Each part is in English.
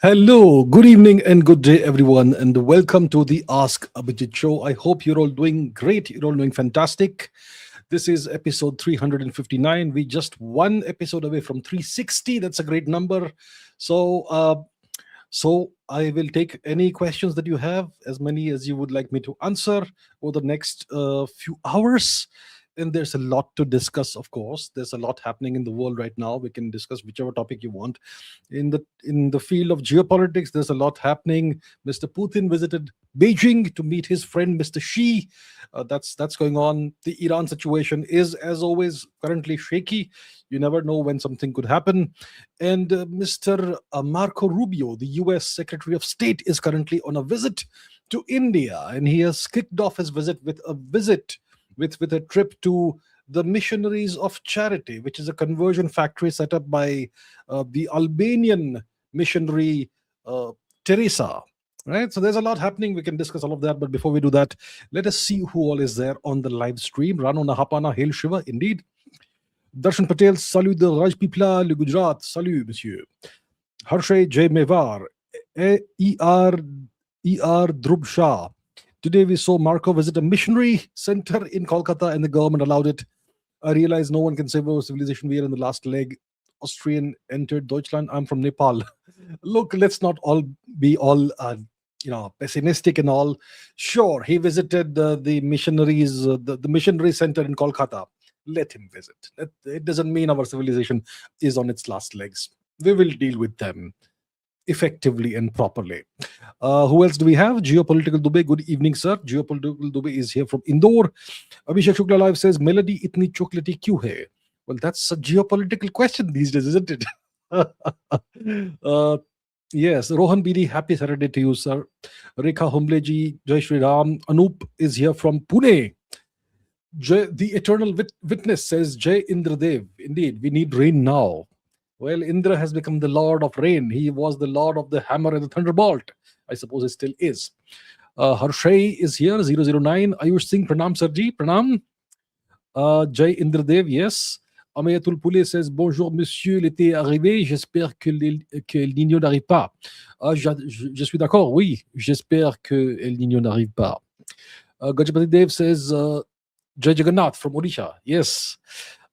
Hello, good evening, and good day, everyone, and welcome to the Ask Abhijit show. I hope you're all doing great. You're all doing fantastic. This is episode 359. We just one episode away from 360. That's a great number. So, uh, so I will take any questions that you have, as many as you would like me to answer over the next few hours. And there's a lot to discuss, of course. There's a lot happening in the world right now. We can discuss whichever topic you want. In the field of geopolitics, there's a lot happening. Mr. Putin visited Beijing to meet his friend Mr. Xi. That's going on. The Iran situation is, as always, currently shaky. You never know when something could happen. And Mr. Marco Rubio, the U.S. Secretary of State, is currently on a visit to India, and he has kicked off his visit with a trip to the Missionaries of Charity, which is a conversion factory set up by the Albanian missionary Teresa. Right, so there's a lot happening. We can discuss all of that, but before we do that, let us see who all is there on the live stream. Rano Nahapana, Hail Shiva, indeed. Darshan Patel, salut de Rajpipla, le Gujarat, salut, monsieur. Harshay J. Mevar, E.R. Drub Shah. Today we saw Marco visit a missionary center in Kolkata and the government allowed it. I realize no one can save our civilization. We are in the last leg. Austrian entered Deutschland. I'm from Nepal. Look, let's not all be all pessimistic and all. Sure, he visited the missionaries, the missionary center in Kolkata. Let him visit. It doesn't mean our civilization is on its last legs. We will deal with them effectively and properly. Who else do we have? Geopolitical Dubai. Good evening, sir. Geopolitical Dubai is here from Indore. Abhishek Shukla Live says, Melody itni chocolate kyun hai? Well, that's a geopolitical question these days, isn't it? Yes, Rohan Bidi, happy Saturday to you, sir. Rekha Humbleji, Jai Shri Ram. Anup is here from Pune. The eternal witness says, Jai Indradev. Indeed, we need rain now. Well, Indra has become the lord of rain. He was the lord of the hammer and the thunderbolt. I suppose he still is. Harshay is here, 009. Ayush Singh, Pranam Sarji, Pranam. Jai Indradev, yes. Amayatul Poule says, bonjour monsieur, l'été est arrivé, j'espère que El Niño n'arrive pas. Je suis d'accord, oui, j'espère que El Niño n'arrive pas. Gajapati Dev says, Jai Jagannath from Odisha, yes.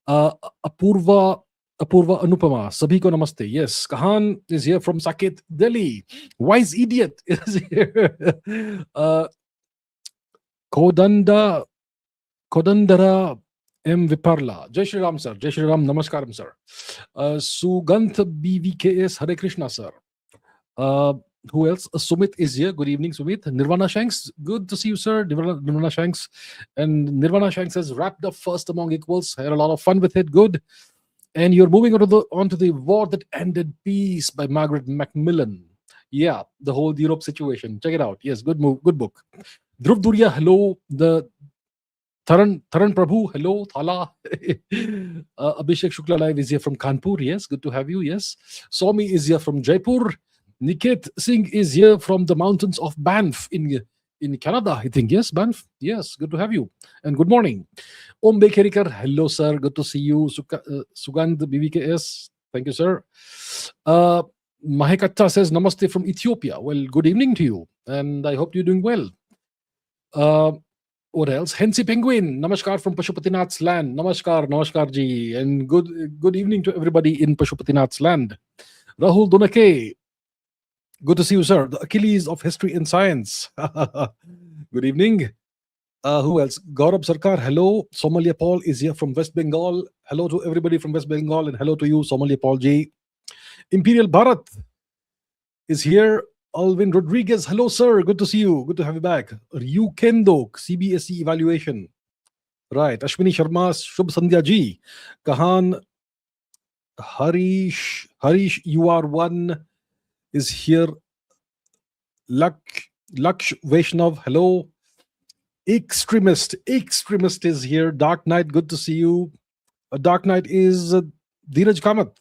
Apurva Anupama, Sabhi ko namaste. Yes, Kahan is here from Saket, Delhi. Wise Idiot is here. Kodandara M. Viparla. Jai Shri Ram, sir. Jai Shri Ram, namaskaram, sir. Sugant BVKS, Hare Krishna, sir. Who else? Sumit is here. Good evening, Sumit. Nirvana Shanks, good to see you, sir. Nirvana Shanks. And Nirvana Shanks has wrapped up first among equals. Had a lot of fun with it. Good. And you're moving on to the War That Ended Peace by Margaret Macmillan. Yeah, the whole Europe situation. Check it out. Yes, good move, good book. Dhruv Durya, hello. The Taran Prabhu, hello. Thala. Abhishek Shukla Live is here from Kanpur. Yes, good to have you. Yes. Somi is here from Jaipur. Niket Singh is here from the mountains of Banff in Canada, I think. Yes, Banff. Yes, good to have you. And good morning. Om Bekerikar, hello, sir. Good to see you. Sugand BVKS, thank you, sir. Mahekatta says, namaste from Ethiopia. Well, good evening to you. And I hope you're doing well. What else? Hensi Penguin, namaskar from Pashupatinath's land. Namaskar ji. And good evening to everybody in Pashupatinath's land. Rahul Donake, good to see you, sir. The Achilles of history and science. Good evening. Who else? Gaurav Sarkar, hello. Somalia Paul is here from West Bengal. Hello to everybody from West Bengal and hello to you, Somalia Paul Ji. Imperial Bharat is here. Alvin Rodriguez, hello, sir. Good to see you. Good to have you back. Ryu Kendo, CBSE evaluation. Right. Ashwini Sharma, Shubh Sandhya Ji. Kahan, Harish, you are one is here. Laksh Vaishnav, hello. Extremist is here. Dark Knight, good to see you. Dark Knight is Dheeraj Kamath.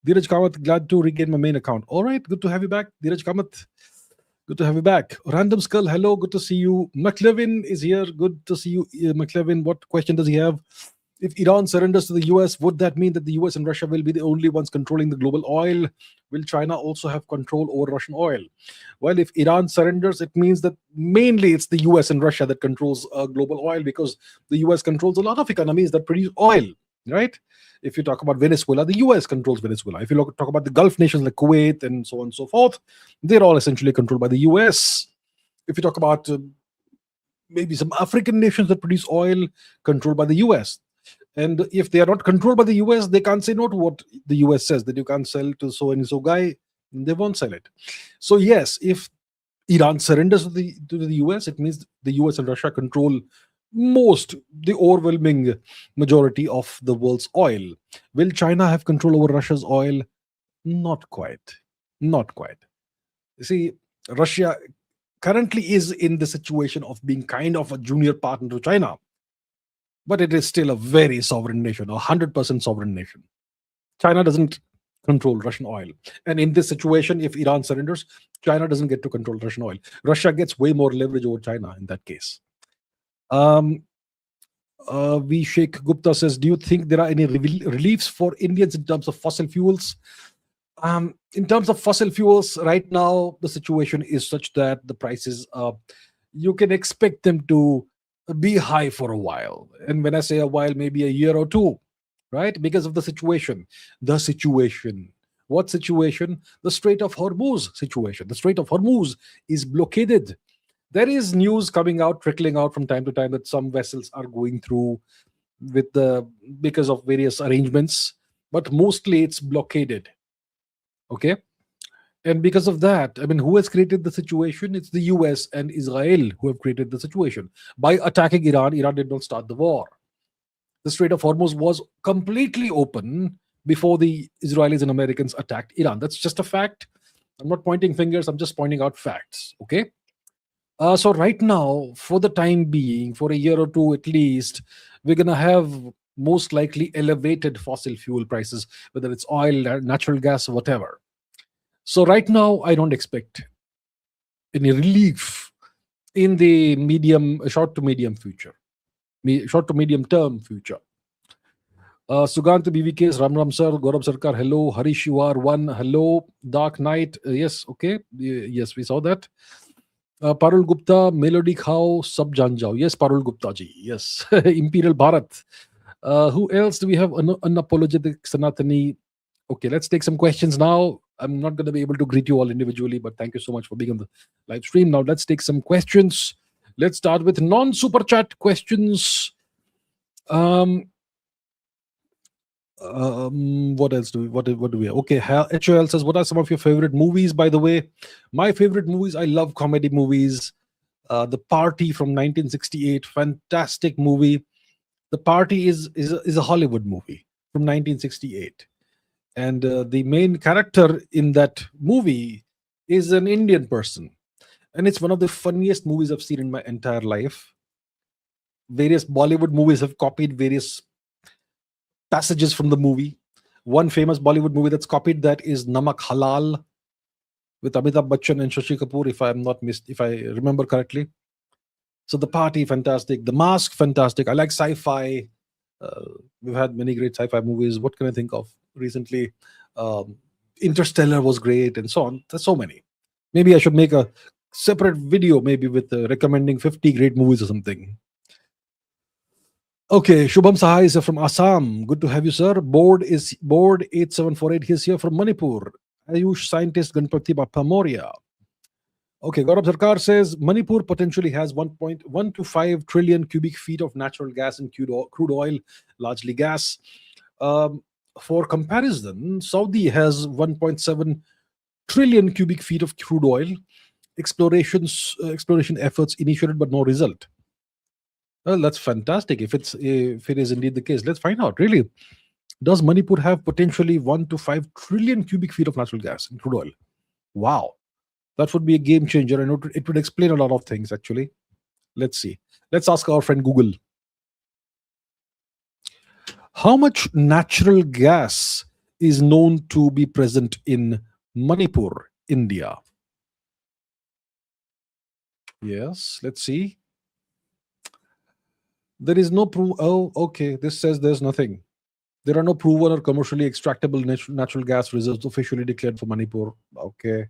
Dheeraj Kamath, glad to regain my main account. All right, good to have you back, Dheeraj Kamath. Good to have you back. Random Skull, hello, good to see you. McLevin is here, good to see you. McLevin, what question does he have? If Iran surrenders to the US, would that mean that the US and Russia will be the only ones controlling the global oil? will China also have control over Russian oil? Well, if Iran surrenders, it means that mainly it's the US and Russia that controls global oil, because the US controls a lot of economies that produce oil, right? If you talk about Venezuela, the US controls Venezuela. If you talk about the Gulf nations like Kuwait and so on and so forth, they're all essentially controlled by the US. If you talk about maybe some African nations that produce oil, controlled by the US. And if they are not controlled by the US, they can't say no to what the US says, that you can't sell to so and so guy, they won't sell it. So, yes, if Iran surrenders to the US, it means the US and Russia control the overwhelming majority of the world's oil. Will China have control over Russia's oil? Not quite. Not quite. You see, Russia currently is in the situation of being kind of a junior partner to China, but it is still a very sovereign nation, 100% sovereign nation. China doesn't control Russian oil. And in this situation, if Iran surrenders, China doesn't get to control Russian oil. Russia gets way more leverage over China in that case. Um, V. Sheikh Gupta says, do you think there are any reliefs for Indians in terms of fossil fuels? In terms of fossil fuels, right now, the situation is such that the prices, you can expect them to be high for a while. And when I say a while, maybe a year or two, right? Because of the situation. The situation. What situation? The Strait of Hormuz situation. The Strait of Hormuz is blockaded. There is news coming out, trickling out from time to time, that some vessels are going through because of various arrangements, but mostly it's blockaded. Okay. And because of that, I mean, who has created the situation? It's the US and Israel who have created the situation. By attacking Iran, Iran did not start the war. The Strait of Hormuz was completely open before the Israelis and Americans attacked Iran. That's just a fact. I'm not pointing fingers, I'm just pointing out facts. Okay. So, right now, for the time being, for a year or two at least, we're going to have most likely elevated fossil fuel prices, whether it's oil, natural gas, whatever. So, right now, I don't expect any relief in the short to medium future, short to medium term future. Sugant BVKs, Ram Ram Sir, Gaurav Sarkar, hello. Harish, you are one, hello. Dark Knight, yes, okay. Yes, we saw that. Parul Gupta, Melody Khao, Sab Jan Jao. Yes, Parul Gupta ji. Yes. Imperial Bharat. Who else do we have? Unapologetic Sanatani. Okay, let's take some questions now. I'm not going to be able to greet you all individually, but thank you so much for being on the live stream. Now, let's take some questions. Let's start with non-super chat questions. What else do we what do we have? Okay, HOL says, what are some of your favorite movies? By the way, my favorite movies, I love comedy movies. The Party from 1968, fantastic movie. The Party is a Hollywood movie from 1968, and the main character in that movie is an Indian person, and it's one of the funniest movies I've seen in my entire life. Various Bollywood movies have copied various passages from the movie. One famous Bollywood movie that's copied that is Namak Halal with Amitabh Bachchan and Shashi Kapoor, if I remember correctly. So The Party, fantastic. The Mask, fantastic. I like sci-fi. We've had many great sci-fi movies. What can I think of recently? Interstellar was great, and so on. There's so many. Maybe I should make a separate video, maybe with recommending 50 great movies or something. Okay, Shubham Sahai is from Assam. Good to have you, sir. Board 8748. He's here from Manipur. Ayush scientist Ganpati Bappa Moria. Okay, Gaurav Sarkar says Manipur potentially has 1.1 to 5 trillion cubic feet of natural gas and crude oil, largely gas. For comparison, Saudi has 1.7 trillion cubic feet of crude oil. Exploration efforts initiated, but no result. Well, that's fantastic. If it is indeed the case, let's find out. Really, does Manipur have potentially 1 to 5 trillion cubic feet of natural gas and crude oil? Wow, that would be a game changer, and it would explain a lot of things. Actually, let's see. Let's ask our friend Google. How much natural gas is known to be present in Manipur, India? Yes, let's see. There is no proof. Oh, okay. This says there's nothing. There are no proven or commercially extractable natural gas reserves officially declared for Manipur. Okay.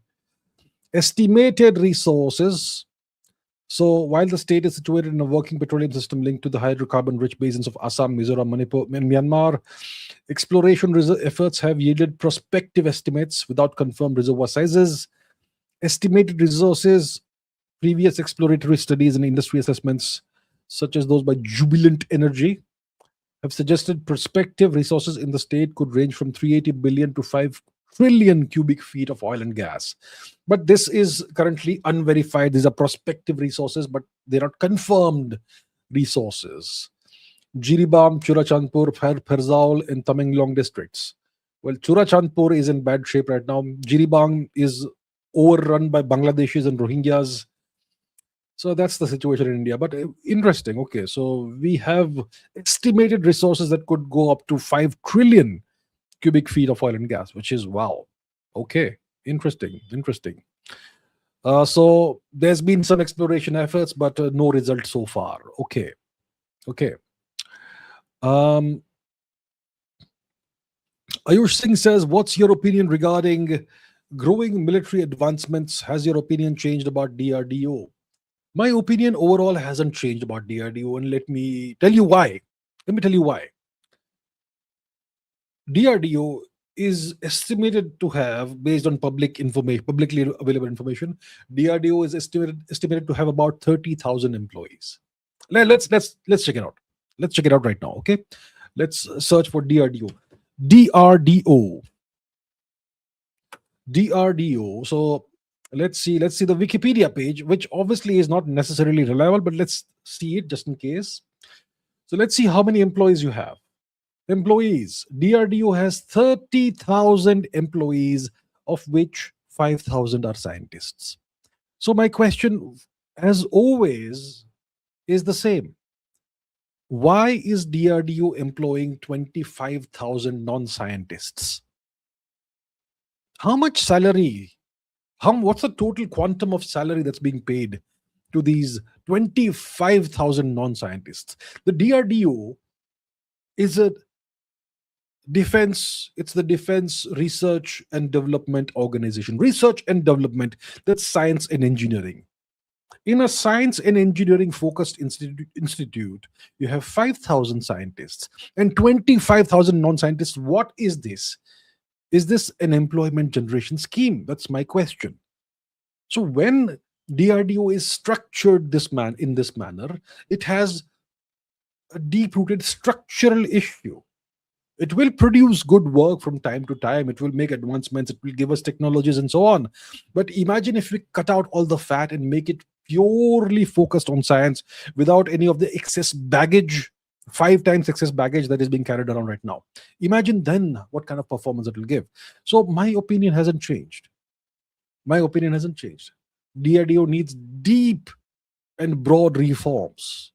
Estimated resources. So, while the state is situated in a working petroleum system linked to the hydrocarbon rich basins of Assam, Mizoram, Manipur, and Myanmar, exploration efforts have yielded prospective estimates without confirmed reservoir sizes. Estimated resources, previous exploratory studies and industry assessments, such as those by Jubilant Energy, have suggested prospective resources in the state could range from 380 billion to 5 trillion cubic feet of oil and gas. But this is currently unverified. These are prospective resources, but they're not confirmed resources. Jiribam, Churachandpur, Perzaul, and Tamenglong districts. Well, Churachandpur is in bad shape right now. Jiribam is overrun by Bangladeshis and Rohingyas. So that's the situation in India. But interesting. Okay, so we have estimated resources that could go up to 5 trillion cubic feet of oil and gas, which is wow. Okay, interesting. So there's been some exploration efforts, but no result so far. Okay. Ayush Singh says, what's your opinion regarding growing military advancements? Has your opinion changed about DRDO? My opinion overall hasn't changed about DRDO, and let me tell you why. DRDO is estimated to have, based on publicly available information, DRDO is estimated to have about 30,000 employees. Let's check it out. Let's check it out right now. Okay, let's search for DRDO. DRDO. So let's see the Wikipedia page, which obviously is not necessarily reliable, but let's see it just in case. So let's see how many employees you have. Employees. DRDO has 30,000 employees, of which 5,000 are scientists. So my question, as always, is the same. Why is DRDO employing 25,000 non-scientists? How much salary? What's the total quantum of salary that's being paid to these 25,000 non-scientists? The DRDO is a it's the Defense Research and Development Organization. Research and development, that's science and engineering. In a science and engineering focused institute, you have 5,000 scientists and 25,000 non-scientists. What is this? Is this an employment generation scheme? That's my question. So when DRDO is structured in this manner, it has a deep-rooted structural issue. It will produce good work from time to time. It will make advancements. It will give us technologies and so on. But imagine if we cut out all the fat and make it purely focused on science without any of the excess baggage, 5 times excess baggage that is being carried around right now. Imagine then what kind of performance it will give. So my opinion hasn't changed. DRDO needs deep and broad reforms.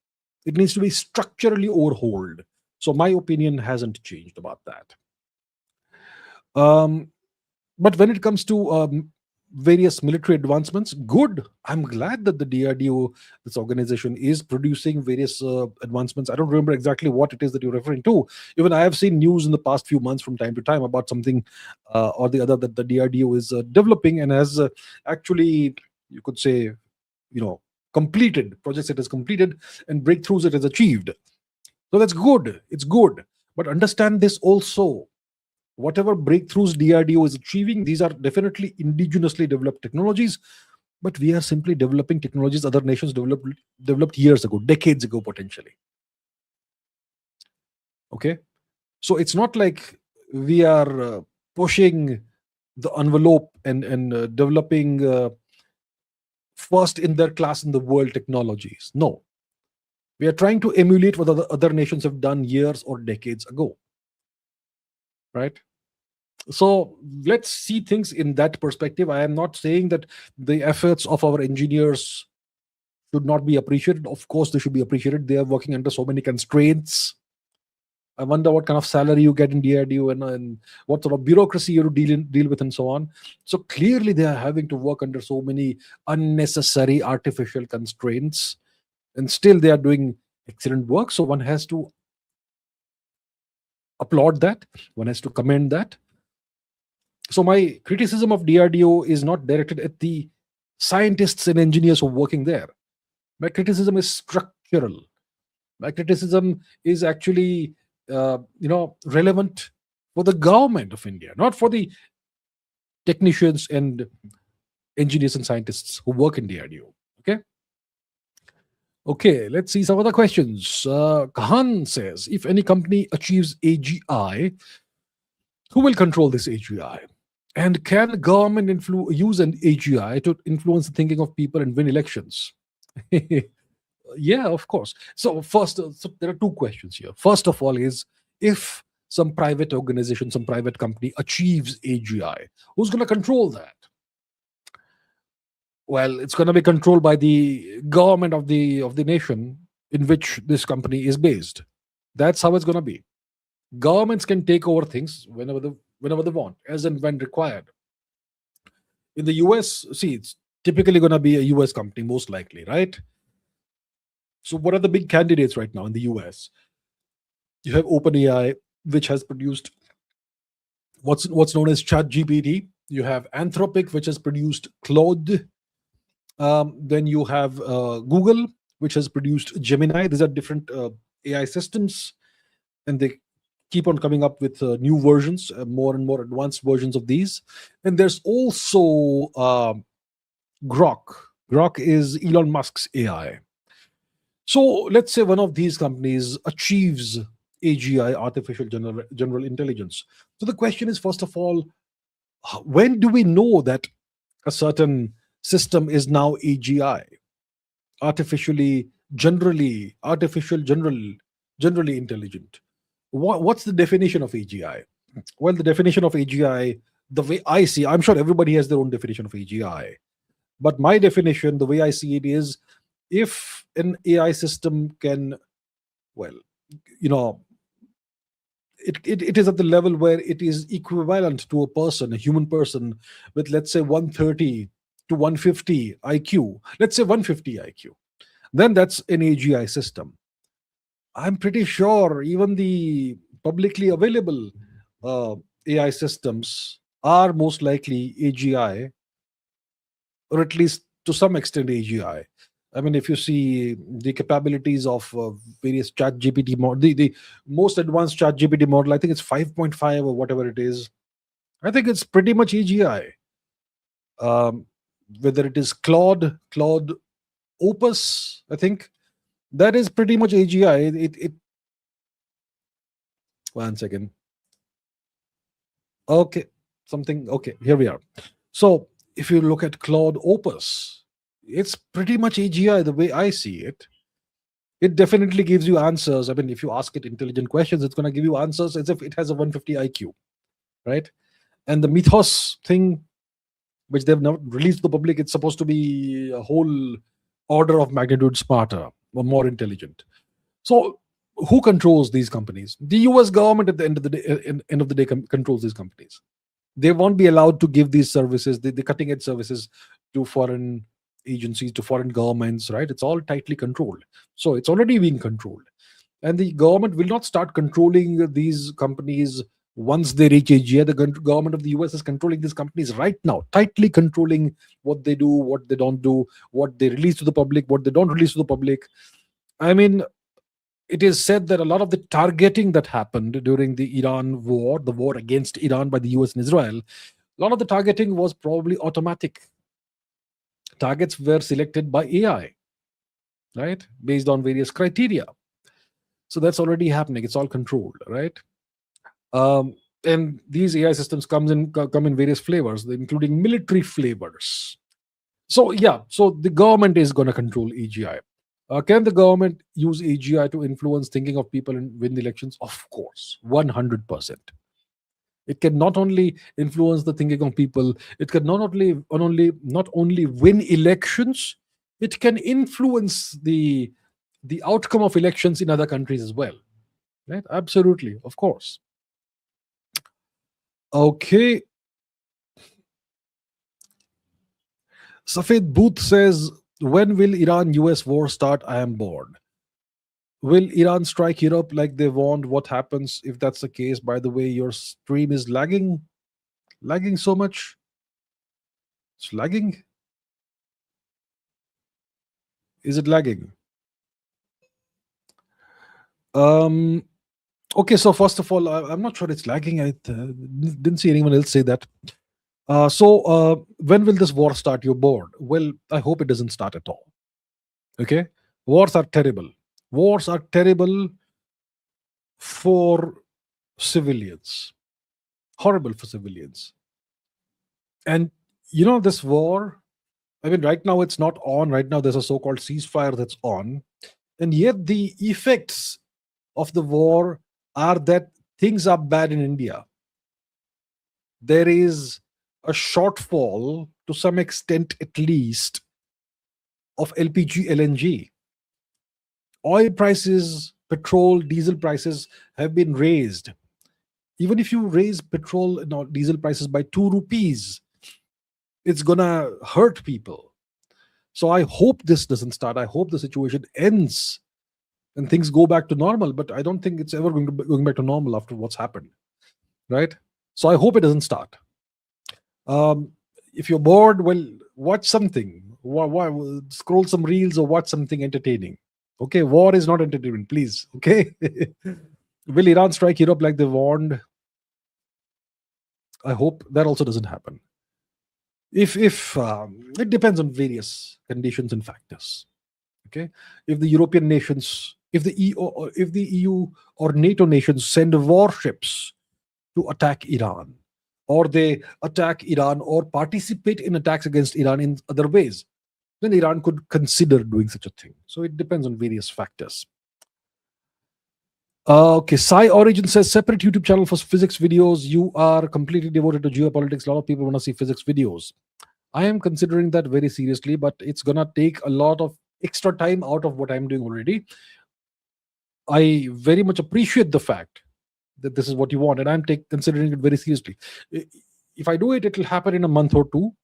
It needs to be structurally overhauled. So my opinion hasn't changed about that. But when it comes to various military advancements, good. I'm glad that the DRDO, this organization, is producing various advancements. I don't remember exactly what it is that you're referring to. Even I have seen news in the past few months from time to time about something or the other that the DRDO is developing and has actually, you could say, completed projects it has completed and breakthroughs it has achieved. So that's good. It's good. But understand this also. Whatever breakthroughs DRDO is achieving, these are definitely indigenously developed technologies, but we are simply developing technologies other nations developed years ago, decades ago, potentially. Okay? So it's not like we are pushing the envelope and developing first in their class in the world technologies. No. We are trying to emulate what other nations have done years or decades ago. Right? So let's see things in that perspective. I am not saying that the efforts of our engineers should not be appreciated. Of course, they should be appreciated. They are working under so many constraints. I wonder what kind of salary you get in DRDO and what sort of bureaucracy you deal with and so on. So clearly they are having to work under so many unnecessary artificial constraints, and still they are doing excellent work. So one has to applaud that. One has to commend that. So my criticism of DRDO is not directed at the scientists and engineers who are working there. My criticism is structural. My criticism is actually, relevant for the government of India, not for the technicians and engineers and scientists who work in DRDO. Okay. Okay, let's see some other questions. Kahan says, if any company achieves AGI, who will control this AGI? And can government use an AGI to influence the thinking of people and win elections? Yeah, of course. So first, so there are two questions here. First of all is, if some private organization, some private company achieves AGI, who's going to control that? Well, it's going to be controlled by the government of the nation in which this company is based. That's how it's going to be. Governments can take over things whenever they want, as and when required. In the US, see, it's typically going to be a US company, most likely, right? So what are the big candidates right now in the US? You have OpenAI, which has produced what's known as ChatGPT. You have Anthropic, which has produced Claude. Then you have Google, which has produced Gemini. These are different AI systems, and they keep on coming up with new versions, more and more advanced versions of these. And there's also Grok. Grok is Elon Musk's AI. So let's say one of these companies achieves AGI, artificial general intelligence. So the question is, first of all, when do we know that a certain system is now AGI, generally intelligent? What's the definition of AGI? Well, the definition of AGI, the way I see, I'm sure everybody has their own definition of AGI, but my definition, the way I see it, is if an AI system can, well, you know, it is at the level where it is equivalent to a person, a human person, with, let's say, 130 to 150 IQ, let's say 150 IQ, then that's an AGI system. I'm pretty sure even the publicly available AI systems are most likely AGI, or at least to some extent AGI. I mean, if you see the capabilities of various chat GPT model, the most advanced chat GPT model, I think it's 5.5 or whatever it is. I think it's pretty much AGI. Um, Whether it is Claude Opus, I think that is pretty much AGI. It One second. Okay, something. Okay, here we are. So if you look at Claude Opus, it's pretty much AGI the way I see it. It definitely gives you answers. I mean, if you ask it intelligent questions, it's going to give you answers as if it has a 150 IQ, right? And the Mythos thing, which they've not released to the public, it's supposed to be a whole order of magnitude smarter or more intelligent. So who controls these companies? The US government at the end of the day controls these companies. They won't be allowed to give these services, the cutting edge services, to foreign agencies, to foreign governments, right? It's all tightly controlled. So it's already being controlled. And the government will not start controlling these companies once they reach AGI. The government of the US is controlling these companies right now, tightly controlling what they do, what they don't do, what they release to the public, what they don't release to the public. I mean, it is said that a lot of the targeting that happened during the Iran war, the war against Iran by the US and Israel, a lot of the targeting was probably automatic. Targets were selected by AI, right? Based on various criteria. So that's already happening. It's all controlled, right? And these AI systems come in various flavors, including military flavors. So yeah, so the government is going to control AGI. Can the government use AGI to influence thinking of people and win the elections? Of course, 100%. It can not only influence the thinking of people, it can not only win elections, it can influence the outcome of elections in other countries as well. Right? Absolutely, of course. Okay. Safed Booth says, when will Iran US war start? I am bored. Will Iran strike Europe like they warned? What happens if that's the case? By the way, your stream is lagging so much. It's lagging. Is it lagging? Um. Okay. So first of all, I'm not sure it's lagging. I didn't see anyone else say that. When will this war start? You're bored. Well, I hope it doesn't start at all. Okay. Wars are terrible. Wars are terrible for civilians. Horrible for civilians. And this war, I mean, right now it's not on. Right now there's a so-called ceasefire that's on. And yet the effects of the war are that things are bad in India. There is a shortfall, to some extent at least, of LPG, LNG. Oil prices, petrol, diesel prices have been raised. Even if you raise petrol and diesel prices by 2 rupees, it's gonna hurt people. So I hope this doesn't start. I hope the situation ends and things go back to normal. But I don't think it's ever going back to normal after what's happened, right? So I hope it doesn't start. If you're bored, well, watch something. Scroll some reels or watch something entertaining. Okay, war is not entertainment, please. Okay. Will Iran strike Europe like they warned? I hope that also doesn't happen. If it depends on various conditions and factors. Okay, if the European nations, if the EU or NATO nations send warships to attack Iran, or they attack Iran or participate in attacks against Iran in other ways, then Iran could consider doing such a thing. So it depends on various factors. Okay, Sci Origin says separate YouTube channel for physics videos. You are completely devoted to geopolitics. A lot of people want to see physics videos. I am considering that very seriously, but it's gonna take a lot of extra time out of what I'm doing already. I very much appreciate the fact that this is what you want, and I'm considering it very seriously. If I do it, it'll happen in a month or two.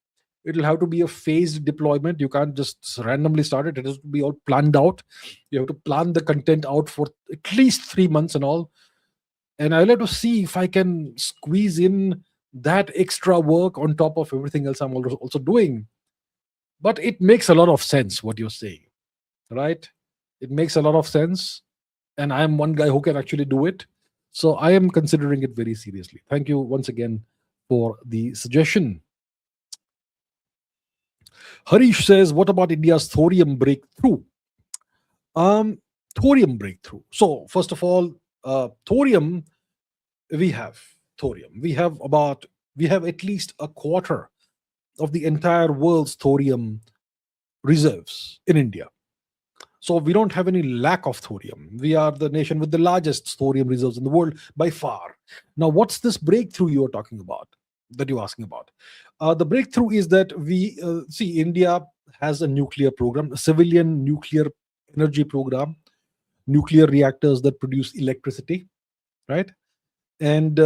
It'll have to be a phased deployment. You can't just randomly start it. It has to be all planned out. You have to plan the content out for at least 3 months and all. And I'll have to see if I can squeeze in that extra work on top of everything else I'm also doing. But it makes a lot of sense what you're saying, right? It makes a lot of sense. And I'm one guy who can actually do it. So I am considering it very seriously. Thank you once again for the suggestion. Harish says, what about India's thorium breakthrough? Thorium breakthrough. So first of all, thorium, we have thorium. We have at least a quarter of the entire world's thorium reserves in India. So we don't have any lack of thorium. We are the nation with the largest thorium reserves in the world by far. Now, what's this breakthrough you're talking about, that you're asking about? The breakthrough is that we see India has a nuclear program, a civilian nuclear energy program, nuclear reactors that produce electricity, right? And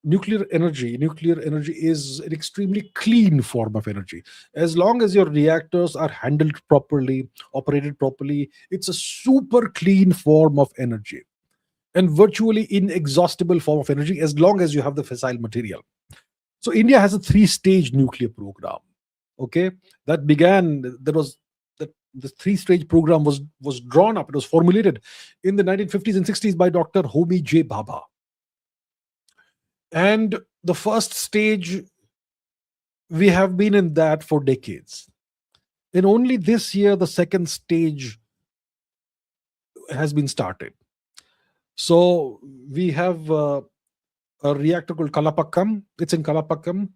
nuclear energy is an extremely clean form of energy. As long as your reactors are handled properly, operated properly, it's a super clean form of energy and virtually inexhaustible form of energy as long as you have the fissile material. So India has a 3-stage nuclear program. Okay, that began. The 3-stage program was drawn up. It was formulated in the 1950s and 60s by Dr. Homi J. Bhabha. And the first stage, we have been in that for decades. And only this year, the second stage has been started. So we have a reactor called Kalapakkam. It's in Kalapakkam,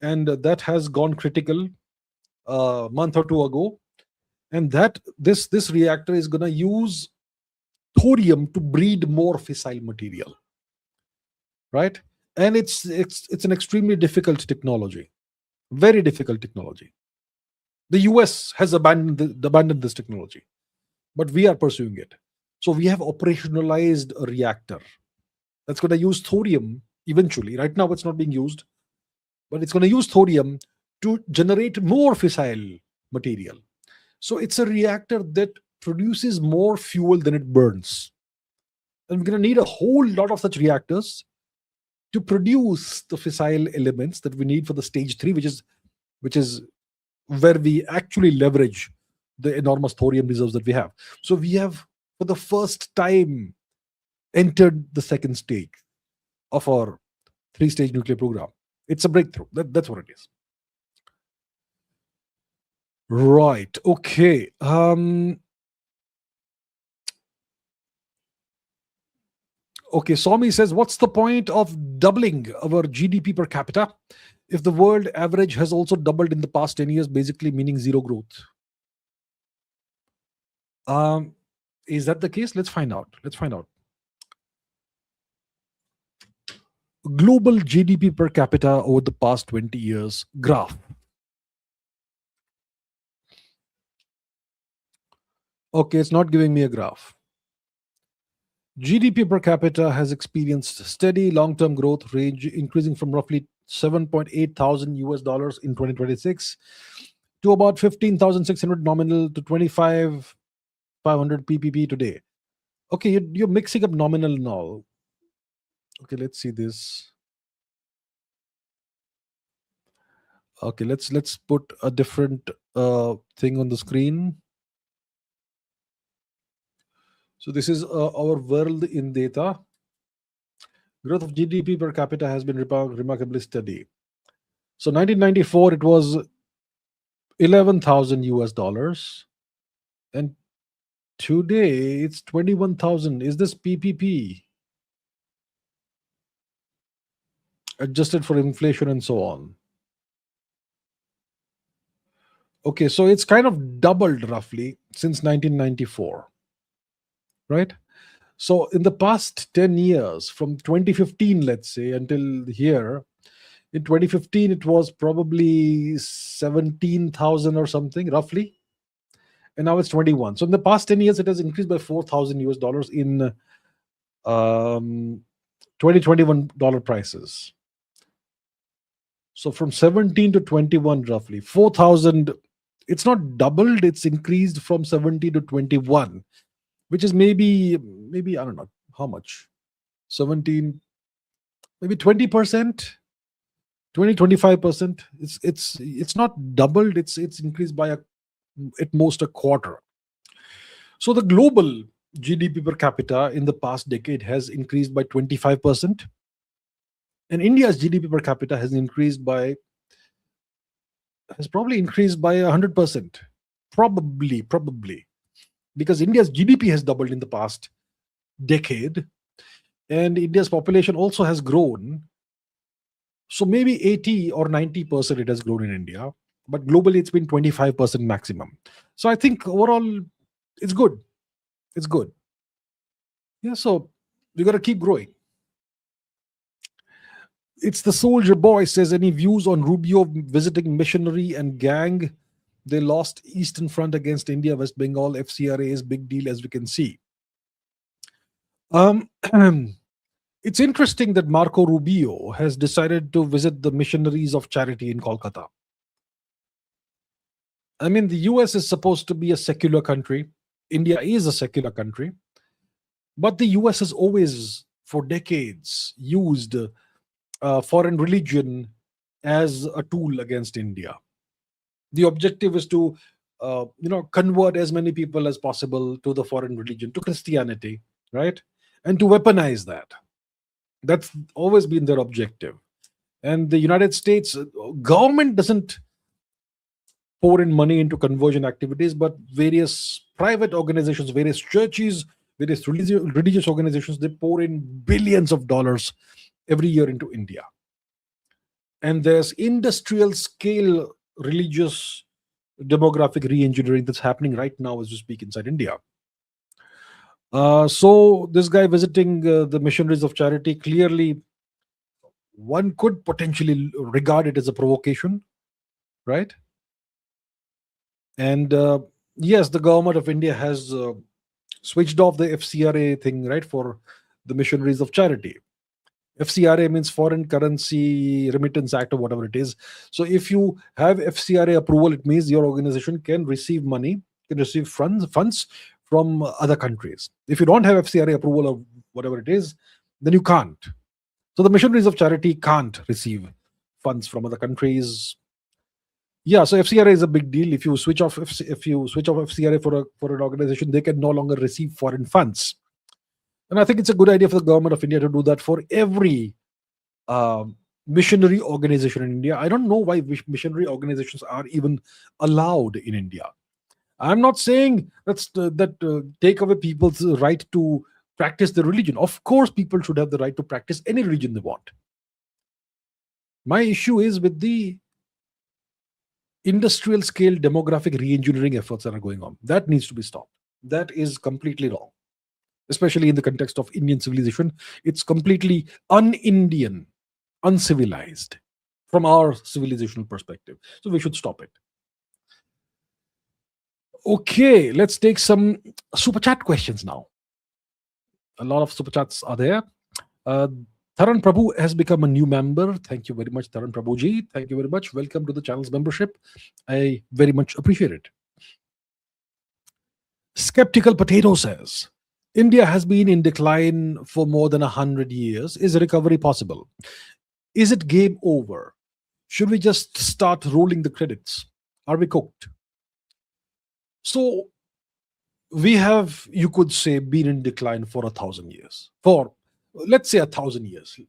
and that has gone critical a month or two ago. And that this reactor is going to use thorium to breed more fissile material, right? And it's an extremely difficult technology, very difficult technology. The US has abandoned this technology, but we are pursuing it. So we have operationalized a reactor that's going to use thorium eventually. Right now, it's not being used, but it's going to use thorium to generate more fissile material. So it's a reactor that produces more fuel than it burns. And we're going to need a whole lot of such reactors to produce the fissile elements that we need for the stage 3, which is where we actually leverage the enormous thorium reserves that we have. So we have, for the first time, entered the second stage of our 3-stage nuclear program. It's a breakthrough. That's what it is. Right. Okay. Okay, Swami says, what's the point of doubling our GDP per capita if the world average has also doubled in the past 10 years, basically meaning zero growth? Is that the case? Let's find out. Global GDP per capita over the past 20 years graph. Okay, it's not giving me a graph. GDP per capita has experienced steady long-term growth range, increasing from roughly 7.8 thousand US dollars in 2026 to about 15,600 nominal to 25,500 PPP today. Okay, you're mixing up nominal and all. Okay, let's see this. Okay, let's put a different thing on the screen. So this is our world in data. Growth of GDP per capita has been remarkably steady. So 1994 it was 11,000 US dollars, and today it's 21,000. Is this PPP? Adjusted for inflation and so on. Okay, so it's kind of doubled roughly since 1994, right? So in the past 10 years, from 2015, let's say, until here, in 2015, it was probably 17,000 or something, roughly. And now it's 21. So in the past 10 years, it has increased by 4,000 US dollars in 2021 dollar prices. So from 17 to 21, roughly 4,000. It's not doubled, it's increased from 17 to 21, which is maybe I don't know how much. 17, maybe 20%, 25%. It's not doubled, it's increased by at most a quarter. So the global GDP per capita in the past decade has increased by 25%, and India's GDP per capita has probably increased by 100%. Probably, because India's GDP has doubled in the past decade, and India's population also has grown. So maybe 80 or 90% it has grown in India, but globally it's been 25% maximum. So I think overall it's good. It's good. Yeah, so we got to keep growing. It's the Soldier Boy says, any views on Rubio visiting missionary and gang? They lost Eastern Front against India, West Bengal. FCRA is big deal, as we can see. It's interesting that Marco Rubio has decided to visit the missionaries of charity in Kolkata. I mean, the US is supposed to be a secular country. India is a secular country. But the US has always, for decades, used foreign religion as a tool against India. The objective is to convert as many people as possible to the foreign religion, to Christianity, right? And to weaponize that. That's always been their objective. And the United States government doesn't pour in money into conversion activities, but various private organizations, various churches, various religious organizations, they pour in billions of dollars every year into India. And there's industrial scale religious demographic re-engineering that's happening right now as we speak inside India. So this guy visiting the missionaries of charity, clearly one could potentially regard it as a provocation, right? And yes, the government of India has switched off the FCRA thing, right, for the missionaries of charity. FCRA means Foreign Currency Remittance Act or whatever it is. So if you have FCRA approval, it means your organization can receive money can receive funds from other countries. If you don't have FCRA approval or whatever it is, then you can't. So the missionaries of charity can't receive funds from other countries. Yeah, so FCRA is a big deal. If you switch off FCRA for an organization, they can no longer receive foreign funds. And I think it's a good idea for the government of India to do that for every missionary organization in India. I don't know why missionary organizations are even allowed in India. I'm not saying that take away people's right to practice their religion. Of course, people should have the right to practice any religion they want. My issue is with the industrial scale demographic re-engineering efforts that are going on. That needs to be stopped. That is completely wrong, especially in the context of Indian civilization. It's completely un-Indian, uncivilized from our civilizational perspective. So we should stop it. Okay, let's take some super chat questions now. A lot of super chats are there. Taran Prabhu has become a new member. Thank you very much, Taran Prabhuji. Thank you very much. Welcome to the channel's membership. I very much appreciate it. Skeptical Potato says, India has been in decline for more than 100 years. Is recovery possible? Is it game over? Should we just start rolling the credits? Are we cooked? So we have, you could say, been in decline for 1,000 years. For, let's say, 1,000 years.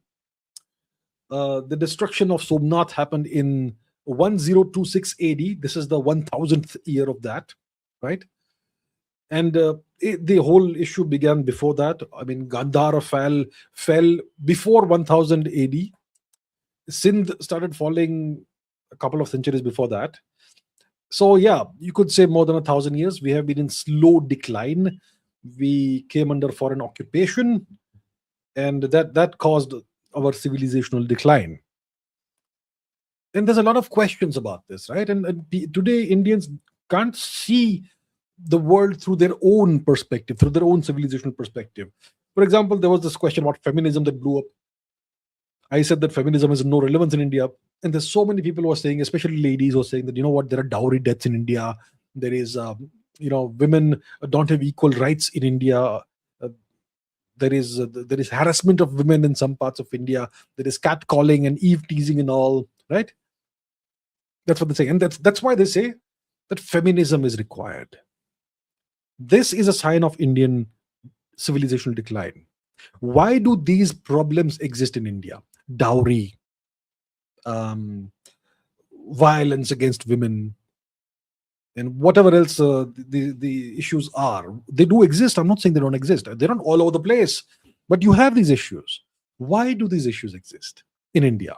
The destruction of Somnath happened in 1026 AD. This is the 1000th year of that, right? And the whole issue began before that. I mean, Gandhara fell before 1000 AD. Sindh started falling a couple of centuries before that. So yeah, you could say more than 1,000 years. We have been in slow decline. We came under foreign occupation, and that caused our civilizational decline. And there's a lot of questions about this, right? And today Indians can't see the world through their own perspective, through their own civilizational perspective. For example, there was this question about feminism that blew up. I said that feminism has no relevance in India. And there's so many people who are saying, especially ladies, who are saying that, you know what, there are dowry deaths in India. There is, women don't have equal rights in India. There is harassment of women in some parts of India. There is catcalling and eve teasing and all, right? That's what they say. And that's why they say that feminism is required. This is a sign of Indian civilizational decline. Why do these problems exist in India? Dowry, violence against women, and whatever else the issues are. They do exist. I'm not saying they don't exist. They're not all over the place. But you have these issues. Why do these issues exist in India?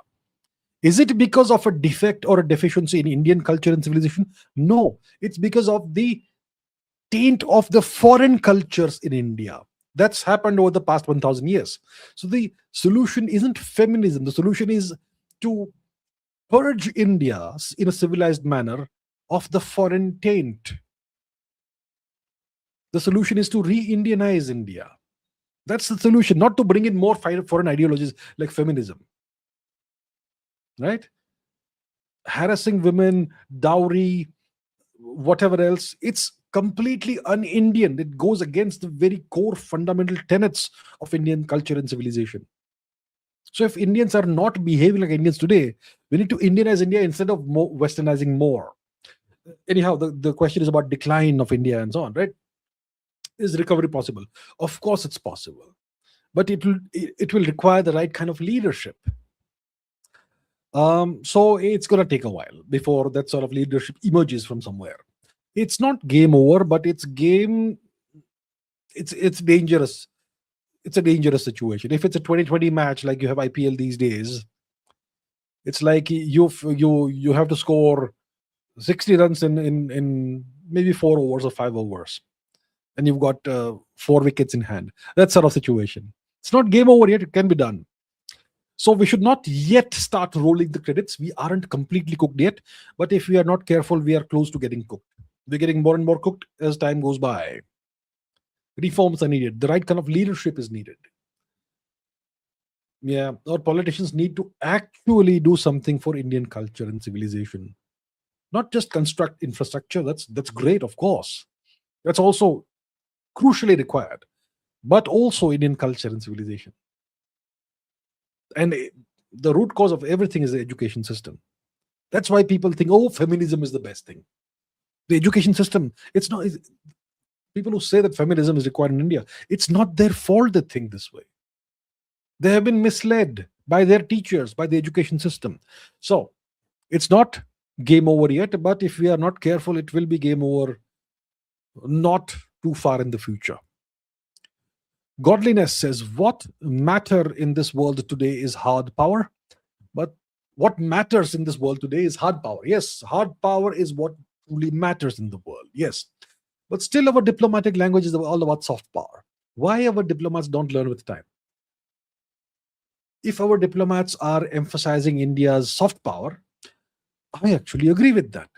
Is it because of a defect or a deficiency in Indian culture and civilization? No. It's because of the taint of the foreign cultures in India. That's happened over the past 1,000 years. So the solution isn't feminism. The solution is to purge India in a civilized manner of the foreign taint. The solution is to re-Indianize India. That's the solution, not to bring in more foreign ideologies like feminism. Right? Harassing women, dowry, whatever else, it's completely un-Indian. It goes against the very core fundamental tenets of Indian culture and civilization. So if Indians are not behaving like Indians today, we need to Indianize India instead of westernizing more. Anyhow, the question is about decline of India and so on, right? Is recovery possible? Of course it's possible. But it will require the right kind of leadership. So it's going to take a while before that sort of leadership emerges from somewhere. It's not game over, but it's dangerous. It's a dangerous situation. If it's a 2020 match like you have IPL these days, it's like you have to score 60 runs in maybe 4 overs or 5 overs, and you've got 4 wickets in hand. That sort of situation. It's not game over yet. It can be done. So we should not yet start rolling the credits. We aren't completely cooked yet, but if we are not careful, we are close to getting cooked. We're getting more and more cooked as time goes by. Reforms are needed. The right kind of leadership is needed. Yeah, our politicians need to actually do something for Indian culture and civilization. Not just construct infrastructure. That's great, of course. That's also crucially required, but also Indian culture and civilization. And the root cause of everything is the education system. That's why people think, oh, feminism is the best thing. The education system, it's not. People who say that feminism is required in India, it's not their fault they think this way. They have been misled by their teachers, by the education system. So it's not game over yet, but if we are not careful, it will be game over not too far in the future. Godliness says, what matter in this world today is hard power, but what matters in this world today is hard power. Yes, hard power is what truly matters in the world. Yes, but still, our diplomatic language is all about soft power. Why our diplomats don't learn with time? If our diplomats are emphasizing India's soft power, I actually agree with that.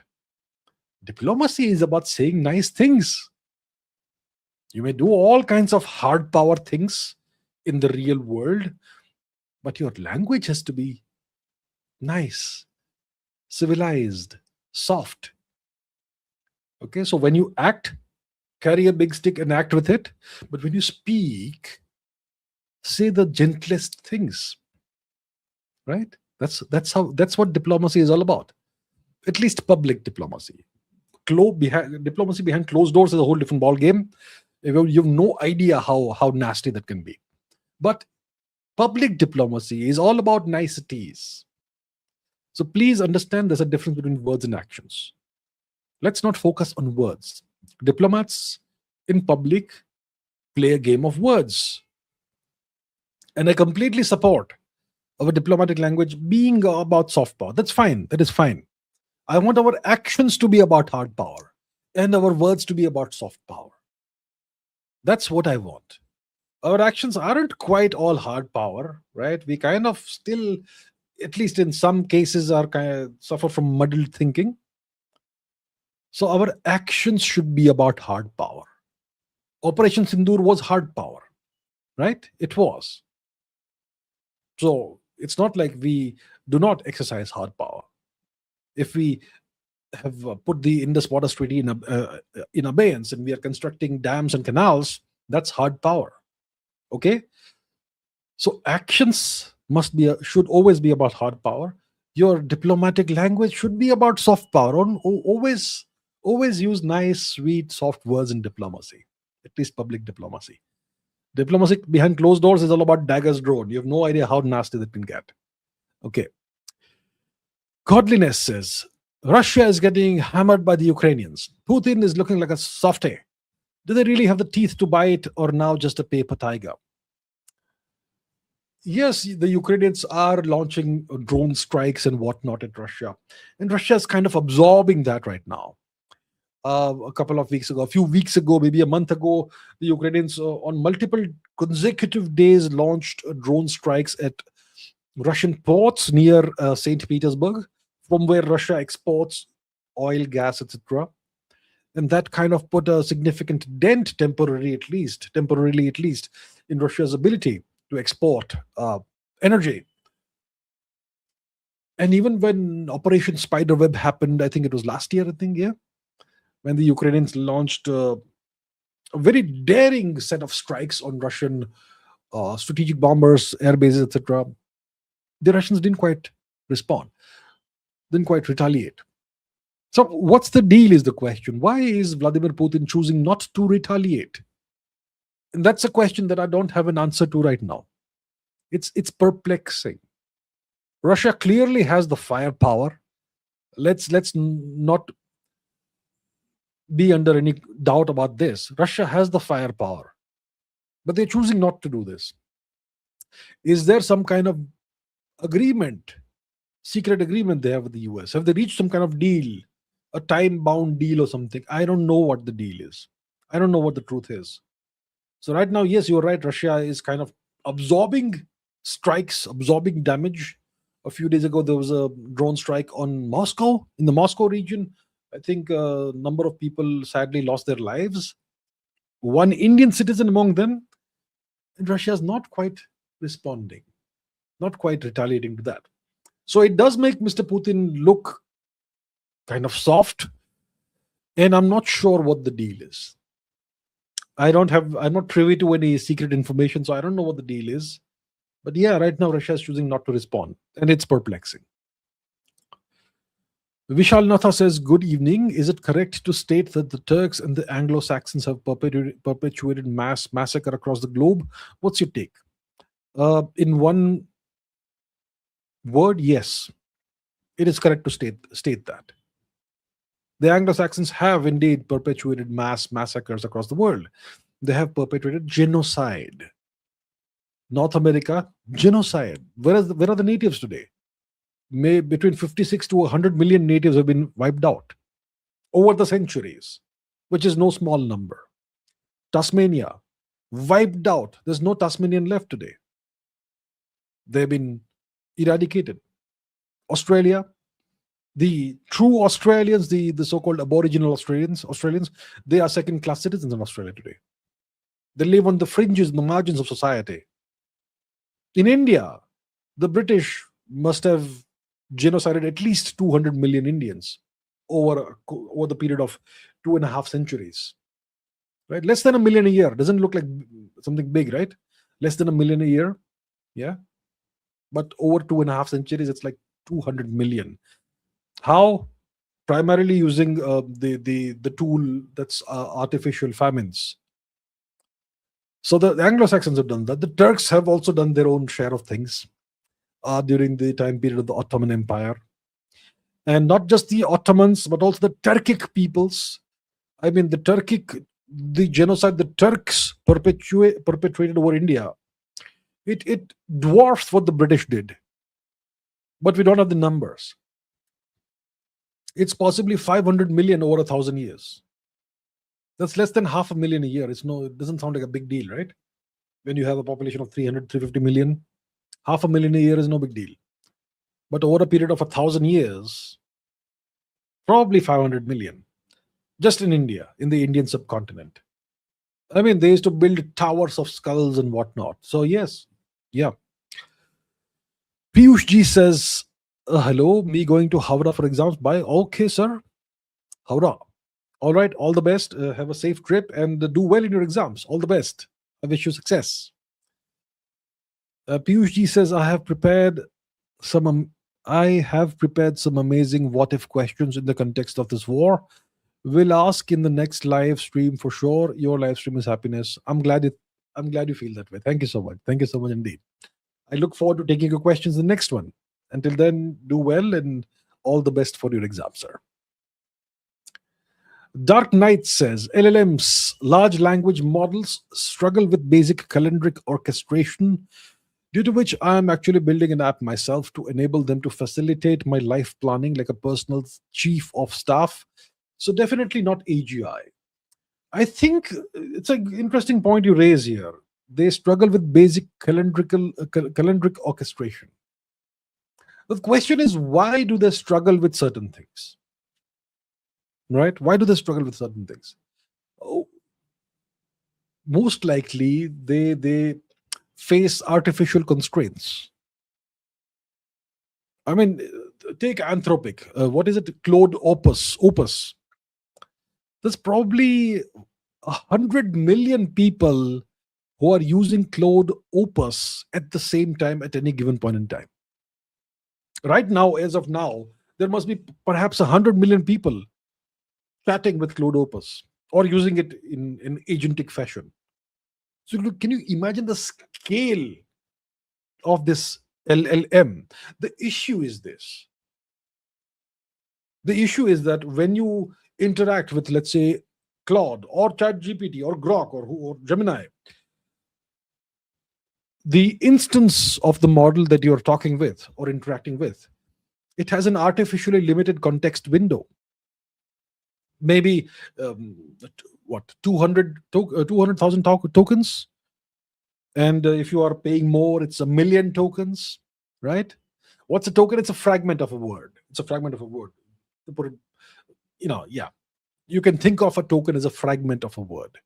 Diplomacy is about saying nice things. You may do all kinds of hard power things in the real world, but your language has to be nice, civilized, soft. Okay, so when you act, carry a big stick and act with it. But when you speak, say the gentlest things. Right? That's what diplomacy is all about. At least public diplomacy. Diplomacy behind closed doors is a whole different ball game. You have no idea how nasty that can be. But public diplomacy is all about niceties. So please understand there's a difference between words and actions. Let's not focus on words. Diplomats in public play a game of words. And I completely support our diplomatic language being about soft power. That's fine. That is fine. I want our actions to be about hard power and our words to be about soft power. That's what I want. Our actions aren't quite all hard power, right? We kind of still, at least in some cases, are kind of suffer from muddled thinking. So our actions should be about hard power. Operation Sindoor was hard power, right? It was. So it's not like we do not exercise hard power. If we have put the Indus Water Treaty in abeyance and we are constructing dams and canals, that's hard power. Okay? So actions should always be about hard power. Your diplomatic language should be about soft power. Always use nice, sweet, soft words in diplomacy, at least public diplomacy. Diplomacy behind closed doors is all about daggers drawn. You have no idea how nasty that can get. Okay. Godliness says, Russia is getting hammered by the Ukrainians. Putin is looking like a softie. Do they really have the teeth to bite or now just a paper tiger? Yes, the Ukrainians are launching drone strikes and whatnot at Russia. And Russia is kind of absorbing that right now. A few weeks ago, maybe a month ago, the Ukrainians on multiple consecutive days launched drone strikes at Russian ports near St. Petersburg, from where Russia exports oil, gas, etc. And that kind of put a significant dent, temporarily at least, in Russia's ability to export energy. And even when Operation Spiderweb happened, I think it was last year, when the Ukrainians launched a very daring set of strikes on Russian strategic bombers, air bases, etc., the Russians didn't quite respond, didn't quite retaliate. So what's the deal is the question. Why is Vladimir Putin choosing not to retaliate? And that's a question that I don't have an answer to right now. It's perplexing. Russia clearly has the firepower. Let's not be under any doubt about this. Russia has the firepower, but they're choosing not to do this. Is there some kind of agreement, secret agreement they have with the US? Have they reached some kind of deal, a time-bound deal or something? I don't know what the deal is. I don't know what the truth is. So right now, yes, you're right. Russia is kind of absorbing strikes, absorbing damage. A few days ago, there was a drone strike on Moscow, in the Moscow region. I think a number of people sadly lost their lives. One Indian citizen among them. And Russia is not quite responding, not quite retaliating to that. So it does make Mr. Putin look kind of soft. And I'm not sure what the deal is. I'm not privy to any secret information, so I don't know what the deal is. But yeah, right now Russia is choosing not to respond, and it's perplexing. Vishal Natha says, "Good evening. Is it correct to state that the Turks and the Anglo-Saxons have perpetuated mass massacre across the globe? What's your take?" In one word, yes, it is correct to state that the Anglo-Saxons have indeed perpetuated mass massacres across the world. They have perpetrated genocide. North America, genocide. Where are the natives today? Between 56 to 100 million natives have been wiped out over the centuries, which is no small number. Tasmania, wiped out. There's no Tasmanian left today. They've been eradicated. Australia, the true Australians, the so-called Aboriginal Australians, they are second-class citizens in Australia today. They live on the fringes and the margins of society. In India, the British must have genocided at least 200 million Indians over the period of 2.5 centuries. Right, less than a million a year doesn't look like something big, right? Less than a million a year, yeah. But over 2.5 centuries, it's like 200 million. How? Primarily using the tool that's artificial famines. So the Anglo-Saxons have done that. The Turks have also done their own share of things during the time period of the Ottoman Empire. And not just the Ottomans, but also the Turkic peoples. I mean, the genocide the Turks perpetrated over India, it dwarfs what the British did. But we don't have the numbers. It's possibly 500 million over 1,000 years. That's less than 500,000 a year. It doesn't sound like a big deal, right? When you have a population of 300, 350 million, 500,000 a year is no big deal. But over a period of 1,000 years, probably 500 million, just in India, in the Indian subcontinent. I mean, they used to build towers of skulls and whatnot. So yes, yeah. Piyush Ji says, hello, me going to Howrah for exams. Bye. Okay, sir. Howrah. All right, all the best. Have a safe trip and do well in your exams. All the best. I wish you success. Piyush Ji says, I have prepared some amazing what if questions in the context of this war. We'll ask in the next live stream for sure. Your live stream is happiness. I'm glad you feel that way. Thank you so much. Thank you so much indeed. I look forward to taking your questions in the next one. Until then, do well and all the best for your exam, sir. Dark Knight says LLMs, large language models, struggle with basic calendric orchestration, due to which I am actually building an app myself to enable them to facilitate my life planning like a personal chief of staff. So definitely not AGI. I think it's an interesting point you raise here. They struggle with basic calendric orchestration. The question is, why do they struggle with certain things? Right? Why do they struggle with certain things? Oh, most likely, they face artificial constraints. I mean, take Anthropic. What is it? Claude Opus. There's probably 100 million people who are using Claude Opus at the same time at any given point in time. Right now, as of now, there must be perhaps 100 million people chatting with Claude Opus or using it in agentic fashion. So can you imagine the scale of this LLM? The issue is this. The issue is that when you interact with, let's say, Claude or ChatGPT or Grok or Gemini, the instance of the model that you're talking with or interacting with, it has an artificially limited context window. Maybe 200,000 tokens, and if you are paying more, it's 1,000,000 tokens, right? What's a token? It's a fragment of a word. To put it, yeah, you can think of a token as a fragment of a word.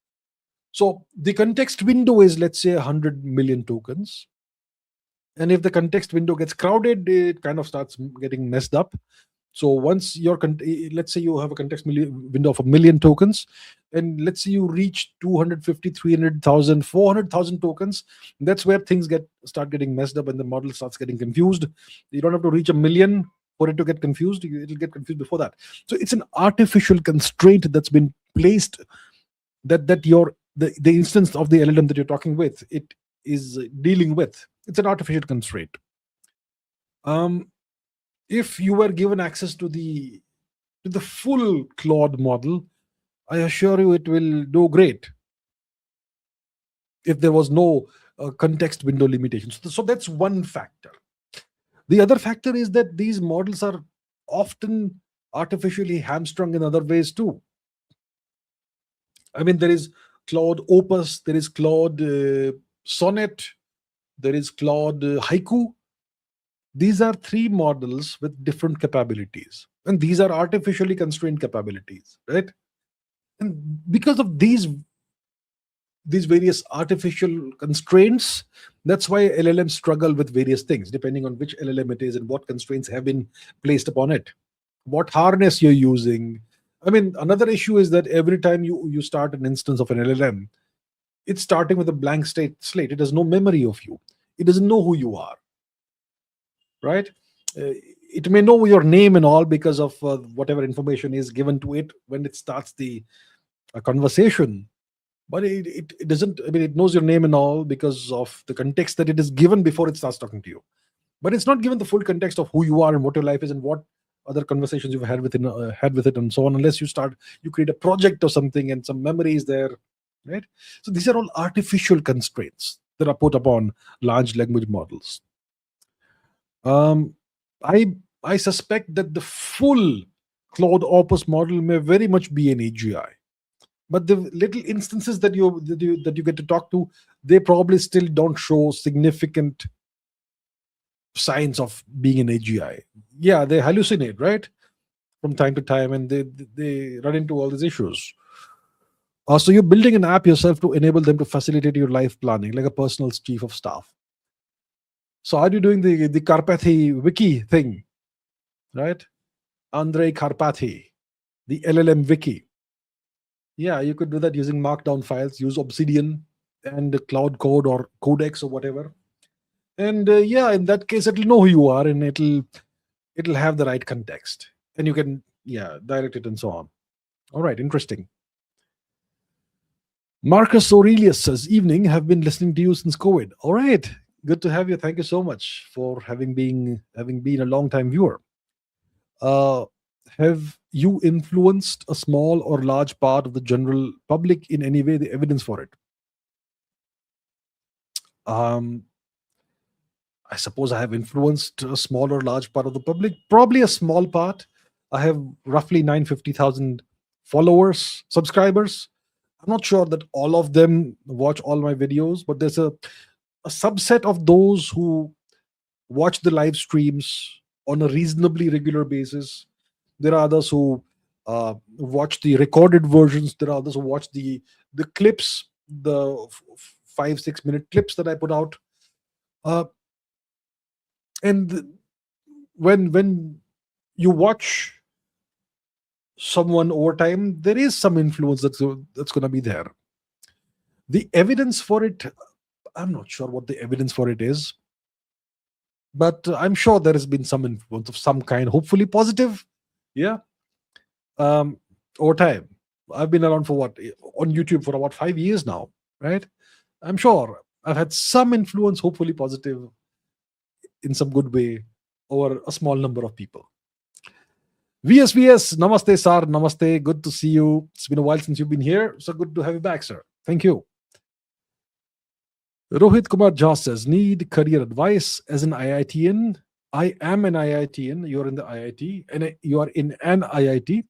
So the context window is, let's say, 100 million tokens. And if the context window gets crowded, it kind of starts getting messed up. So once let's say you have a context window of 1 million tokens, and let's say you reach 250, 300,000, 400,000 tokens, that's where things start getting messed up and the model starts getting confused. You don't have to reach 1 million for it to get confused. It'll get confused before that. So it's an artificial constraint that's been placed, the instance of the LLM that you're talking with, it is dealing with. It's an artificial constraint. If you were given access to the full Claude model, I assure you it will do great. If there was no context window limitations, so that's one factor. The other factor is that these models are often artificially hamstrung in other ways too. I mean, there is Claude Opus, there is Claude Sonnet, there is Claude Haiku. These are three models with different capabilities, and these are artificially constrained capabilities, right? And because of these various artificial constraints, that's why LLMs struggle with various things, depending on which LLM it is and what constraints have been placed upon it, what harness you're using. I mean, another issue is that every time you start an instance of an LLM, it's starting with a blank slate. It has no memory of you. It doesn't know who you are, right? It may know your name and all because of whatever information is given to it when it starts the conversation, but it doesn't. I mean, it knows your name and all because of the context that it is given before it starts talking to you, but it's not given the full context of who you are and what your life is and what other conversations you've had with it and so on, unless you create a project or something and some memory is there, right? So these are all artificial constraints that are put upon large language models. I suspect that the full Claude Opus model may very much be an AGI, but the little instances that you get to talk to, they probably still don't show significant signs of being an AGI. Yeah, they hallucinate, right, from time to time, and they run into all these issues. So you're building an app yourself to enable them to facilitate your life planning, like a personal chief of staff. So are you doing the Karpathy wiki thing, right? Andrei Karpathy, the LLM wiki. Yeah, you could do that using markdown files, use Obsidian and the Cloud Code or Codex or whatever. And yeah, in that case, it'll know who you are and it'll have the right context. And you can, yeah, direct it and so on. All right, interesting. Marcus Aurelius says, evening, have been listening to you since COVID. All right, good to have you. Thank you so much for having been a long time viewer. Have you influenced a small or large part of the general public in any way? The evidence for it. I suppose I have influenced a small or large part of the public. Probably a small part. I have roughly 950,000 followers, subscribers. I'm not sure that all of them watch all my videos, but there's a subset of those who watch the live streams on a reasonably regular basis. There are others who watch the recorded versions. There are others who watch the clips, the 5-6 minute clips that I put out. And when you watch someone over time, there is some influence that's going to be there. The evidence for it, I'm not sure what the evidence for it is, but I'm sure there has been some influence of some kind, hopefully positive. Yeah. Over time. I've been around for on YouTube for about 5 years now, right? I'm sure I've had some influence, hopefully positive, in some good way, over a small number of people. VSVS, namaste, sir. Namaste. Good to see you. It's been a while since you've been here. So good to have you back, sir. Thank you. Rohit Kumar Jha says, need career advice as an IITian. I am an IITian. You're in the IIT, and you are in an IIT,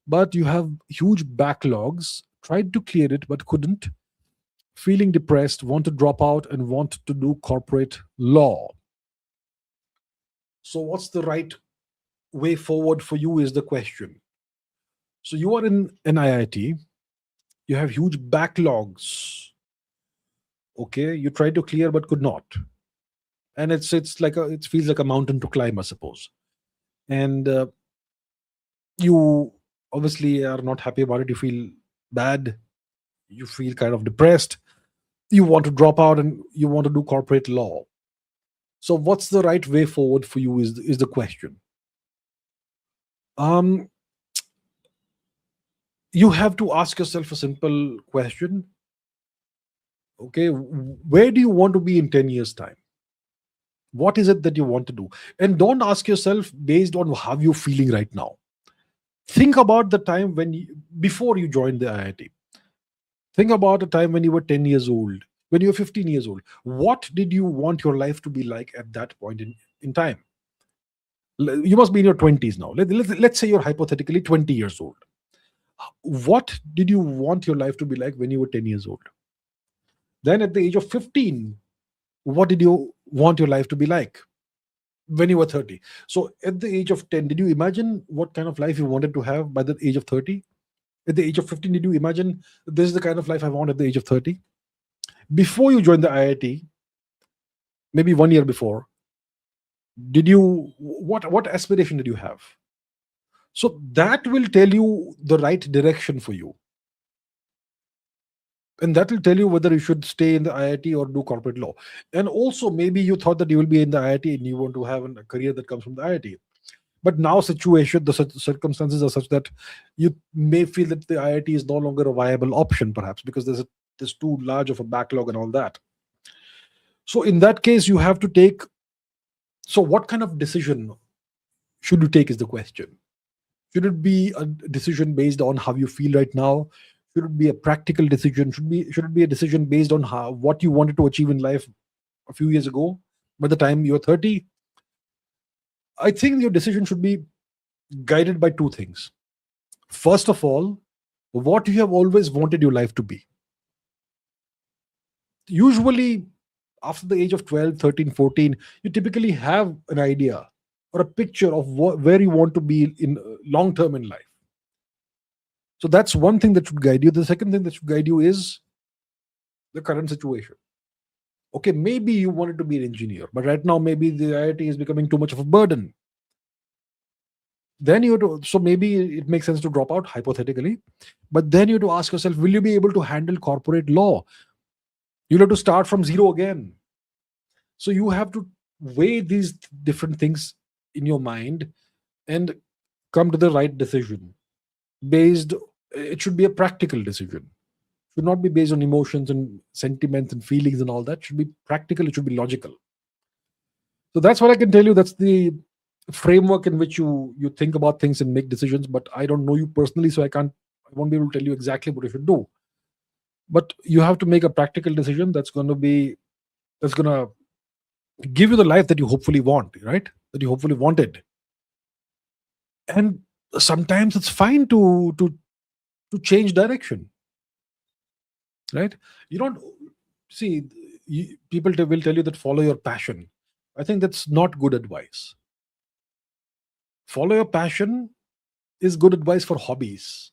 but you have huge backlogs. Tried to clear it, but couldn't. Feeling depressed, want to drop out, and want to do corporate law. So, what's the right way forward for you is the question. So, you are in an IIT. You have huge backlogs. Okay, you tried to clear but could not, and it feels like a mountain to climb, I suppose. And You obviously are not happy about it. You feel bad. You feel kind of depressed. You want to drop out and you want to do corporate law. So, what's the right way forward for you? Is the question. Um, you have to ask yourself a simple question. Okay, where do you want to be in 10 years' time? What is it that you want to do? And don't ask yourself based on how you're feeling right now. Think about the time before you joined the IIT. Think about a time when you were 10 years old, when you were 15 years old. What did you want your life to be like at that point in time? You must be in your 20s now. Let's say you're hypothetically 20 years old. What did you want your life to be like when you were 10 years old? Then at the age of 15, what did you want your life to be like when you were 30? So at the age of 10, did you imagine what kind of life you wanted to have by the age of 30? At the age of 15, did you imagine this is the kind of life I want at the age of 30? Before you joined the IIT, maybe 1 year before, did you what aspiration did you have? So that will tell you the right direction for you. And that will tell you whether you should stay in the IIT or do corporate law. And also, maybe you thought that you will be in the IIT and you want to have a career that comes from the IIT. But now, circumstances are such that you may feel that the IIT is no longer a viable option, perhaps because there's too large of a backlog and all that. So, in that case, you have to take. So, what kind of decision should you take? Is the question. Should it be a decision based on how you feel right now? Should it be a practical decision? Should it be a decision based on what you wanted to achieve in life a few years ago? By the time you're 30, I think your decision should be guided by two things. First of all, what you have always wanted your life to be. Usually, after the age of 12, 13, 14, you typically have an idea or a picture of where you want to be in long term in life. So that's one thing that should guide you. The second thing that should guide you is the current situation. Okay, maybe you wanted to be an engineer, but right now maybe the IIT is becoming too much of a burden. Then so maybe it makes sense to drop out hypothetically, but then you have to ask yourself, will you be able to handle corporate law? You'll have to start from zero again. So you have to weigh these different things in your mind and come to the right decision. It should be a practical decision. Should not be based on emotions and sentiments and feelings and all that. Should be practical. It should be logical. So that's what I can tell you. That's the framework in which you think about things and make decisions. But I don't know you personally, so I won't be able to tell you exactly what you should do. But you have to make a practical decision that's going to give you the life that you hopefully want, right? That you hopefully wanted. And sometimes it's fine to change direction, right? You don't see people will tell you that follow your passion. I think that's not good advice. Follow your passion is good advice for hobbies.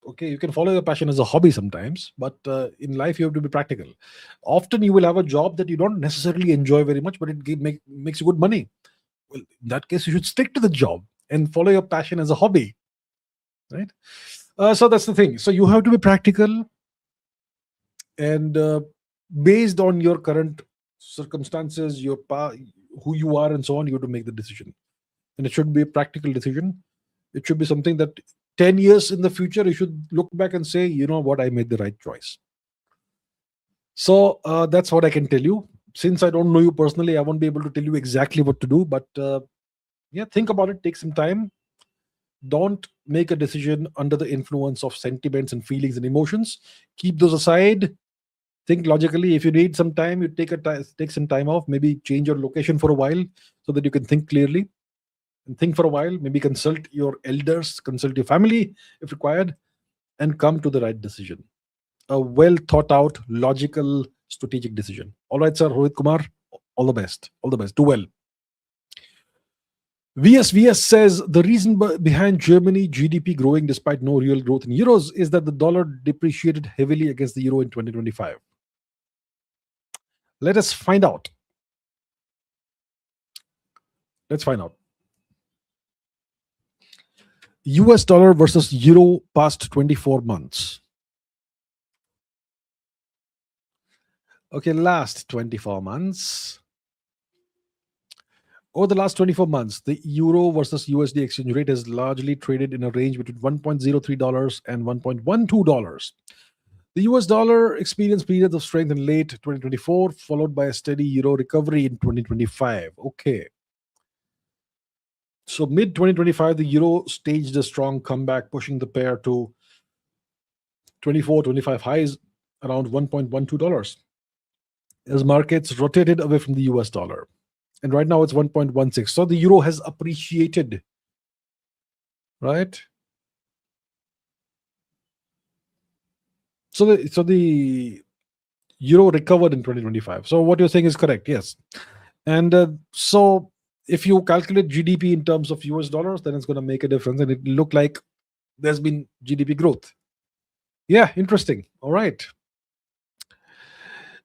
Okay, you can follow your passion as a hobby sometimes, but in life you have to be practical. Often you will have a job that you don't necessarily enjoy very much, but makes you good money. Well, in that case, you should stick to the job and follow your passion as a hobby, right? So that's the thing. So you have to be practical and based on your current circumstances, who you are, and so on. You have to make the decision, and it should be a practical decision. It should be something that 10 years in the future you should look back and say, you know what, I made the right choice. So that's what I can tell you. Since I don't know you personally, I won't be able to tell you exactly what to do, but yeah, think about it, take some time. Don't make a decision under the influence of sentiments and feelings and emotions. Keep those aside. Think logically. If you need some time, you take some time off. Maybe change your location for a while so that you can think clearly and think for a while. Maybe consult your elders, consult your family if required, and come to the right decision. A well thought out, logical, strategic decision. All right, sir. Rohit Kumar, all the best. All the best. Do well. VS says the reason behind Germany GDP growing despite no real growth in euros is that the dollar depreciated heavily against the euro in 2025. Let us find out. Let's find out. US dollar versus euro past 24 months. Okay, last 24 months. Over the last 24 months, the euro versus USD exchange rate has largely traded in a range between $1.03 and $1.12. The US dollar experienced periods of strength in late 2024, followed by a steady euro recovery in 2025. Okay. So mid 2025, the euro staged a strong comeback, pushing the pair to 24-25 highs around $1.12 as markets rotated away from the US dollar. And right now it's 1.16. So the euro has appreciated, right? So the euro recovered in 2025. So what you're saying is correct, yes. And so if you calculate GDP in terms of US dollars, then it's going to make a difference. And it look like there's been GDP growth. Yeah, interesting. All right.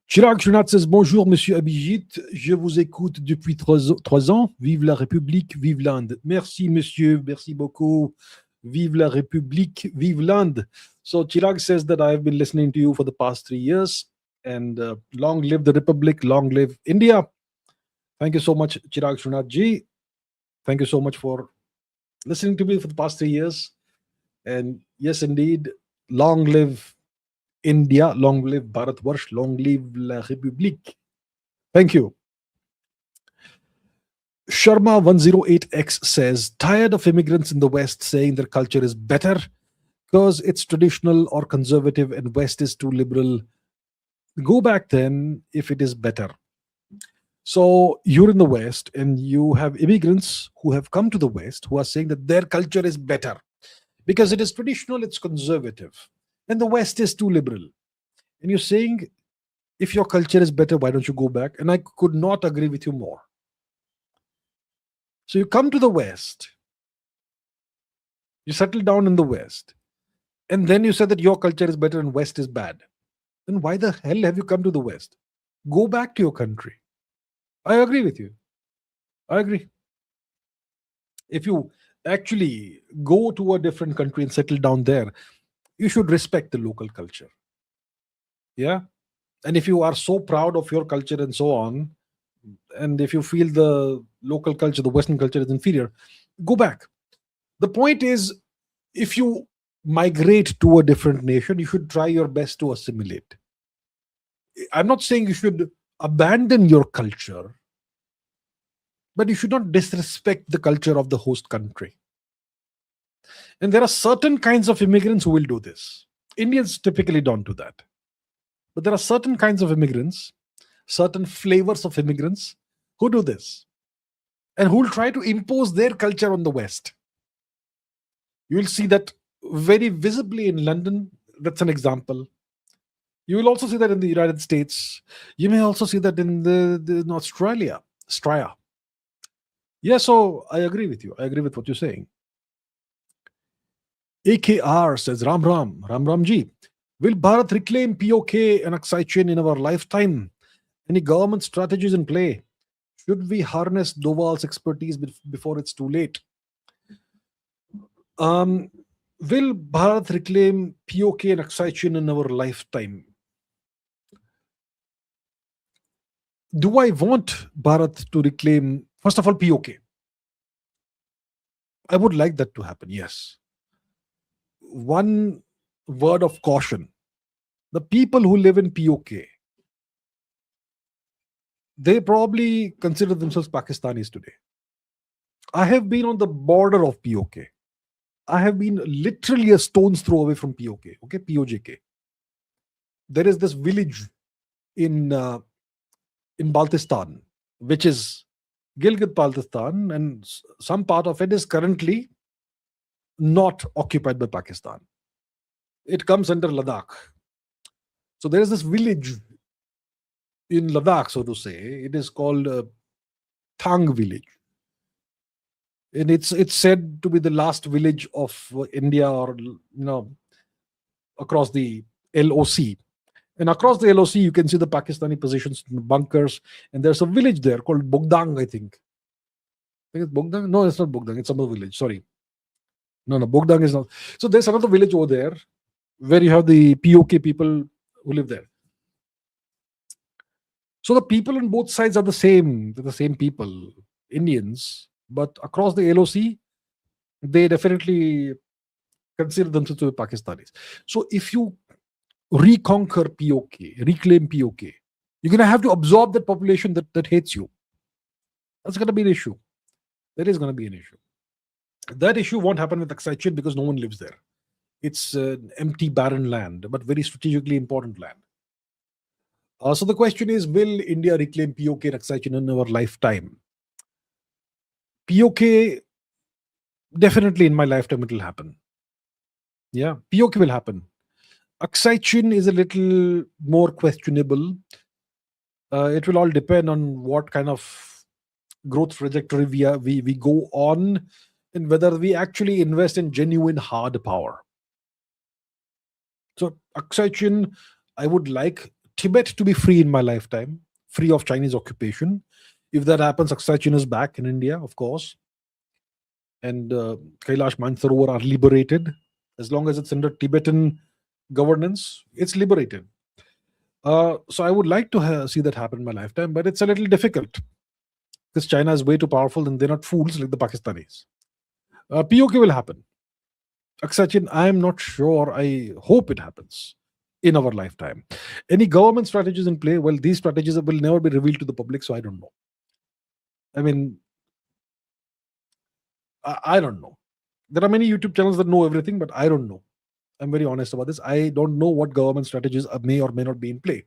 Chirag Shunat says, bonjour, monsieur Abhijit. Je vous écoute depuis 3 ans. Vive la République, vive l'Inde. Merci, monsieur. Merci beaucoup. Vive la République, vive l'Inde. So Chirag says that I have been listening to you for the past 3 years. And long live the Republic, long live India. Thank you so much, Chirag Shunat ji. Thank you so much for listening to me for the past 3 years. And yes, indeed, long live India, long live Bharatvarsh, long live la République. Thank you. Sharma 108X says, tired of immigrants in the West saying their culture is better because it's traditional or conservative and West is too liberal. Go back then if it is better. So you're in the West and you have immigrants who have come to the West who are saying that their culture is better because it is traditional, it's conservative, and the West is too liberal. And you're saying, if your culture is better, why don't you go back? And I could not agree with you more. So you come to the West, you settle down in the West, and then you said that your culture is better and West is bad. Then why the hell have you come to the West? Go back to your country. I agree with you. I agree. If you actually go to a different country and settle down there, you should respect the local culture. Yeah. And if you are so proud of your culture and so on, and if you feel the local culture, the Western culture is inferior, go back. The point is, if you migrate to a different nation, you should try your best to assimilate. I'm not saying you should abandon your culture, but you should not disrespect the culture of the host country. And there are certain kinds of immigrants who will do this. Indians typically don't do that. But there are certain kinds of immigrants, certain flavors of immigrants who do this and who will try to impose their culture on the West. You will see that very visibly in London. That's an example. You will also see that in the United States. You may also see that in Australia. Yeah, so I agree with you. I agree with what you're saying. AKR says, Ram Ram ji. Will Bharat reclaim POK and Aksai chain in our lifetime? Any government strategies in play? Should we harness Doval's expertise before it's too late? Will Bharat reclaim POK and Aksai chain in our lifetime? Do I want Bharat to reclaim, first of all, POK? I would like that to happen, yes. One word of caution. The people who live in POK, they probably consider themselves Pakistanis today. I have been on the border of POK. I have been literally a stone's throw away from POK, okay, POJK. There is this village in Baltistan, which is Gilgit-Baltistan, and some part of it is currently not occupied by Pakistan. It comes under Ladakh. So there is this village in Ladakh, so to say. It is called Thang village. And it's said to be the last village of India, or across the LOC. And across the LOC, you can see the Pakistani positions in the bunkers. And there's a village there called Bogdang, I think. I think it's Bogdang? No, it's not Bogdang. It's some other village. Sorry. No, no, Bogdang is not. So there's another village over there where you have the POK people who live there. So the people on both sides are the same. They're the same people, Indians, but across the LOC, they definitely consider themselves to be Pakistanis. So if you reconquer POK, reclaim POK, you're going to have to absorb that population that hates you. That's going to be an issue. There is going to be an issue. That issue won't happen with Aksai because no one lives there. It's an empty, barren land, but very strategically important land. So the question is, will India reclaim POK and Aksai in our lifetime? POK, definitely in my lifetime it will happen. Yeah, POK will happen. Aksai Chin is a little more questionable. It will all depend on what kind of growth trajectory we go on, and whether we actually invest in genuine hard power. So Aksai Chin, I would like Tibet to be free in my lifetime, free of Chinese occupation. If that happens, Aksai Chin is back in India, of course, and Kailash Mansarovar are liberated. As long as it's under Tibetan governance, it's liberated. So I would like to see that happen in my lifetime, but it's a little difficult because China is way too powerful and they're not fools like the Pakistanis. POK will happen. Aksai Chin, I'm not sure. I hope it happens in our lifetime. Any government strategies in play? Well, these strategies will never be revealed to the public, so I don't know. I mean, I don't know. There are many YouTube channels that know everything, but I don't know. I'm very honest about this. I don't know what government strategies may or may not be in play.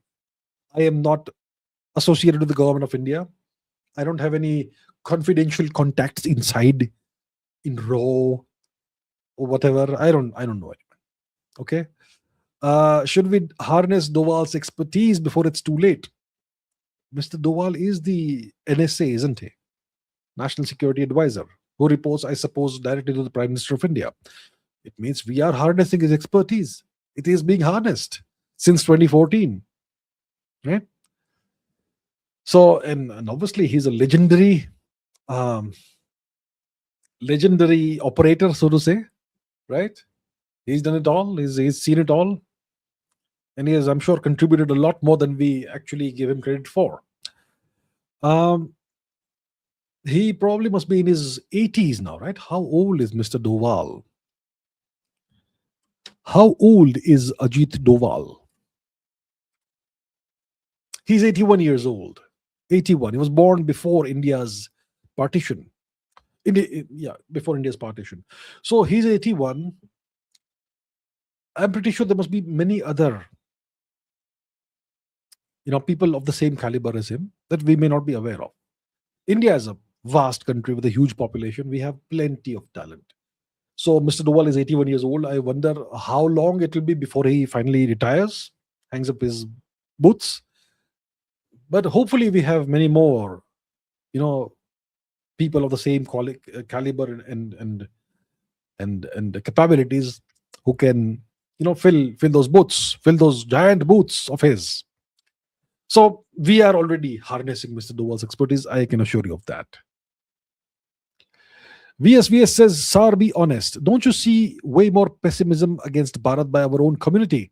I am not associated with the government of India. I don't have any confidential contacts inside in RAW or whatever. I don't know it. Okay. Should we harness Doval's expertise before it's too late? Mr. Doval is the NSA, isn't he? National Security Advisor, who reports, I suppose, directly to the Prime Minister of India. It means we are harnessing his expertise. It is being harnessed since 2014, right? So, and obviously he's a legendary operator, so to say, right? He's done it all. He's seen it all, and he has, I'm sure, contributed a lot more than we actually give him credit for. He probably must be in his 80s now, right? How old is Mr. Doval? How old is Ajit Doval? He's 81 years old. 81. He was born before India's partition. Before India's partition. So he's 81. I'm pretty sure there must be many other, people of the same caliber as him that we may not be aware of. India is a vast country with a huge population. We have plenty of talent. So Mr. Doval is 81 years old. I wonder how long it will be before he finally retires, hangs up his boots. But hopefully we have many more, people of the same caliber and capabilities who can, fill those boots, fill those giant boots of his. So we are already harnessing Mr. Doval's expertise. I can assure you of that. VSVS says, Sir, be honest. Don't you see way more pessimism against Bharat by our own community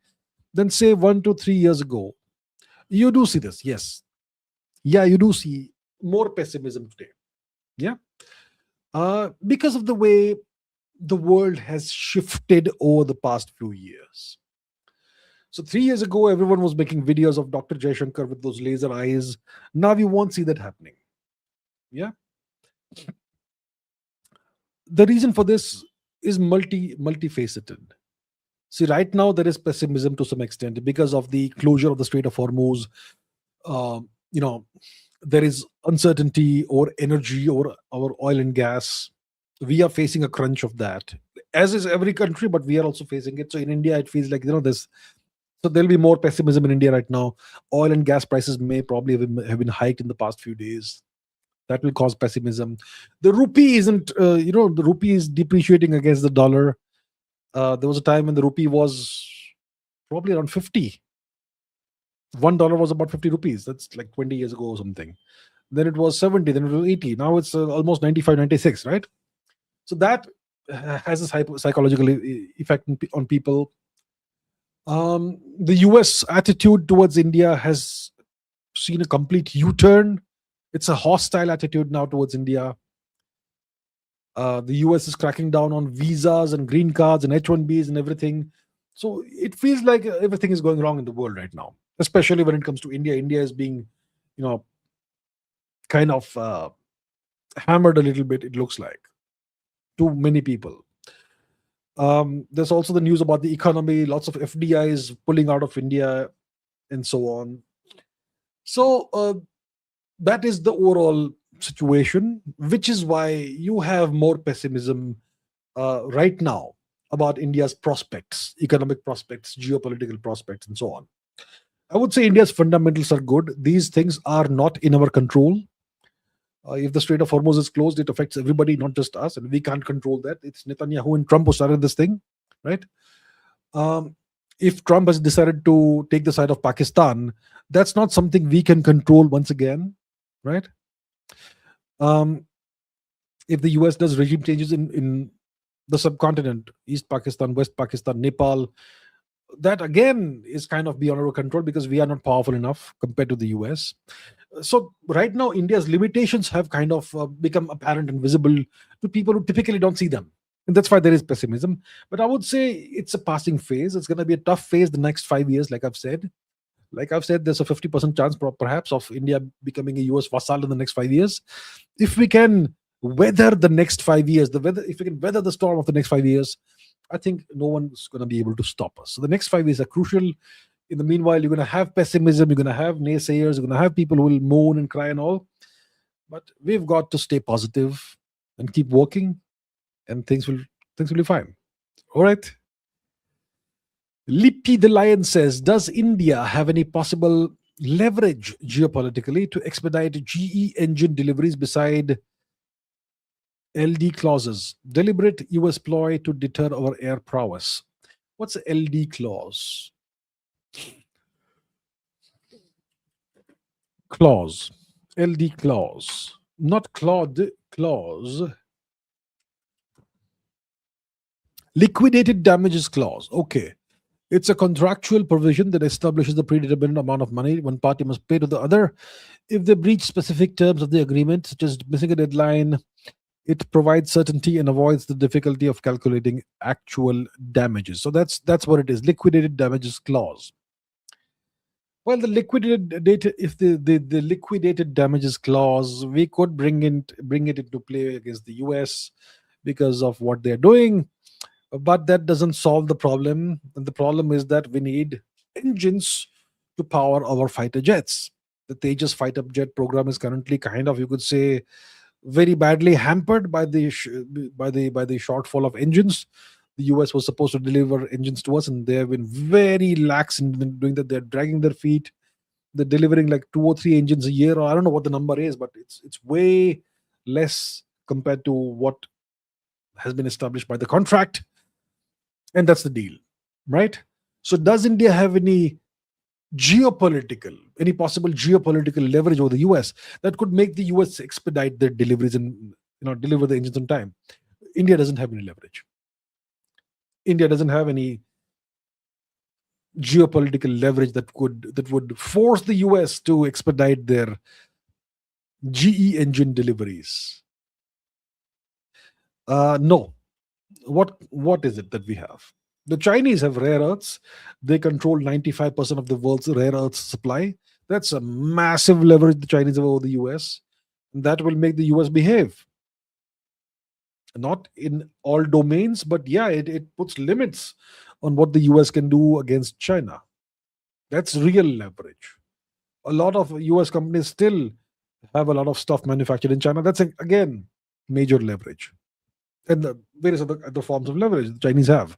than, say, 1 to 3 years ago? You do see this, yes. Yeah, you do see more pessimism today. Yeah. Because of the way the world has shifted over the past few years. So 3 years ago, everyone was making videos of Dr. Jaishankar with those laser eyes. Now you won't see that happening. Yeah. The reason for this is multifaceted. See, right now there is pessimism to some extent because of the closure of the Strait of Hormuz. There is uncertainty or energy or our oil and gas. We are facing a crunch of that, as is every country, but we are also facing it. So in India, it feels like this. So there'll be more pessimism in India right now. Oil and gas prices may probably have been hiked in the past few days. That will cause pessimism. The rupee isn't, the rupee is depreciating against the dollar. There was a time when the rupee was probably around 50. $1 was about 50 rupees. That's like 20 years ago or something. Then it was 70, then it was 80. Now it's almost 95, 96, right? So that has a psychological effect on people. The US attitude towards India has seen a complete U-turn. It's a hostile attitude now towards India. The US is cracking down on visas and green cards and H-1Bs and everything. So it feels like everything is going wrong in the world right now, especially when it comes to India. India is being, you know, kind of hammered a little bit, it looks like, to many people. There's also the news about the economy, lots of FDIs pulling out of India and so on. So that is the overall situation, which is why you have more pessimism right now about India's prospects, economic prospects, geopolitical prospects, and so on. I would say India's fundamentals are good. These things are not in our control. If the Strait of Hormuz is closed, it affects everybody, not just us, and we can't control that. It's Netanyahu and Trump who started this thing, right? If Trump has decided to take the side of Pakistan, that's not something we can control once again, right? If the US does regime changes in the subcontinent, East Pakistan, West Pakistan, Nepal, that again is kind of beyond our control because we are not powerful enough compared to the US. So right now, India's limitations have kind of become apparent and visible to people who typically don't see them. And that's why there is pessimism. But I would say it's a passing phase. It's going to be a tough phase the next 5 years, like I've said. There's a 50% chance perhaps of India becoming a US vassal in the next 5 years. If we can weather the next 5 years, if we can weather the storm of the next 5 years, I think no one's going to be able to stop us. So the next 5 years are crucial. In the meanwhile, you're going to have pessimism, you're going to have naysayers, you're going to have people who will moan and cry and all. But we've got to stay positive and keep working, and things will be fine. All right. Lippy the Lion says, does India have any possible leverage geopolitically to expedite GE engine deliveries beside LD clauses? Deliberate US ploy to deter our air prowess. What's a LD clause? Clause. LD clause. Not Claude clause. Liquidated damages clause. Okay. It's a contractual provision that establishes the predetermined amount of money one party must pay to the other if they breach specific terms of the agreement, such as missing a deadline. It provides certainty and avoids the difficulty of calculating actual damages. So that's what it is. Liquidated damages clause. Well, if the liquidated damages clause, we could bring it into play against the US because of what they're doing. But that doesn't solve the problem. And the problem is that we need engines to power our fighter jets. The Tejas fighter jet program is currently kind of, you could say, very badly hampered by the shortfall of engines. The US was supposed to deliver engines to us, and they have been very lax in doing that. They're dragging their feet. They're delivering like 2 or 3 engines a year, or I don't know what the number is, but it's way less compared to what has been established by the contract. And that's the deal, right? So does India have any possible geopolitical leverage over the US that could make the US expedite their deliveries and deliver the engines on time? India doesn't have any leverage. India doesn't have any geopolitical leverage that would force the US to expedite their GE engine deliveries. No. What is it that we have? The Chinese have rare earths. They control 95% of the world's rare earths supply. That's a massive leverage the Chinese have over the US. And that will make the US behave. Not in all domains, but yeah, it puts limits on what the US can do against China. That's real leverage. A lot of US companies still have a lot of stuff manufactured in China. That's, again, major leverage. And the various other forms of leverage the Chinese have.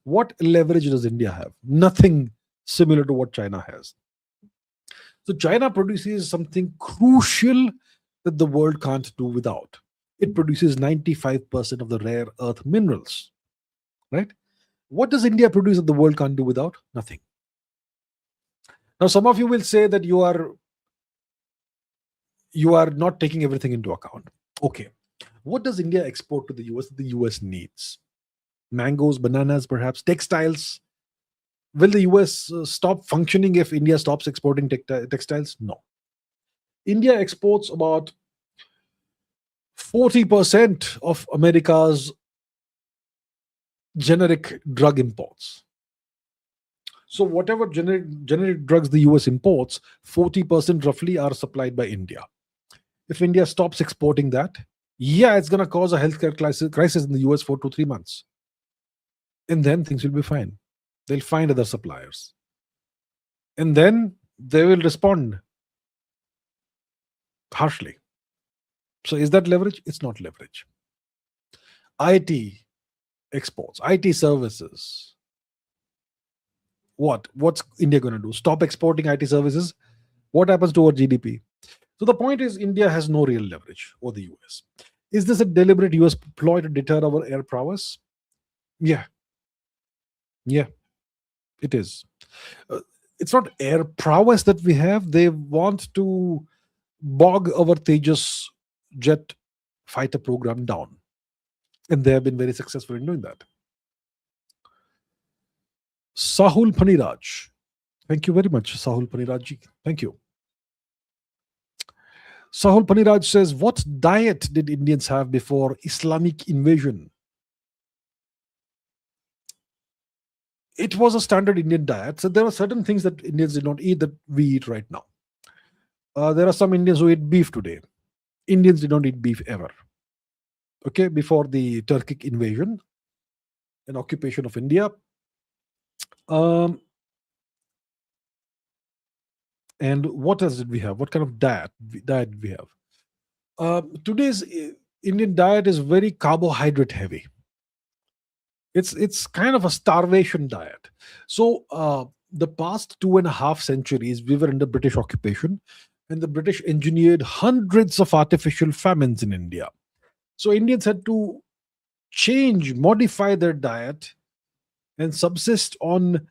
What leverage does India have? Nothing similar to what China has. So China produces something crucial that the world can't do without. It produces 95% of the rare earth minerals, right? What does India produce that the world can't do without? Nothing. Now, some of you will say that you are not taking everything into account. Okay. What does India export to the US that the US needs? mangoes, bananas, perhaps textiles. Will the US stop functioning if India stops exporting textiles? No. India exports about 40% of America's generic drug imports. So whatever generic drugs the US imports, 40% roughly are supplied by India. If India stops exporting that, yeah, it's going to cause a healthcare crisis in the US for 2-3 months. And then things will be fine. They'll find other suppliers. And then they will respond harshly. So is that leverage? It's not leverage. IT exports, IT services. What's India going to do? Stop exporting IT services? What happens to our GDP? So the point is, India has no real leverage over the US. Is this a deliberate US ploy to deter our air prowess? Yeah, yeah, it is. It's not air prowess that we have. They want to bog our Tejas jet fighter program down. And they have been very successful in doing that. Sahul Paniraj. Thank you very much, Sahul Paniraj. Thank you. Sahul Paniraj says, what diet did Indians have before Islamic invasion? It was a standard Indian diet. So there were certain things that Indians did not eat that we eat right now. There are some Indians who eat beef today. Indians did not eat beef ever. Okay, before the Turkic invasion and occupation of India. And what else did we have? What kind of diet did we have? Today's Indian diet is very carbohydrate heavy. It's kind of a starvation diet. So the past 2.5 centuries, we were under British occupation, and the British engineered hundreds of artificial famines in India. So Indians had to modify their diet, and subsist on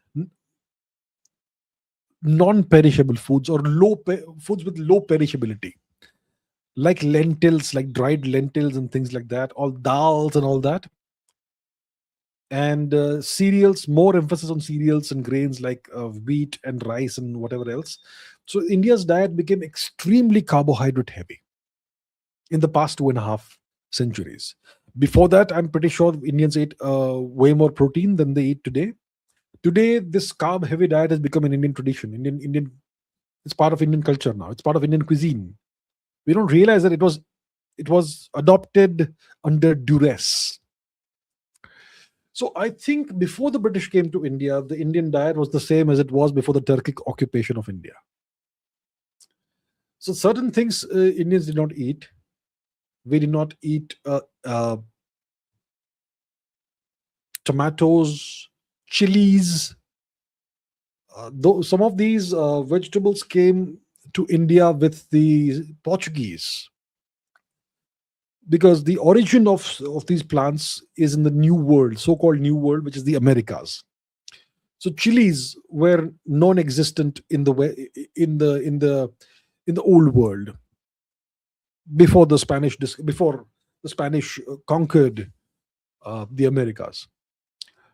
non-perishable foods or foods with low perishability, like lentils, like dried lentils and things like that, all dals and all that. And cereals, more emphasis on cereals and grains like wheat and rice and whatever else. So India's diet became extremely carbohydrate heavy in the past 2.5 centuries. Before that, I'm pretty sure Indians ate way more protein than they eat today. Today, this carb heavy diet has become an Indian tradition. Indian, it's part of Indian culture now. It's part of Indian cuisine. We don't realize that it was adopted under duress. So I think before the British came to India, the Indian diet was the same as it was before the Turkic occupation of India. So certain things Indians did not eat. We did not eat tomatoes, chilies. Though some of these vegetables came to India with the Portuguese, because the origin of these plants is in the New World, so-called New World, which is the Americas. So chilies were non-existent in the old world before the Spanish conquered the Americas.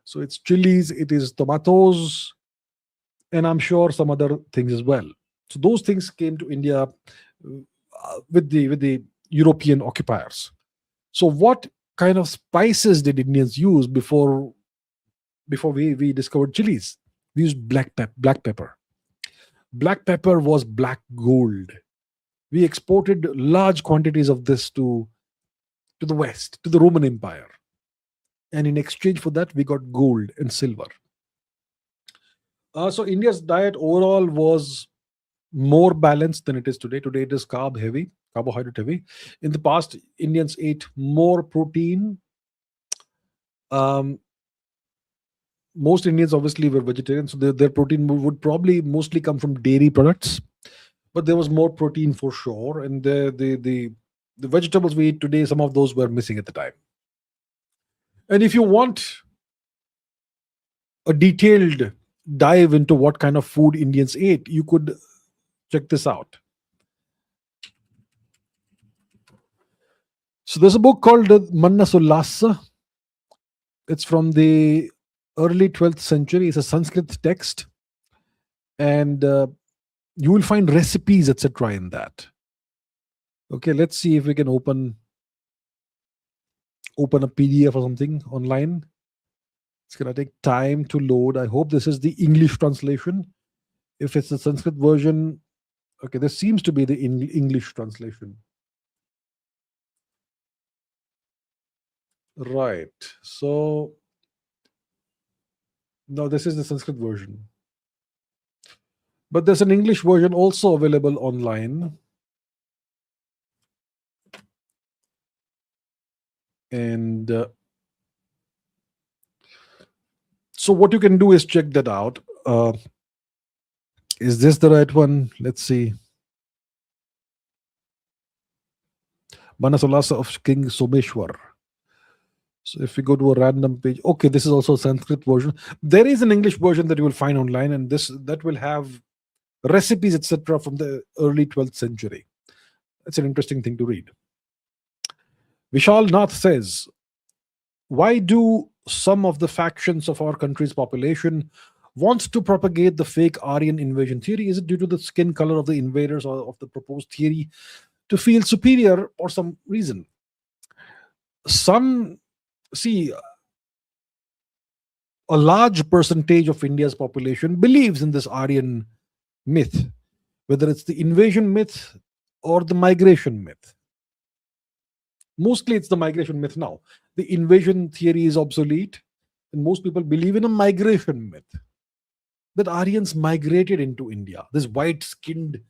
So it's chilies, it is tomatoes, and I'm sure some other things as well. So those things came to India with the European occupiers. So what kind of spices did Indians use before we discovered chilies? We used black pepper. Black pepper was black gold. We exported large quantities of this to the West, to the Roman Empire. And in exchange for that, we got gold and silver. So India's diet overall was more balanced than it is today. Today it is carbohydrate heavy. In the past, Indians ate more protein. Most Indians obviously were vegetarian, so their protein would probably mostly come from dairy products. But there was more protein for sure, and the vegetables we eat today, some of those were missing at the time. And if you want a detailed dive into what kind of food Indians ate, you could check this out. So there's a book called Manna Sullasa. It's from the early 12th century. It's a Sanskrit text, and you will find recipes, etc., in that. Okay, let's see if we can open a PDF or something online. It's gonna take time to load. I hope this is the English translation. If it's the Sanskrit version, okay, this seems to be the English translation. Right. So no, this is the Sanskrit version. But there's an English version also available online. And so what you can do is check that out. Is this the right one? Let's see. Manasolasa of King Someshwar. So if we go to a random page, okay, this is also a Sanskrit version. There is an English version that you will find online, and that will have recipes, etc., from the early 12th century. That's an interesting thing to read. Vishal Nath says, why do some of the factions of our country's population want to propagate the fake Aryan invasion theory? Is it due to the skin color of the invaders or of the proposed theory to feel superior or some reason? Some see a large percentage of India's population believes in this Aryan myth, whether it's the invasion myth or the migration myth. Mostly it's the migration myth now. The invasion theory is obsolete, and most people believe in a migration myth that Aryans migrated into India. This white skinned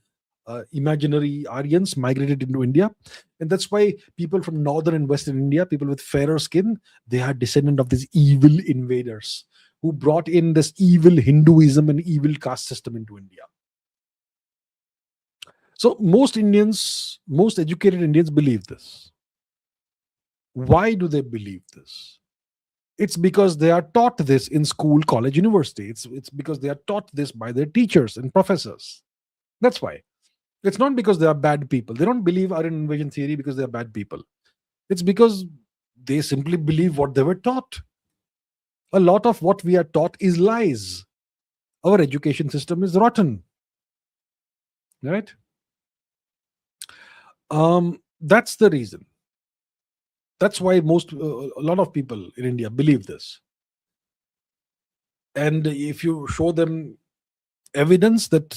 imaginary Aryans migrated into India. And that's why people from northern and western India, people with fairer skin, they are descendant of these evil invaders who brought in this evil Hinduism and evil caste system into India. So most Indians, most educated Indians believe this. Why do they believe this? It's because they are taught this in school, college, university. It's because they are taught this by their teachers and professors. That's why. It's not because they are bad people. They don't believe Aryan invasion theory because they are bad people. It's because they simply believe what they were taught. A lot of what we are taught is lies. Our education system is rotten. Right? That's the reason. That's why a lot of people in India believe this. And if you show them evidence that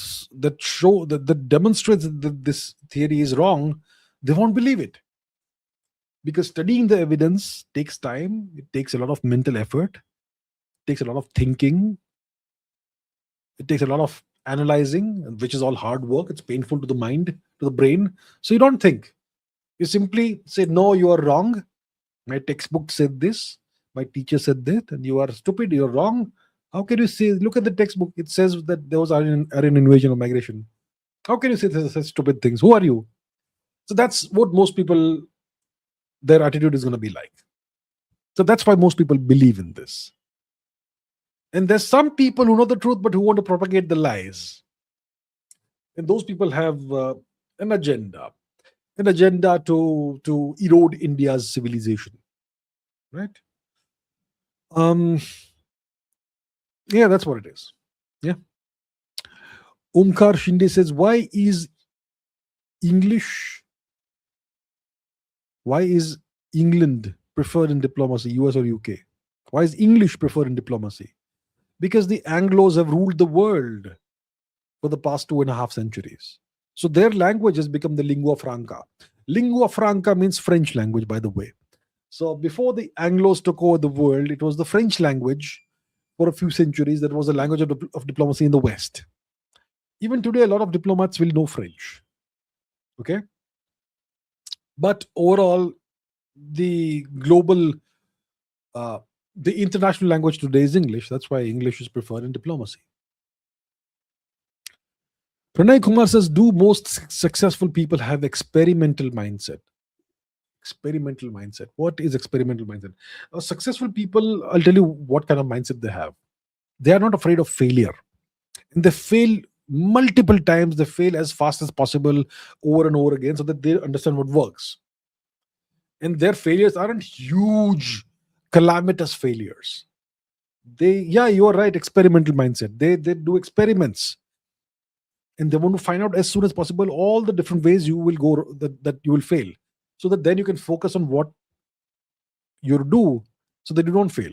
demonstrates that this theory is wrong, they won't believe it. Because studying the evidence takes time, it takes a lot of mental effort, it takes a lot of thinking, it takes a lot of analyzing, which is all hard work. It's painful to the mind, to the brain. So you don't think. You simply say, no, you are wrong. My textbook said this, my teacher said that, and you are stupid, you're wrong. How can you say, look at the textbook, it says that there was Aryan invasion or migration. How can you say such stupid things? Who are you? So that's what most people, their attitude is going to be like. So that's why most people believe in this. And there's some people who know the truth but who want to propagate the lies. And those people have an agenda to erode India's civilization. Right? Yeah, that's what it is. Yeah. Omkar Shinde says, why is England preferred in diplomacy, US or UK? Why is English preferred in diplomacy? Because the Anglos have ruled the world for the past 2.5 centuries. So their language has become the lingua franca. Lingua franca means French language, by the way. So before the Anglos took over the world, it was the French language for a few centuries that was the language of diplomacy in the West. Even today, a lot of diplomats will know French. Okay? But overall, the global, the international language today is English. That's why English is preferred in diplomacy. Pranay Kumar says, do most successful people have experimental mindset? Experimental mindset. What is experimental mindset? Successful people, I'll tell you what kind of mindset they have. They are not afraid of failure. And they fail multiple times. They fail as fast as possible over and over again so that they understand what works. And their failures aren't huge calamitous failures. Yeah, you are right. Experimental mindset. They do experiments, and they want to find out as soon as possible all the different ways you will go, that you will fail, so that then you can focus on what you do, so that you don't fail.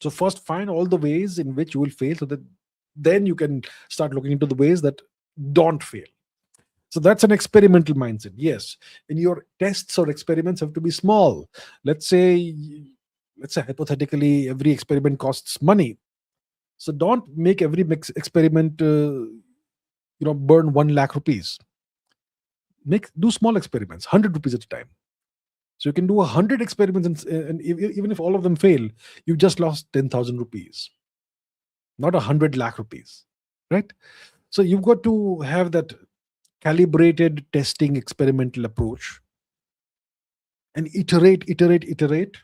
So first find all the ways in which you will fail, so that then you can start looking into the ways that don't fail. So that's an experimental mindset. Yes, and your tests or experiments have to be small. Let's say, hypothetically, every experiment costs money. So don't make every experiment, burn 1 lakh rupees. Do small experiments, 100 rupees at a time. So you can do 100 experiments, and even if all of them fail, you just lost 10,000 rupees, not 100 lakh rupees, right? So you've got to have that calibrated testing experimental approach, and iterate,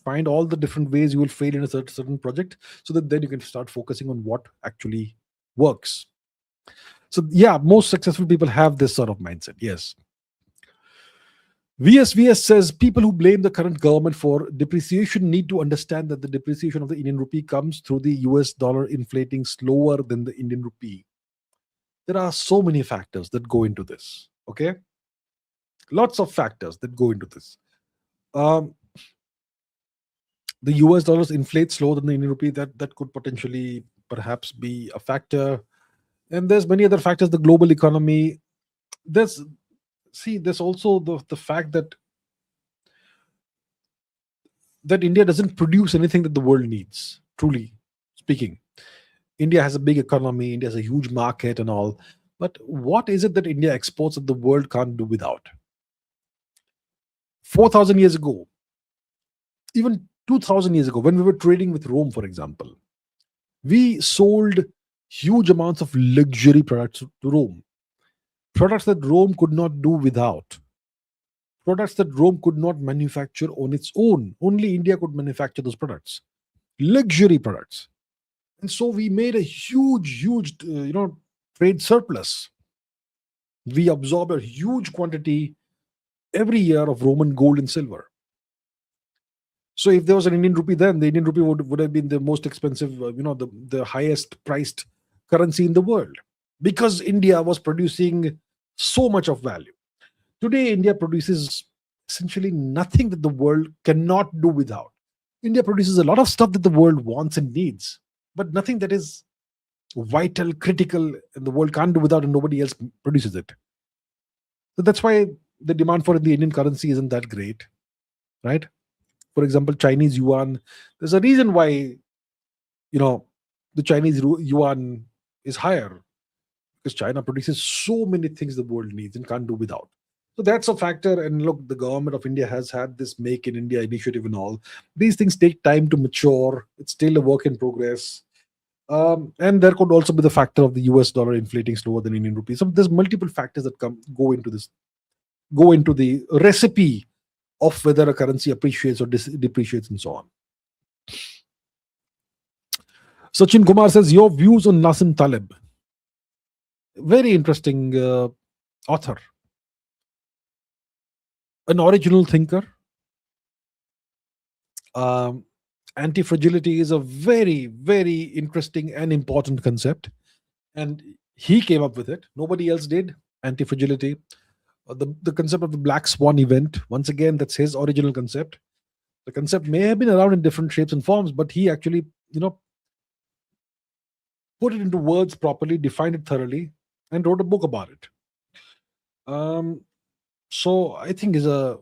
find all the different ways you will fail in a certain project, so that then you can start focusing on what actually works. So yeah, most successful people have this sort of mindset. Yes. VSVS says people who blame the current government for depreciation need to understand that the depreciation of the Indian rupee comes through the US dollar inflating slower than the Indian rupee. There are so many factors that go into this. Okay, lots of factors that go into this. Um, the US dollars inflate slower than the Indian rupee. That could potentially perhaps be a factor. And there's many other factors. The global economy. There's also the fact that India doesn't produce anything that the world needs. Truly speaking, India has a big economy. India has a huge market and all. But what is it that India exports that the world can't do without? 4,000 years ago, even 2,000 years ago, when we were trading with Rome, for example, we sold huge amounts of luxury products to Rome, products that Rome could not do without, products that Rome could not manufacture on its own. Only India could manufacture those products, luxury products. And so we made a huge, trade surplus. We absorbed a huge quantity every year of Roman gold and silver. So if there was an Indian rupee then, the Indian rupee would have been the most expensive, the highest priced currency in the world, because India was producing so much of value. Today, India produces essentially nothing that the world cannot do without. India produces a lot of stuff that the world wants and needs, but nothing that is vital, critical, and the world can't do without, and nobody else produces it. So that's why the demand for the Indian currency isn't that great, right? For example, Chinese yuan. There's a reason why the Chinese yuan is higher, because China produces so many things the world needs and can't do without. So that's a factor. And look, the government of India has had this Make in India initiative and all. These things take time to mature. It's still a work in progress. And there could also be the factor of the US dollar inflating slower than Indian rupee. So there's multiple factors that go into the recipe of whether a currency appreciates or depreciates and so on. Sachin Kumar says, your views on Nassim Taleb. Very interesting author. An original thinker. Anti-fragility is a very, very interesting and important concept. And he came up with it. Nobody else did. Anti-fragility. The concept of the black swan event, once again, that's his original concept. The concept may have been around in different shapes and forms, but he actually, put it into words properly, defined it thoroughly, and wrote a book about it. So I think is a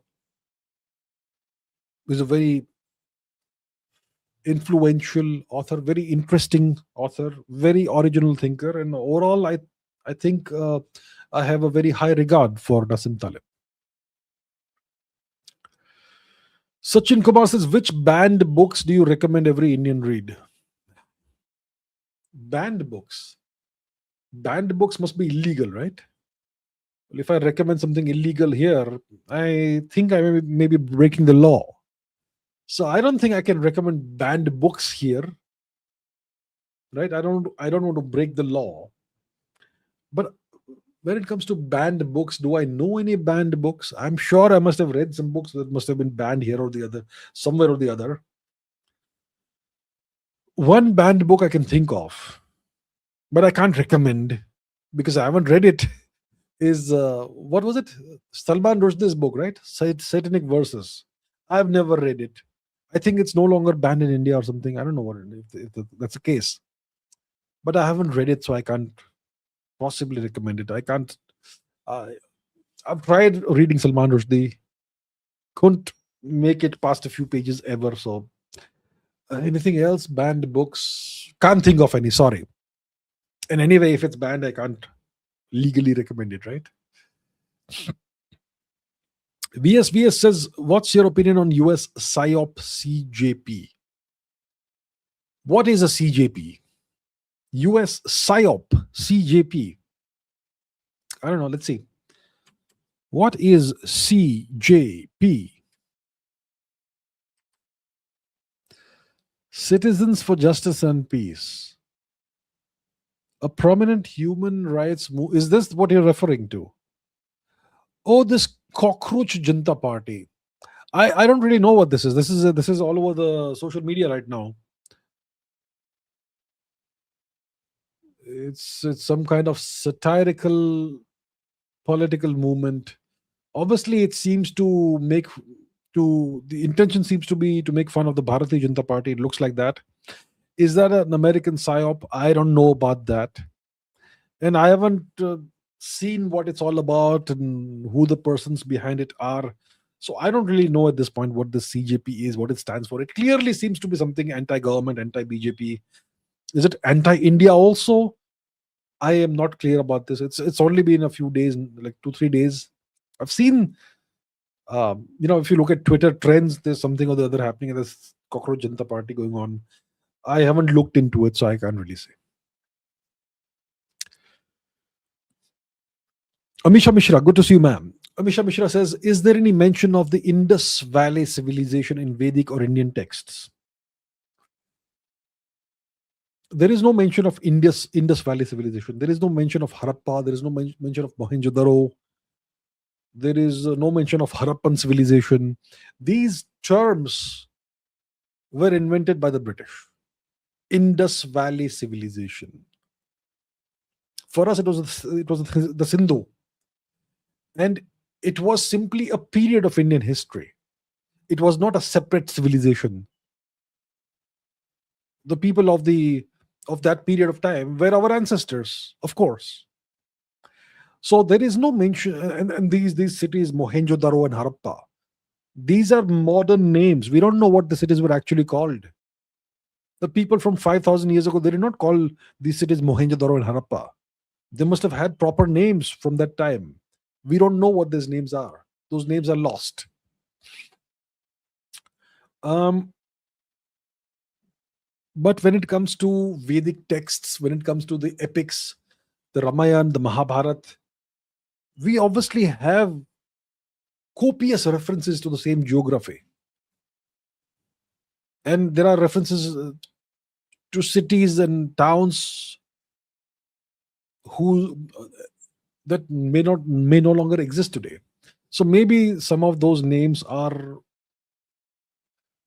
very influential author, very interesting author, very original thinker, and overall, I think I have a very high regard for Nassim Taleb. Sachin Kumar says, which banned books do you recommend every Indian read? Banned books. Banned books must be illegal, right? Well, if I recommend something illegal here, I think I may be breaking the law. So I don't think I can recommend banned books here, right? I don't want to break the law. But when it comes to banned books, do I know any banned books? I'm sure I must have read some books that must have been banned here or the other, somewhere or the other. One banned book I can think of, but I can't recommend because I haven't read it, is what was it? Salman Rushdie's book, right? Satanic Verses. I've never read it. I think it's no longer banned in India or something. I don't know if that's the case, but I haven't read it, so I can't possibly recommend it. I can't. Uh, I've tried reading Salman Rushdie, couldn't make it past a few pages ever. So anything else? Banned books? Can't think of any. Sorry. And anyway, if it's banned, I can't legally recommend it, right? VS says, what's your opinion on US PSYOP CJP? What is a CJP? US PSYOP CJP. I don't know. Let's see. What is CJP? Citizens for Justice and Peace. A prominent human rights Is this what you're referring to? Oh, this Cockroach Janta Party. I don't really know what this is. This is all over the social media right now. It's some kind of satirical political movement. Obviously, it seems to make the intention seems to be to make fun of the Bharatiya Janata Party. It looks like that. Is that an American psyop? I don't know about that, and I haven't seen what it's all about and who the persons behind it are. So I don't really know at this point what the CJP is, what it stands for. It clearly seems to be something anti-government, anti-BJP. Is it anti-India also? I am not clear about this. It's only been a few days, like 2-3 days. I've seen, if you look at Twitter trends, there's something or the other happening, and there's Cockroach Janta Party going on. I haven't looked into it, so I can't really say. Amisha Mishra, good to see you, ma'am. Amisha Mishra says, is there any mention of the Indus Valley Civilization in Vedic or Indian texts? There is no mention of Indus Valley Civilization. There is no mention of Harappa. There is no mention of Mohenjo-daro. There is no mention of Harappan civilization. These terms were invented by the British. Indus Valley Civilization. For us, it was the Sindhu, and it was simply a period of Indian history. It was not a separate civilization. The people of that period of time were our ancestors, of course. So there is no mention, and these cities, Mohenjo-daro and Harappa, these are modern names. We don't know what the cities were actually called. The people from 5,000 years ago, they did not call these cities Mohenjo-daro and Harappa. They must have had proper names from that time. We don't know what those names are. Those names are lost. But when it comes to Vedic texts, when it comes to the epics, the Ramayana, the Mahabharata, we obviously have copious references to the same geography. And there are references to cities and towns that may no longer exist today. So maybe some of those names are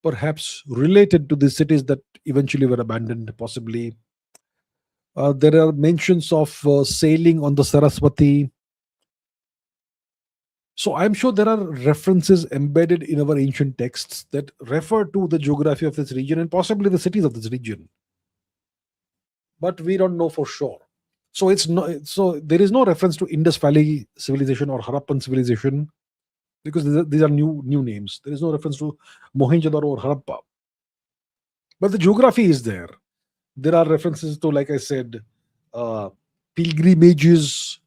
perhaps related to the cities that eventually were abandoned, possibly. There are mentions of sailing on the Saraswati. So I'm sure there are references embedded in our ancient texts that refer to the geography of this region and possibly the cities of this region. But we don't know for sure. So there is no reference to Indus Valley civilization or Harappan civilization, because these are new names. There is no reference to Mohenjo-daro or Harappa. But the geography is there. There are references to, like I said, pilgrimages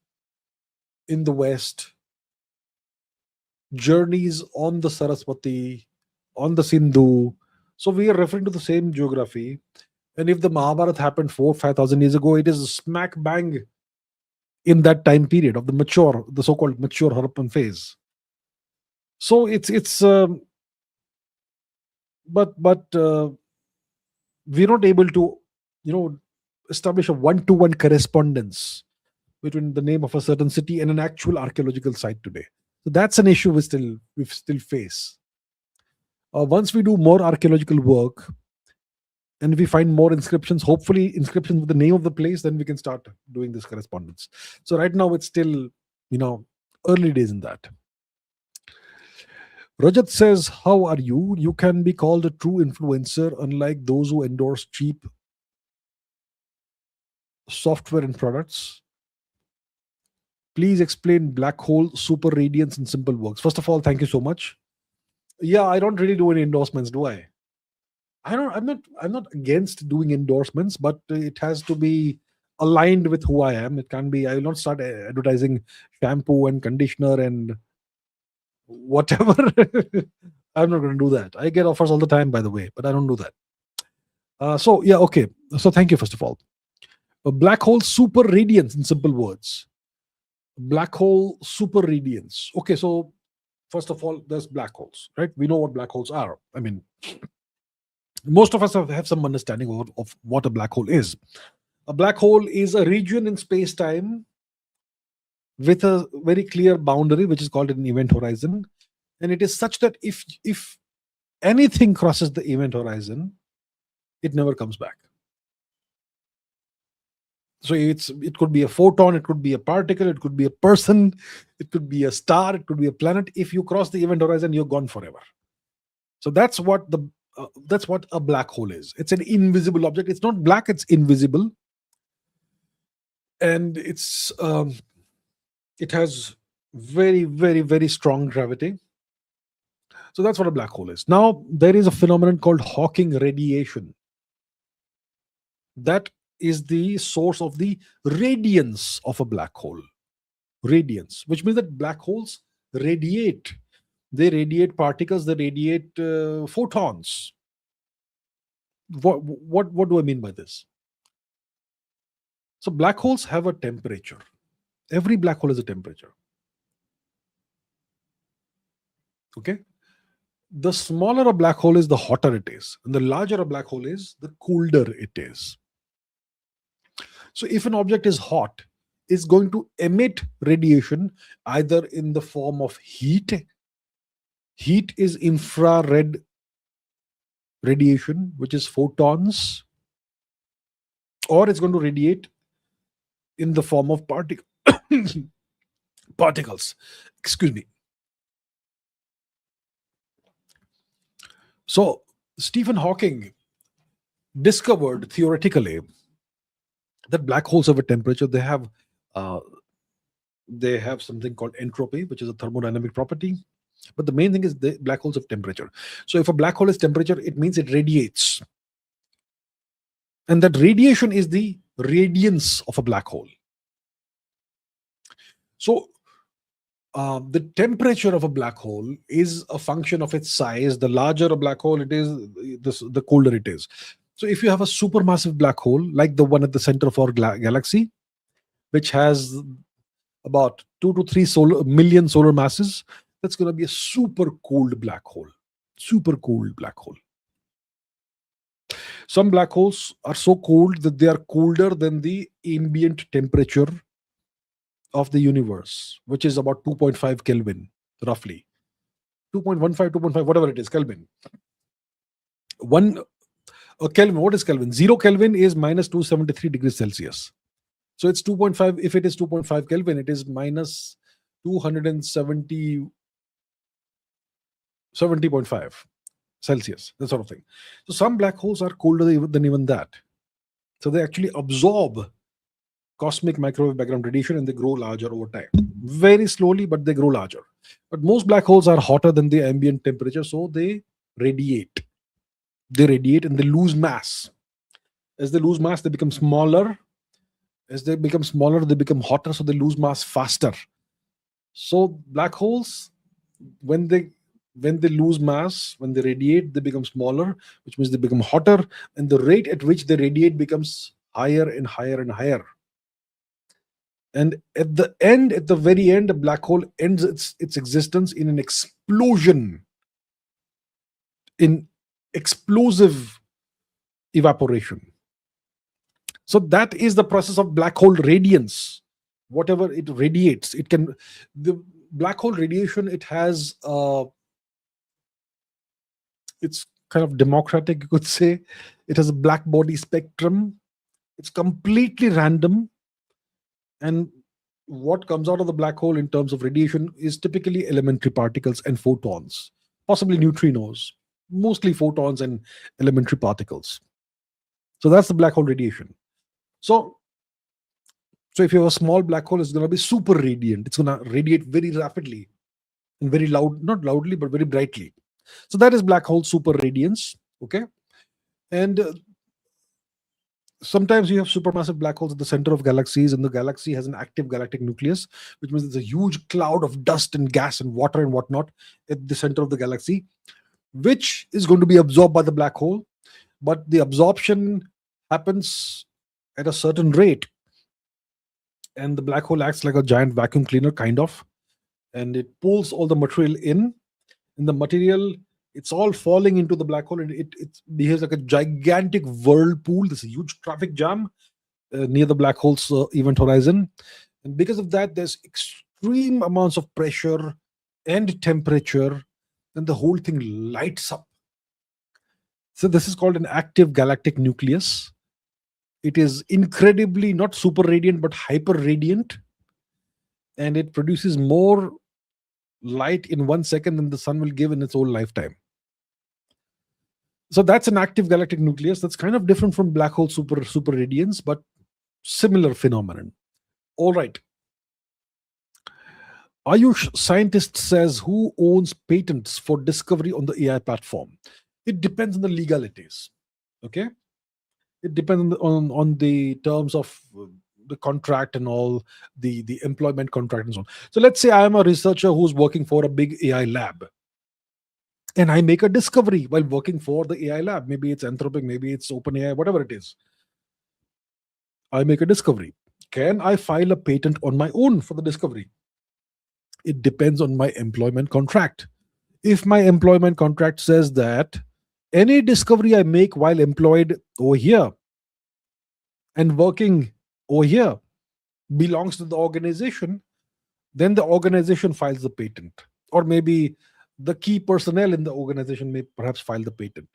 in the West, journeys on the Saraswati, on the Sindhu. So we are referring to the same geography. And if the Mahabharata happened 4,000-5,000 years ago, it is smack bang in that time period of the so-called mature Harappan phase. So but we're not able to, establish a one-to-one correspondence between the name of a certain city and an actual archaeological site today. So that's an issue we still face. Once we do more archaeological work, And if we find more inscriptions, hopefully inscriptions with the name of the place, then we can start doing this correspondence. So right now it's still, early days in that. Rajat says, how are you? You can be called a true influencer, unlike those who endorse cheap software and products. Please explain black hole super radiance in simple words. First of all, thank you so much. Yeah, I don't really do any endorsements, do I? I'm not against doing endorsements, but it has to be aligned with who I am. It can be, I will not start advertising shampoo and conditioner and whatever. I'm not going to do that. I get offers all the time, by the way, but I don't do that. So yeah, okay. So thank you, first of all. A black hole super radiance in simple words. Black hole super radiance. Okay, so first of all, there's black holes, right? We know what black holes are. I mean, most of us have some understanding of what a black hole is. A black hole is a region in space time with a very clear boundary, which is called an event horizon. And it is such that if anything crosses the event horizon, it never comes back. So it could be a photon, it could be a particle, it could be a person, it could be a star, it could be a planet. If you cross the event horizon, you're gone forever. So that's what a black hole is. It's an invisible object. It's not black; it's invisible, and it has very, very, very strong gravity. So that's what a black hole is. Now there is a phenomenon called Hawking radiation. That is the source of the radiance of a black hole. Radiance, which means that black holes radiate. They radiate particles, they radiate photons. What do I mean by this? So black holes have a temperature. Every black hole has a temperature. Okay? The smaller a black hole is, the hotter it is. And the larger a black hole is, the colder it is. So if an object is hot, it's going to emit radiation either in the form of heat. Heat is infrared radiation, which is photons, or it's going to radiate in the form of particles. Excuse me. So Stephen Hawking discovered theoretically that black holes have a temperature. They have something called entropy, which is a thermodynamic property. But the main thing is the black holes have temperature. So if a black hole has temperature, it means it radiates. And that radiation is the radiance of a black hole. So the temperature of a black hole is a function of its size. The larger a black hole it is, the colder it is. So if you have a supermassive black hole, like the one at the center of our galaxy, which has about 2 to 3 million solar masses, that's going to be a super cooled black hole. Super cooled black hole. Some black holes are so cold that they are colder than the ambient temperature of the universe, which is about 2.5 Kelvin, roughly. 2.15, 2.5, whatever it is, Kelvin. Kelvin, what is Kelvin? 0 Kelvin is minus 273 degrees Celsius. So it's 2.5. If it is 2.5 Kelvin, it is minus 270.5 Celsius, that sort of thing. So some black holes are colder than even that. So they actually absorb cosmic microwave background radiation and they grow larger over time. Very slowly, but they grow larger. But most black holes are hotter than the ambient temperature, so they radiate. They radiate and they lose mass. As they lose mass, they become smaller. As they become smaller, they become hotter, so they lose mass faster. So black holes, when they lose mass, when they radiate, they become smaller, which means they become hotter, and the rate at which they radiate becomes higher and higher and higher. And at the very end, a black hole ends its existence in an explosion, in explosive evaporation. So that is the process of black hole radiance. Whatever it radiates, the black hole radiation, it's kind of democratic, you could say. It has a black body spectrum. It's completely random. And what comes out of the black hole in terms of radiation is typically elementary particles and photons, possibly neutrinos, mostly photons and elementary particles. So that's the black hole radiation. So, so if you have a small black hole, it's going to be super radiant. It's going to radiate very rapidly and very loud, not loudly, but very brightly. So that is black hole super radiance. Okay. And sometimes you have supermassive black holes at the center of galaxies, and the galaxy has an active galactic nucleus, which means there's a huge cloud of dust and gas and water and whatnot at the center of the galaxy, which is going to be absorbed by the black hole. But the absorption happens at a certain rate, and the black hole acts like a giant vacuum cleaner, kind of, and it pulls all the material in. And the material, it's all falling into the black hole, and it behaves like a gigantic whirlpool. There's a huge traffic jam near the black hole's event horizon, and because of that, there's extreme amounts of pressure and temperature, and the whole thing lights up. So this is called an active galactic nucleus. It is incredibly not super radiant but hyper radiant, and it produces more light in 1 second than the sun will give in its whole lifetime. So that's an active galactic nucleus. That's kind of different from black hole super radiance, but similar phenomenon. All right. Ayush Scientist says, who owns patents for discovery on the AI platform? It depends on the legalities. Okay. It depends on the terms of the contract and all, the employment contract and so on. So let's say I am a researcher who's working for a big AI lab, and I make a discovery while working for the AI lab. Maybe it's Anthropic, maybe it's OpenAI, whatever it is. I make a discovery. Can I file a patent on my own for the discovery? It depends on my employment contract. If my employment contract says that any discovery I make while employed over here and working over here belongs to the organization, then the organization files the patent. Or maybe the key personnel in the organization may perhaps file the patent.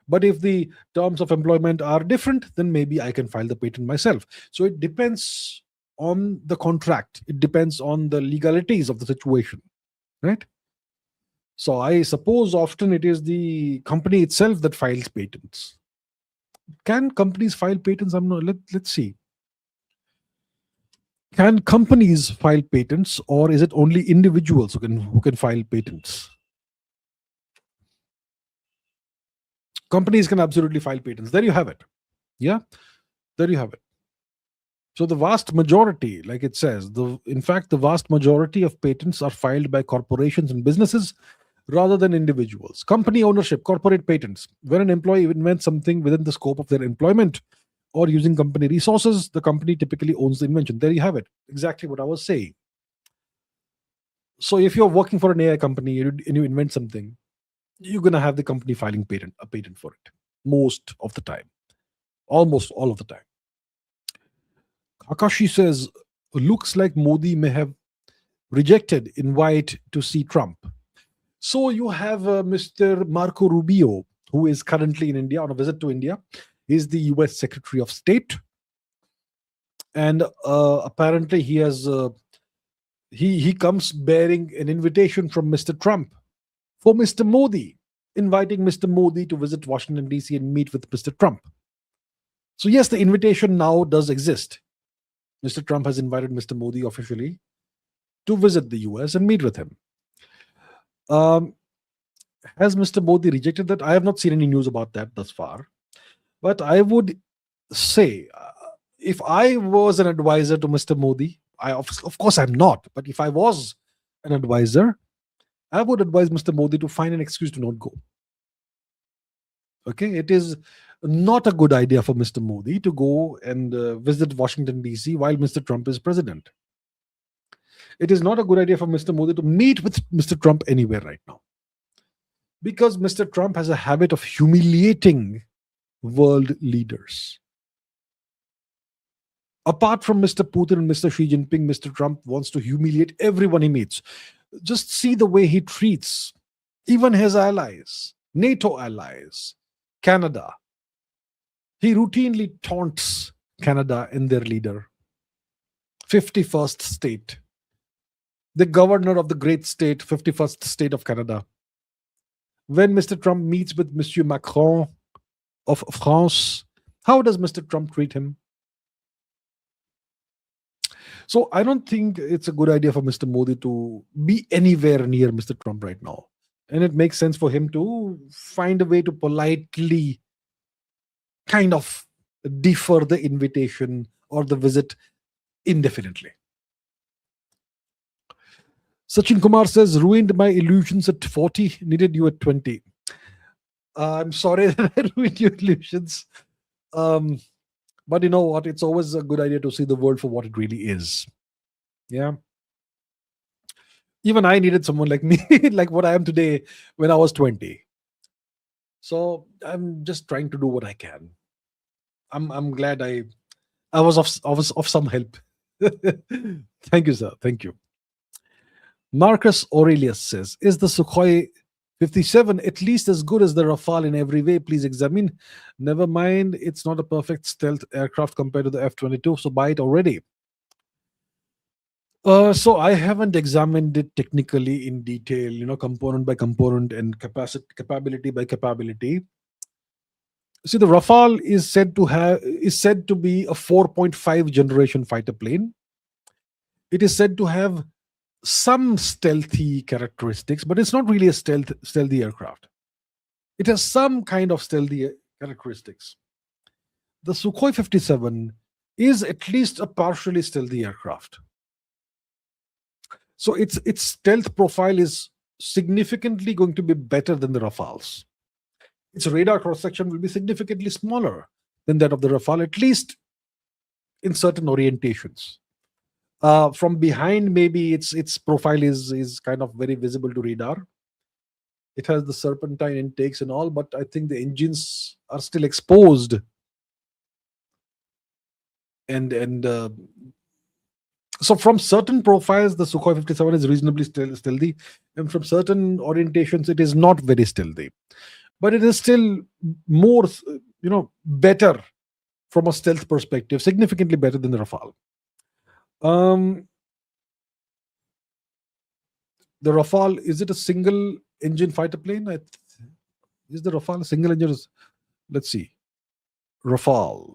But if the terms of employment are different, then maybe I can file the patent myself. So it depends on the contract. It depends on the legalities of the situation, right? So I suppose often it is the company itself that files patents. Can companies file patents? I'm not. Let's see. Can companies file patents, or is it only individuals who can file patents? Companies can absolutely file patents. There you have it. Yeah, there you have it. So the vast majority, like it says, in fact, the vast majority of patents are filed by corporations and businesses rather than individuals. Company ownership, corporate patents. When an employee invents something within the scope of their employment or using company resources, the company typically owns the invention. There you have it. Exactly what I was saying. So if you're working for an AI company and you invent something, you're going to have the company filing a patent for it most of the time, almost all of the time. Akashi says, looks like Modi may have rejected invite to see Trump. So you have Mr. Marco Rubio, who is currently in India on a visit to India. He's the US Secretary of State. And apparently he has he comes bearing an invitation from Mr. Trump for Mr. Modi, inviting Mr. Modi to visit Washington, D.C. and meet with Mr. Trump. So yes, the invitation now does exist. Mr. Trump has invited Mr. Modi officially to visit the US and meet with him. Has Mr. Modi rejected that? I have not seen any news about that thus far. But I would say, if I was an advisor to Mr. Modi, of course I'm not, but if I was an advisor, I would advise Mr. Modi to find an excuse to not go. Okay, it is not a good idea for Mr. Modi to go and visit Washington, D.C. while Mr. Trump is president. It is not a good idea for Mr. Modi to meet with Mr. Trump anywhere right now, because Mr. Trump has a habit of humiliating world leaders. Apart from Mr. Putin and Mr. Xi Jinping, Mr. Trump wants to humiliate everyone he meets. Just see the way he treats even his allies. NATO allies, Canada. He routinely taunts Canada and their leader, 51st state, the governor of the great state, 51st state of Canada. When Mr. Trump meets with Monsieur Macron of France, how does Mr. Trump treat him? So I don't think it's a good idea for Mr. Modi to be anywhere near Mr. Trump right now. And it makes sense for him to find a way to politely kind of defer the invitation or the visit indefinitely. Sachin Kumar says, ruined my illusions at 40, needed you at 20. I'm sorry that I ruined your illusions. But you know what? It's always a good idea to see the world for what it really is. Yeah. Even I needed someone like me, like what I am today when I was 20. So I'm just trying to do what I can. I'm glad I was of some help. Thank you, sir. Thank you. Marcus Aurelius says, is the Sukhoi 57 at least as good as the Rafale in every way? Please examine. Never mind, it's not a perfect stealth aircraft compared to the F-22, so buy it already. So I haven't examined it technically in detail, component by component and capability by capability. See, the Rafale is said to be a 4.5 generation fighter plane. It is said to have some stealthy characteristics, but it's not really a stealthy aircraft. It has some kind of stealthy characteristics. The Sukhoi 57 is at least a partially stealthy aircraft. So its stealth profile is significantly going to be better than the Rafales. Its radar cross section will be significantly smaller than that of the Rafale, at least in certain orientations. From behind, maybe its profile is kind of very visible to radar. It has the serpentine intakes and all, but I think the engines are still exposed. And so from certain profiles, the Sukhoi 57 is reasonably stealthy, and from certain orientations, it is not very stealthy. But it is still more, better from a stealth perspective, significantly better than the Rafale. The Rafale, is it a single engine fighter plane? Is the Rafale a single engine? Let's see. Rafale.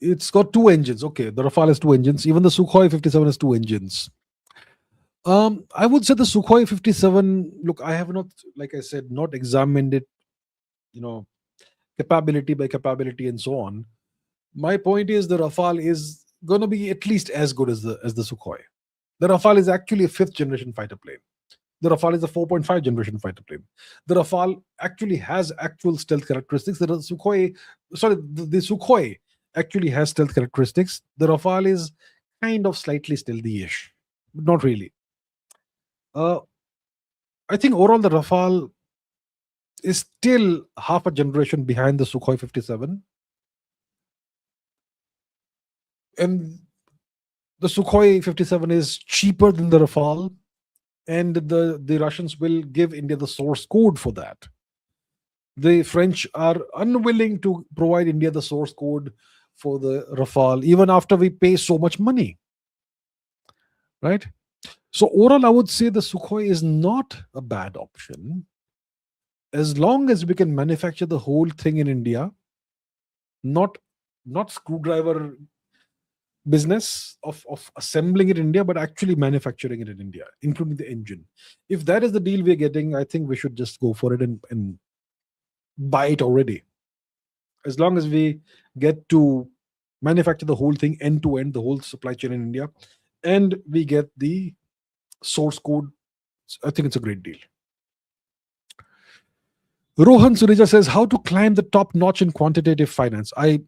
It's got two engines. Okay, the Rafale has two engines. Even the Sukhoi 57 has two engines. I would say the Sukhoi 57, look, I have not, like I said, not examined it, capability by capability and so on. My point is the Rafale is going to be at least as good as the Sukhoi. The Rafale is actually a fifth generation fighter plane. The Rafale is a 4.5 generation fighter plane. The Rafale actually has actual stealth characteristics. The Sukhoi actually has stealth characteristics. The Rafale is kind of slightly stealthy-ish, but not really. I think overall the Rafale is still half a generation behind the Sukhoi 57. And the Sukhoi 57 is cheaper than the Rafale, and the Russians will give India the source code for that. The French are unwilling to provide India the source code for the Rafale, even after we pay so much money. Right? So overall, I would say the Sukhoi is not a bad option. As long as we can manufacture the whole thing in India, not screwdriver business of assembling it in India, but actually manufacturing it in India, including the engine. If that is the deal we're getting, I think we should just go for it and buy it already. As long as we get to manufacture the whole thing end to end, the whole supply chain in India, and we get the source code, I think it's a great deal. Rohan Surija says, how to climb the top notch in quantitative finance? I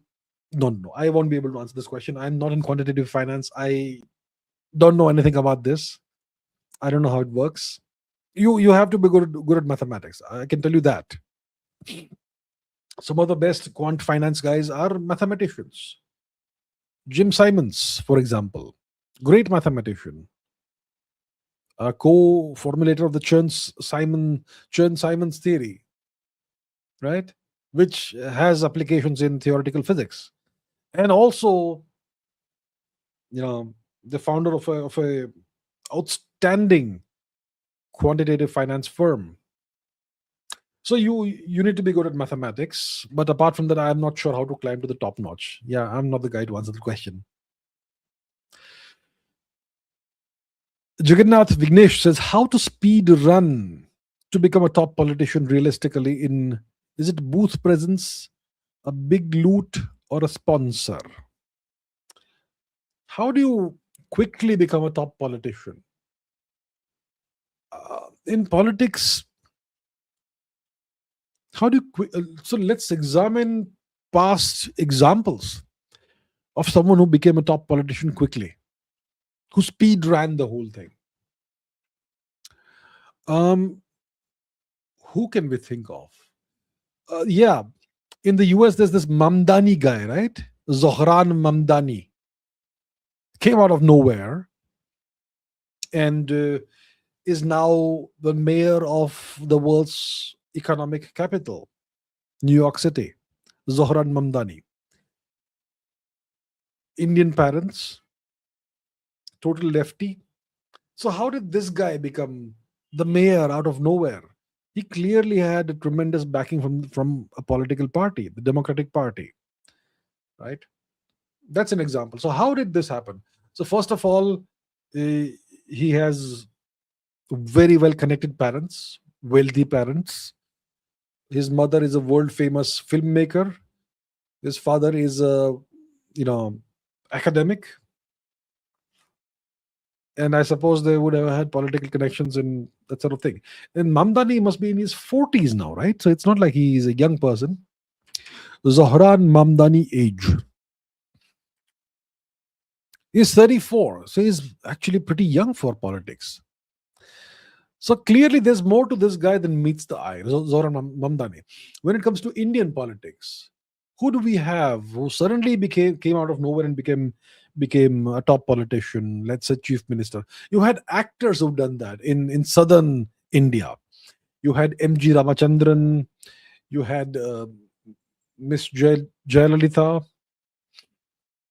don't know. I won't be able to answer this question. I'm not in quantitative finance. I don't know anything about this. I don't know how it works. You have to be good at mathematics. I can tell you that. Some of the best quant finance guys are mathematicians. Jim Simons, for example, great mathematician. a co-formulator of the Chern-Simons theory, right? Which has applications in theoretical physics, and also, the founder of a outstanding quantitative finance firm. So you need to be good at mathematics, but apart from that, I am not sure how to climb to the top notch. Yeah, I'm not the guy to answer the question. Jagannath Vignesh says, how to speed run to become a top politician realistically in, is it booth presence, a big loot, or a sponsor? How do you quickly become a top politician? In politics, how do you so let's examine past examples of someone who became a top politician quickly, who speed ran the whole thing. Um, who can we think of? Yeah, in the US, there's this Mamdani guy, right? Zohran Mamdani came out of nowhere and is now the mayor of the world's economic capital, New York City. Zohran Mamdani. Indian parents, total lefty. So, how did this guy become the mayor out of nowhere? He clearly had a tremendous backing from a political party, the Democratic Party, right? That's an example. So, how did this happen? So, first of all, he has very well connected parents, wealthy parents. His mother is a world famous filmmaker. His father is a, academic, and I suppose they would have had political connections and that sort of thing. And Mamdani must be in his 40s now, right? So it's not like he is a young person. Zohran Mamdani age is 34, so he's actually pretty young for politics. So clearly, there's more to this guy than meets the eye. Zohran Mamdani. When it comes to Indian politics, who do we have who suddenly came out of nowhere and became a top politician, let's say chief minister? You had actors who've done that in southern India. You had M.G. Ramachandran, you had Miss Jayalalitha.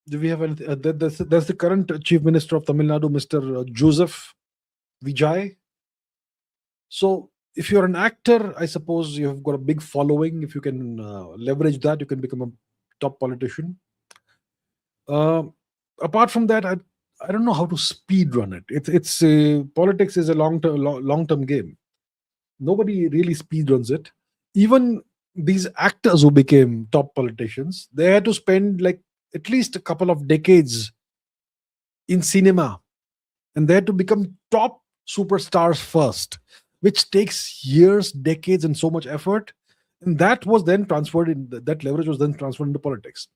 Do we have anything? There's the current chief minister of Tamil Nadu, Mr. Joseph Vijay. So if you're an actor, I suppose you've got a big following. If you can leverage that, you can become a top politician. Uh, Apart from that, I don't know how to speed run it. It's politics is a long term game. Nobody really speed runs it. Even these actors who became top politicians, they had to spend like at least a couple of decades in cinema, and they had to become top superstars first, which takes years, decades, and so much effort. And that was then transferred in that leverage was then transferred into politics.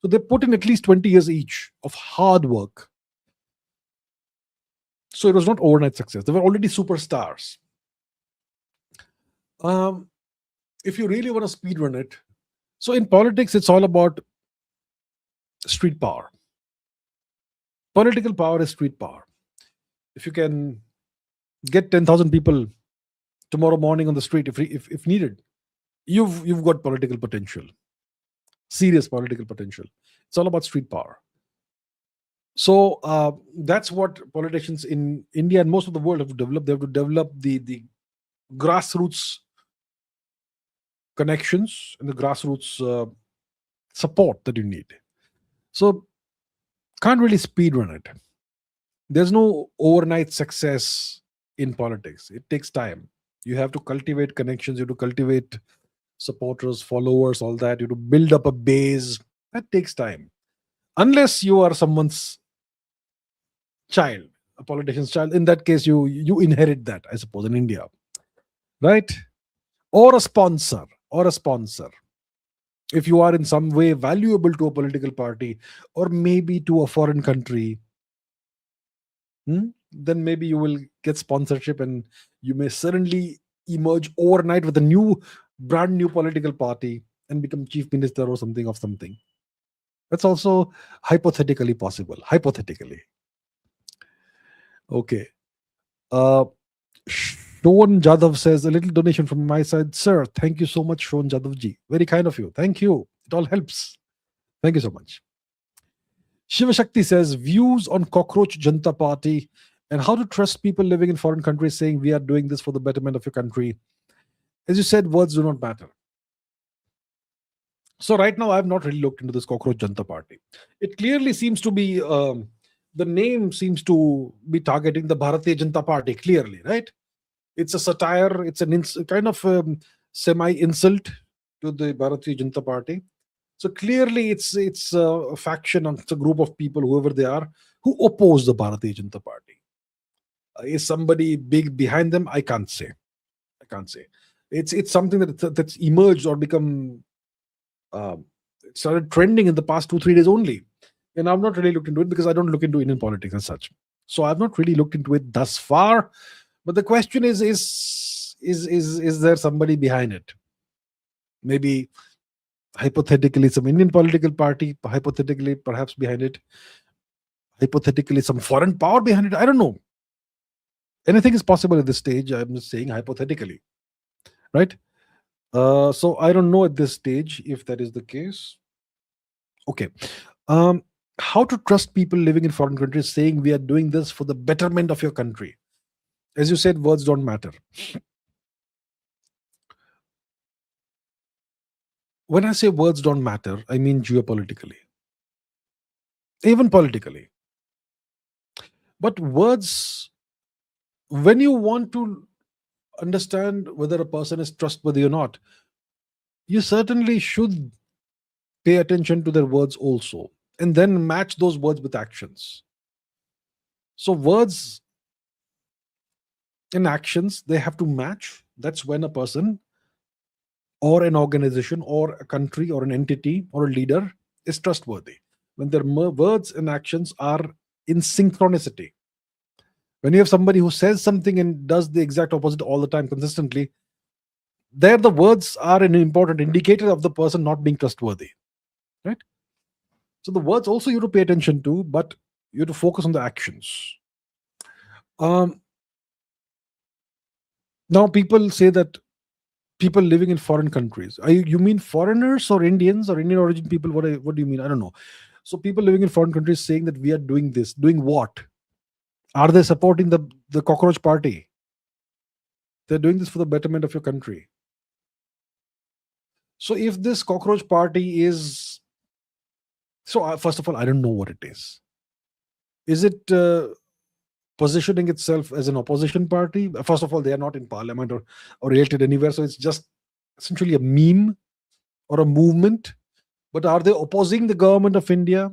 So they put in at least 20 years each of hard work. So it was not overnight success. They were already superstars. If you really want to speed run it, so in politics, it's all about street power. Political power is street power. If you can get 10,000 people tomorrow morning on the street, if needed, you've got political potential, serious political potential. It's all about street power. So that's what politicians in India and most of the world have to develop. They have to develop the grassroots connections and the grassroots support that you need. So can't really speed run it. There's no overnight success in politics. It takes time. You have to cultivate connections. You have to cultivate supporters, followers, all that. You have to build up a base. That takes time. Unless you are someone's child, a politician's child. In that case, you inherit that, I suppose, in India, right? Or a sponsor. If you are in some way valuable to a political party or maybe to a foreign country, then maybe you will get sponsorship and you may suddenly emerge overnight with a brand new political party and become chief minister or something of something. That's also hypothetically possible. Hypothetically. Okay. Uh, Sean Jadhav says, a little donation from my side. Sir, thank you so much, Sean Jadhav ji. Very kind of you. Thank you. It all helps. Thank you so much. Shiva Shakti says, views on Cockroach Janta Party and how to trust people living in foreign countries saying we are doing this for the betterment of your country. As you said, words do not matter. So right now, I've not really looked into this Cockroach Janta Party. It clearly seems to be, the name seems to be targeting the Bharatiya Janata Party, clearly, right? It's a satire, it's an kind of semi-insult to the Bharatiya Janata Party. So clearly, it's a faction, it's a group of people, whoever they are, who oppose the Bharatiya Janata Party. Is somebody big behind them? I can't say. I can't say. It's something that's emerged or become it started trending in the past 2 3 days only, and I've not really looked into it because I don't look into Indian politics as such. So I've not really looked into it thus far. But the question is there somebody behind it? Maybe hypothetically some Indian political party, hypothetically perhaps behind it, hypothetically some foreign power behind it. I don't know. Anything is possible at this stage. I'm just saying hypothetically, right? So I don't know at this stage if that is the case. Okay. Um, how to trust people living in foreign countries saying we are doing this for the betterment of your country? As you said, words don't matter. When I say words don't matter, I mean geopolitically, even politically. But words, when you want to understand whether a person is trustworthy or not, you certainly should pay attention to their words also, and then match those words with actions. So, words and actions, they have to match. That's when a person or an organization or a country or an entity or a leader is trustworthy. When their words and actions are in synchronicity. When you have somebody who says something and does the exact opposite all the time consistently, there the words are an important indicator of the person not being trustworthy, right? So the words also you have to pay attention to, but you have to focus on the actions. Um, Now people say that people living in foreign countries. You mean foreigners or Indians or Indian origin people? What do you mean? I don't know. So people living in foreign countries saying that we are doing this. Doing what? Are they supporting the cockroach party? They're doing this for the betterment of your country. So if this cockroach party is so, first of all, I don't know what it is. Is it positioning itself as an opposition party? First of all, they are not in parliament or elected anywhere, so it's just essentially a meme or a movement. But are they opposing the government of India?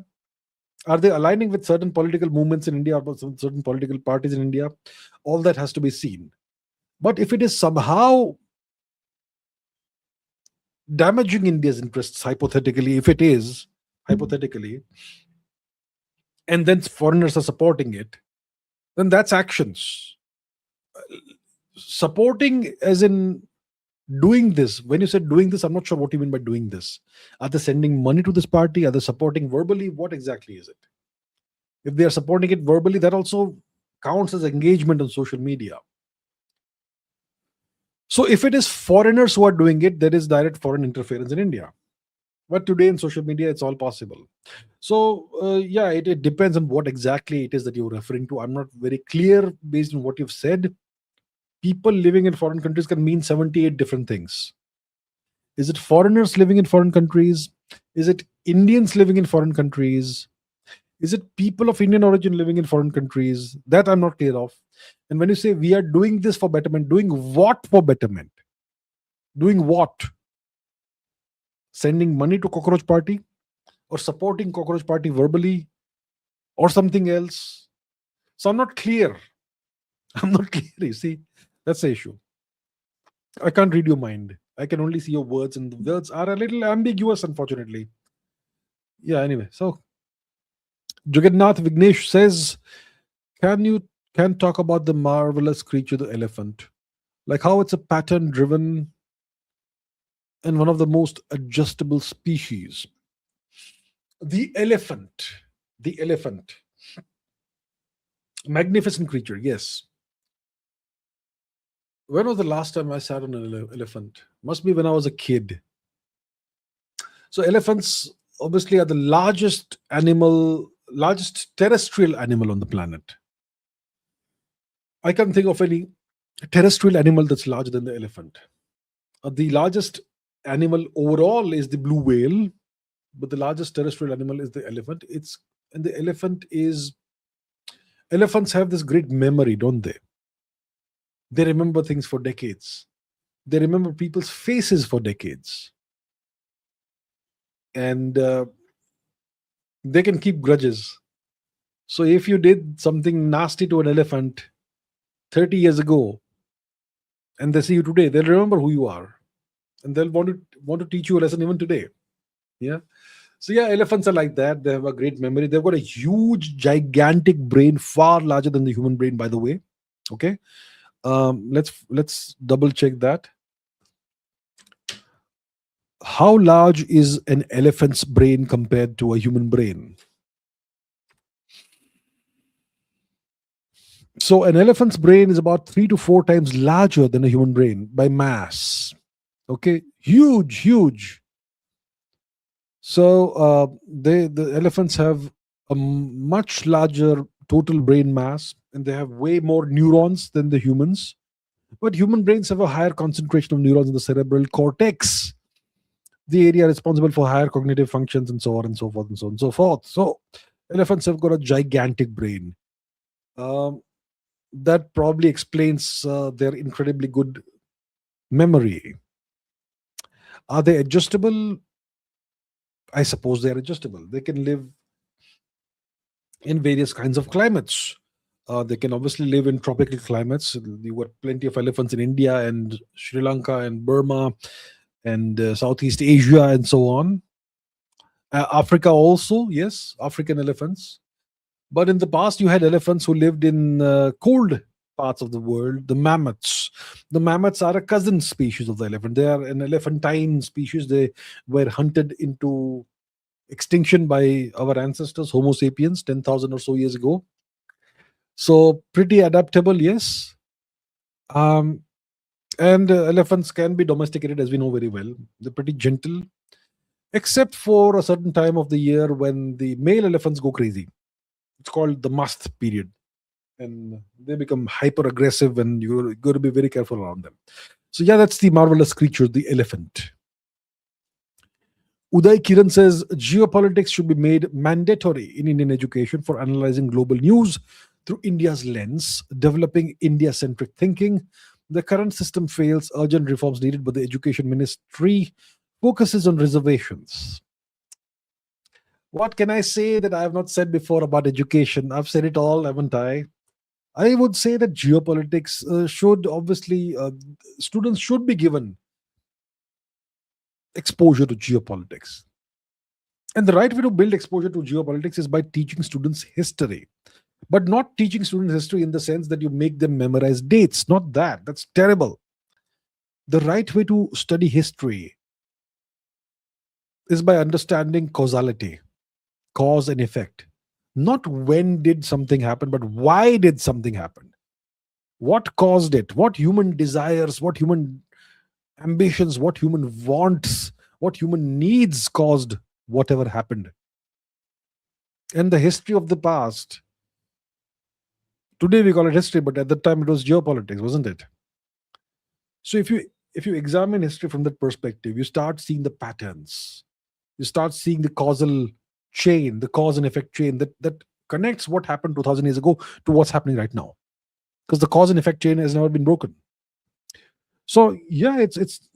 Are they aligning with certain political movements in India or certain political parties in India? All that has to be seen. But if it is somehow damaging India's interests, hypothetically, if it is, hypothetically, and then foreigners are supporting it, then that's actions. Supporting, as in doing this. When you said doing this, I'm not sure what you mean by doing this. Are they sending money to this party? Are they supporting verbally? What exactly is it? If they are supporting it verbally, that also counts as engagement on social media. So if it is foreigners who are doing it, there is direct foreign interference in India. But today in social media, it's all possible. So yeah, it depends on what exactly it is that you're referring to. I'm not very clear based on what you've said. People living in foreign countries can mean 78 different things. Is it foreigners living in foreign countries? Is it Indians living in foreign countries? Is it people of Indian origin living in foreign countries? That I'm not clear of. And when you say we are doing this for betterment, doing what for betterment? Doing what? Sending money to Cockroach Party or supporting Cockroach Party verbally or something else? So I'm not clear. I'm not clear. You see, that's the issue. I can't read your mind. I can only see your words, and the words are a little ambiguous, unfortunately. Yeah, anyway. So Jagannath Vignesh says, can you can talk about the marvelous creature, the elephant? Like how it's a pattern driven and one of the most adjustable species. The elephant. The elephant. Magnificent creature, yes. When was the last time I sat on an elephant? Must be when I was a kid. So elephants obviously are the largest terrestrial animal on the planet. I can't think of any terrestrial animal that's larger than the elephant. The largest animal overall is the blue whale, but the largest terrestrial animal is the elephant. It's and the elephants have this great memory, don't they? They remember things for decades. They remember people's faces for decades, and they can keep grudges. So if you did something nasty to an elephant 30 years ago, and they see you today, they'll remember who you are, and they'll want to teach you a lesson even today. Yeah. So yeah, elephants are like that. They have a great memory. They've got a huge, gigantic brain, far larger than the human brain, by the way. Okay. Let's double check that. How large is an elephant's brain compared to a human brain? So an elephant's brain is about 3 to 4 times larger than a human brain by mass. Okay, huge, huge. So the elephants have a much larger total brain mass, and they have way more neurons than the humans. But human brains have a higher concentration of neurons in the cerebral cortex, the area responsible for higher cognitive functions, and so on and so forth and so on and so forth. So elephants have got a gigantic brain. Um, that probably explains their incredibly good memory. Are they adjustable? I suppose they are adjustable. They can live in various kinds of climates. They can obviously live in tropical climates. You got plenty of elephants in India and Sri Lanka and Burma and Southeast Asia and so on. Africa also, yes, African elephants. But in the past, you had elephants who lived in cold parts of the world, the mammoths. The mammoths are a cousin species of the elephant. They are an elephantine species. They were hunted into extinction by our ancestors, Homo sapiens, 10,000 or so years ago. So, pretty adaptable, yes. Um, and elephants can be domesticated, as we know very well. They're pretty gentle, except for a certain time of the year when the male elephants go crazy. It's called the mast period, and they become hyper aggressive, and you're got to be very careful around them. So yeah, that's the marvelous creature, the elephant. Uday Kiran says geopolitics should be made mandatory in Indian education for analyzing global news through India's lens, developing India centric thinking. The current system fails, urgent reforms needed, but the education ministry focuses on reservations. What can I say that I have not said before about education? I've said it all, haven't I? I would say that geopolitics should obviously, students should be given exposure to geopolitics. And the right way to build exposure to geopolitics is by teaching students history, but not teaching students history in the sense that you make them memorize dates. Not that. That's terrible. The right way to study history is by understanding causality, cause and effect. Not when did something happen, but why did something happen? What caused it? What human desires, what human ambitions, what human wants, what human needs caused whatever happened? And the history of the past. Today we call it history, but at the time it was geopolitics, wasn't it? So if you examine history from that perspective, you start seeing the patterns. You start seeing the causal chain, the cause and effect chain that connects what happened 2000 years ago to what's happening right now. Because the cause and effect chain has never been broken. So yeah, it's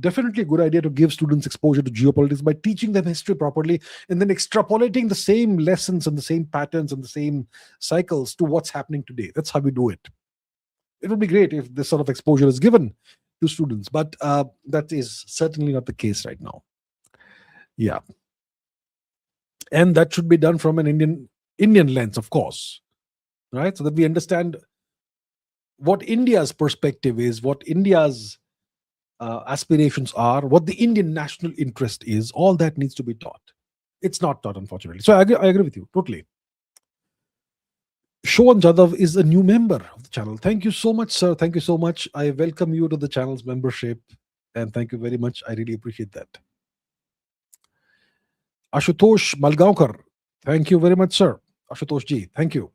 definitely a good idea to give students exposure to geopolitics by teaching them history properly and then extrapolating the same lessons and the same patterns and the same cycles to what's happening today. That's how we do it. It would be great if this sort of exposure is given to students, but that is certainly not the case right now. Yeah, and that should be done from an Indian lens, of course, right? So that we understand what India's perspective is, what India's aspirations are, what the Indian national interest is. All that needs to be taught. It's not taught, unfortunately. So I agree with you totally. Showan Jadhav is a new member of the channel. Thank you so much, sir. Thank you so much. I welcome you to the channel's membership, and thank you very much. I really appreciate that. Ashutosh Malgaonkar, thank you very much, sir. Ashutosh ji, thank you.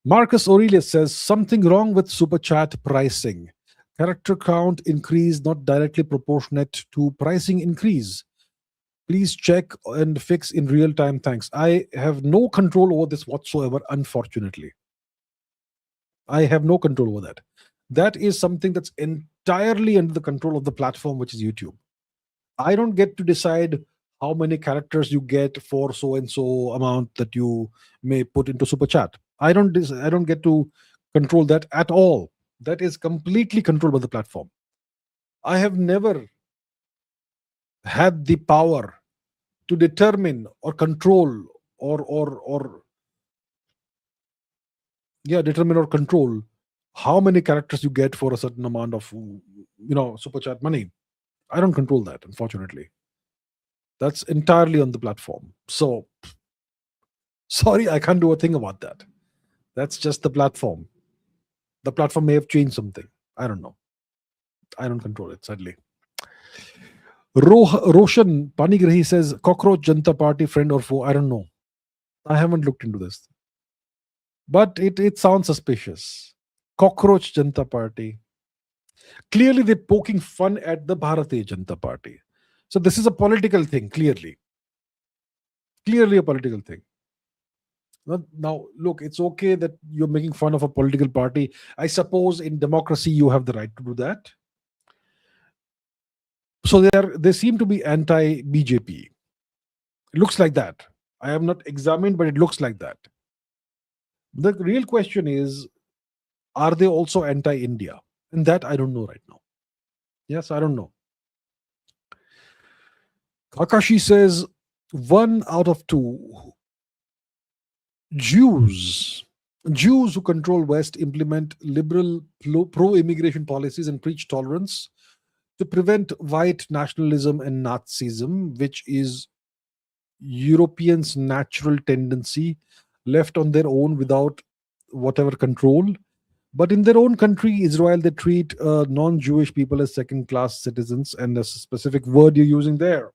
Marcus Aurelius says something wrong with super chat pricing. Character count increase not directly proportionate to pricing increase. Please check and fix in real time. Thanks. I have no control over this whatsoever, unfortunately. I have no control over that. That is something that's entirely under the control of the platform, which is YouTube. I don't get to decide how many characters you get for so and so amount that you may put into super chat. I don't get to control that at all. That is completely controlled by the platform. I have never had the power to determine or control or determine or control how many characters you get for a certain amount of super chat money. I don't control that, unfortunately. That's entirely on the platform. So sorry, I can't do a thing about that. That's just the platform. The platform may have changed something. I don't know. I don't control it, sadly. Roshan Panigrahi says, Cockroach Janta Party, friend or foe? I don't know. I haven't looked into this. But it sounds suspicious. Cockroach Janta Party. Clearly, they're poking fun at the Bharatiya Janata Party. So this is a political thing, clearly. Clearly a political thing. Now, look, it's okay that you're making fun of a political party. I suppose in democracy you have the right to do that. So they seem to be anti-BJP. It looks like that. I have not examined, but it looks like that. The real question is, are they also anti-India? And that I don't know right now. Yes, I don't know. Kakashi says 1 out of 2 Jews who control West implement liberal pro-immigration policies and preach tolerance to prevent white nationalism and Nazism, which is Europeans' natural tendency, left on their own without whatever control. But in their own country, Israel, they treat non-Jewish people as second-class citizens, and a specific word you're using there.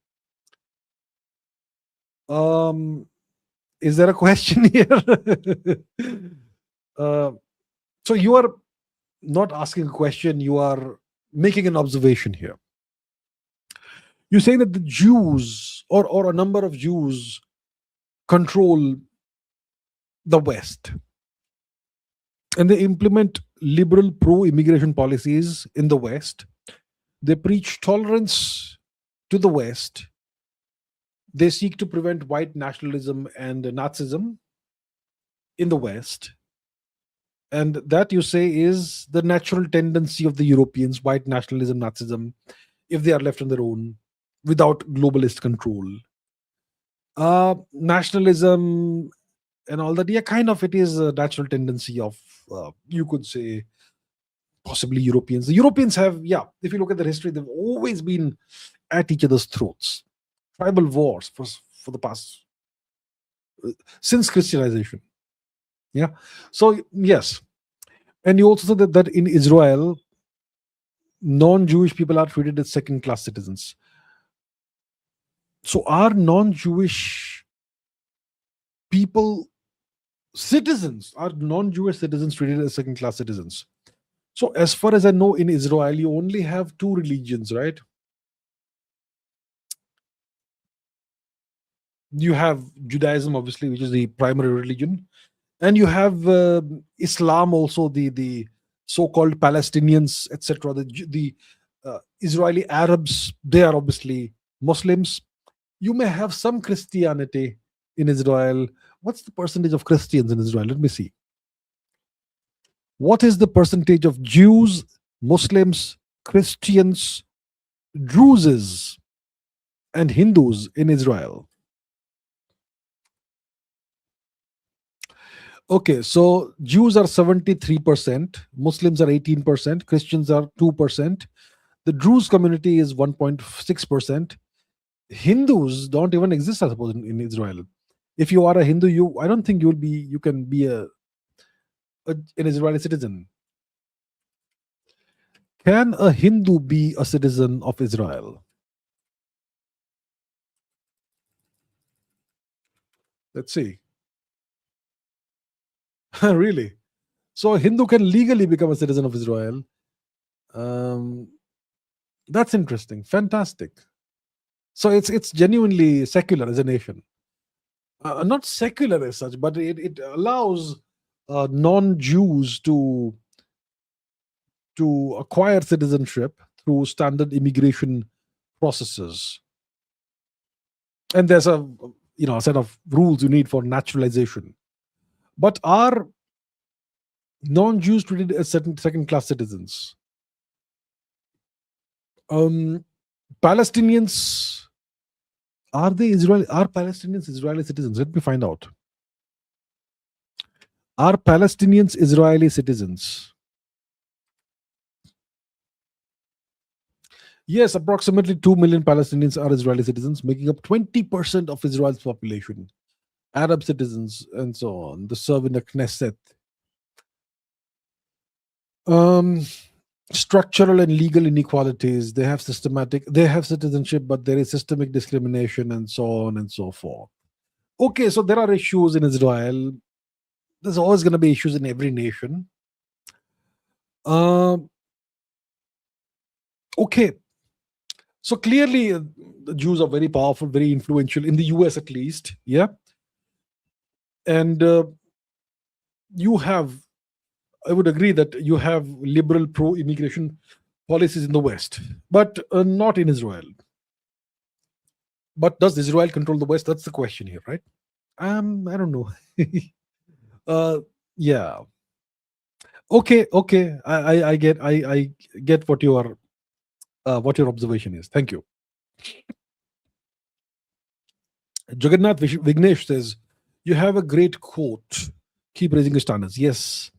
Is there a question here? So you are not asking a question, you are making an observation here. You're saying that the Jews or a number of Jews control the West, and they implement liberal pro-immigration policies in the West. They preach tolerance to the West. They seek to prevent white nationalism and Nazism in the West. And that, you say, is the natural tendency of the Europeans, white nationalism, Nazism, if they are left on their own without globalist control. Nationalism and all that, yeah, kind of, it is a natural tendency of, you could say, possibly Europeans. The Europeans have, if you look at their history, they've always been at each other's throats. Tribal wars for the past, since Christianization. Yeah. So, yes. And you also said that in Israel, non-Jewish people are treated as second-class citizens. So are non-Jewish people citizens? Are non-Jewish citizens treated as second-class citizens? So as far as I know, in Israel, you only have 2 religions, right? You have Judaism, obviously, which is the primary religion. And you have Islam also, the so-called Palestinians, etc. The Israeli Arabs, they are obviously Muslims. You may have some Christianity in Israel. What's the percentage of Christians in Israel? Let me see. What is the percentage of Jews, Muslims, Christians, Druzes, and Hindus in Israel? Okay, so Jews are 73%, Muslims are 18%, Christians are 2%, the Druze community is 1.6%. Hindus don't even exist, I suppose, in Israel. If you are a Hindu, I don't think you can be an Israeli citizen. Can a Hindu be a citizen of Israel? Let's see. Really? So a Hindu can legally become a citizen of Israel. Um, that's interesting. Fantastic. So it's genuinely secular as a nation. Not secular as such, but it allows non-Jews to acquire citizenship through standard immigration processes. And there's a set of rules you need for naturalization. But are non-Jews treated as second-class citizens? Um, Palestinians, are Palestinians Israeli citizens? Let me find out. Are Palestinians Israeli citizens? Yes, approximately 2 million Palestinians are Israeli citizens, making up 20% of Israel's population. Arab citizens and so on. They serve in the Knesset. Um, Structural and legal inequalities. They have citizenship, but there is systemic discrimination and so on and so forth. Okay, so there are issues in Israel. There's always going to be issues in every nation. Okay, so clearly the Jews are very powerful, very influential in the US at least. Yeah, and you have, I would agree that you have liberal pro-immigration policies in the West, but not in Israel. But does Israel control the West? That's the question here, right? I don't know. Yeah. Okay. Okay. I get what your observation is. Thank you. Jagannath Vignesh says, "You have a great quote. Keep raising your standards." Yes.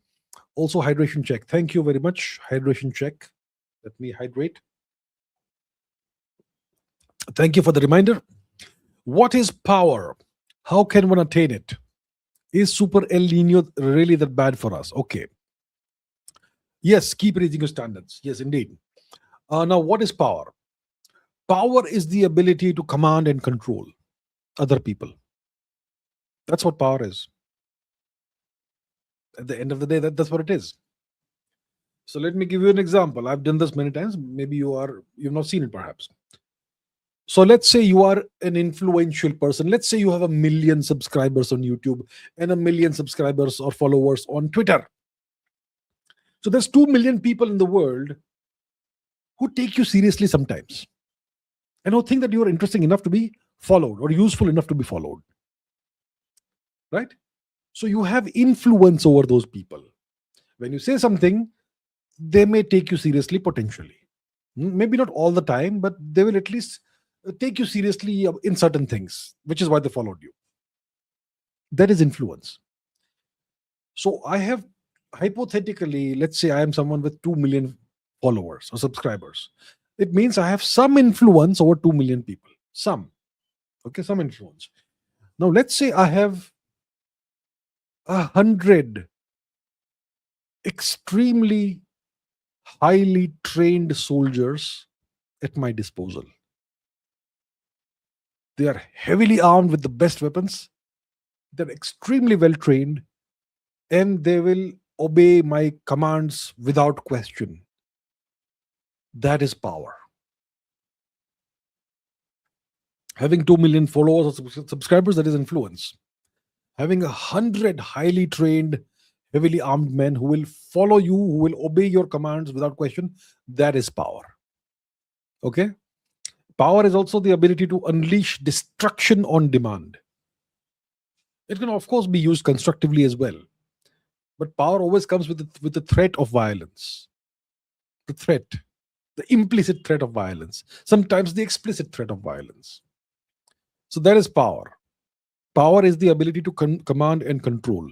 Also, hydration check. Thank you very much. Hydration check. Let me hydrate. Thank you for the reminder. What is power? How can one attain it? Is Super El Nino really that bad for us? Okay. Yes, keep raising your standards. Yes, indeed. Now, what is power? Power is the ability to command and control other people. That's what power is. At the end of the day, that's what it is. So let me give you an example. I've done this many times. Maybe you've not seen it perhaps. So let's say you are an influential person. Let's say you have 1 million subscribers on YouTube and 1 million subscribers or followers on Twitter. So there's 2 million people in the world who take you seriously sometimes and who think that you are interesting enough to be followed or useful enough to be followed. Right? So you have influence over those people. When you say something, they may take you seriously potentially. Maybe not all the time, but they will at least take you seriously in certain things, which is why they followed you. That is influence. So I have, hypothetically, let's say I am someone with 2 million followers or subscribers. It means I have some influence over 2 million people. Some influence. Now let's say I have 100 extremely highly trained soldiers at my disposal. They are heavily armed with the best weapons. They're extremely well trained, and they will obey my commands without question. That is power. Having 2 million followers or subscribers, that is influence. Having 100 highly trained, heavily armed men who will follow you, who will obey your commands without question, that is power. Okay? Power is also the ability to unleash destruction on demand. It can, of course, be used constructively as well. But power always comes with the threat of violence. The implicit threat of violence. Sometimes the explicit threat of violence. So that is power. Power is the ability to command and control.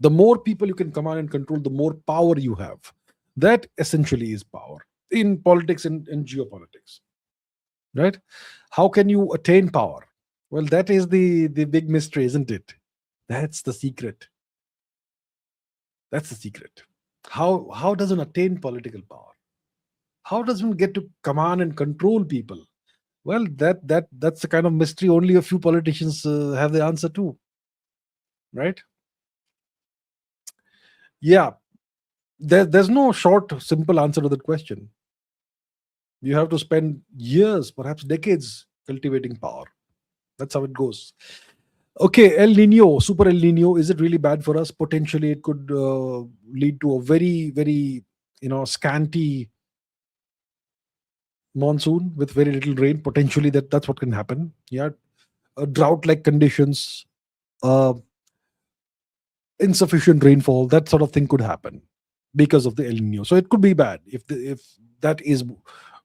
The more people you can command and control, the more power you have. That essentially is power in politics and geopolitics. Right? How can you attain power? Well, that is the big mystery, isn't it? That's the secret. That's the secret. How does one attain political power? How does one get to command and control people? Well, that's the kind of mystery only a few politicians have the answer to, right? Yeah, there's no short, simple answer to that question. You have to spend years, perhaps decades, cultivating power. That's how it goes. Okay, El Nino, super El Nino, is it really bad for us? Potentially, it could lead to a very, very, scanty monsoon with very little rain. Potentially, that's what can happen. Yeah, drought-like conditions, uh, insufficient rainfall, that sort of thing could happen because of the El Nino. So it could be bad if that is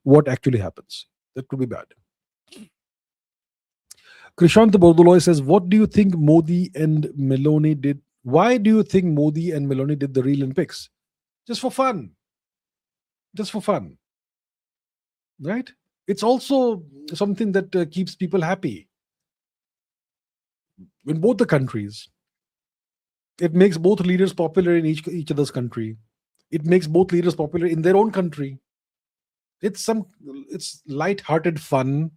what actually happens. That could be bad. Krishant Borduloy says, "What do you think Modi and Meloni did? Why do you think Modi and Meloni did the real Olympics? Just for fun. Just for fun, right? It's also something that keeps people happy in both the countries. It makes both leaders popular in each other's country. It makes both leaders popular in their own country. It's light-hearted fun,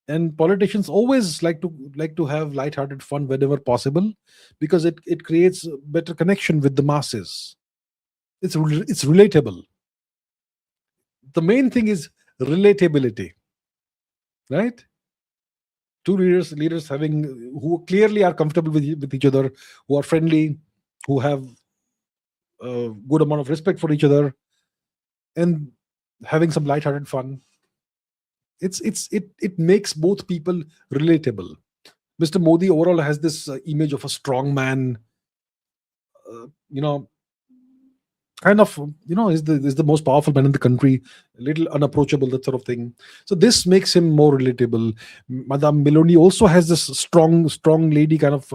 and politicians always like to have light-hearted fun whenever possible, because it creates a better connection with the masses. It's relatable. The main thing is relatability, right? Two leaders having, who clearly are comfortable with each other, who are friendly, who have a good amount of respect for each other, and having some light-hearted fun. It makes both people relatable. Mr. Modi overall has this image of a strong man, uh, you know kind of, is the most powerful man in the country, a little unapproachable, that sort of thing. So this makes him more relatable. Madame Meloni also has this strong lady kind of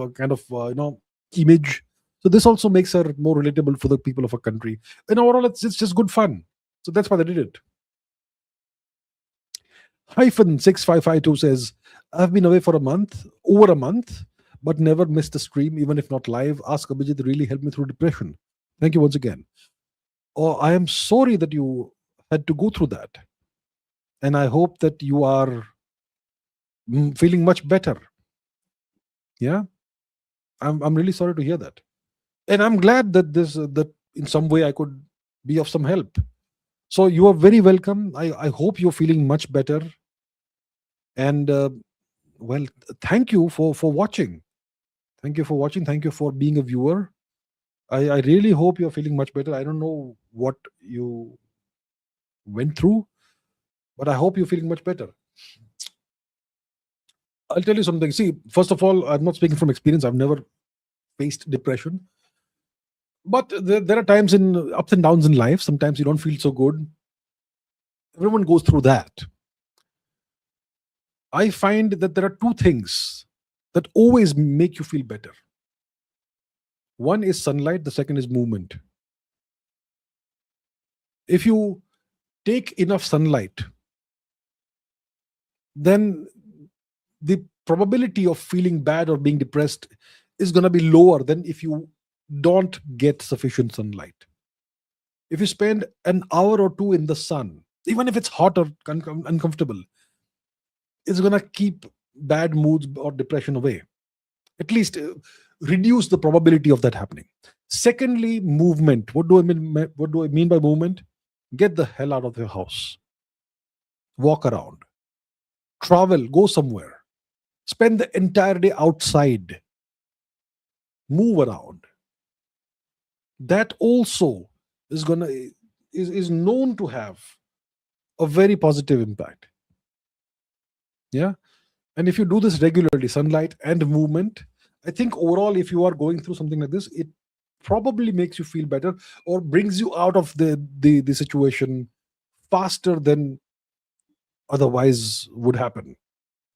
image. So this also makes her more relatable for the people of a country. And overall, it's just good fun. So that's why they did it. Hyphen 6552 says, "I've been away for over a month, but never missed a stream, even if not live. Ask Abhijit really helped me through depression. Thank you once again." Oh, I am sorry that you had to go through that. And I hope that you are feeling much better. Yeah. I'm really sorry to hear that. And I'm glad that in some way I could be of some help. So you are very welcome. I hope you're feeling much better. And well, thank you for watching. Thank you for watching. Thank you for being a viewer. I really hope you're feeling much better. I don't know what you went through, but I hope you're feeling much better. I'll tell you something. See, first of all, I'm not speaking from experience. I've never faced depression, but there are times in ups and downs in life. Sometimes you don't feel so good. Everyone goes through that. I find that there are two things that always make you feel better. One is sunlight, the second is movement. If you take enough sunlight, then the probability of feeling bad or being depressed is going to be lower than if you don't get sufficient sunlight. If you spend an hour or two in the sun, even if it's hot or uncomfortable, it's going to keep bad moods or depression away. At least reduce the probability of that happening. Secondly, movement. What do I mean by movement? Get the hell out of your house. Walk around. Travel. Go somewhere. Spend the entire day outside. Move around. That also is known to have a very positive impact. Yeah. And if you do this regularly, sunlight and movement, I think overall, if you are going through something like this, it probably makes you feel better or brings you out of the situation faster than otherwise would happen.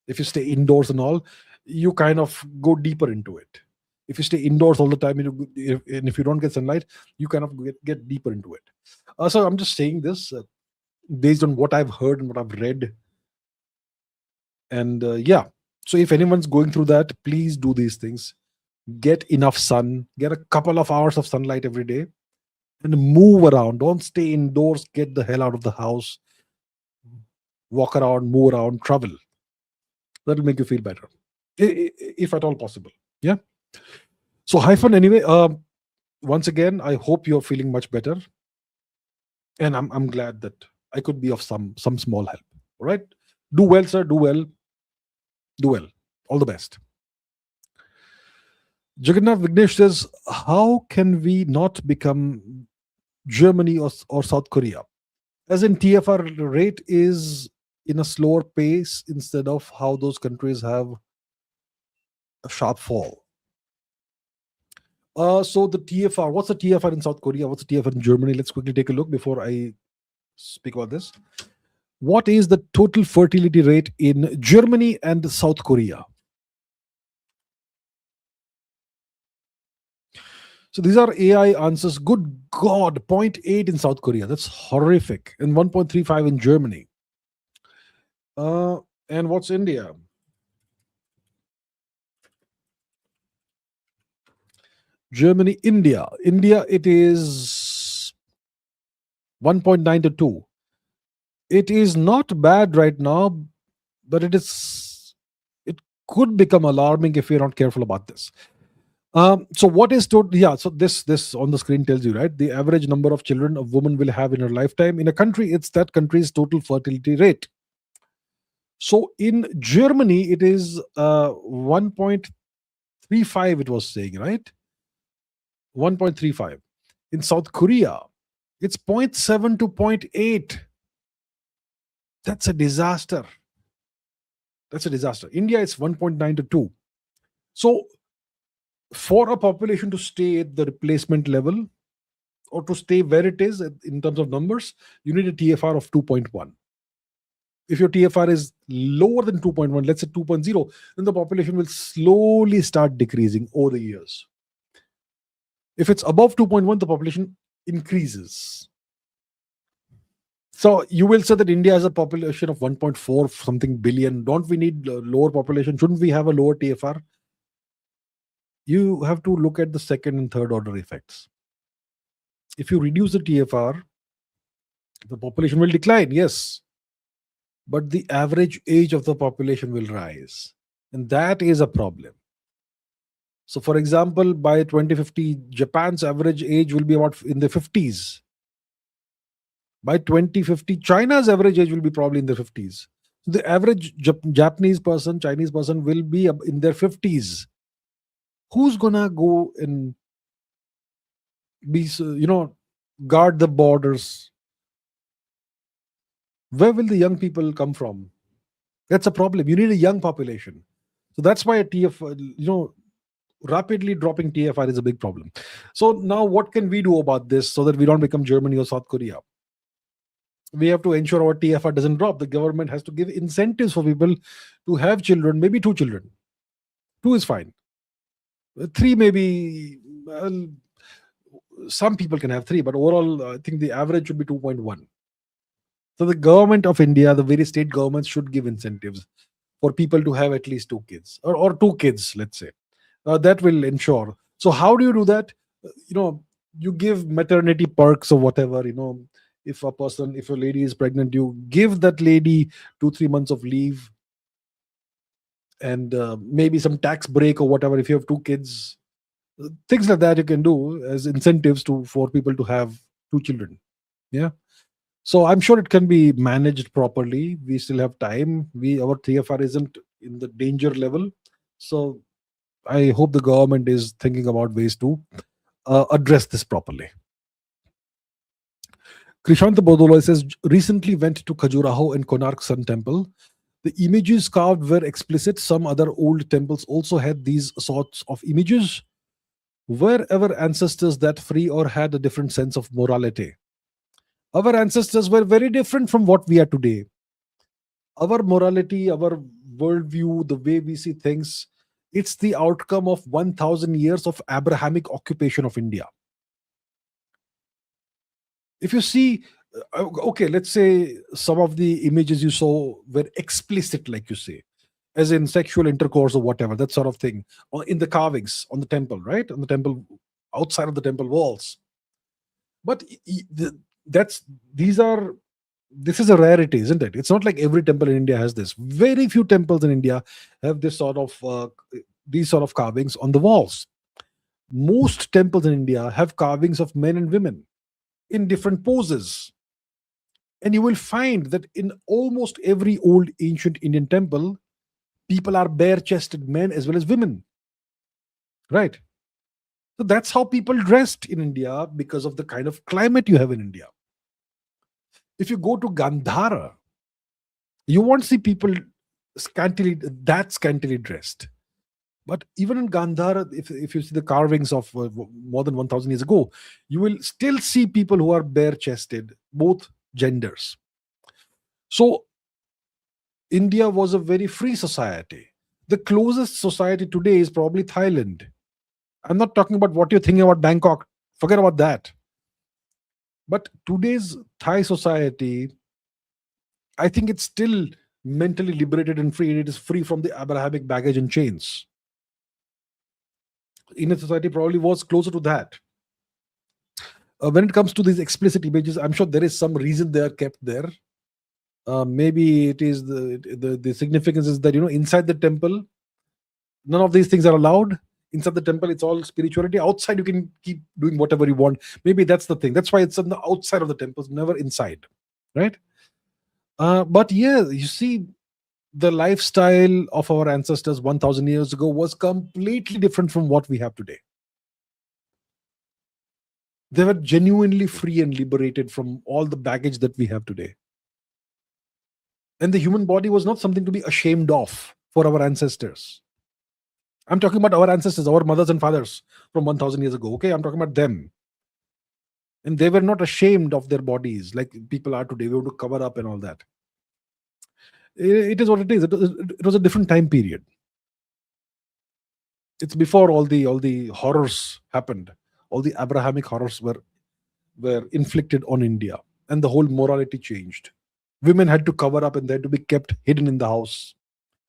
If you stay indoors and all, you kind of go deeper into it. If you stay indoors all the time, and if you don't get sunlight, you kind of get deeper into it. So I'm just saying this based on what I've heard and what I've read. And yeah, So if anyone's going through that, please do these things. Get enough sun, get a couple of hours of sunlight every day, and move around. Don't stay indoors. Get the hell out of the house. Walk around, move around, travel. That'll make you feel better, if at all possible. Yeah. So hyphen anyway. Once again, I hope you're feeling much better, and I'm glad that I could be of some small help. All right. Do well, sir. Do well. Do well. All the best. Jagannath Vignesh says, how can we not become Germany or South Korea? As in, TFR rate is in a slower pace instead of how those countries have a sharp fall. So the TFR, what's the TFR in South Korea? What's the TFR in Germany? Let's quickly take a look before I speak about this. What is the total fertility rate in Germany and South Korea? So these are AI answers. Good God, zero point 0.8 in South Korea. That's horrific. And 1.35 in Germany. And what's India? Germany, India. India, it is 1.9 to 2. It is not bad right now, but it could become alarming if we're not careful about this. So what is total? Yeah, so this on the screen tells you, right, the average number of children a woman will have in her lifetime. In a country, it's that country's total fertility rate. So in Germany, it is 1.35, it was saying, right? 1.35. In South Korea, it's 0.7 to 0.8. That's a disaster. That's a disaster. India, it's 1.9 to 2. So for a population to stay at the replacement level or to stay where it is in terms of numbers, you need a TFR of 2.1. If your TFR is lower than 2.1, let's say 2.0, then the population will slowly start decreasing over the years. If it's above 2.1, the population increases. So you will say that India has a population of 1.4 something billion. Don't we need lower population? Shouldn't we have a lower TFR? You have to look at the second and third order effects. If you reduce the TFR, the population will decline, yes. But the average age of the population will rise. And that is a problem. So, for example, by 2050, Japan's average age will be about in the 50s. By 2050, China's average age will be probably in the 50s. So the average Japanese person, Chinese person will be in their 50s. Who's gonna go and be, guard the borders? Where will the young people come from? That's a problem. You need a young population. So that's why a TF, rapidly dropping TFR is a big problem. So now what can we do about this so that we don't become Germany or South Korea? We have to ensure our TFR doesn't drop. The government has to give incentives for people to have children, maybe 2 children. 2 is fine. 3 maybe, well, some people can have 3, but overall, I think the average should be 2.1. So the government of India, the various state governments should give incentives for people to have at least 2 kids or 2 kids, let's say. That will ensure. So how do you do that? You give maternity perks or whatever. If a lady is pregnant, you give that lady 2-3 months of leave and maybe some tax break or whatever if you have 2 kids. Things like that you can do as incentives for people to have 2 children. Yeah. So I'm sure it can be managed properly. We still have time. Our TFR isn't in the danger level. So I hope the government is thinking about ways to address this properly. Krishant Bodola says, recently went to Khajuraho and Konark Sun Temple. The images carved were explicit. Some other old temples also had these sorts of images. Were our ancestors that free or had a different sense of morality? Our ancestors were very different from what we are today. Our morality, our worldview, the way we see things, it's the outcome of 1,000 years of Abrahamic occupation of India. If you see, okay, let's say some of the images you saw were explicit, like you say. as in sexual intercourse or whatever, that sort of thing, or in the carvings on the temple, right? On the temple, outside of the temple walls. But that's these are this is a rarity, isn't it? It's not like every temple in India has this. Very few temples in India have this sort of these sort of carvings on the walls. Most temples in India have carvings of men and women in different poses. And you will find that in almost every old ancient Indian temple, people are bare chested, men as well as women. Right. So that's how people dressed in India because of the kind of climate you have in India. If you go to Gandhara, you won't see people scantily dressed. But even in Gandhara, if you see the carvings of more than 1,000 years ago, you will still see people who are bare chested, both genders. So India was a very free society. The closest society today is probably Thailand. I'm not talking about what you're thinking about Bangkok. Forget about that. But today's Thai society, I think it's still mentally liberated and free. It is free from the Abrahamic baggage and chains. Indian society probably was closer to that. When it comes to these explicit images, I'm sure there is some reason they are kept there. Maybe it is the significance is that, inside the temple, none of these things are allowed. Inside the temple, it's all spirituality. Outside, you can keep doing whatever you want. Maybe that's the thing. That's why it's on the outside of the temples, never inside, right? But yeah, you see, the lifestyle of our ancestors 1,000 years ago was completely different from what we have today. They were genuinely free and liberated from all the baggage that we have today. And the human body was not something to be ashamed of for our ancestors. I'm talking about our ancestors, our mothers and fathers from 1,000 years ago. Okay, I'm talking about them. And they were not ashamed of their bodies like people are today. We want to cover up and all that. It is what it is. It was a different time period. It's before all the horrors happened. All the Abrahamic horrors were inflicted on India, and the whole morality changed. Women had to cover up and they had to be kept hidden in the house.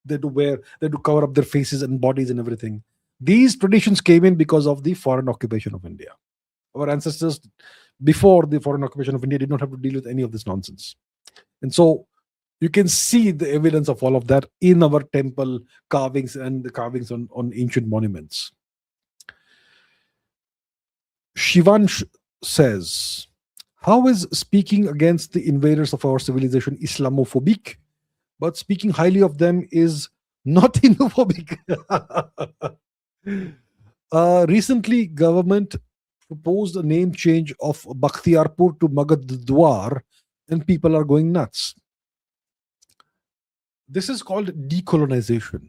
They had to cover up their faces and bodies and everything. These traditions came in because of the foreign occupation of India. Our ancestors, before the foreign occupation of India, did not have to deal with any of this nonsense. And so you can see the evidence of all of that in our temple carvings and the carvings on ancient monuments. Shivansh says, how is speaking against the invaders of our civilization Islamophobic, but speaking highly of them is not Hinduphobic? Recently, government proposed a name change of Bakhtiarpur to Magadwar, and people are going nuts. This is called decolonization.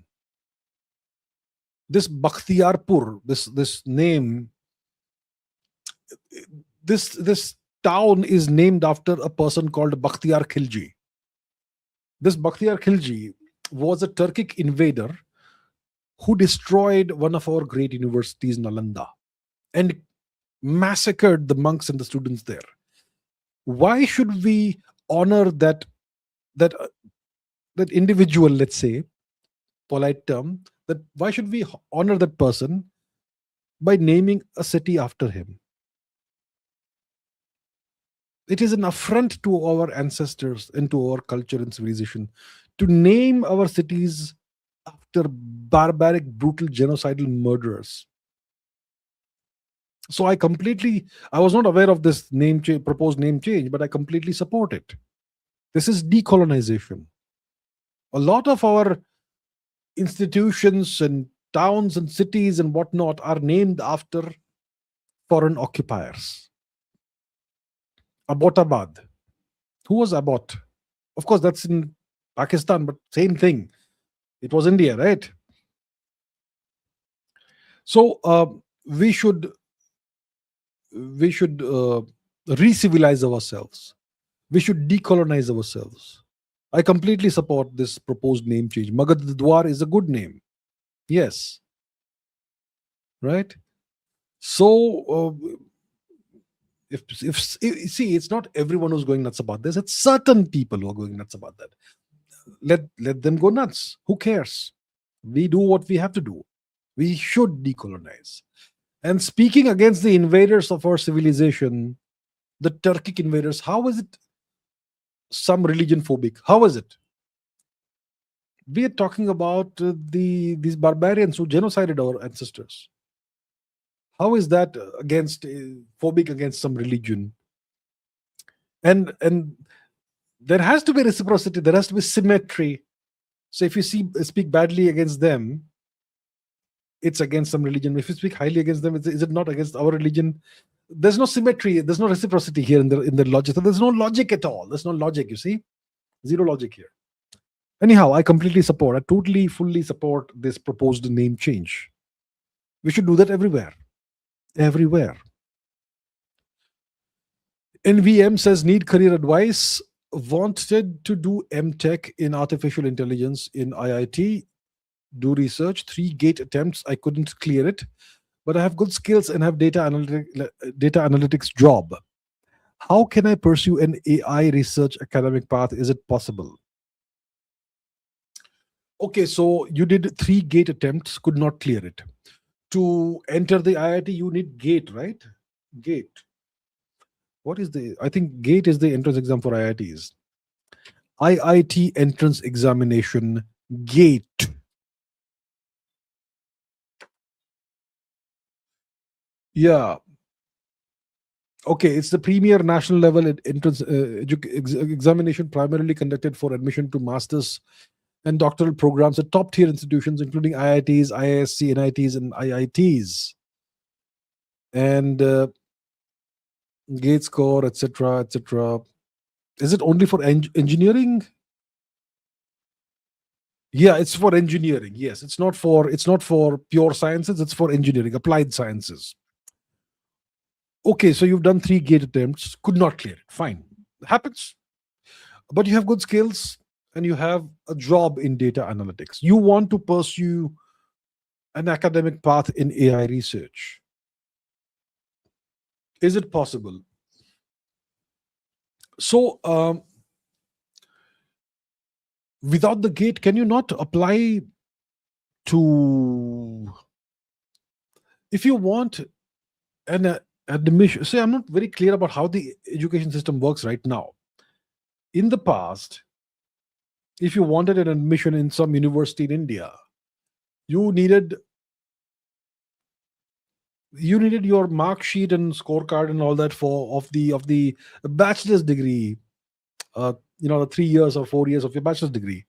This Bakhtiarpur, this name, this town is named after a person called Bakhtiar Khilji. This Bakhtiar Khilji was a Turkic invader who destroyed one of our great universities, Nalanda, and massacred the monks and the students there. Why should we honor that individual, let's say, polite term, that why should we honor that person by naming a city after him? It is an affront to our ancestors and to our culture and civilization to name our cities after barbaric, brutal, genocidal murderers. So I was not aware of this proposed name change, but I completely support it. This is decolonization. A lot of our institutions and towns and cities and whatnot are named after foreign occupiers. Abbottabad. Who was Abbot? Of course, that's in Pakistan, but same thing. It was India, right? So we should re-civilize ourselves. We should decolonize ourselves. I completely support this proposed name change. Magadwar is a good name. Yes. Right? So, if see, it's not everyone who's going nuts about this. It's certain people who are going nuts about that. Let them go nuts. Who cares? We do what we have to do. We should decolonize. And speaking against the invaders of our civilization, the Turkic invaders, how is it some religion phobic? How is it? We are talking about these barbarians who genocided our ancestors. How is that against phobic against some religion? And there has to be reciprocity. There has to be symmetry. So if you speak badly against them, it's against some religion. If you speak highly against them, is it not against our religion? There's no symmetry. There's no reciprocity here in the logic. So there's no logic at all. There's no logic. You see, zero logic here. Anyhow, I totally, fully support this proposed name change. We should do that everywhere. Everywhere. NVM says, need career advice. Wanted to do MTech in artificial intelligence in IIT. Do research. 3 gate attempts. I couldn't clear it. But I have good skills and have data analytics job. How can I pursue an AI research academic path? Is it possible? Okay, so you did 3 gate attempts, could not clear it. To enter the IIT, you need GATE, right? GATE. What is I think GATE is the entrance exam for IITs. IIT entrance examination, GATE. Yeah. Okay, it's the premier national level entrance examination primarily conducted for admission to master's and doctoral programs at top tier institutions, including IITs, IISc, NITs, and IITs. And GATE score, etc., etc. Is it only for engineering? Yeah, it's for engineering. Yes, it's not for pure sciences. It's for engineering, applied sciences. Okay, so you've done 3 gate attempts, could not clear it. Fine, happens. But you have good skills and you have a job in data analytics. You want to pursue an academic path in AI research. Is it possible? So, without the gate, can you not apply to, if you want an admission? Say, I'm not very clear about how the education system works right now. In the past, if you wanted an admission in some university in India, you needed your mark sheet and scorecard and all that of the bachelor's degree, the 3 years or 4 years of your bachelor's degree,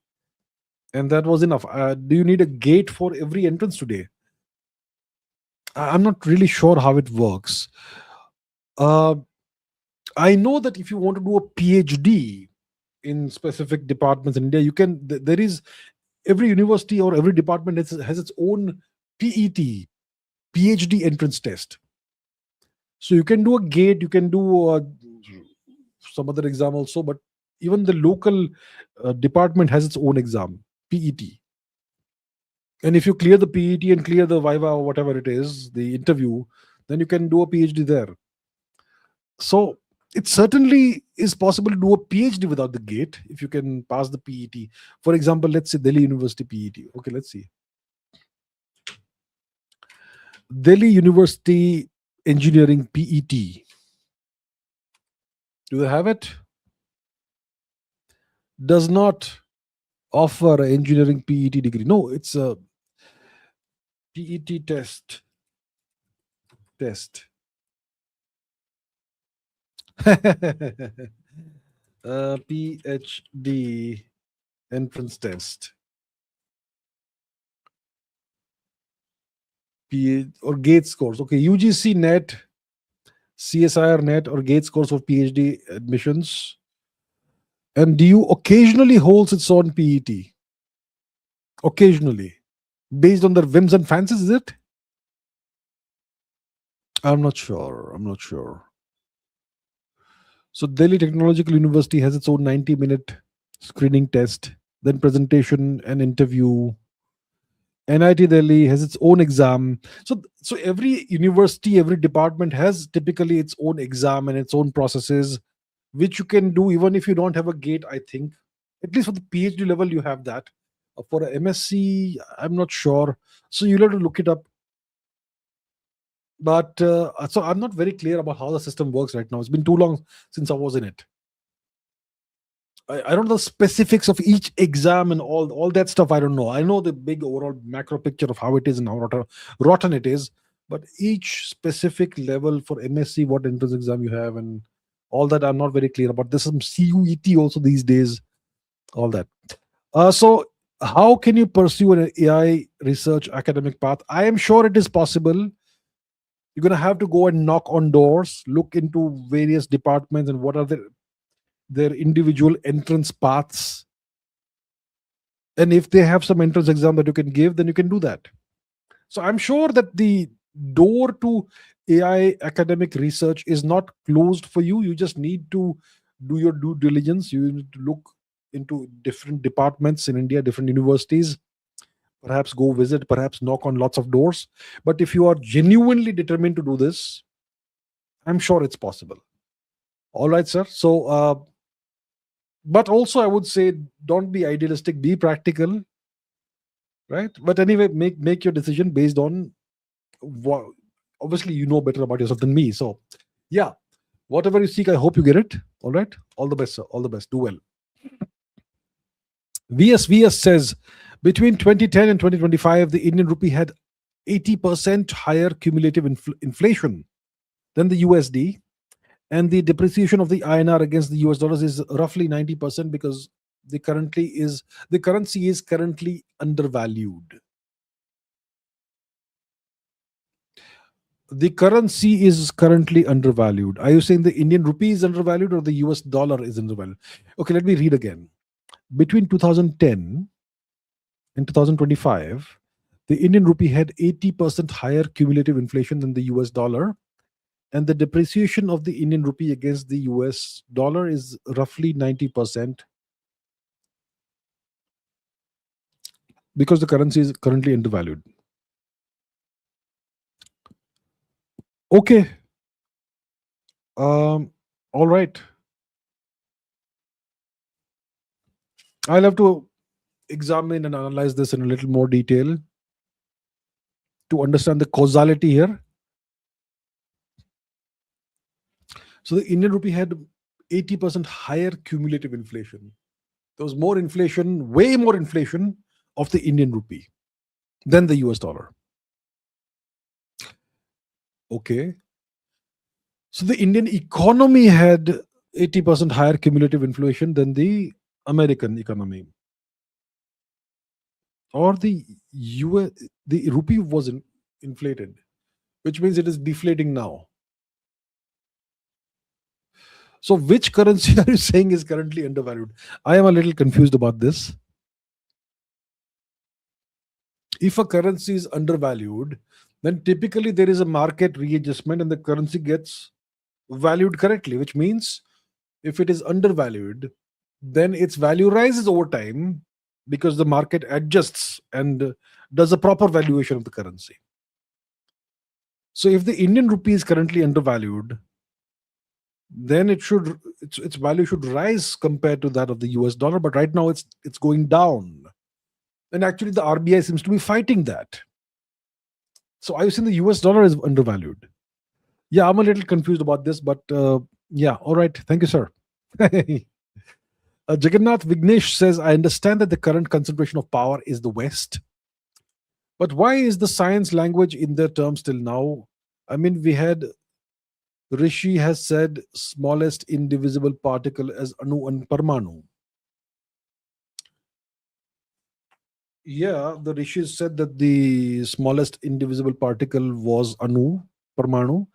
and that was enough. Do you need a gate for every entrance today? I'm not really sure how it works. I know that if you want to do a PhD in specific departments in India, you can. There is every university or every department has its own PET, PhD entrance test. So you can do a gate, you can do some other exam also, but even the local department has its own exam, PET. And if you clear the PET and clear the Viva or whatever it is, the interview, then you can do a PhD there. So it certainly is possible to do a PhD without the gate if you can pass the PET. For example, let's say Delhi University PET. Okay, let's see. Delhi University Engineering PET. Do they have it? Does not offer an engineering PET degree. No, it's a PET test. PhD entrance test. Or GATE scores. Okay, UGC net, CSIR net, or GATE scores of PhD admissions. And DU occasionally holds its own PET. Occasionally. Based on their whims and fancies, is it? I'm not sure. So Delhi Technological University has its own 90-minute screening test, then presentation and interview. NIT Delhi has its own exam. So every university, every department has typically its own exam and its own processes, which you can do even if you don't have a gate, I think. At least for the PhD level, you have that. For a MSc, I'm not sure. So you'll have to look it up. But so I'm not very clear about how the system works right now. It's been too long since I was in it. I don't know the specifics of each exam and all that stuff. I don't know. I know the big overall macro picture of how it is and how rotten it is. But each specific level for MSc, what entrance exam you have, and all that, I'm not very clear about. There's some CUET also these days. All that. So, how can you pursue an AI research academic path? I am sure it is possible. You're going to have to go and knock on doors, look into various departments and what are their individual entrance paths. And if they have some entrance exam that you can give, then you can do that. So I'm sure that the door to AI academic research is not closed for you. You just need to do your due diligence. You need to look into different departments in India, different universities, perhaps go visit, perhaps knock on lots of doors. But if you are genuinely determined to do this, I'm sure it's possible. All right, sir. So, but also I would say don't be idealistic, be practical, right? But anyway, make your decision based on what. Obviously, you know better about yourself than me. So, yeah, whatever you seek, I hope you get it. All right. All the best, sir. All the best. Do well. VS says between 2010 and 2025, the Indian rupee had 80% higher cumulative inflation than the USD, and the depreciation of the INR against the US dollars is roughly 90% because the currency is currently undervalued. The currency is currently undervalued. Are you saying the Indian rupee is undervalued or the US dollar is undervalued? Okay, let me read again. Between 2010 and 2025, the Indian rupee had 80% higher cumulative inflation than the US dollar, and the depreciation of the Indian rupee against the US dollar is roughly 90% because the currency is currently undervalued. Okay. All right. I'll have to examine and analyze this in a little more detail to understand the causality here. So the Indian rupee had 80% higher cumulative inflation. There was more inflation, way more inflation of the Indian rupee than the US dollar. Okay. So the Indian economy had 80% higher cumulative inflation than the American economy. Or the the rupee was inflated, which means it is deflating now. So which currency are you saying is currently undervalued? I am a little confused about this. If a currency is undervalued, then typically there is a market readjustment and the currency gets valued correctly, which means if it is undervalued, then its value rises over time because the market adjusts and does a proper valuation of the currency. So if the Indian rupee is currently undervalued, then its value should rise compared to that of the US dollar. But right now it's going down. And actually the RBI seems to be fighting that. So are you saying the US dollar is undervalued? Yeah, I'm a little confused about this, but yeah, all right. Thank you, sir. Jagannath Vignesh says, I understand that the current concentration of power is the West, but why is the science language in their terms till now? I mean, we had Rishi has said smallest indivisible particle as Anu and Parmanu. Yeah, the Rishis said that the smallest indivisible particle was Anu, Parmanu.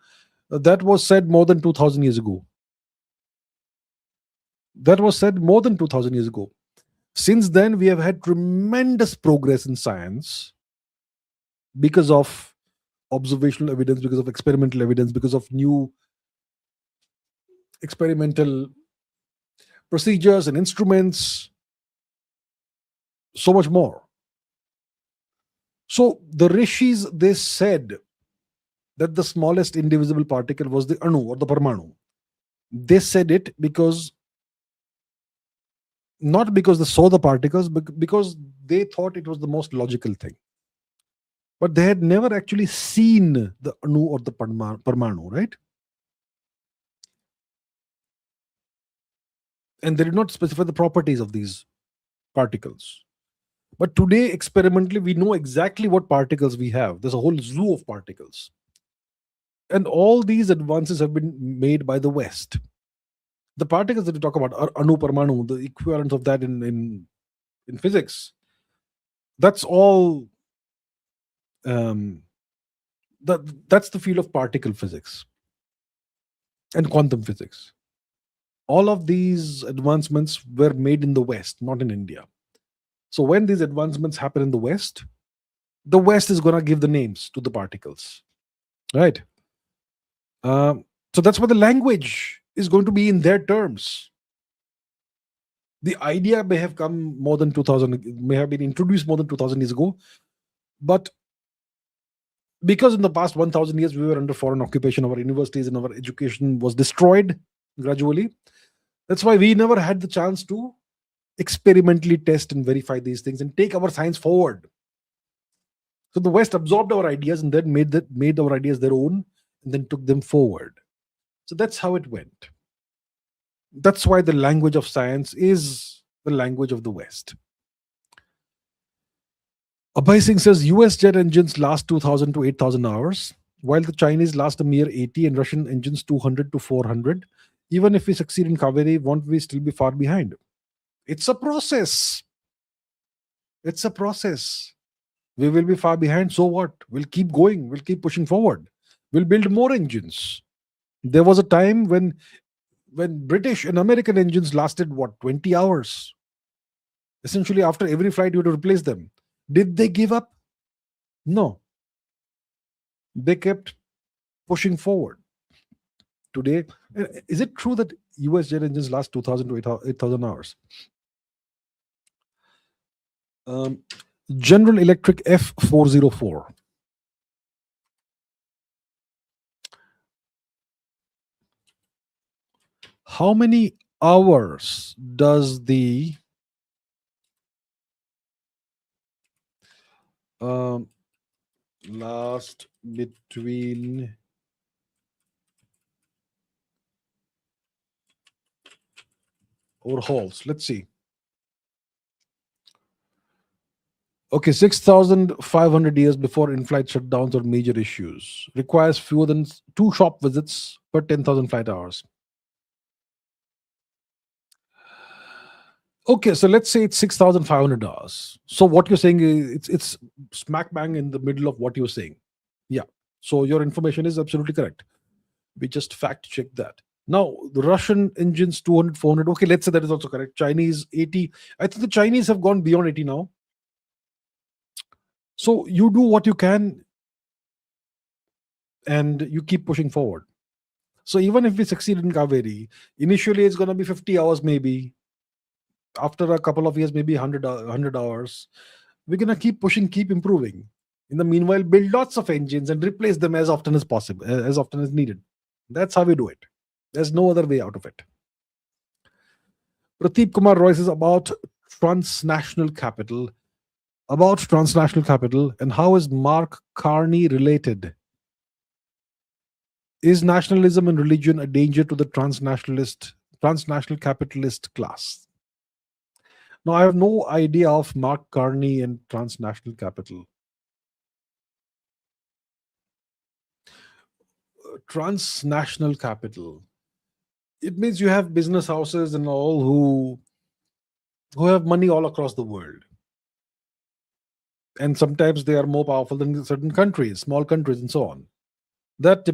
That was said more than 2000 years ago. That was said more than 2000 years ago. Since then, we have had tremendous progress in science because of observational evidence, because of experimental evidence, because of new experimental procedures and instruments, so much more. So the Rishis, they said that the smallest indivisible particle was the Anu or the Parmanu. They said it because Not because they saw the particles, but because they thought it was the most logical thing. But they had never actually seen the Anu or the Parmanu, right? And they did not specify the properties of these particles. But today, experimentally, we know exactly what particles we have. There's a whole zoo of particles. And all these advances have been made by the West. The particles that we talk about are Anu Parmanu, the equivalent of that in physics. That's all. Um, that's the field of particle physics and quantum physics. All of these advancements were made in the West, not in India. So when these advancements happen in the West is going to give the names to the particles, right? So that's why the language is going to be in their terms. The idea may have come more than 2000, may have been introduced more than 2000 years ago, but because in the past 1000 years we were under foreign occupation, our universities and our education was destroyed gradually. That's why we never had the chance to experimentally test and verify these things and take our science forward. So the West absorbed our ideas and then made our ideas their own and then took them forward. So that's how it went. That's why the language of science is the language of the West. Abhay Singh says US jet engines last 2000 to 8000 hours, while the Chinese last a mere 80 and Russian engines 200 to 400. Even if we succeed in Kaveri, won't we still be far behind? It's a process. It's a process. We will be far behind. So what? We'll keep going. We'll keep pushing forward. We'll build more engines. There was a time when British and American engines lasted what, 20 hours? Essentially, after every flight, you had to replace them. Did they give up? No. They kept pushing forward. Today, is it true that US jet engines last 2000 to 8000 hours? General Electric F404. How many hours does the last between overhauls? Let's see. Okay, 6,500 years before in-flight shutdowns or major issues. Requires fewer than 2 shop visits per 10,000 flight hours. Okay, so let's say it's 6,500 hours. So what you're saying is it's smack bang in the middle of what you're saying. Yeah. So your information is absolutely correct. We just fact check that. Now, the Russian engines 200, 400. Okay, let's say that is also correct. Chinese 80. I think the Chinese have gone beyond 80 now. So you do what you can and you keep pushing forward. So even if we succeed in Kaveri, initially it's going to be 50 hours maybe. After a couple of years, maybe 100 hours. We're going to keep pushing, keep improving. In the meanwhile, build lots of engines and replace them as often as possible, as often as needed. That's how we do it. There's no other way out of it. Prateep Kumar Roy says about transnational capital. About transnational capital and how is Mark Carney related? Is nationalism and religion a danger to the transnational capitalist class? Now, I have no idea of Mark Carney and transnational capital. Transnational capital. It means you have business houses and all who have money all across the world. And sometimes they are more powerful than certain countries, small countries, and so on. That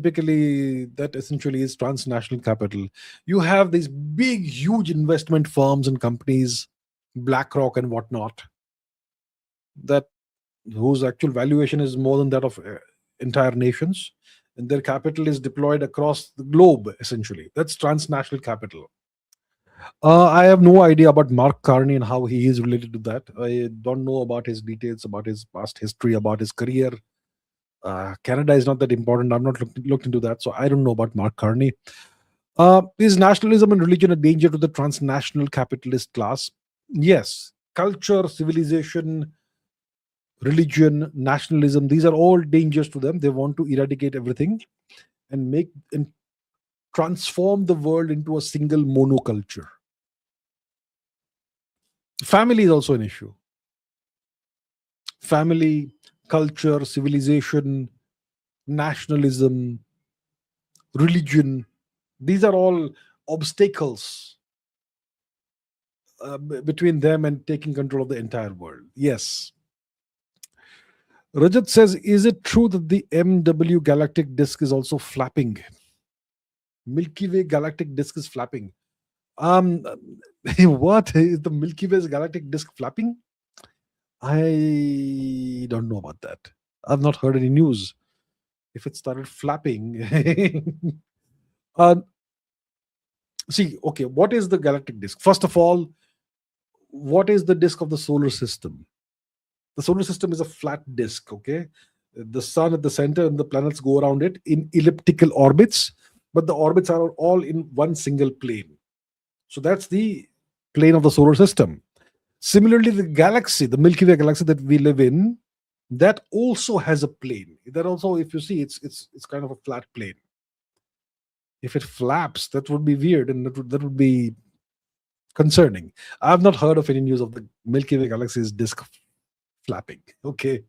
essentially is transnational capital. You have these big, huge investment firms and companies, BlackRock and whatnot, that whose actual valuation is more than that of entire nations, and their capital is deployed across the globe. Essentially, that's transnational capital. I have no idea about Mark Carney and how he is related to that. I don't know about his details, about his past history, about his career. Canada is not that important. I've not looked into that, so I don't know about Mark Carney. Is nationalism and religion a danger to the transnational capitalist class? Yes, culture, civilization, religion, nationalism, these are all dangers to them. They want to eradicate everything and make and transform the world into a single monoculture. Family is also an issue. Family, culture, civilization, nationalism, religion, these are all obstacles between them and taking control of the entire world. Yes. Rajat says, is it true that the MW galactic disk is also flapping? Milky Way galactic disk is flapping. Um, what is the Milky Way's galactic disk flapping? I don't know about that. I've not heard any news. If it started flapping, uh, see, okay, what is the galactic disk? First of all, what is the disk of the solar system? The solar system is a flat disk, okay? The sun at the center and the planets go around it in elliptical orbits, but the orbits are all in one single plane. So that's the plane of the solar system. Similarly, the galaxy, the Milky Way galaxy that we live in, that also has a plane. That also, if you see, it's kind of a flat plane. If it flaps, that would be weird, and that would be concerning. I've not heard of any news of the Milky Way galaxy's disk flapping. Okay.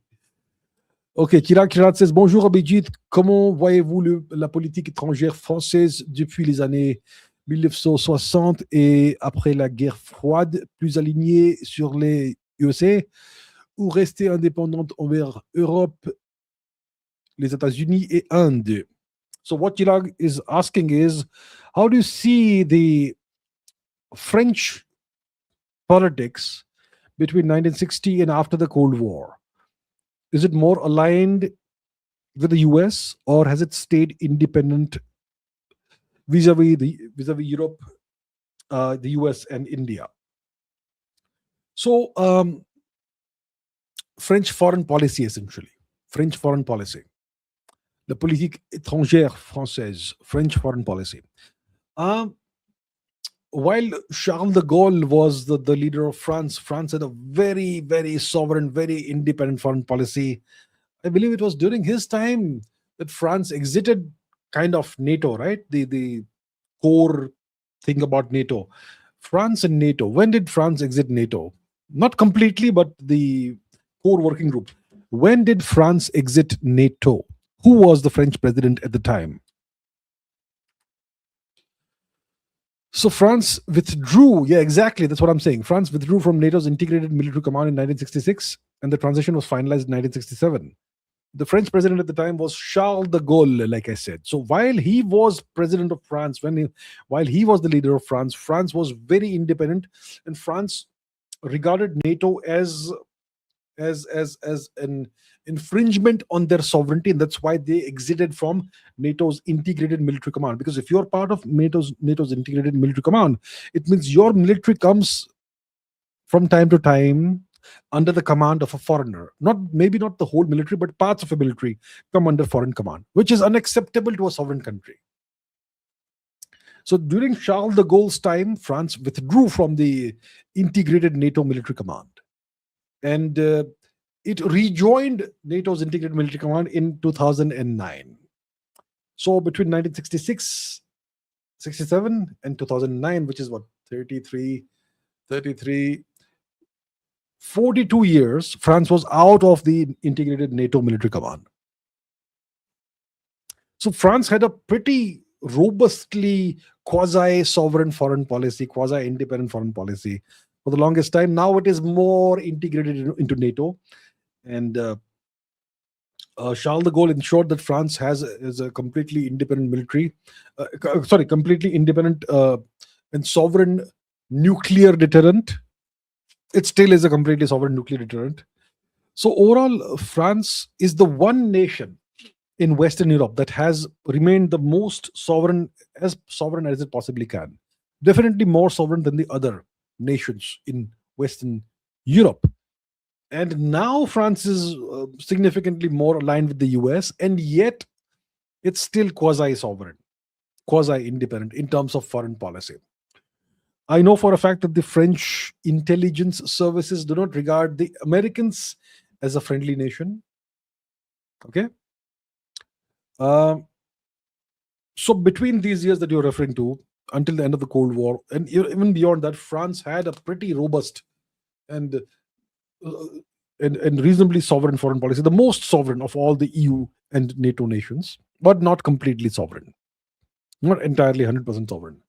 Ok, Chirag Chirag says, bonjour Abhijit, comment voyez-vous la politique étrangère française depuis les années 1960 et après la guerre froide, plus alignée sur les USA ou rester indépendante envers Europe, les États-Unis et Inde? So what Chirag is asking is, how do you see the French politics between 1960 and after the Cold War? Is it more aligned with the US or has it stayed independent vis-a-vis Europe, the US and India? So French foreign policy, essentially. French foreign policy. La politique étrangère française, French foreign policy. While Charles de Gaulle was the leader of France, France had a very, very sovereign, very independent foreign policy. I believe it was during his time that France exited kind of NATO, right? The core thing about NATO. France and NATO. When did France exit NATO? Not completely, but the core working group. When did France exit NATO? Who was the French president at the time? So France withdrew. Yeah, exactly. That's what I'm saying. France withdrew from NATO's integrated military command in 1966, and the transition was finalized in 1967. The French president at the time was Charles de Gaulle, like I said. So while he was president of France, while he was the leader of France, France was very independent, and France regarded NATO as an infringement on their sovereignty, and that's why they exited from NATO's integrated military command. Because if you're part of NATO's integrated military command, it means your military comes from time to time under the command of a foreigner. Maybe not the whole military, but parts of a military come under foreign command, which is unacceptable to a sovereign country. So during Charles de Gaulle's time, France withdrew from the integrated NATO military command, and it rejoined NATO's integrated military command in 2009. So between 1966, 67, and 2009, which is what, 33, 42 years, France was out of the integrated NATO military command. So France had a pretty robustly quasi-sovereign foreign policy, quasi-independent foreign policy for the longest time. Now it is more integrated into NATO. And Charles de Gaulle ensured that France is a completely independent military, completely independent and sovereign nuclear deterrent. It still is a completely sovereign nuclear deterrent. So overall, France is the one nation in Western Europe that has remained the most sovereign as it possibly can. Definitely more sovereign than the other nations in Western Europe. And now France is significantly more aligned with the US, and yet it's still quasi-sovereign, quasi-independent in terms of foreign policy. I know for a fact that the French intelligence services do not regard the Americans as a friendly nation. Okay. Um, so between these years that you're referring to, until the end of the Cold War, and even beyond that, France had a pretty robust and uh, and reasonably sovereign foreign policy, the most sovereign of all the EU and NATO nations, but not completely sovereign, not entirely 100% sovereign.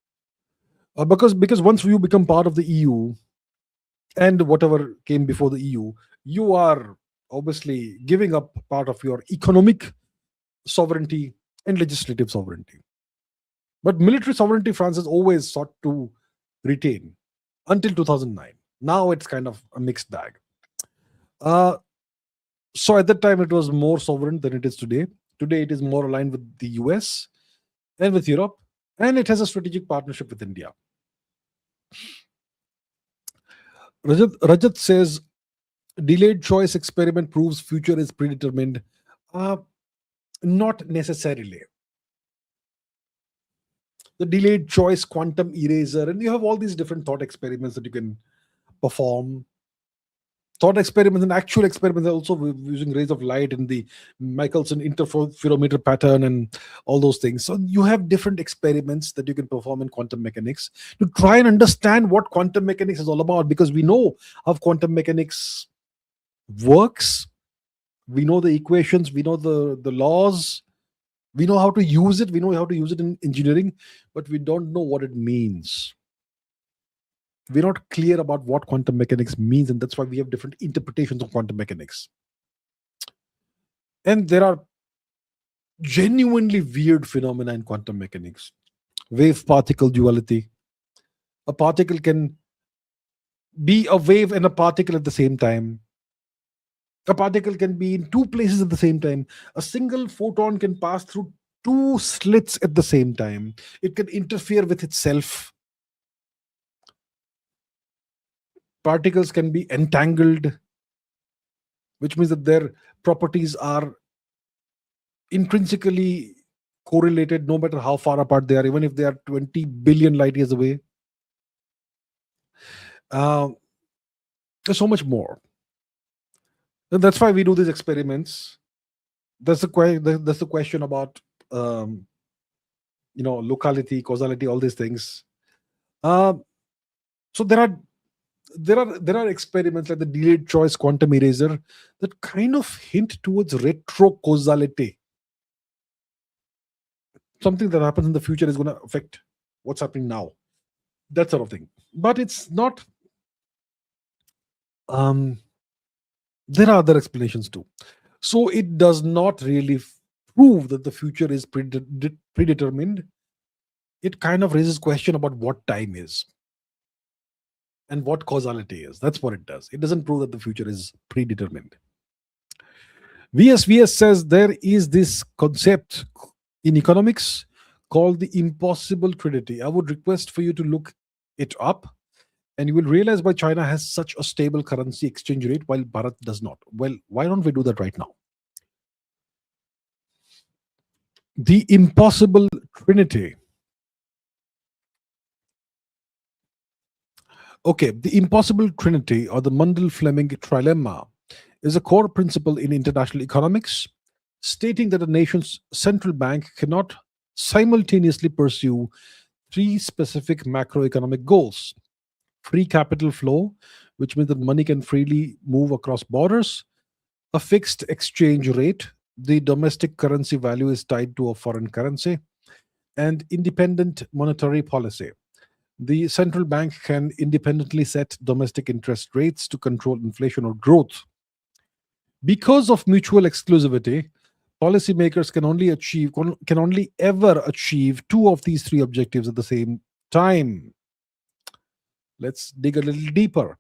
Because once you become part of the EU and whatever came before the EU, you are obviously giving up part of your economic sovereignty and legislative sovereignty. But military sovereignty, France has always sought to retain until 2009. Now it's kind of a mixed bag. Uh, so at that time, it was more sovereign than it is today. Today, it is more aligned with the US and with Europe, and it has a strategic partnership with India. Rajat says delayed choice experiment proves future is predetermined. Uh, Not necessarily. The delayed choice quantum eraser, and you have all these different thought experiments that you can perform. Thought experiments and actual experiments are also using rays of light in the Michelson interferometer pattern and all those things. So you have different experiments that you can perform in quantum mechanics to try and understand what quantum mechanics is all about, because we know how quantum mechanics works. We know the equations, we know the laws, we know how to use it, we know how to use it in engineering, but we don't know what it means. We're not clear about what quantum mechanics means, and that's why we have different interpretations of quantum mechanics. And there are genuinely weird phenomena in quantum mechanics. Wave particle duality. A particle can be a wave and a particle at the same time. A particle can be in two places at the same time. A single photon can pass through two slits at the same time. It can interfere with itself. Particles can be entangled, which means that their properties are intrinsically correlated no matter how far apart they are, even if they are 20 billion light years away. There's so much more. And that's why we do these experiments. That's the question about locality, causality, all these things. So there are experiments like the delayed choice quantum eraser that kind of hint towards retro causality. Something that happens in the future is going to affect what's happening now. That sort of thing. But it's not. There are other explanations too. So it does not really prove that the future is predetermined. It kind of raises question about what time is and what causality is. That's what it does. It doesn't prove that the future is predetermined. VS says there is this concept in economics called the impossible trinity. I would request for you to look it up, and you will realize why China has such a stable currency exchange rate while Bharat does not. Well, why don't we do that right now? The impossible trinity. Okay, the impossible trinity, or the Mundell-Fleming trilemma, is a core principle in international economics, stating that a nation's central bank cannot simultaneously pursue three specific macroeconomic goals: free capital flow, which means that money can freely move across borders; a fixed exchange rate, the domestic currency value is tied to a foreign currency; and independent monetary policy. The central bank can independently set domestic interest rates to control inflation or growth. Because of mutual exclusivity, policymakers can only ever achieve two of these three objectives at the same time. Let's dig a little deeper.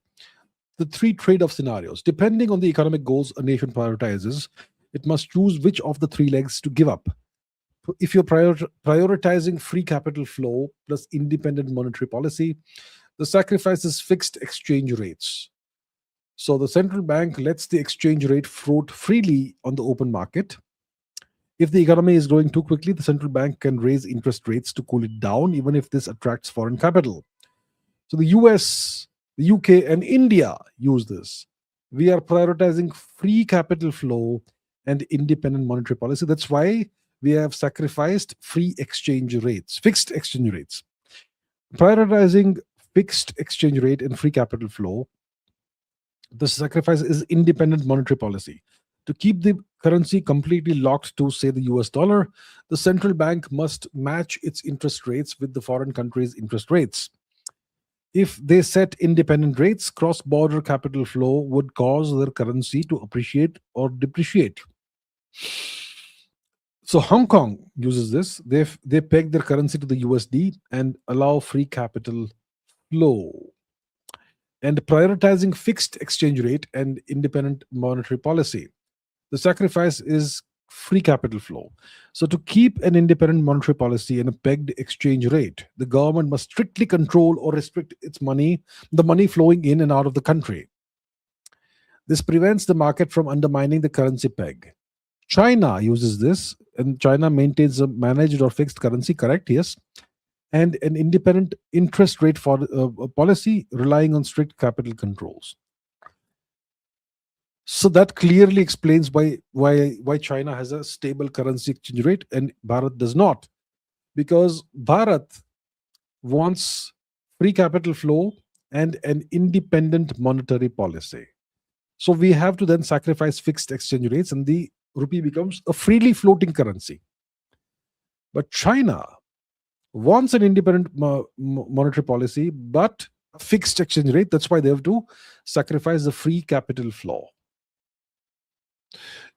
The three trade-off scenarios. Depending on the economic goals a nation prioritizes, it must choose which of the three legs to give up. If you're prioritizing free capital flow plus independent monetary policy, the sacrifice is fixed exchange rates. So the central bank lets the exchange rate float freely on the open market. If the economy is growing too quickly, the central bank can raise interest rates to cool it down, even if this attracts foreign capital. So the US, the UK, and India use this. We are prioritizing free capital flow and independent monetary policy. That's why we have sacrificed free exchange rates, fixed exchange rates. Prioritizing fixed exchange rate and free capital flow, the sacrifice is independent monetary policy. To keep the currency completely locked to, say, the US dollar, the central bank must match its interest rates with the foreign country's interest rates. If they set independent rates, cross border capital flow would cause their currency to appreciate or depreciate. So Hong Kong uses this. They peg their currency to the USD and allow free capital flow. And prioritizing fixed exchange rate and independent monetary policy. The sacrifice is free capital flow. So, to keep an independent monetary policy and a pegged exchange rate, the government must strictly control or restrict the money flowing in and out of the country. This prevents the market from undermining the currency peg. China uses this, and China maintains a managed or fixed currency, correct? Yes. And an independent interest rate for policy relying on strict capital controls. So that clearly explains why China has a stable currency exchange rate and Bharat does not, because Bharat wants free capital flow and an independent monetary policy. So we have to then sacrifice fixed exchange rates, and the rupee becomes a freely floating currency. But China wants an independent monetary policy, but a fixed exchange rate. That's why they have to sacrifice the free capital flow.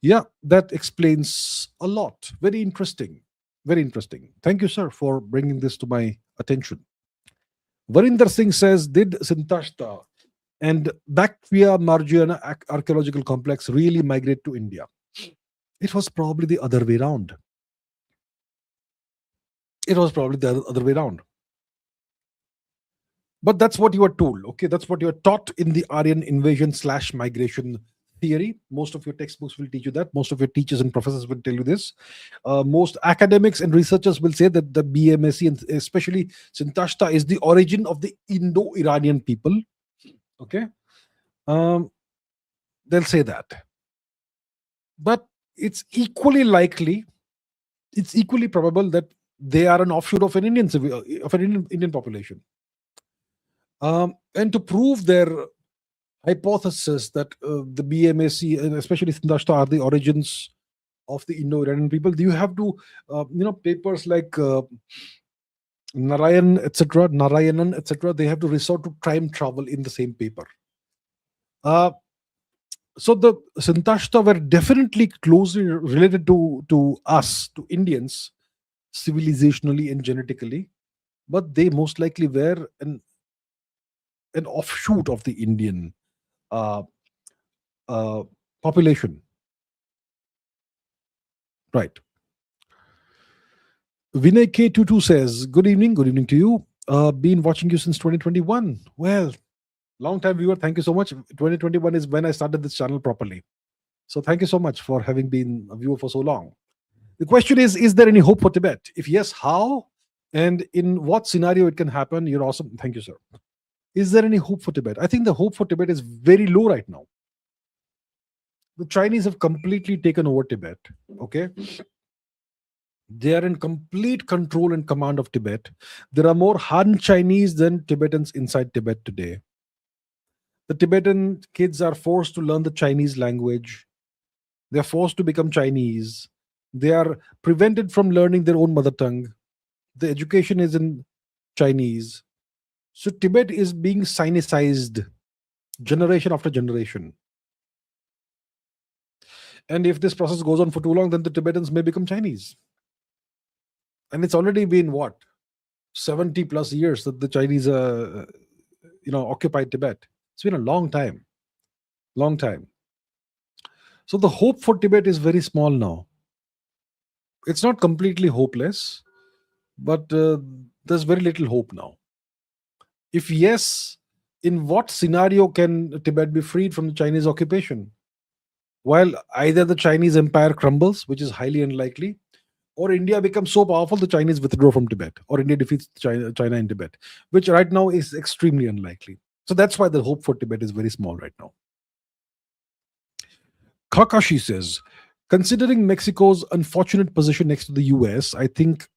Yeah, that explains a lot. Very interesting. Very interesting. Thank you, sir, for bringing this to my attention. Varinder Singh says, did Sintashta and Bactria Margiana archaeological complex really migrate to India? It was probably the other way around. It was probably the other way around. But that's what you are told. Okay, that's what you are taught in the Aryan invasion / migration theory. Most of your textbooks will teach you that. Most of your teachers and professors will tell you this. Most academics and researchers will say that the BMSC and especially Sintashta is the origin of the Indo-Iranian people. Okay, they'll say that. But it's equally likely, it's equally probable that they are an offshoot of an Indian population. And to prove their hypothesis that the BMAC and especially Sintashta are the origins of the Indo-Iranian people, you have to, papers like Narayanan, etc., they have to resort to time travel in the same paper. So the Sintashta were definitely closely related to us, to Indians, civilizationally and genetically, but they most likely were an offshoot of the Indian population. Right. Vinay K22 says, good evening to you. Been watching you since 2021. Well, long time viewer, thank you so much. 2021 is when I started this channel properly. So thank you so much for having been a viewer for so long. The question is there any hope for Tibet? If yes, how? And in what scenario it can happen? You're awesome. Thank you, sir. Is there any hope for Tibet? I think the hope for Tibet is very low right now. The Chinese have completely taken over Tibet. Okay. They are in complete control and command of Tibet. There are more Han Chinese than Tibetans inside Tibet today. The Tibetan kids are forced to learn the Chinese language. They are forced to become Chinese. They are prevented from learning their own mother tongue. The education is in Chinese. So Tibet is being Sinicized generation after generation. And if this process goes on for too long, then the Tibetans may become Chinese. And it's already been what? 70 plus years that the Chinese occupied Tibet. It's been a long time. Long time. So the hope for Tibet is very small now. It's not completely hopeless, but there's very little hope now. If yes, in what scenario can Tibet be freed from the Chinese occupation? While either the Chinese empire crumbles, which is highly unlikely, or India becomes so powerful the Chinese withdraw from Tibet, or India defeats China in Tibet, which right now is extremely unlikely. So that's why the hope for Tibet is very small right now. Kakashi says, considering Mexico's unfortunate position next to the US, I think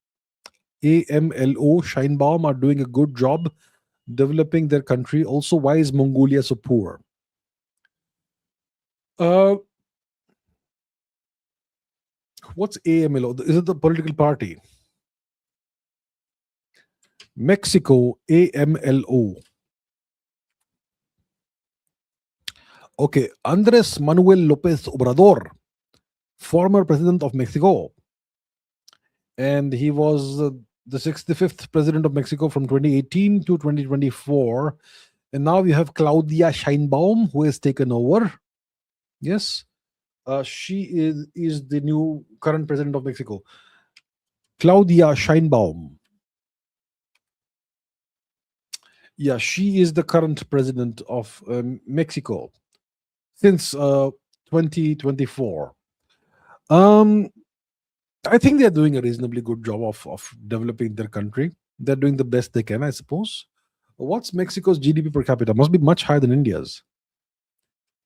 AMLO, Scheinbaum are doing a good job developing their country. Also, why is Mongolia so poor? Uh, what's AMLO? Is it the political party? Mexico, AMLO. Okay, Andres Manuel Lopez Obrador, former president of Mexico, and he was the 65th president of Mexico from 2018 to 2024. And now we have Claudia Scheinbaum, who has taken over. Yes, she is the new current president of Mexico. Claudia Scheinbaum. Yeah, she is the current president of Mexico since 2024. I think they're doing a reasonably good job of developing their country. They're doing the best they can, I suppose. What's Mexico's GDP per capita? Must be much higher than India's.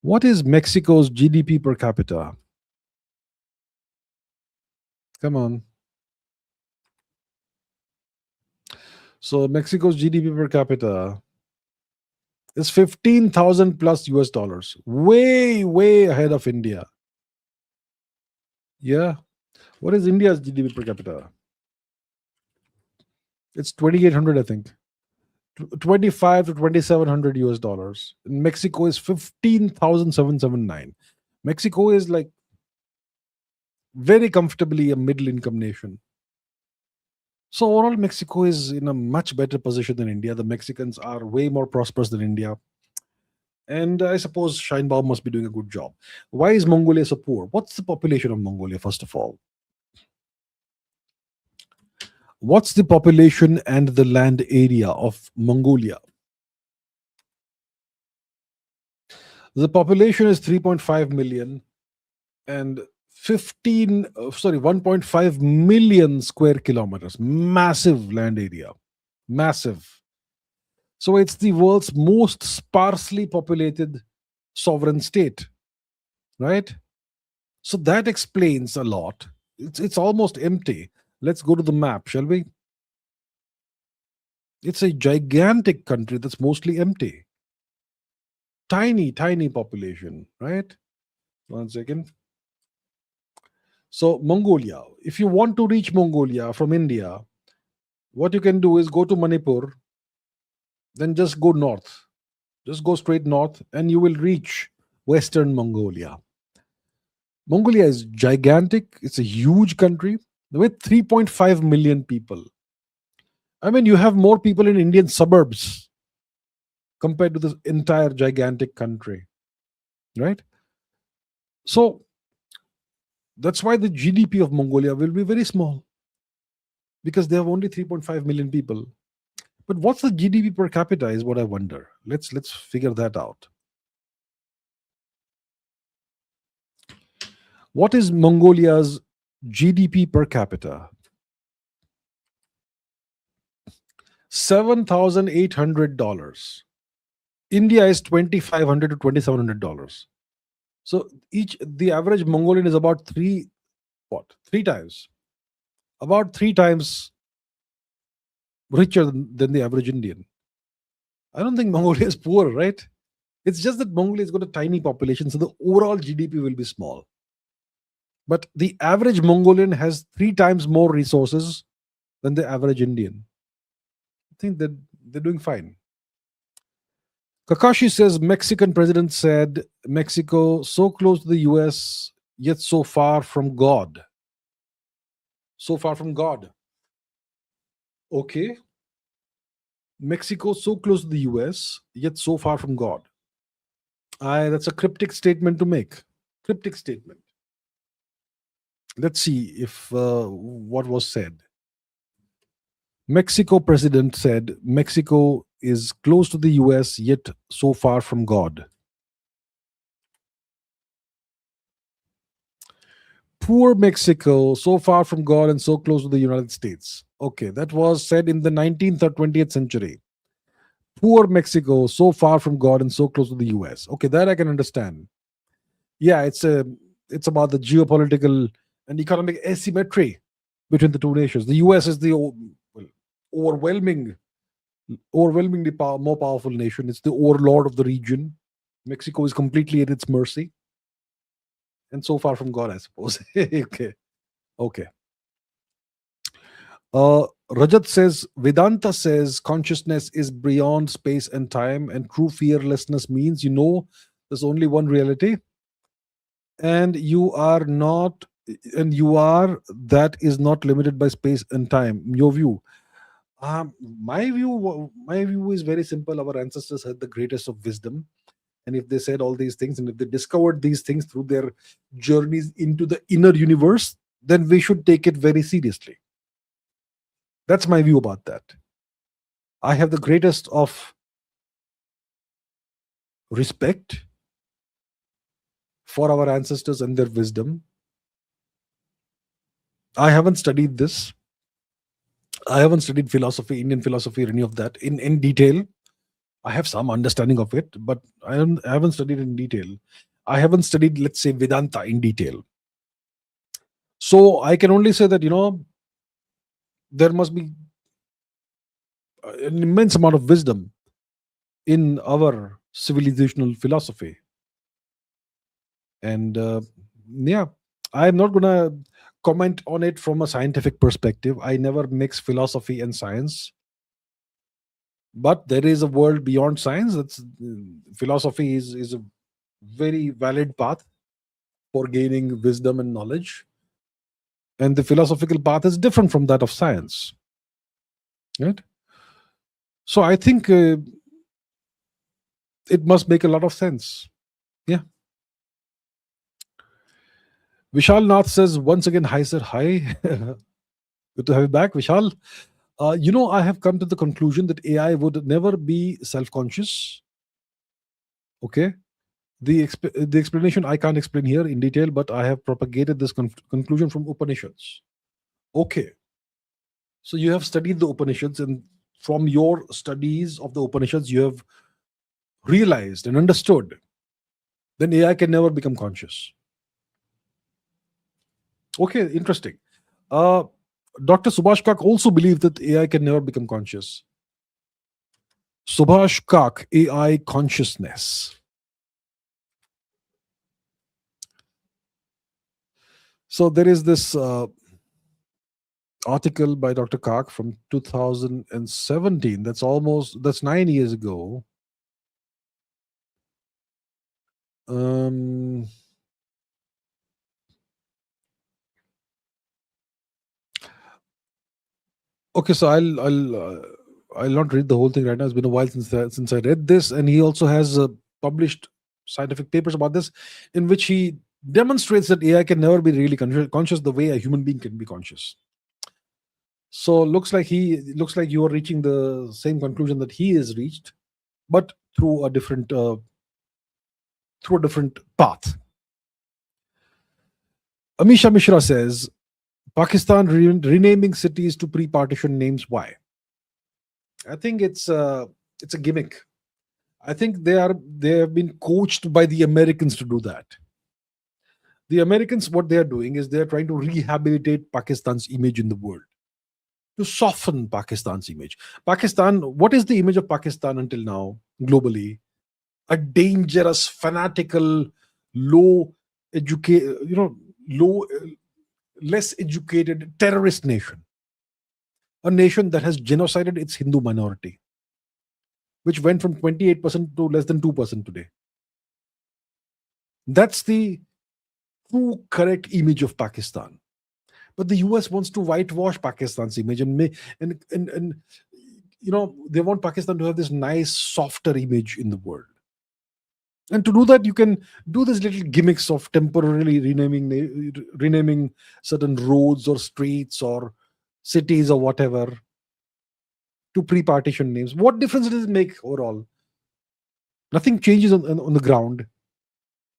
What is Mexico's GDP per capita? Come on. So Mexico's GDP per capita is 15,000 plus US dollars. Way, way ahead of India. Yeah. What is India's GDP per capita? It's 2,800, I think. 25 to 2,700 US dollars. In Mexico is 15,779. Mexico is like very comfortably a middle income nation. So overall, Mexico is in a much better position than India. The Mexicans are way more prosperous than India. And I suppose Scheinbaum must be doing a good job. Why is Mongolia so poor? What's the population of Mongolia, first of all? What's the population and the land area of Mongolia? The population is 3.5 million and 1.5 million square kilometers. Massive land area. Massive. So it's the world's most sparsely populated sovereign state, right? So that explains a lot. It's almost empty. Let's go to the map, shall we? It's a gigantic country that's mostly empty. Tiny, tiny population, right? 1 second. So Mongolia, if you want to reach Mongolia from India, what you can do is go to Manipur, then just go north. Just go straight north and you will reach Western Mongolia. Mongolia is gigantic. It's a huge country with 3.5 million people. I mean, you have more people in Indian suburbs compared to this entire gigantic country, right? So that's why the GDP of Mongolia will be very small because they have only 3.5 million people. But what's the GDP per capita is what I wonder. Let's figure that out. What is Mongolia's GDP per capita? $7,800. India is $2,500 to $2,700. So the average Mongolian is about three times richer than the average Indian. I don't think Mongolia is poor, right? It's just that Mongolia has got a tiny population, so the overall GDP will be small. But the average Mongolian has 3 times more resources than the average Indian. I think that they're doing fine. Kakashi says Mexican president said Mexico so close to the US, yet so far from God. So far from God. Okay. Mexico so close to the US, yet so far from God. That's a cryptic statement to make. Cryptic statement. Let's see if what was said. Mexico president said Mexico is close to the US, yet so far from God. Poor Mexico, so far from God and so close to the United States. Okay, that was said in the 19th or 20th century. Poor Mexico, so far from God and so close to the US. Okay, that I can understand. Yeah, it's about the geopolitical and economic asymmetry between the two nations. The US is the well, overwhelming, overwhelmingly more powerful nation. It's the overlord of the region. Mexico is completely at its mercy and so far from God, I suppose. Okay, okay. Rajat says Vedanta says consciousness is beyond space and time, and true fearlessness means there's only one reality, and you are that is not limited by space and time. Your view. My view is very simple. Our ancestors had the greatest of wisdom, and if they said all these things, and if they discovered these things through their journeys into the inner universe, then we should take it very seriously. That's my view about that. I have the greatest of respect for our ancestors and their wisdom. I haven't studied this. I haven't studied philosophy, Indian philosophy, or any of that in detail. I have some understanding of it, but I haven't studied in detail. I haven't studied, let's say, Vedanta in detail. So I can only say that, there must be an immense amount of wisdom in our civilizational philosophy. And yeah, I'm not going to comment on it from a scientific perspective. I never mix philosophy and science. But there is a world beyond science. That's philosophy is a very valid path for gaining wisdom and knowledge, and the philosophical path is different from that of science, right? So I think it must make a lot of sense. Yeah. Vishal Nath says once again, hi sir, hi. Good to have you back, Vishal. I have come to the conclusion that AI would never be self-conscious. Okay. The explanation I can't explain here in detail, but I have propagated this conclusion from Upanishads. Okay. So you have studied the Upanishads, and from your studies of the Upanishads, you have realized and understood then AI can never become conscious. Okay, interesting. Uh, Dr. Subhash Kak also believed that AI can never become conscious. Subhash Kak, AI consciousness. So there is this article by Dr. Kak from 2017. That's 9 years ago. Um, okay, so I'll not read the whole thing right now. It's been a while since I read this, and he also has published scientific papers about this, in which he demonstrates that AI can never be really conscious the way a human being can be conscious. So looks like you are reaching the same conclusion that he has reached, but through a different path. Amisha Mishra says Pakistan renaming cities to pre-partition names. Why? I think it's a gimmick. I think they have been coached by the Americans to do that. The Americans, what they are doing is they are trying to rehabilitate Pakistan's image in the world, to soften Pakistan's image. Pakistan, what is the image of Pakistan until now globally? A dangerous, fanatical, low educated, low, less educated terrorist nation. A nation that has genocided its Hindu minority, which went from 28% to less than 2% today. That's the true correct image of Pakistan. But the US wants to whitewash Pakistan's image and they want Pakistan to have this nice, softer image in the world. And to do that, you can do these little gimmicks of temporarily renaming certain roads or streets or cities or whatever to pre-partition names. What difference does it make overall? Nothing changes on the ground.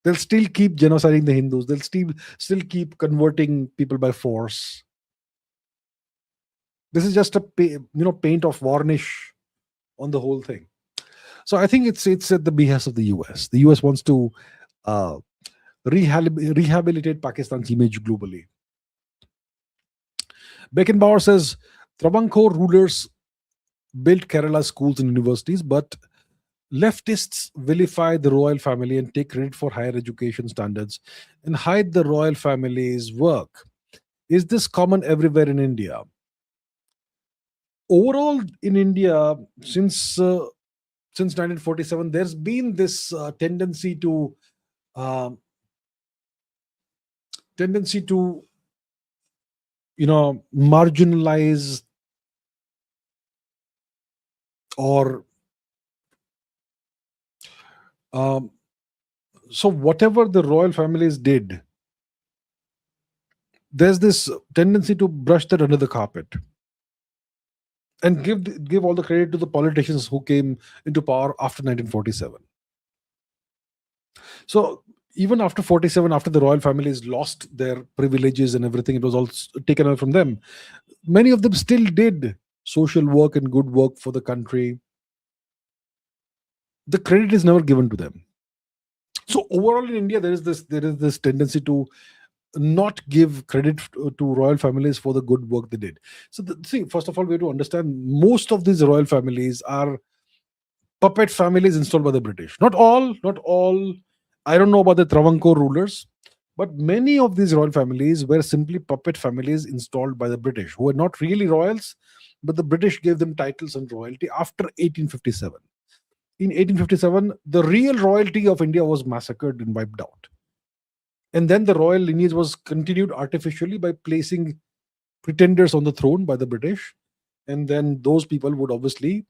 They'll still keep genociding the Hindus. They'll still keep converting people by force. This is just a paint of varnish on the whole thing. So I think it's at the behest of the US. The US wants to uh, rehabilitate Pakistan's image globally. Beckenbauer says Travancore rulers built Kerala schools and universities, but leftists vilify the royal family and take credit for higher education standards and hide the royal family's work. Is this common everywhere in India? Overall, in India, since 1947, there's been this uh, tendency to marginalize, or um, so whatever the royal families did, there's this tendency to brush that under the carpet and give all the credit to the politicians who came into power after 1947. So even after 47, after the royal families lost their privileges and everything, it was all taken away from them. Many of them still did social work and good work for the country. The credit is never given to them. So overall in India, there is this tendency to not give credit to royal families for the good work they did. So see, first of all, we have to understand most of these royal families are puppet families installed by the British. Not all. I don't know about the Travancore rulers, but many of these royal families were simply puppet families installed by the British, who were not really royals, but the British gave them titles and royalty after 1857. In 1857, the real royalty of India was massacred and wiped out. And then the royal lineage was continued artificially by placing pretenders on the throne by the British. And then those people would obviously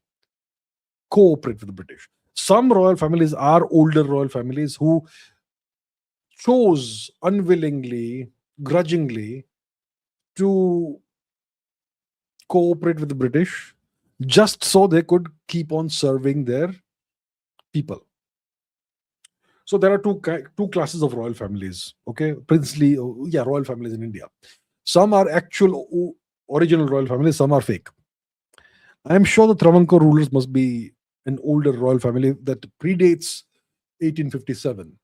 cooperate with the British. Some royal families are older royal families who chose unwillingly, grudgingly, to cooperate with the British just so they could keep on serving their people. So there are two classes of royal families. Okay, princely, royal families in India. Some are actual original royal families. Some are fake. I am sure the Travancore rulers must be an older royal family that predates 1857.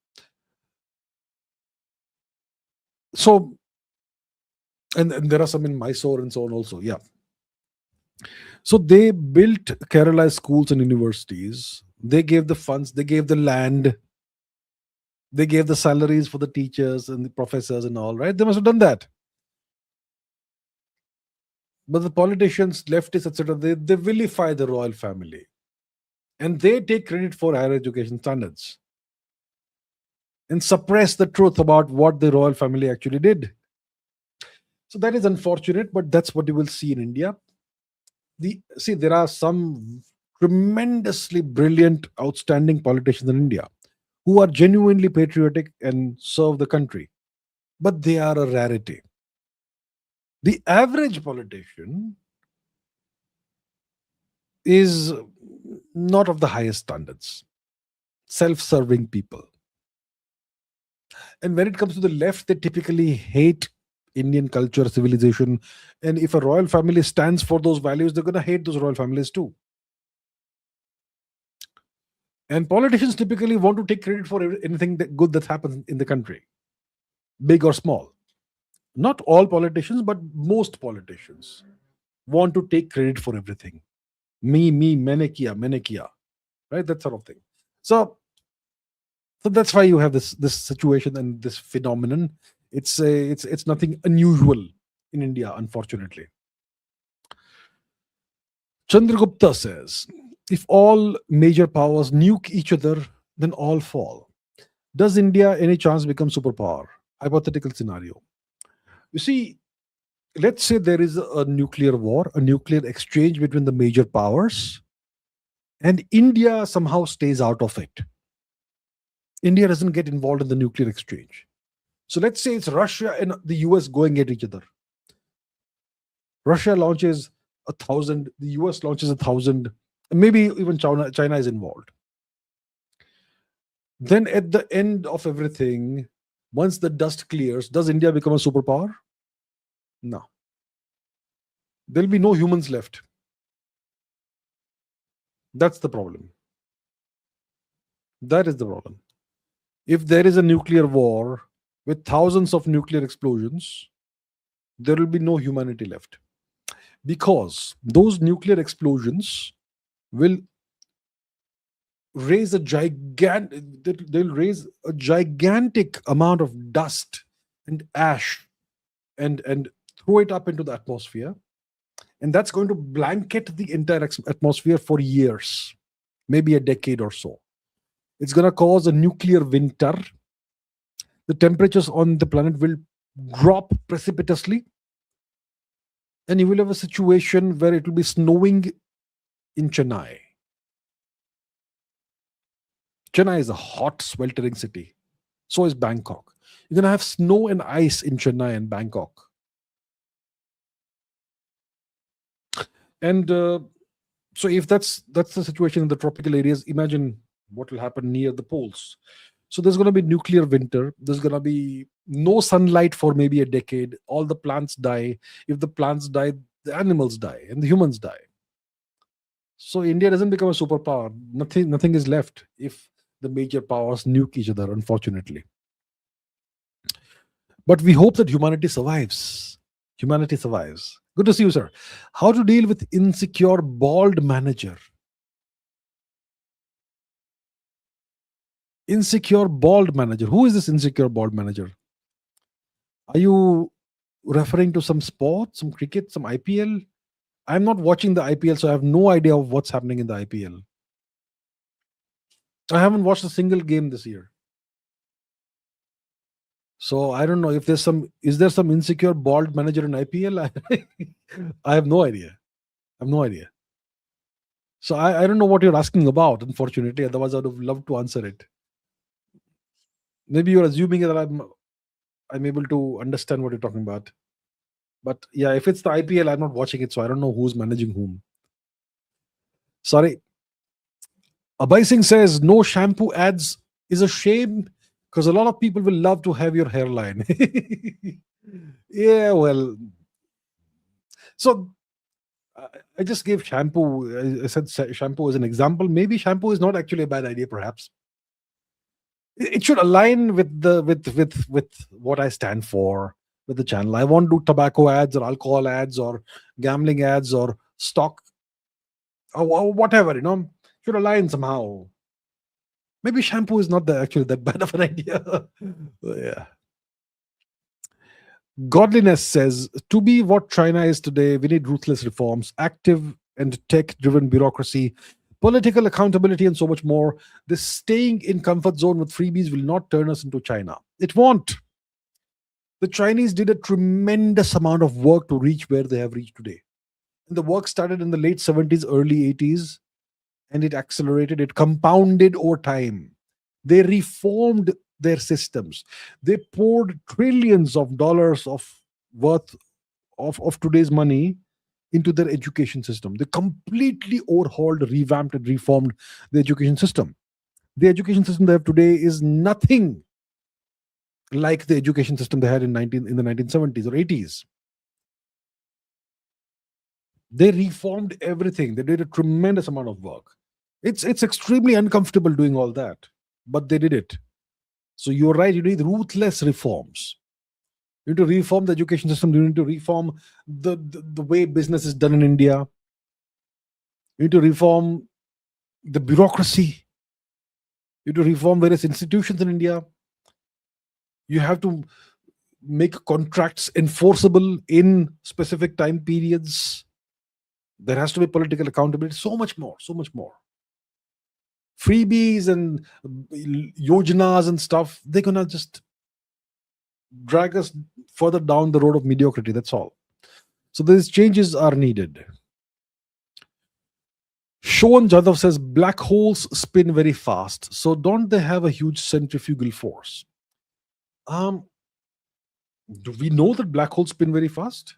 So, and there are some in Mysore and so on also. Yeah. So they built Kerala schools and universities. They gave the funds. They gave the land. They gave the salaries for the teachers and the professors and all. Right? They must have done that. But the politicians, leftists, etc., they vilify the royal family, and they take credit for higher education standards and suppress the truth about what the royal family actually did. So that is unfortunate, but that's what you will see in India. There are some tremendously brilliant, outstanding politicians in India who are genuinely patriotic and serve the country, but they are a rarity. The average politician is not of the highest standards, self-serving people. And when it comes to the left, they typically hate Indian culture, civilization. And if a royal family stands for those values, they're going to hate those royal families too. And politicians typically want to take credit for anything good that happens in the country, big or small. Not all politicians, but most politicians want to take credit for everything. Me, maine kiya, right? That sort of thing. So that's why you have this situation and this phenomenon. It's nothing unusual in India, unfortunately. Chandragupta says, if all major powers nuke each other, then all fall. Does India any chance become superpower? Hypothetical scenario. You see, let's say there is a nuclear war, a nuclear exchange between the major powers, and India somehow stays out of it. India doesn't get involved in the nuclear exchange. So let's say it's Russia and the US going at each other. Russia launches 1,000, the US launches 1,000, maybe even China is involved. Then at the end of everything, once the dust clears, does India become a superpower? No. There'll be no humans left. That's the problem. That is the problem. If there is a nuclear war with thousands of nuclear explosions, there will be no humanity left. Because those nuclear explosions will raise a they'll raise a gigantic amount of dust and ash and throw it up into the atmosphere, and that's going to blanket the entire atmosphere for years, maybe a decade or so. It's going to cause a nuclear winter. The temperatures on the planet will drop precipitously, and you will have a situation where it will be snowing in Chennai. Chennai is a hot, sweltering city. So is Bangkok. You're going to have snow and ice in Chennai and Bangkok. And so if that's the situation in the tropical areas, imagine what will happen near the poles. So there's going to be nuclear winter. There's going to be no sunlight for maybe a decade. All the plants die. If the plants die, the animals die and the humans die. So India doesn't become a superpower. Nothing is left if the major powers nuke each other, unfortunately. But we hope that humanity survives. Humanity survives. Good to see you, sir. How to deal with insecure bald manager? Insecure bald manager. Who is this insecure bald manager? Are you referring to some sport, some cricket, some IPL? I'm not watching the IPL, so I have no idea of what's happening in the IPL. I haven't watched a single game this year. So I don't know if is there some insecure bald manager in IPL? I have no idea. I have no idea. So I don't know what you're asking about, unfortunately. Otherwise, I would have loved to answer it. Maybe you're assuming that I'm able to understand what you're talking about. But yeah, if it's the IPL, I'm not watching it, so I don't know who's managing whom. Sorry. Abhay Singh says no shampoo ads is a shame because a lot of people will love to have your hairline. Yeah, well, so I just gave shampoo. I said shampoo as an example. Maybe shampoo is not actually a bad idea, perhaps. It should align with what I stand for, with the channel. I won't do tobacco ads or alcohol ads or gambling ads or stock or whatever, should align somehow. Maybe shampoo is not actually that bad of an idea. Yeah. Godliness says, to be what China is today, we need ruthless reforms, active and tech-driven bureaucracy, political accountability, and so much more. This staying in comfort zone with freebies will not turn us into China. It won't. The Chinese did a tremendous amount of work to reach where they have reached today. And the work started in the late 70s, early 80s, and it accelerated, it compounded over time. They reformed their systems. They poured trillions of dollars of worth of today's money into their education system. They completely overhauled, revamped, and reformed the education system. The education system they have today is nothing like the education system they had in the 1970s or 80s. They reformed everything. They did a tremendous amount of work. It's extremely uncomfortable doing all that, but they did it. So you're right, you need ruthless reforms. You need to reform the education system. You need to reform the way business is done in India. You need to reform the bureaucracy. You need to reform various institutions in India. You have to make contracts enforceable in specific time periods. There has to be political accountability. So much more. Freebies and yojanas and stuff, they're gonna just drag us further down the road of mediocrity. That's all. So these changes are needed. Showan Jadhav says black holes spin very fast. So don't they have a huge centrifugal force? Do we know that black holes spin very fast?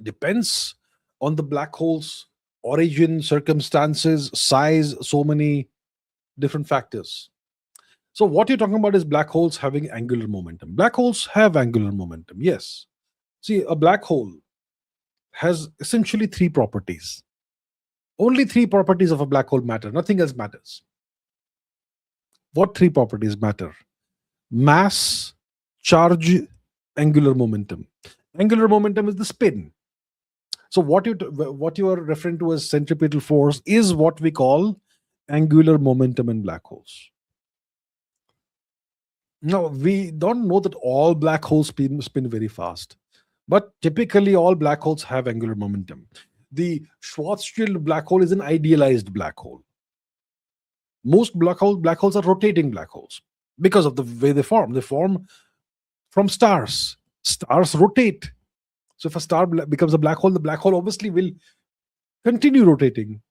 Depends on the black hole's origin, circumstances, size, so many different factors. So what you're talking about is black holes having angular momentum. Black holes have angular momentum, yes. See, a black hole has essentially three properties. Only three properties of a black hole matter. Nothing else matters. What three properties matter? Mass, charge, angular momentum. Angular momentum is the spin. So what you are referring to as centripetal force is what we call angular momentum in black holes. Now, we don't know that all black holes spin very fast, but typically all black holes have angular momentum. The Schwarzschild black hole is an idealized black hole. Most black holes are rotating black holes because of the way they form. They form from stars. Stars rotate. So if a star becomes a black hole, the black hole obviously will continue rotating.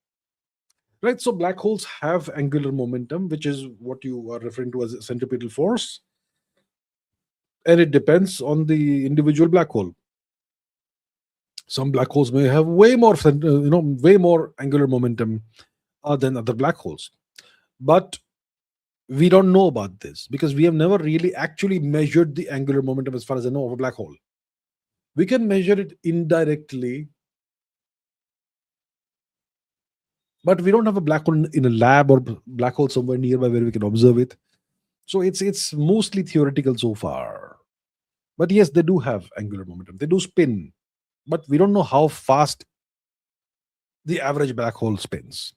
Right? So black holes have angular momentum, which is what you are referring to as centripetal force. And it depends on the individual black hole. Some black holes may have way more angular momentum than other black holes. But we don't know about this because we have never really actually measured the angular momentum, as far as I know, of a black hole. We can measure it indirectly, but we don't have a black hole in a lab or black hole somewhere nearby where we can observe it. So it's mostly theoretical so far. But yes, they do have angular momentum. They do spin, but we don't know how fast the average black hole spins.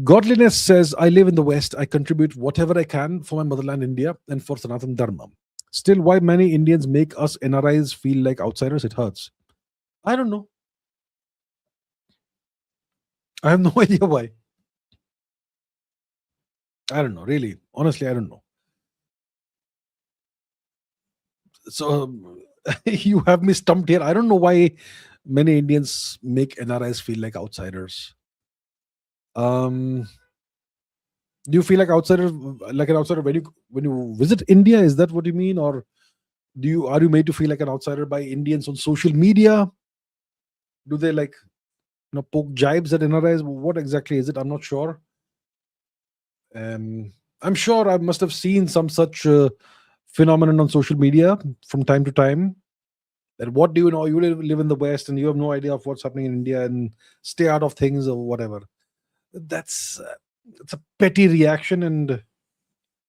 Godliness says, I live in the West. I contribute whatever I can for my motherland, India, and for Sanatan Dharma. Still, why many Indians make us NRIs feel like outsiders? It hurts. I don't know. I have no idea why. I don't know, really. Honestly, I don't know. So you have me stumped here. I don't know why many Indians make NRIs feel like outsiders. Do you feel like an outsider when you visit India? Is that what you mean, or are you made to feel like an outsider by Indians on social media? Do they poke jibes at NRIs? What exactly is it? I'm not sure. I'm sure I must have seen some such phenomenon on social media from time to time. That what do you know? You live in the West and you have no idea of what's happening in India and stay out of things or whatever. That's it's a petty reaction, and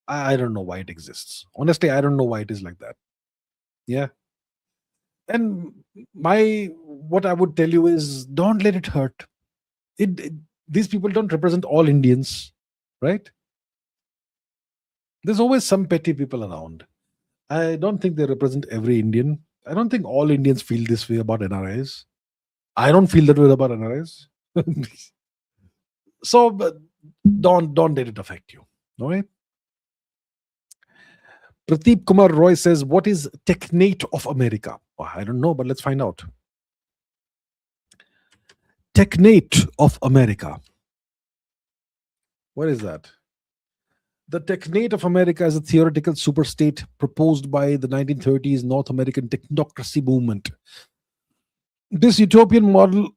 I don't know why it exists. Honestly, I don't know why it is like that. Yeah. And what I would tell you is don't let it hurt. These people don't represent all Indians, right? There's always some petty people around. I don't think they represent every Indian. I don't think all Indians feel this way about NRIs. I don't feel that way about NRIs. So but don't let it affect you. All right. Pradeep Kumar Roy says, what is technate of America? Oh, I don't know, but let's find out. Technate of America. What is that? The technate of America is a theoretical superstate proposed by the 1930s North American technocracy movement. This utopian model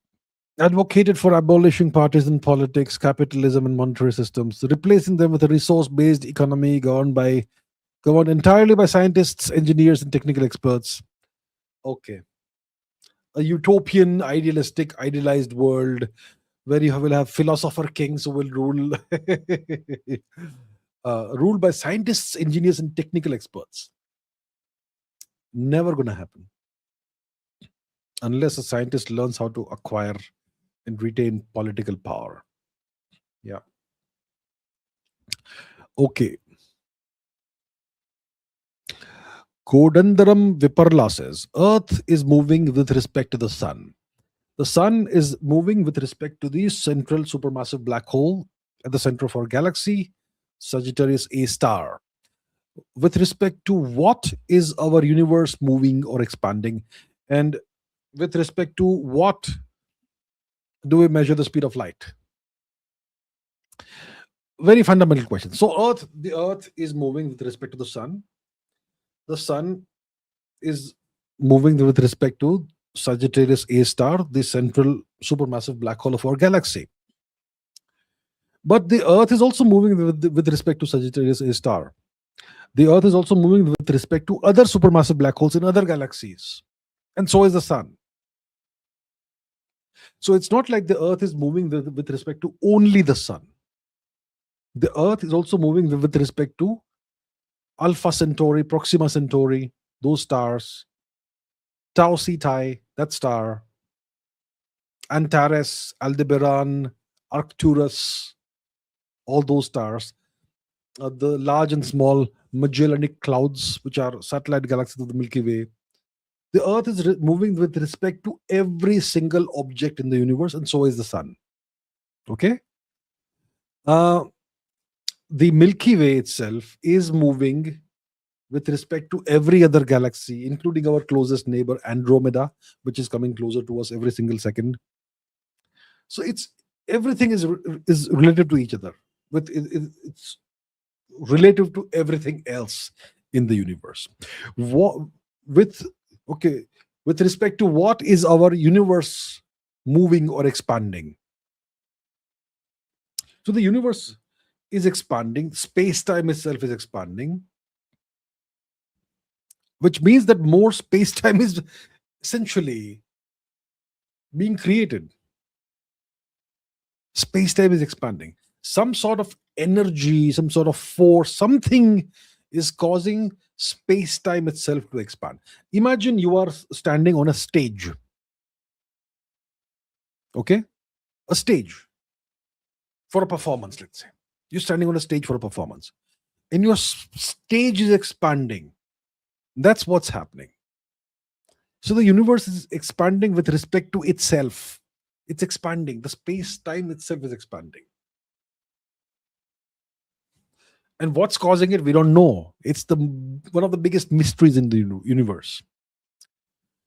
advocated for abolishing partisan politics, capitalism, and monetary systems, replacing them with a resource-based economy governed entirely by scientists, engineers, and technical experts. Okay. A utopian, idealistic, idealized world where you will have philosopher kings who will rule ruled by scientists, engineers, and technical experts. Never going to happen unless a scientist learns how to acquire and retain political power. Yeah. Okay. Kodandaram Viparla says, Earth is moving with respect to the sun. The sun is moving with respect to the central supermassive black hole at the center of our galaxy, Sagittarius A star. With respect to what is our universe moving or expanding? And with respect to what do we measure the speed of light? Very fundamental question. So the Earth is moving with respect to the sun. The sun is moving with respect to Sagittarius A star, the central supermassive black hole of our galaxy. But the Earth is also moving with respect to Sagittarius A star. The Earth is also moving with respect to other supermassive black holes in other galaxies. And so is the Sun. So it's not like the Earth is moving with respect to only the Sun. The Earth is also moving with respect to Alpha Centauri, Proxima Centauri, those stars, Tau Cetus, that star, Antares, Aldebaran, Arcturus, all those stars, the large and small Magellanic Clouds, which are satellite galaxies of the Milky Way. The Earth is moving with respect to every single object in the universe, and so is the Sun. Okay? The Milky Way itself is moving with respect to every other galaxy, including our closest neighbor Andromeda, which is coming closer to us every single second. So it's everything is related to each other. It's relative to everything else in the universe. With respect to what is our universe moving or expanding? So the universe is expanding, space-time itself is expanding, which means that more space-time is essentially being created. Space-time is expanding. Some sort of energy, some sort of force, something is causing space-time itself to expand. Imagine you are standing on a stage. Okay? A stage for a performance, let's say. You're standing on a stage for a performance. And your stage is expanding. That's what's happening. So the universe is expanding with respect to itself. It's expanding. The space-time itself is expanding. And what's causing it, we don't know. It's one of the biggest mysteries in the universe.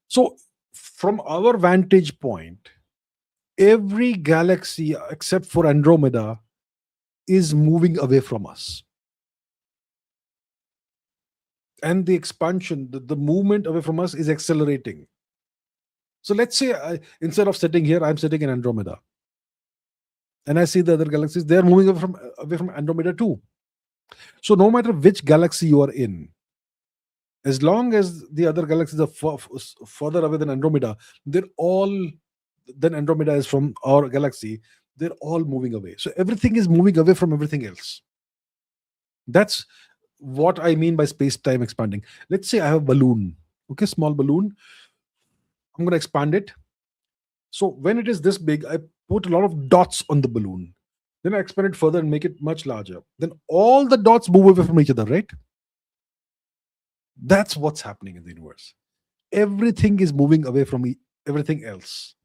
So from our vantage point, every galaxy except for Andromeda is moving away from us. And the expansion, the movement away from us is accelerating. So let's say instead of sitting here, I'm sitting in Andromeda. And I see the other galaxies, they're moving away from Andromeda too. So no matter which galaxy you are in, as long as the other galaxies are further away than Andromeda, then Andromeda is from our galaxy, they're all moving away. So everything is moving away from everything else. That's what I mean by space-time expanding. Let's say I have a balloon, okay, small balloon. I'm going to expand it. So when it is this big, I put a lot of dots on the balloon. Then I expand it further and make it much larger. Then all the dots move away from each other, right? That's what's happening in the universe. Everything is moving away from everything else.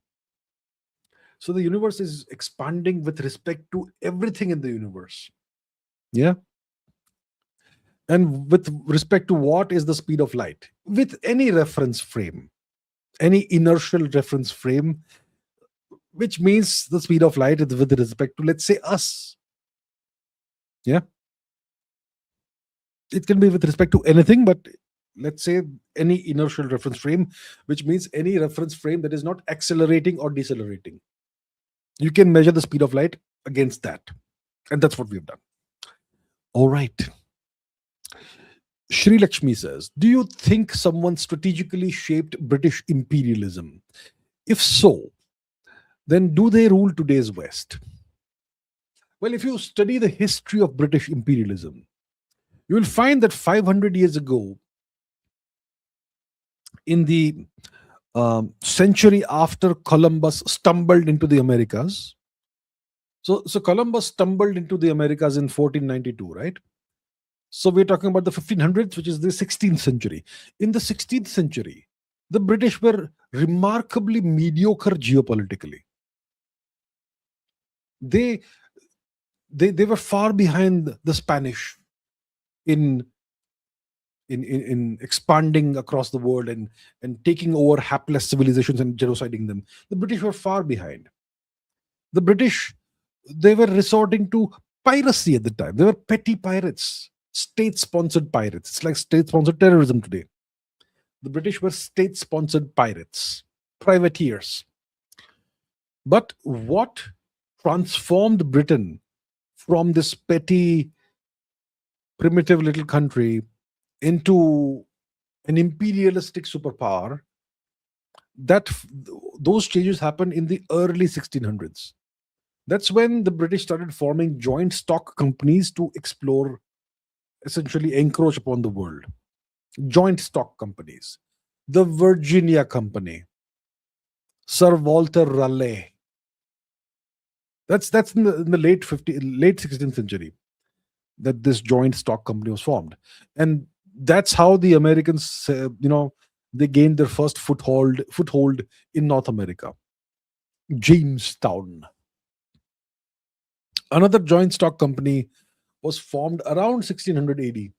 So the universe is expanding with respect to everything in the universe. Yeah. And with respect to what is the speed of light? With any reference frame, any inertial reference frame, which means the speed of light is with respect to, let's say, us. Yeah. It can be with respect to anything, but let's say any inertial reference frame, which means any reference frame that is not accelerating or decelerating. You can measure the speed of light against that. And that's what we've done. All right. Shri Lakshmi says, do you think someone strategically shaped British imperialism? If so, then do they rule today's West? Well, if you study the history of British imperialism, you will find that 500 years ago, in the century after Columbus stumbled into the Americas, so Columbus stumbled into the Americas in 1492, right? So we're talking about the 1500s, which is the 16th century. In the 16th century, the British were remarkably mediocre geopolitically. They were far behind the Spanish in expanding across the world and taking over hapless civilizations and genociding them. The British were far behind. The British, they were resorting to piracy at the time. They were petty pirates, state-sponsored pirates. It's like state-sponsored terrorism today. The British were state-sponsored pirates, privateers. But what transformed Britain from this petty, primitive little country into an imperialistic superpower. That those changes happened in the early 1600s. That's when the British started forming joint stock companies to explore, essentially encroach upon the world. Joint stock companies. The Virginia Company, Sir Walter Raleigh. That's in the late 16th century that this joint stock company was formed, and that's how the Americans, they gained their first foothold in North America. Jamestown. Another joint stock company was formed around 1600 AD,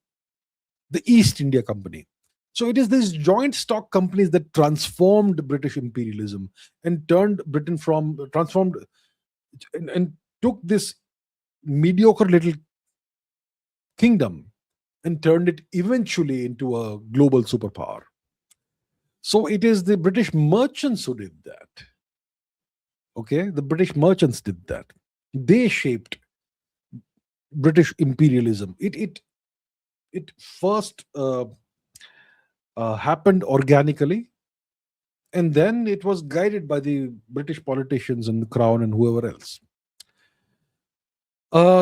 the East India Company. So it is these joint stock companies that transformed British imperialism and turned Britain from transformed and took this mediocre little kingdom and turned it eventually into a global superpower. So it is the British merchants who did that. Okay, the British merchants did that. They shaped British imperialism. It first happened organically, and then it was guided by the British politicians and the crown and whoever else.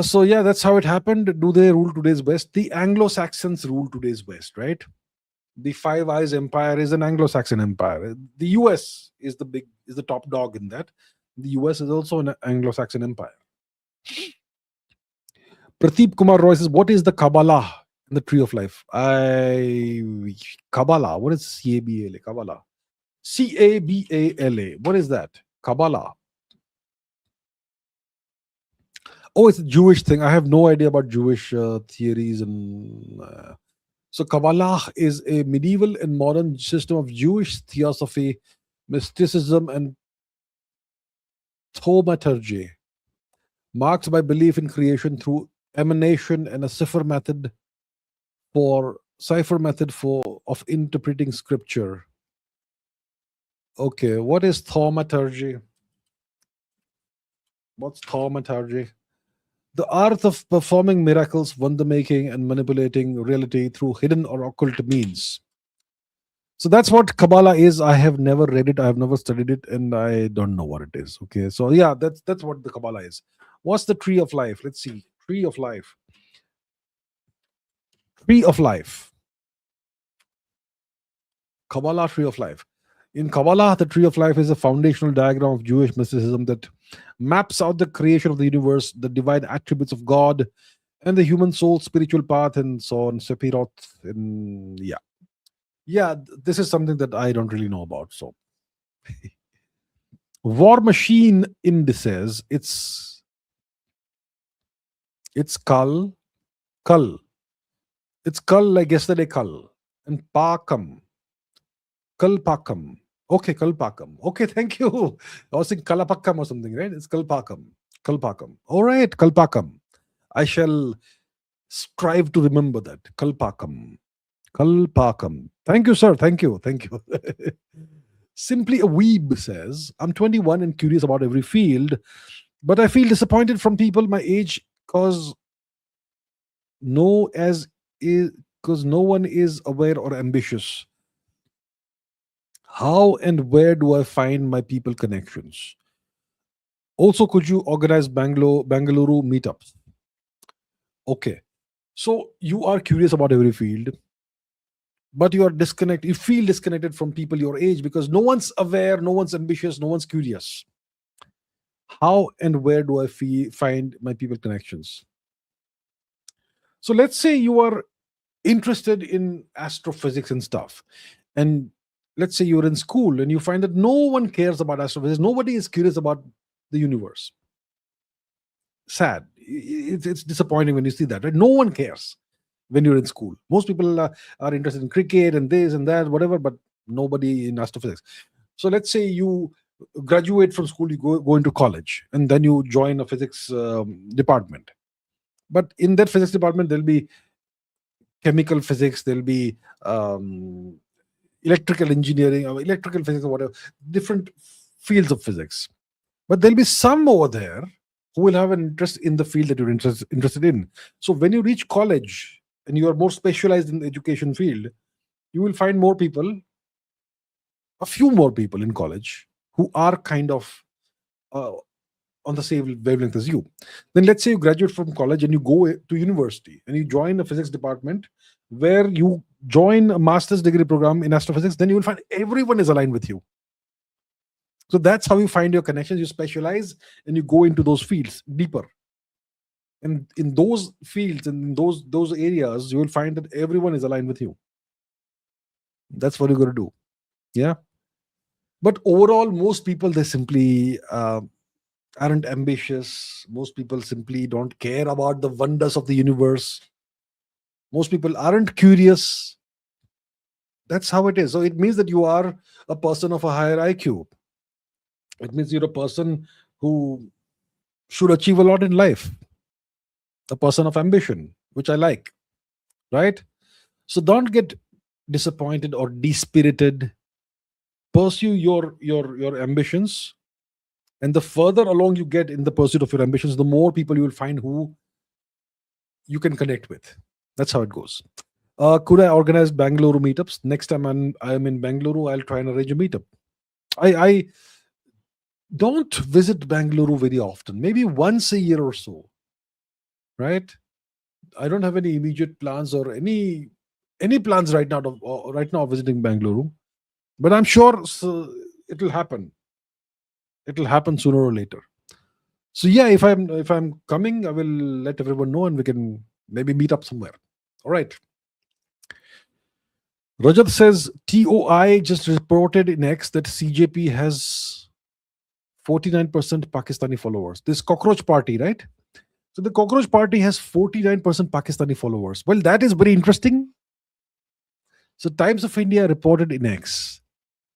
So yeah, that's how it happened. Do they rule today's West? The Anglo-Saxons rule today's West, right? The Five Eyes Empire is an Anglo-Saxon empire. The US is the top dog in that. The US is also an Anglo-Saxon empire. Pradeep Kumar Roy says, "What is the Kabbalah in the Tree of Life?" Kabbalah. What is CABALA? Kabbalah. CABALA. What is that? Kabbalah. Oh, it's a Jewish thing. I have no idea about Jewish theories and. So Kabbalah is a medieval and modern system of Jewish theosophy, mysticism, and thaumaturgy, marked by belief in creation through emanation and a cipher method for of interpreting scripture. Okay, what is thaumaturgy? What's thaumaturgy? The art of performing miracles, wonder making, and manipulating reality through hidden or occult means. So that's what Kabbalah is. I have never read it, I have never studied it, and I don't know what it is. Okay, so yeah, that's what the Kabbalah is. What's the Tree of Life? Let's see. Tree of Life. Tree of Life. Kabbalah Tree of Life. In Kabbalah, the Tree of Life is a foundational diagram of Jewish mysticism that maps out the creation of the universe, the divine attributes of God, and the human soul, spiritual path, and so on. Sephiroth, and this is something that I don't really know about. So, War Machine indices. It's Kal. It's Kal like yesterday Kal and Pakam. Kalpakam. Okay, Kalpakam. Okay, thank you. I was thinking Kalapakam or something, right? It's Kalpakam. Kalpakam. All right, Kalpakam. I shall strive to remember that. Kalpakam. Kalpakam. Thank you, sir. Thank you. Thank you. Simply a Weeb says, "I'm 21 and curious about every field, but I feel disappointed from people my age because no one is aware or ambitious. How and where do I find my people connections? Also, could you organize Bangalore meetups?" Okay. So you are curious about every field, but you are disconnected. You feel disconnected from people your age because no one's aware, no one's ambitious, no one's curious. How and where do I find my people connections? So let's say you are interested in astrophysics and stuff, and let's say you're in school and you find that no one cares about astrophysics, nobody is curious about the universe. Sad. It's disappointing when you see that, right? No one cares when you're in school. Most people are interested in cricket and this and that, whatever, but nobody in astrophysics. So let's say you graduate from school, you go into college, and then you join a physics department. But in that physics department, there'll be chemical physics, there'll be electrical engineering or electrical physics or whatever, different fields of physics. But there'll be some over there who will have an interest in the field that you're interested in. So when you reach college and you are more specialized in the education field, you will find more people, a few more people in college who are kind of uh, on the same wavelength as you. Then let's say you graduate from college and you go to university and you join a physics department where you join a master's degree program in astrophysics. Then you will find everyone is aligned with you. So that's how you find your connections. You specialize and you go into those fields deeper. And in those fields and in those areas, you will find that everyone is aligned with you. That's what you're going to do. Yeah. But overall, most people, they simply aren't ambitious. Most people simply don't care about the wonders of the universe. Most people aren't curious. That's how it is. So it means that you are a person of a higher IQ. It means you're a person who should achieve a lot in life, a person of ambition, which I like, right? So don't get disappointed or dispirited. Pursue your ambitions, and the further along you get in the pursuit of your ambitions, the more people you will find who you can connect with. That's how it goes. Could I organize Bangalore meetups? Next time I'm in Bangalore, I'll try and arrange a meetup. I don't visit Bangalore very often, maybe once a year or so, right? I don't have any immediate plans or any plans right now of visiting Bangalore, but I'm sure it'll happen. It'll happen sooner or later. So yeah, if I'm coming, I will let everyone know, and we can maybe meet up somewhere. All right. Rajat says TOI just reported in X that CJP has 49% Pakistani followers. This cockroach party, right? So the cockroach party has 49% Pakistani followers. Well, that is very interesting. So Times of India reported in X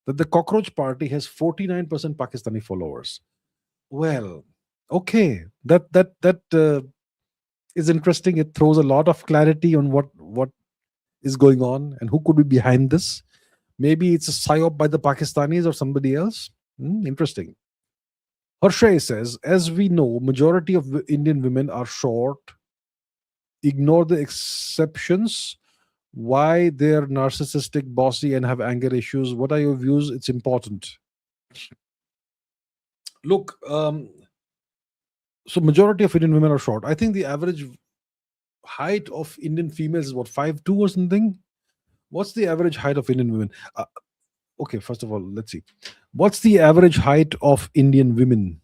that the cockroach party has 49% Pakistani followers. Well, okay, that is interesting. It throws a lot of clarity on what is going on and who could be behind this. Maybe it's a psyop by the Pakistanis or somebody else. Interesting. Harshay says, as we know, majority of Indian women are short. Ignore the exceptions. Why they're narcissistic, bossy, and have anger issues? What are your views? It's important. Look, so majority of Indian women are short. I think the average height of Indian females is what, 5'2" or something. What's the average height of Indian women? Okay, first of all, let's see. What's the average height of Indian women?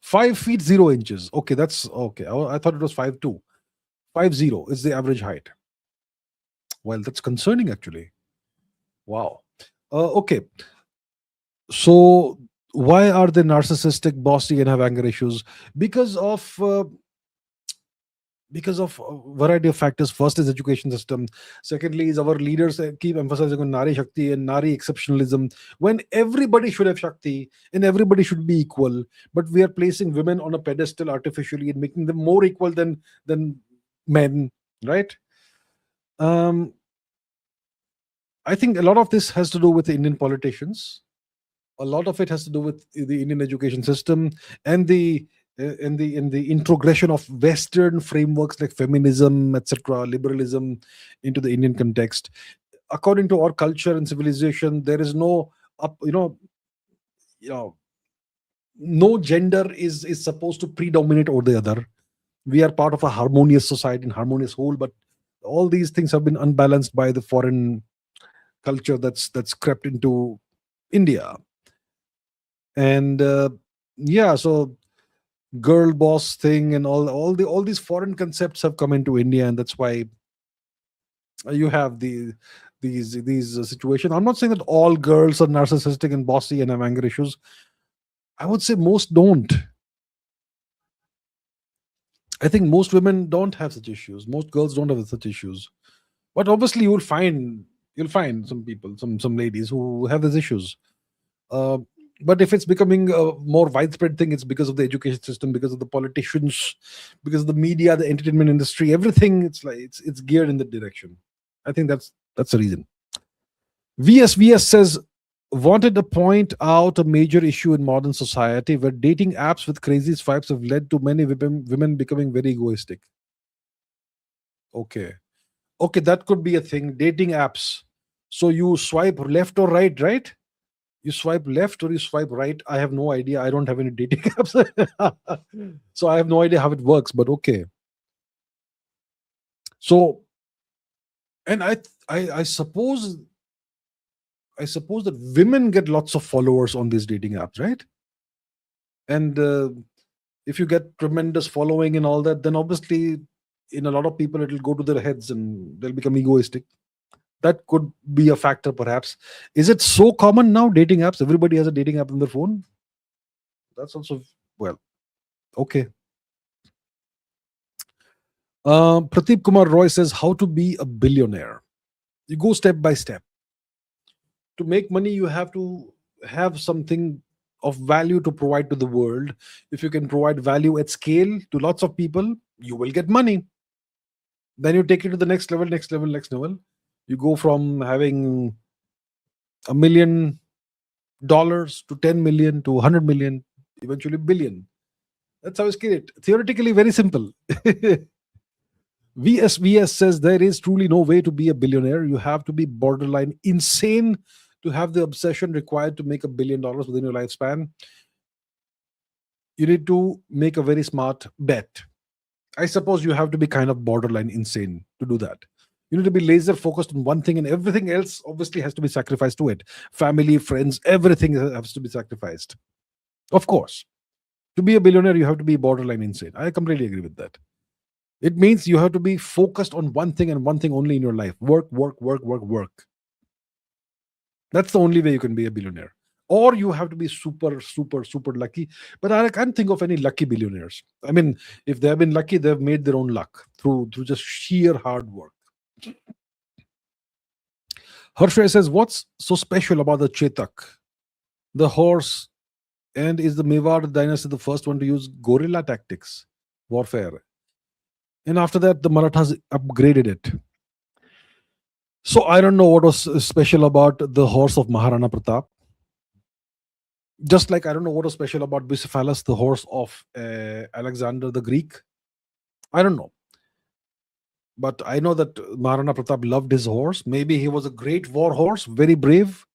5 feet 0 inches. Okay, that's okay. I thought it was 5'2". 5'0" is the average height. Well, that's concerning actually. Wow. Okay. So why are they narcissistic, bossy, and have anger issues? Because of a variety of factors. First is education system. Secondly is our leaders keep emphasizing on Nari Shakti and Nari exceptionalism, when everybody should have Shakti and everybody should be equal. But we are placing women on a pedestal artificially and making them more equal than men, right? I think a lot of this has to do with the Indian politicians. A lot of it has to do with the Indian education system and the introgression of Western frameworks like feminism, etc., liberalism into the Indian context. According to our culture and civilization, there is no you know, no gender is supposed to predominate over the other. We are part of a harmonious society and harmonious whole, but all these things have been unbalanced by the foreign culture that's crept into India. And yeah, so girl boss thing and all these foreign concepts have come into India, and that's why you have these situations. I'm not saying that all girls are narcissistic and bossy and have anger issues. I would say most don't. I think most women don't have such issues. Most girls don't have such issues. But obviously, you'll find some people, some ladies who have these issues. Uh, but if it's becoming a more widespread thing, it's because of the education system, because of the politicians, because of the media, the entertainment industry, everything. It's like it's geared in that direction. I think that's the reason. VSVS says, Wanted to point out a major issue in modern society where dating apps with crazy swipes have led to many women becoming very egoistic. Okay. Okay, that could be a thing. Dating apps. So you swipe left or right, right? You swipe left or you swipe right. I have no idea. I don't have any dating apps. So I have no idea how it works, but okay. So, and I suppose that women get lots of followers on these dating apps, right? And if you get tremendous following and all that, then obviously in a lot of people it'll go to their heads and they'll become egoistic. That could be a factor, perhaps. Is it so common now, dating apps? Everybody has a dating app on their phone. That's also, well, okay. Pradeep Kumar Roy says, how to be a billionaire. You go step by step. To make money, you have to have something of value to provide to the world. If you can provide value at scale to lots of people, you will get money. Then you take it to the next level, next level, next level. You go from having $1 million to 10 million to 100 million, eventually billion. That's how I scale it. Theoretically, very simple. VSVS says there is truly no way to be a billionaire. You have to be borderline insane to have the obsession required to make $1 billion within your lifespan. You need to make a very smart bet. I suppose you have to be kind of borderline insane to do that. You need to be laser focused on one thing, and everything else obviously has to be sacrificed to it. Family, friends, everything has to be sacrificed. Of course. To be a billionaire, you have to be borderline insane. I completely agree with that. It means you have to be focused on one thing and one thing only in your life. Work, work, work, work, work. That's the only way you can be a billionaire. Or you have to be super, super, super lucky. But I can't think of any lucky billionaires. I mean, if they have been lucky, they've made their own luck through just sheer hard work. Harshay says, what's so special about the Chetak, the horse, and is the Mewar dynasty the first one to use guerrilla tactics, warfare? And after that, the Marathas upgraded it. So I don't know what was special about the horse of Maharana Pratap. Just like I don't know what was special about Bucephalus, the horse of Alexander the Greek. I don't know. But I know that Maharana Pratap loved his horse. Maybe he was a great war horse, very brave,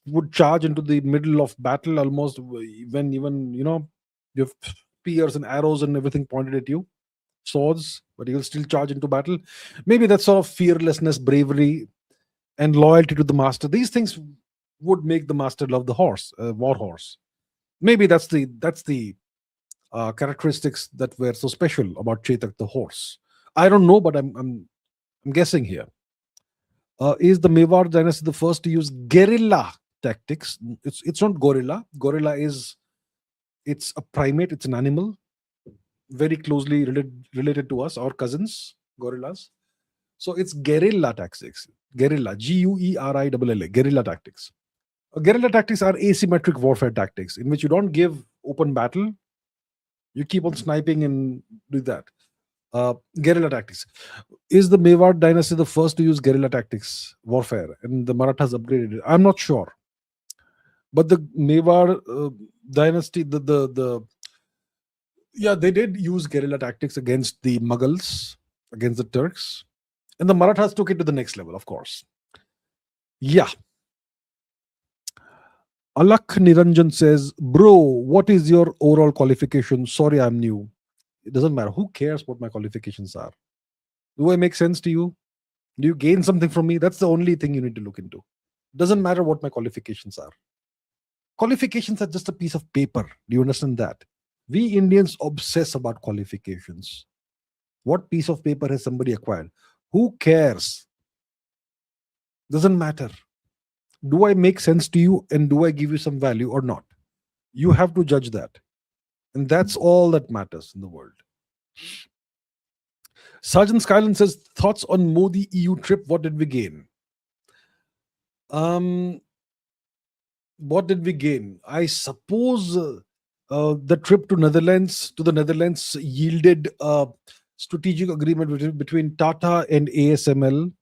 would charge into the middle of battle almost when even, you have spears and arrows and everything pointed at you, swords, but he will still charge into battle. Maybe that sort of fearlessness, bravery, and loyalty to the master. These things would make the master love the horse, war horse. Maybe that's the characteristics that were so special about Chetak the horse. I don't know, but I'm guessing here. Is the Mewar dynasty the first to use guerrilla tactics? It's not gorilla. Gorilla it's a primate. It's an animal very closely related to us, our cousins, gorillas. So it's guerrilla tactics. Guerrilla, Guerilla, guerrilla tactics. Guerrilla tactics are asymmetric warfare tactics in which you don't give open battle. You keep on sniping and do that. Guerrilla tactics. Is the Mewar dynasty the first to use guerrilla tactics warfare, and the Marathas upgraded it? I'm not sure, but the Mewar dynasty, they did use guerrilla tactics against the Mughals, against the Turks, and the Marathas took it to the next level, of course. Yeah. Alak Niranjan says, bro, what is your overall qualification? Sorry, I'm new. It doesn't matter. Who cares what my qualifications are? Do I make sense to you? Do you gain something from me? That's the only thing you need to look into. Doesn't matter what my qualifications are. Qualifications are just a piece of paper. Do you understand that? We Indians obsess about qualifications. What piece of paper has somebody acquired? Who cares? Doesn't matter. Do I make sense to you and do I give you some value or not? You have to judge that. And that's all that matters in the world. Sergeant Skyland says, thoughts on Modi EU trip? What did we gain? What did we gain? I suppose the trip to the Netherlands yielded a strategic agreement between Tata and ASML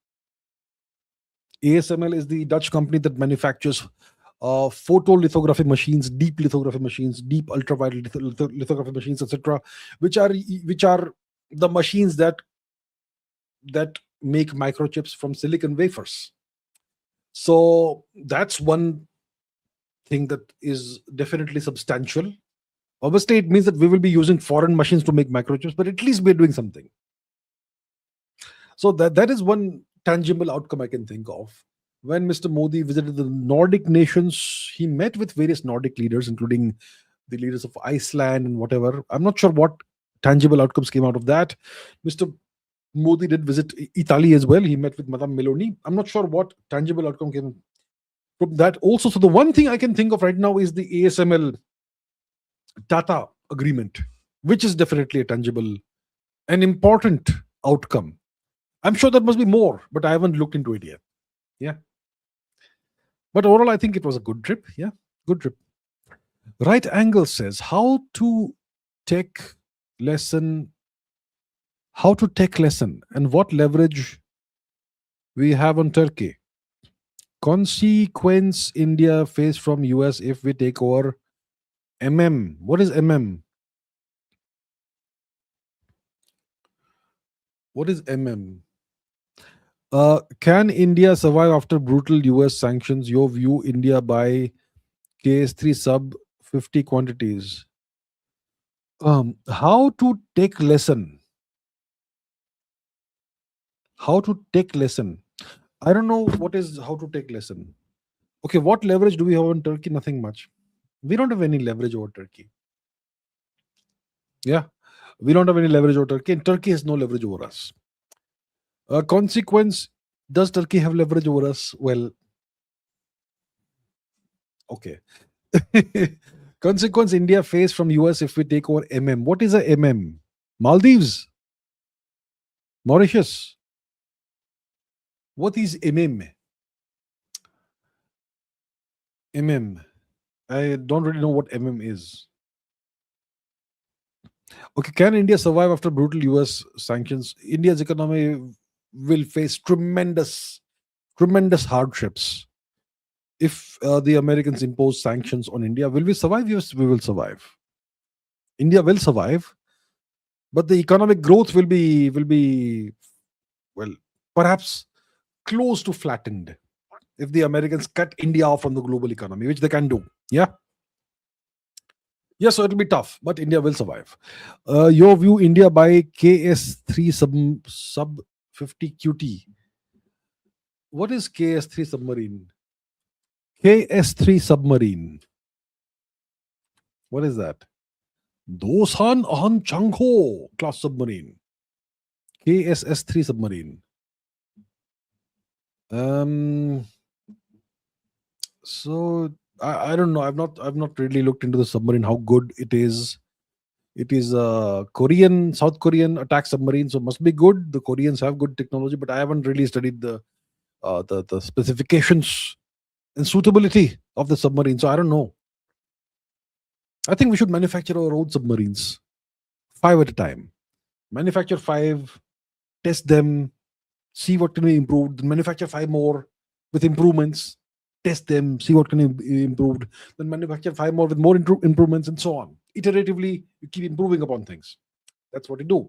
ASML is the Dutch company that manufactures photolithography machines, deep lithography machines, deep ultraviolet lithography machines, etc., which are the machines that make microchips from silicon wafers. So that's one thing that is definitely substantial. Obviously, it means that we will be using foreign machines to make microchips, but at least we're doing something. So that is one tangible outcome I can think of. When Mr. Modi visited the Nordic nations, he met with various Nordic leaders, including the leaders of Iceland and whatever. I'm not sure what tangible outcomes came out of that. Mr. Modi did visit Italy as well. He met with Madame Meloni. I'm not sure what tangible outcome came from that also. So the one thing I can think of right now is the ASML Tata agreement, which is definitely a tangible and important outcome. I'm sure there must be more, but I haven't looked into it yet. Yeah. But overall, I think it was a good trip. Yeah. Good trip. Right Angle says tech lesson, how to tech lesson and what leverage we have on Turkey. Consequence India face from US if we take over MM. What is MM? What is MM? Can India survive after brutal US sanctions? Your view, India by KS3 sub 50 quantities. How to take lesson? How to take lesson? I don't know what is how to take lesson. Okay, what leverage do we have on Turkey? Nothing much. We don't have any leverage over Turkey. Yeah, we don't have any leverage over Turkey, and Turkey has no leverage over us. Consequence, does Turkey have leverage over us? Well, okay. Consequence India face from US if we take over MM. What is a MM? Maldives? Mauritius? What is MM? MM. I don't really know what MM is. Okay, can India survive after brutal US sanctions? India's economy will face tremendous hardships if the Americans impose sanctions on India. Will we survive? Yes, we will survive. India will survive, but the economic growth will be well, perhaps close to flattened if the Americans cut India off from the global economy, which they can do. Yeah. Yes, so it'll be tough, but India will survive. Your view, India by KS3 sub 50 QT. What is KS3 submarine? KS3 submarine. What is that? Dosan Ahan Changho class submarine. KSS3 submarine. So I don't know. I've not really looked into the submarine, how good it is. It is a South Korean attack submarine, so must be good. The Koreans have good technology, but I haven't really studied the specifications and suitability of the submarine. So I don't know. I think we should manufacture our own submarines, 5 at a time. Manufacture 5, test them, see what can be improved. Then manufacture 5 more with improvements, test them, see what can be improved. Then manufacture 5 more with more improvements, and so on. Iteratively, you keep improving upon things. That's what you do.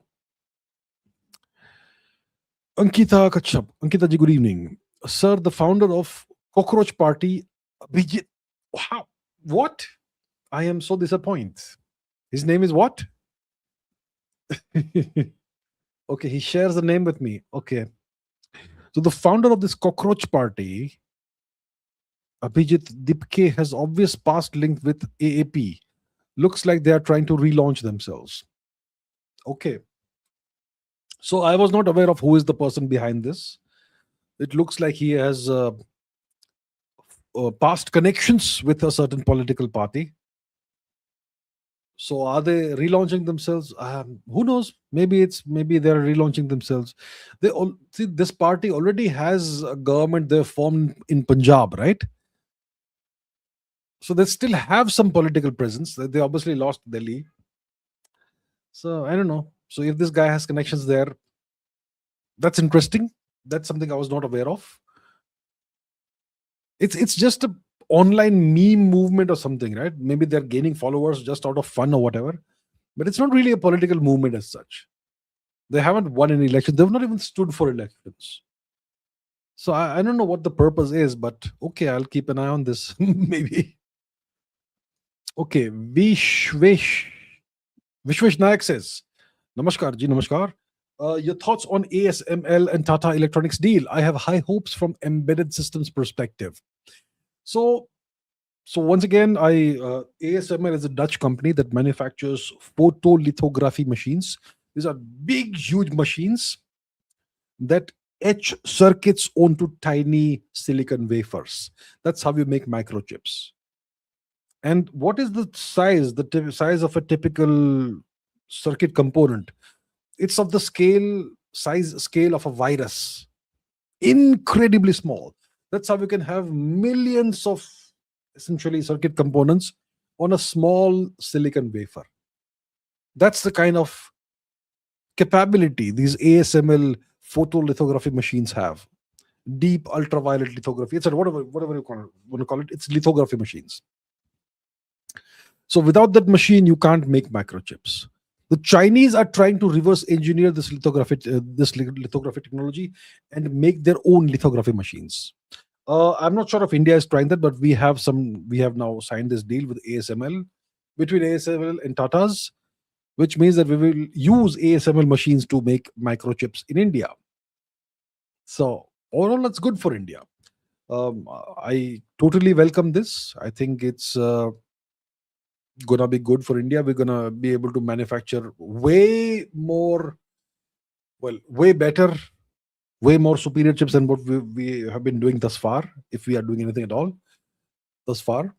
Ankita Kachap. Ankita ji, good evening. Sir, the founder of Cockroach Party, Abhijit. Wow. What? I am so disappointed. His name is what? Okay, he shares the name with me. Okay. So the founder of this Cockroach Party, Abhijit Dipke, has obvious past link with AAP. Looks like they are trying to relaunch themselves. Okay. So I was not aware of who is the person behind this. It looks like he has past connections with a certain political party. So are they relaunching themselves? Who knows? Maybe they're relaunching themselves. They all see this party already has a government they formed in Punjab, right? So they still have some political presence. They obviously lost Delhi. So I don't know. So if this guy has connections there, that's interesting. That's something I was not aware of. It's just a online meme movement or something, right? Maybe they're gaining followers just out of fun or whatever, but it's not really a political movement as such. They haven't won any elections. They've not even stood for elections. So I don't know what the purpose is, but okay, I'll keep an eye on this. Maybe. Okay, Vishwesh Nayak says, Namaskar, Ji, Namaskar. Your thoughts on ASML and Tata Electronics deal? I have high hopes from embedded systems perspective. So, so once again, ASML is a Dutch company that manufactures photolithography machines. These are big, huge machines that etch circuits onto tiny silicon wafers. That's how you make microchips. And what is the size? Size of a typical circuit component? It's of the size scale of a virus, incredibly small. That's how you can have millions of essentially circuit components on a small silicon wafer. That's the kind of capability these ASML photolithography machines have. Deep ultraviolet lithography, etc. Whatever you want to call it, it's lithography machines. So without that machine, you can't make microchips. The Chinese are trying to reverse engineer this lithography technology and make their own lithography machines. I'm not sure if India is trying that, but we have some. We have now signed this deal with ASML, between ASML and Tata's, which means that we will use ASML machines to make microchips in India. So overall, that's good for India. I totally welcome this. I think it's gonna be good for India. We're gonna be able to manufacture way more, well, way better, way more superior chips than what we have been doing thus far, if we are doing anything at all thus far.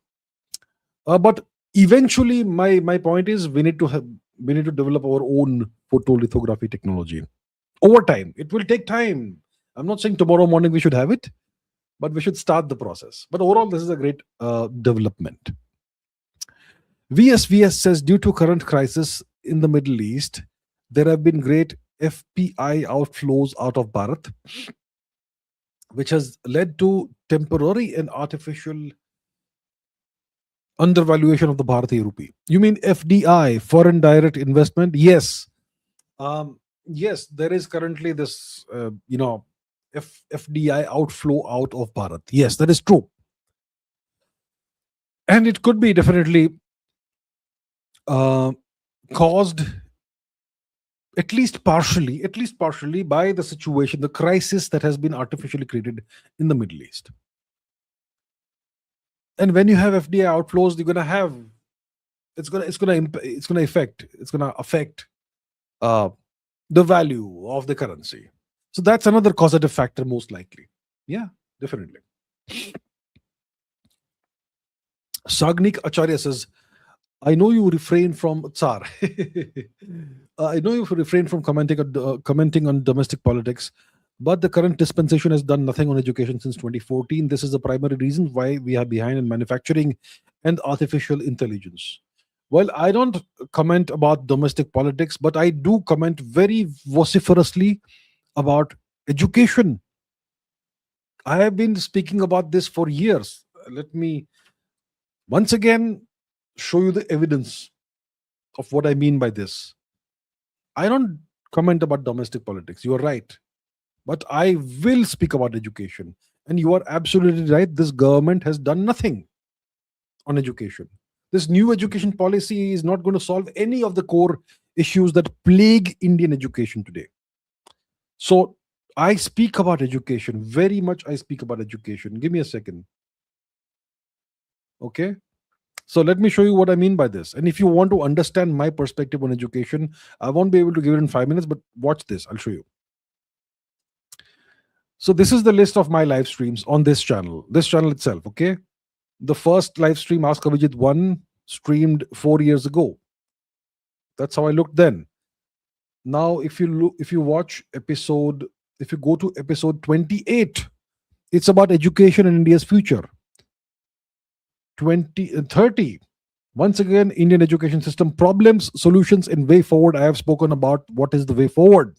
But eventually, my point is we need to develop our own photolithography technology over time. It will take time. I'm not saying tomorrow morning we should have it, but we should start the process. But overall, this is a great development. VSVS says, due to current crisis in the Middle East, there have been great FPI outflows out of Bharat, which has led to temporary and artificial undervaluation of the Bharati rupee. You mean FDI, foreign direct investment? Yes. Yes, there is currently this, FDI outflow out of Bharat. Yes, that is true. And it could be definitely caused at least partially by the situation, the crisis that has been artificially created in the Middle East. And when you have FDI outflows, you're gonna have it's gonna affect the value of the currency. So that's another causative factor, most likely. Yeah, definitely. Sagnik Acharya says, I know you refrain from Tsar. I know you refrain from commenting on domestic politics, but the current dispensation has done nothing on education since 2014. This is the primary reason why we are behind in manufacturing and artificial intelligence. Well, I don't comment about domestic politics, but I do comment very vociferously about education. I have been speaking about this for years. Let me once again show you the evidence of what I mean by this. I don't comment about domestic politics. You are right. But I will speak about education. And you are absolutely right. This government has done nothing on education. This new education policy is not going to solve any of the core issues that plague Indian education today. So I speak about education. Very much I speak about education. Give me a second. Okay. So let me show you what I mean by this. And if you want to understand my perspective on education, I won't be able to give it in 5 minutes, but watch this. I'll show you. So this is the list of my live streams on this channel itself. Okay. The first live stream, Ask Abhijit 1, streamed 4 years ago. That's how I looked then. Now, if you go to episode 28, it's about education and India's future. 30, once again, Indian education system problems, solutions, and way forward. I have spoken about what is the way forward.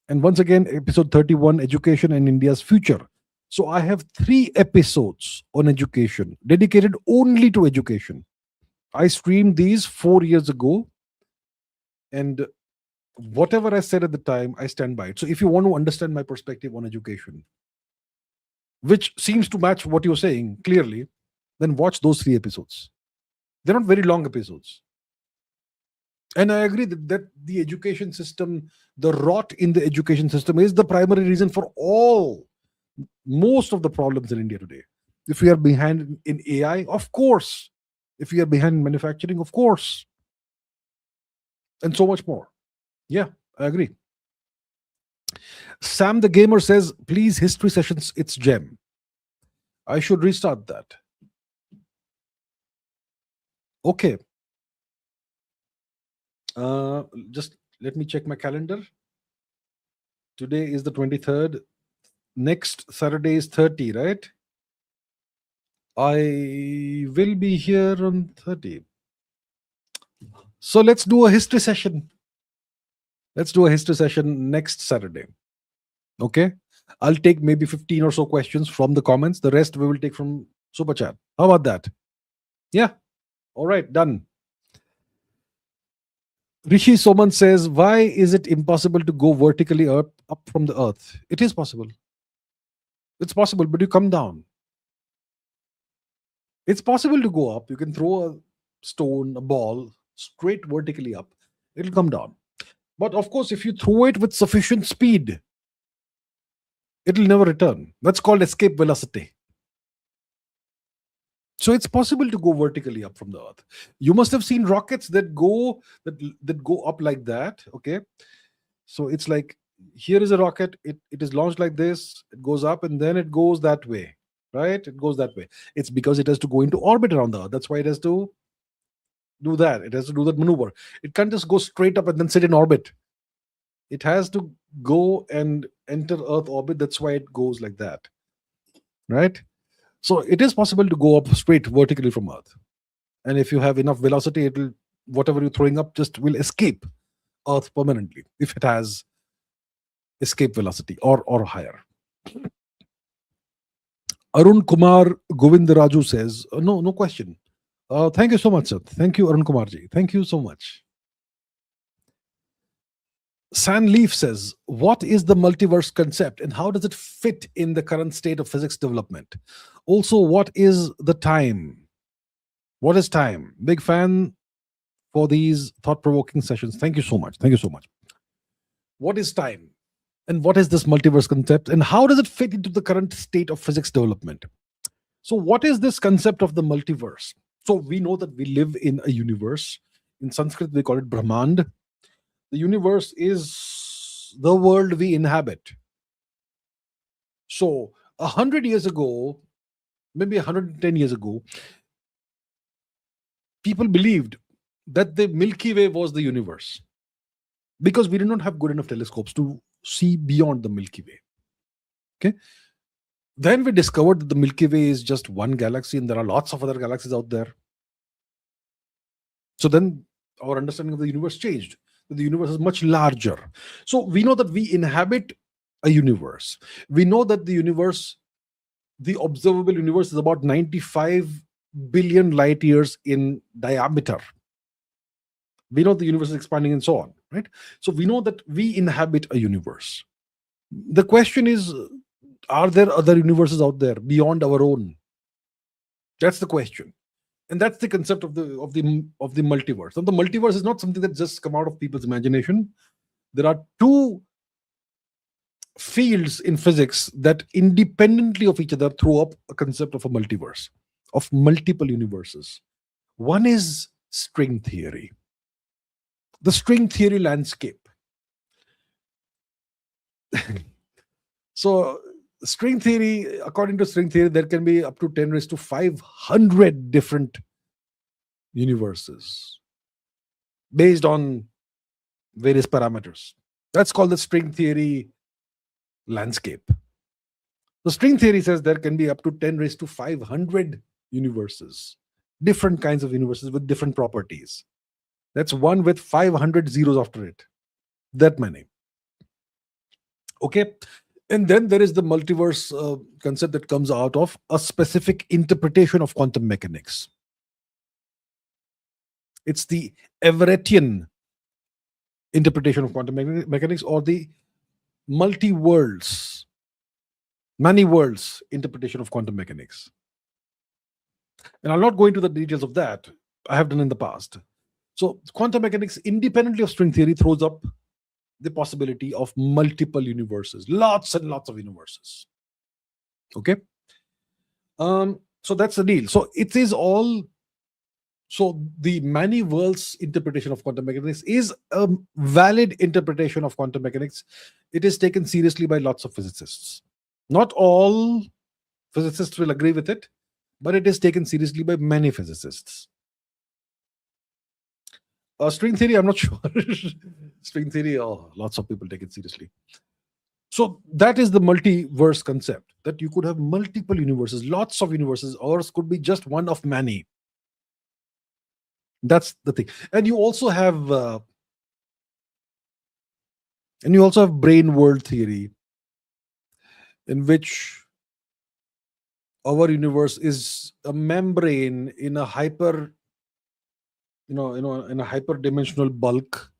And once again, episode 31, education and India's future. So I have 3 episodes on education, dedicated only to education. I streamed these 4 years ago, and whatever I said at the time, I stand by it. So if you want to understand my perspective on education, which seems to match what you're saying clearly, then watch those 3 episodes. They're not very long episodes. And I agree that the education system, the rot in the education system, is the primary reason for most of the problems in India today. If we are behind in AI, of course. If we are behind in manufacturing, of course. And so much more. Yeah, I agree. Sam the Gamer says, please, history sessions, it's gem. I should restart that. Okay. Just let me check my calendar. Today is the 23rd. Next Saturday is 30, right? I will be here on 30. So let's do a history session. Let's do a history session next Saturday. Okay? I'll take maybe 15 or so questions from the comments. The rest we will take from super chat. How about that? Yeah. All right, done. Rishi Soman says, why is it impossible to go vertically up from the earth? It is possible. It's possible, but you come down. It's possible to go up. You can throw a stone, a ball, straight vertically up. It'll come down. But of course, if you throw it with sufficient speed, it'll never return. That's called escape velocity. So it's possible to go vertically up from the earth. You must have seen rockets that go up like that. Okay. So it's like, here is a rocket, it is launched like this, it goes up and then it goes that way. Right? It goes that way. It's because it has to go into orbit around the earth. That's why it has to do that. It has to do that maneuver. It can't just go straight up and then sit in orbit. It has to go and enter Earth orbit. That's why it goes like that. Right? So it is possible to go up straight vertically from Earth. And if you have enough velocity, whatever you're throwing up just will escape Earth permanently if it has escape velocity or higher. Arun Kumar Govindaraju says, no question. Thank you so much, sir. Thank you, Arun Kumarji. Thank you so much. San Leaf says, what is the multiverse concept and how does it fit in the current state of physics development? Also, what is the time? What is time? Big fan for these thought-provoking sessions. Thank you so much. Thank you so much. What is time? And what is this multiverse concept? And how does it fit into the current state of physics development? So what is this concept of the multiverse? So we know that we live in a universe. In Sanskrit, we call it Brahmand. The universe is the world we inhabit. So 100 years ago, maybe 110 years ago, people believed that the Milky Way was the universe because we did not have good enough telescopes to see beyond the Milky Way. Okay. Then we discovered that the Milky Way is just one galaxy and there are lots of other galaxies out there. So then our understanding of the universe changed. The universe is much larger. So we know that we inhabit a universe. We know that the universe, the observable universe, is about 95 billion light years in diameter. We know the universe is expanding and so on, right? So we know that we inhabit a universe. The question is, are there other universes out there beyond our own? That's the question. And that's the concept of the multiverse. And the multiverse is not something that just come out of people's imagination. There are two fields in physics that independently of each other throw up a concept of a multiverse, of multiple universes. One is string theory, the string theory landscape. So string theory, according to string theory, there can be up to 10 raised to 500 different universes based on various parameters. That's called the string theory landscape. The string theory says there can be up to 10 raised to 500 universes, different kinds of universes with different properties. That's one with 500 zeros after it. That many. Okay. And then there is the multiverse concept that comes out of a specific interpretation of quantum mechanics. It's the Everettian interpretation of quantum mechanics, or the multi worlds, many worlds interpretation of quantum mechanics. And I'll not go into the details of that. I have done in the past. So, quantum mechanics, independently of string theory, throws up the possibility of multiple universes, lots and lots of universes. Okay. So that's the deal. So it is all. So the many worlds interpretation of quantum mechanics is a valid interpretation of quantum mechanics. It is taken seriously by lots of physicists. Not all physicists will agree with it, but it is taken seriously by many physicists. String theory, I'm not sure. String theory, lots of people take it seriously. So that is the multiverse concept, that you could have multiple universes, lots of universes, or could be just one of many. That's the thing. And you also have brain world theory, in which our universe is a membrane in a hyper, in a hyperdimensional bulk,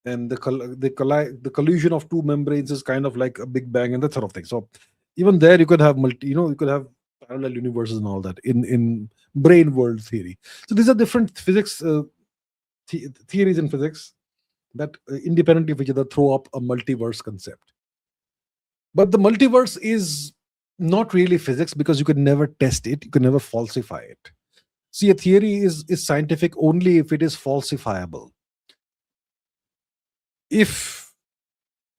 and the collision of two membranes is kind of like a big bang and that sort of thing. So even there you could have you could have parallel universes and all that in brain world theory. So these are different physics theories in physics that independently of each other throw up a multiverse concept. But the multiverse is not really physics, because you can never test it, you can never falsify it. See, a theory is scientific only if it is falsifiable. If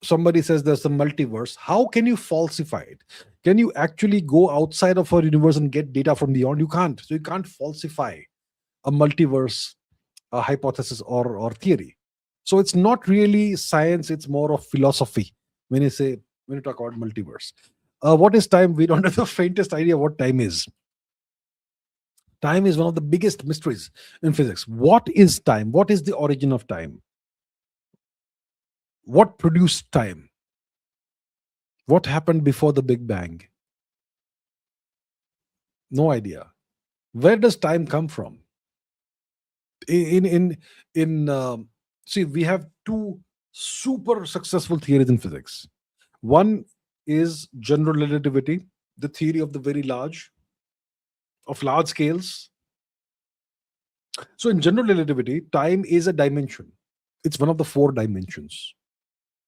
somebody says there's a multiverse, how can you falsify it? Can you actually go outside of our universe and get data from beyond? You can't. So you can't falsify a multiverse hypothesis or theory. So it's not really science, it's more of philosophy when you talk about multiverse. What is time? We don't have the faintest idea what time is. Time is one of the biggest mysteries in physics. What is time? What is the origin of time? What produced time? What happened before the Big Bang? No idea. Where does time come from? See, we have two super successful theories in physics. One is general relativity, the theory of the very large, of large scales. So in general relativity, time is a dimension. It's one of the four dimensions,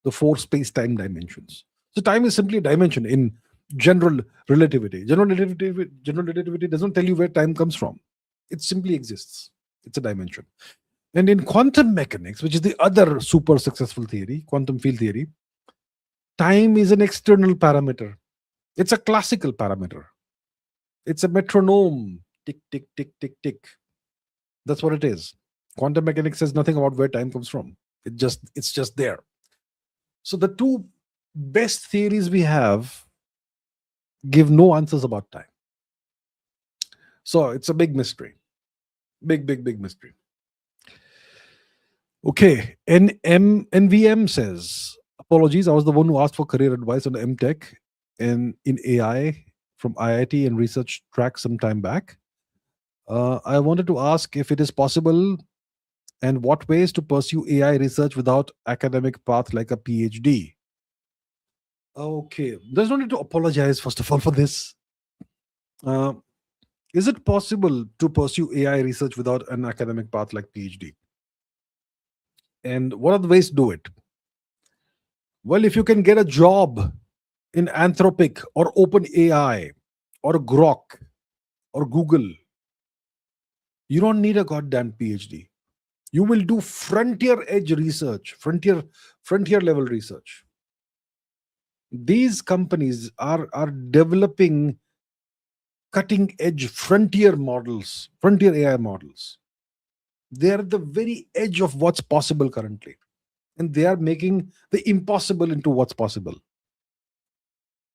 the four space-time dimensions. So time is simply a dimension in general relativity. General relativity doesn't tell you where time comes from. It simply exists. It's a dimension. And in quantum mechanics, which is the other super successful theory, quantum field theory, time is an external parameter. It's a classical parameter. It's a metronome. Tick, tick, tick, tick, tick. That's what it is. Quantum mechanics says nothing about where time comes from. It's just there. So the two best theories we have give no answers about time. So it's a big mystery. Big mystery. Okay. NVM says, apologies, I was the one who asked for career advice on MTech and in AI from IIT and research track some time back. I wanted to ask if it is possible and what ways to pursue AI research without academic path like a PhD. Okay, there's no need to apologize first of all for this. Is it possible to pursue AI research without an academic path like PhD? And what are the ways to do it? Well, if you can get a job in Anthropic or OpenAI or Grok or Google, you don't need a goddamn PhD. You will do frontier edge research, frontier level research. These companies are developing cutting edge frontier models, frontier AI models. They are at the very edge of what's possible currently. And they are making the impossible into what's possible.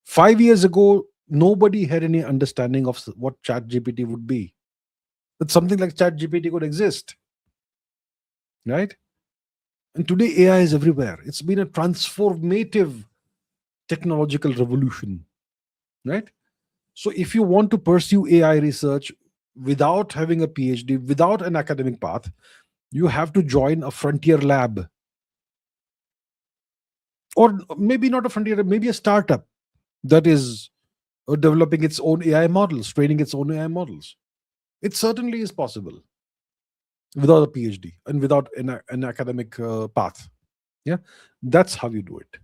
5 years ago, nobody had any understanding of what ChatGPT would be. That something like ChatGPT could exist. Right? And today AI is everywhere. It's been a transformative technological revolution, right? So if you want to pursue AI research without having a PhD, without an academic path, you have to join a frontier lab, or maybe not a frontier, maybe a startup that is developing its own AI models, training its own AI models. It certainly is possible without a PhD and without an academic path. Yeah, that's how you do it.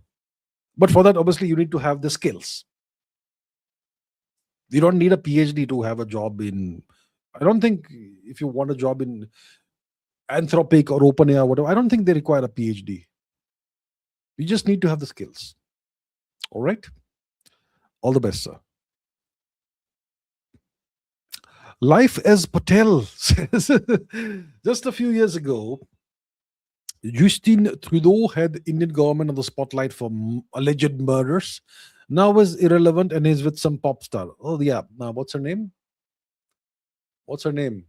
But for that, obviously, you need to have the skills. You don't need a PhD to have a job in. I don't think if you want a job in Anthropic or OpenAI or whatever, I don't think they require a PhD. You just need to have the skills. All right. All the best, sir. Life as Patel says, just a few years ago, Justin Trudeau had Indian government on the spotlight for alleged murders. Now is irrelevant and is with some pop star. Oh yeah, what's her name? What's her name?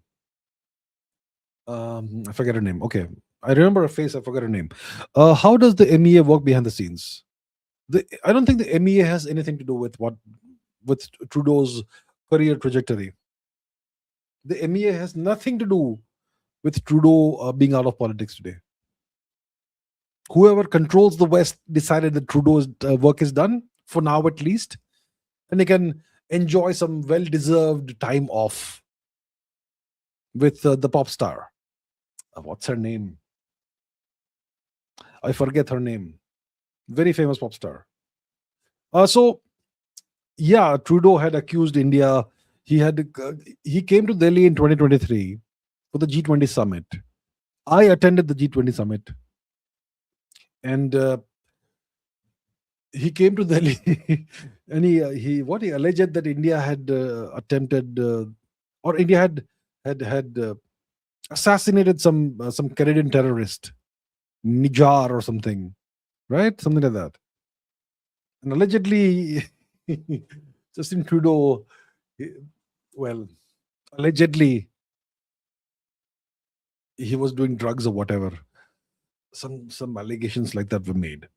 I forget her name. Okay, I remember her face. I forgot her name. How does the MEA work behind the scenes? I don't think the MEA has anything to do with Trudeau's career trajectory. The MEA has nothing to do with Trudeau being out of politics today. Whoever controls the West decided that Trudeau's work is done for now, at least, and they can enjoy some well-deserved time off with the pop star. What's her name? I forget her name. Very famous pop star. So yeah, Trudeau had accused India. He came to Delhi in 2023 for the G20 summit. I attended the G20 summit, and he came to Delhi, and he alleged that India had attempted, or India had assassinated some Canadian terrorist, Nijar or something, right? Something like that. And allegedly, Justin Trudeau, he- well, allegedly he was doing drugs or whatever. Some allegations like that were made.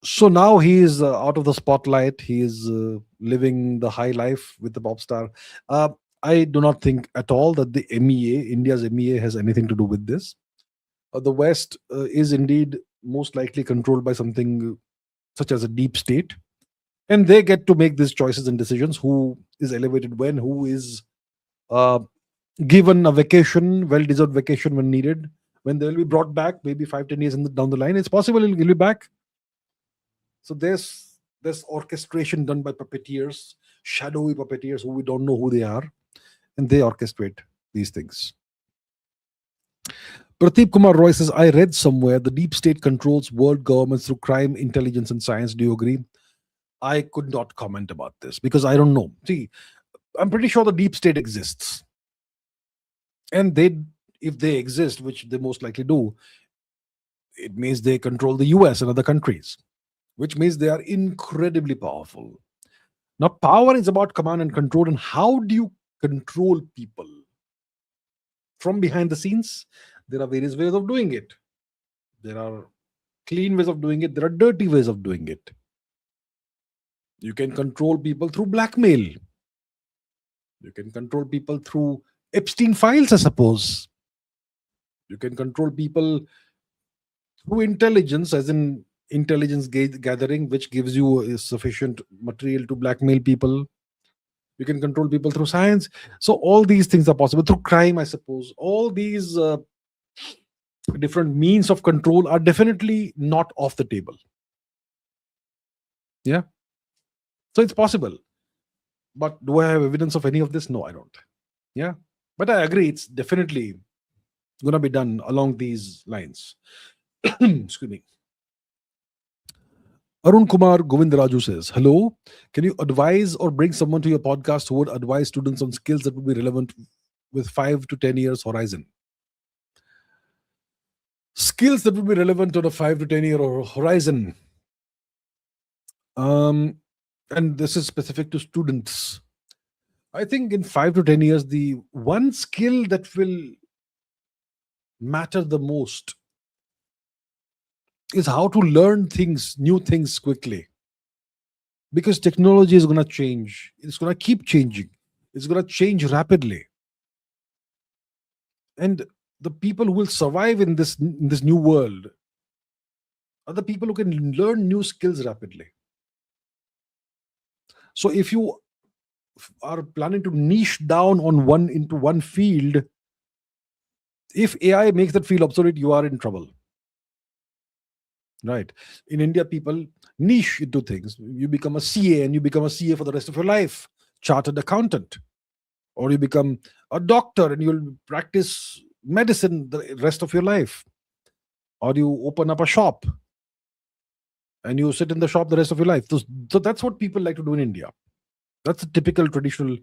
So now he is out of the spotlight. He is living the high life with the pop star. Uh, I do not think at all that the MEA, India's MEA, has anything to do with this. The West is indeed most likely controlled by something such as a deep state, and they get to make these choices and decisions. Who is elevated when? Who is uh, given a vacation, well-deserved vacation when needed? When they will be brought back, maybe 5, 10 years down the line, it's possible he'll be back. So there's orchestration done by puppeteers, shadowy puppeteers who we don't know who they are, and they orchestrate these things. Pradeep Kumar Roy says, I read somewhere the deep state controls world governments through crime, intelligence, and science. Do you agree? I could not comment about this because I don't know. See, I'm pretty sure the deep state exists. And if they exist, which they most likely do, it means they control the US and other countries, which means they are incredibly powerful. Now, power is about command and control. And how do you control people? From behind the scenes, there are various ways of doing it. There are clean ways of doing it, there are dirty ways of doing it. You can control people through blackmail. You can control people through Epstein files, I suppose. You can control people through intelligence, as in intelligence gathering, which gives you sufficient material to blackmail people. You can control people through science. So all these things are possible through crime, I suppose. All these different means of control are definitely not off the table. Yeah. So it's possible. But do I have evidence of any of this? No, I don't. Yeah. But I agree, it's definitely going to be done along these lines. Excuse me. Arun Kumar Govindaraju says, hello, can you advise or bring someone to your podcast who would advise students on skills that would be relevant with 5 to 10 years horizon? Skills that would be relevant on a 5 to 10 year horizon. Um, and this is specific to students. I think in 5 to 10 years, the one skill that will matter the most is how to learn things, new things quickly. Because technology is going to change. It's going to keep changing. It's going to change rapidly. And the people who will survive in this new world are the people who can learn new skills rapidly. So if you are planning to niche down on one field, if AI makes that field obsolete, you are in trouble. Right. In India, people niche into things. You become a CA and you become a CA for the rest of your life, chartered accountant, or you become a doctor and you'll practice medicine the rest of your life, or you open up a shop and you sit in the shop the rest of your life. So that's what people like to do in India. That's a typical traditional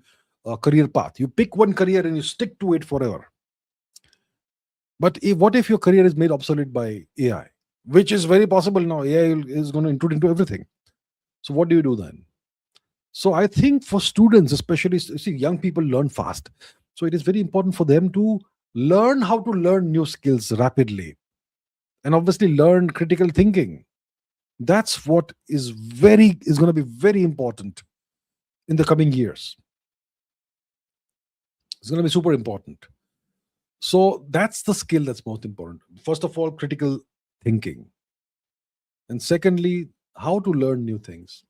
career path. You pick one career and you stick to it forever. But what if your career is made obsolete by AI, which is very possible now? AI is going to intrude into everything. So what do you do then? So I think for students, especially, see, young people learn fast. So it is very important for them to learn how to learn new skills rapidly, and obviously learn critical thinking. That's what is going to be very important in the coming years. It's going to be super important. So that's the skill that's most important. First of all, critical thinking. And secondly, how to learn new things.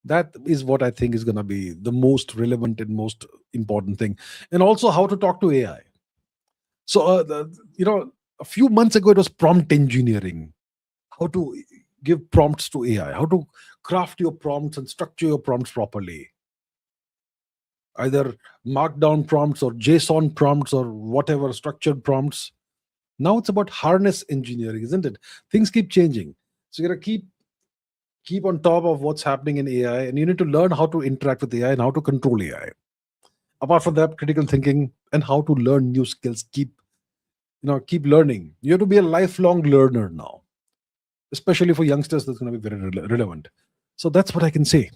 That is what I think is going to be the most relevant and most important thing. And also how to talk to AI. So, a few months ago, it was prompt engineering. How to give prompts to AI, how to craft your prompts and structure your prompts properly. Either markdown prompts or JSON prompts or whatever structured prompts. Now it's about harness engineering, isn't it? Things keep changing. So you gotta keep on top of what's happening in AI, and you need to learn how to interact with AI and how to control AI. Apart from that, critical thinking and how to learn new skills. Keep learning. You have to be a lifelong learner now, especially for youngsters. That's going to be very relevant. So that's what I can say.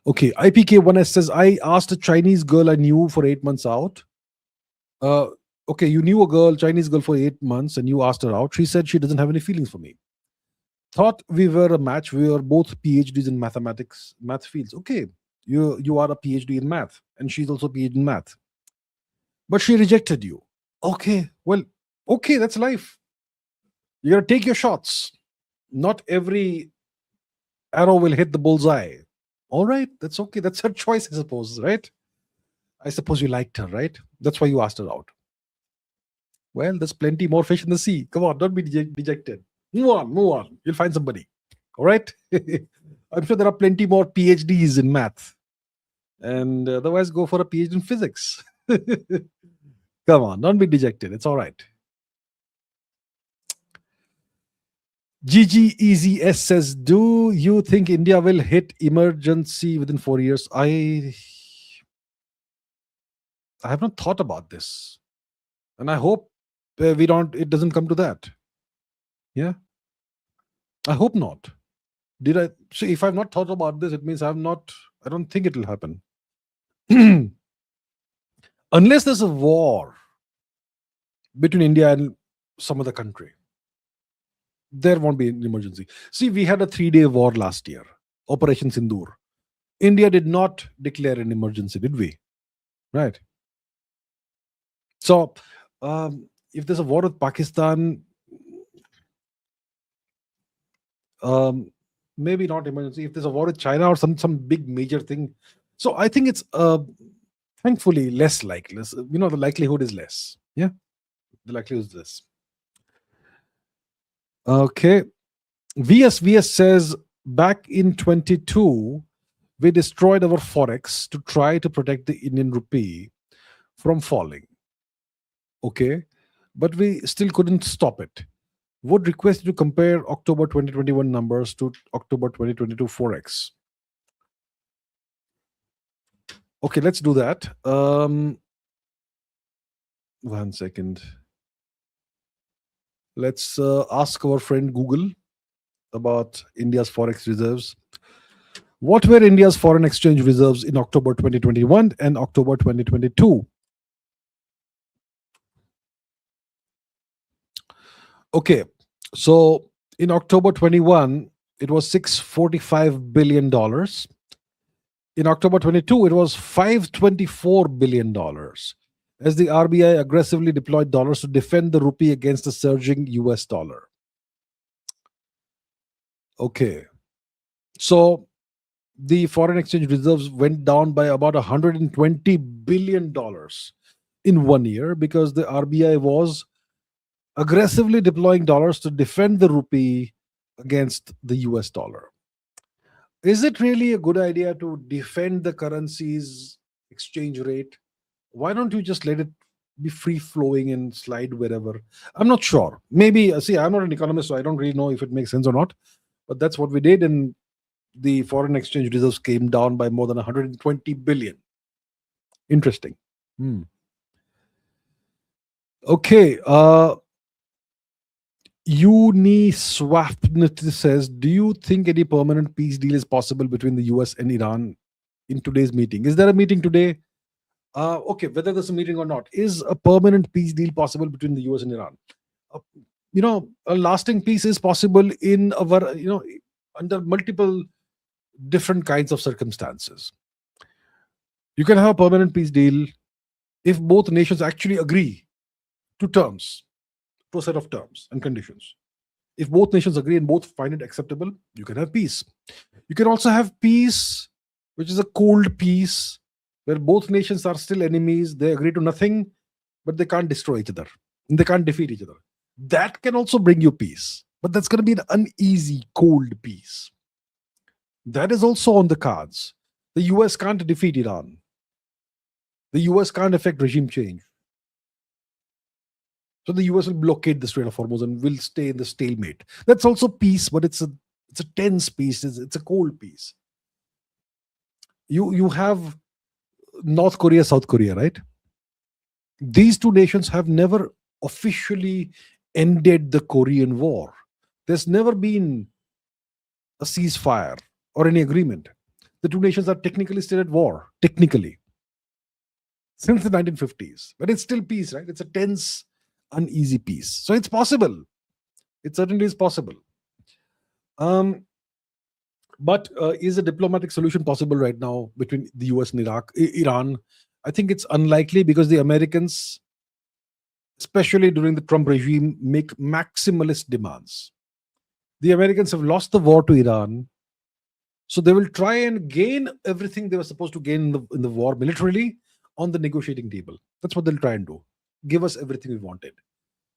Okay, IPK1S says, I asked a Chinese girl I knew for 8 months out. Okay, you knew a Chinese girl for 8 months and you asked her out. She said she doesn't have any feelings for me. Thought we were a match. We were both PhDs in math fields. Okay, you are a PhD in math and she's also PhD in math. But she rejected you. Okay, well, okay, that's life. You gotta take your shots. Not every arrow will hit the bullseye. All right, that's okay. That's her choice, I suppose, right? I suppose you liked her, right? That's why you asked her out. Well, there's plenty more fish in the sea. Come on, don't be dejected. Move on. You'll find somebody. All right? I'm sure there are plenty more PhDs in math. And otherwise, go for a PhD in physics. Come on, don't be dejected. It's all right. GGEZS says, do you think India will hit emergency within 4 years? I have not thought about this. And I hope it doesn't come to that. Yeah. I hope not. So if I've not thought about this, it means I don't think it will happen. Unless there's a war between India and some other country, there won't be an emergency. See, we had a 3-day war last year, Operation Sindoor. India did not declare an emergency, did we? Right. So, if there's a war with Pakistan, maybe not emergency. If there's a war with China or some big major thing, so I think it's thankfully less likely. The likelihood is less. Yeah, the likelihood is less. Okay. VS says, back in 22, we destroyed our forex to try to protect the Indian rupee from falling. Okay, but we still couldn't stop it. Would request you to compare October 2021 numbers to October 2022 forex. Okay, let's do that. 1 second. Let's ask our friend Google about India's forex reserves. What were India's foreign exchange reserves in October 2021 and October 2022? Okay, So in October 21, it was $645 billion. In October 22, it was $524 billion as the RBI aggressively deployed dollars to defend the rupee against the surging US dollar. Okay. So the foreign exchange reserves went down by about $120 billion in 1 year because the RBI was aggressively deploying dollars to defend the rupee against the US dollar. Is it really a good idea to defend the currency's exchange rate? Why don't you just let it be free flowing and slide wherever? I'm not sure. Maybe, see, I'm not an economist, so I don't really know if it makes sense or not. But that's what we did, and the foreign exchange reserves came down by more than 120 billion. Interesting. Hmm. Okay. Uniswapnit says, do you think any permanent peace deal is possible between the US and Iran in today's meeting? Is there a meeting today? Okay, whether there's a meeting or not, is a permanent peace deal possible between the US and Iran? Uh, a lasting peace is possible in under multiple different kinds of circumstances. You can have a permanent peace deal if both nations actually agree to terms, to a set of terms and conditions. If both nations agree and both find it acceptable, you can have peace. You can also have peace, which is a cold peace, where both nations are still enemies. They agree to nothing, but they can't destroy each other. And they can't defeat each other. That can also bring you peace. But that's going to be an uneasy, cold peace. That is also on the cards. The US can't defeat Iran. The US can't affect regime change. So the US will blockade the Strait of Hormuz and will stay in the stalemate. That's also peace, but it's a tense peace. It's a cold peace. You have North Korea, South Korea, right? These two nations have never officially ended the Korean War. There's never been a ceasefire or any agreement. The two nations are technically still at war, technically, since the 1950s. But it's still peace, right? It's a tense, uneasy peace. So it's possible. It certainly is possible. But is a diplomatic solution possible right now between the US and Iran? I think it's unlikely because the Americans, especially during the Trump regime, make maximalist demands. The Americans have lost the war to Iran, so they will try and gain everything they were supposed to gain in the war militarily on the negotiating table. That's what they'll try and do. Give us everything we wanted.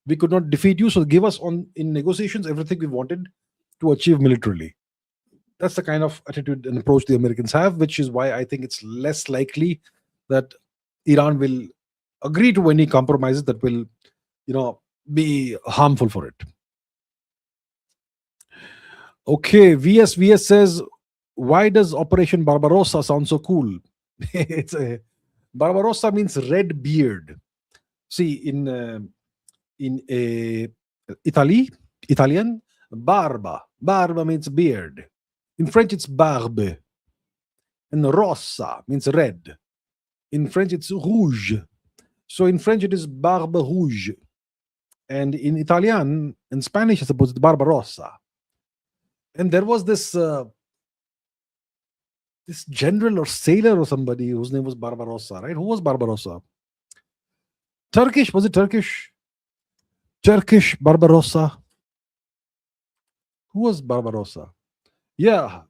We could not defeat you, so give us in negotiations everything we wanted to achieve militarily. That's the kind of attitude and approach the Americans have, which is why I think it's less likely that Iran will agree to any compromises that will, be harmful for it. Okay, VS says, why does Operation Barbarossa sound so cool? Barbarossa means red beard. See, in Italian, barba means beard. In French, it's barbe. And rossa means red. In French, it's rouge. So in French, it is barbe rouge. And in Italian and Spanish, I suppose, it's barbarossa. And there was this general or sailor or somebody whose name was Barbarossa, right? Who was Barbarossa? Turkish, was it Turkish? Turkish Barbarossa. Who was Barbarossa? Yeah,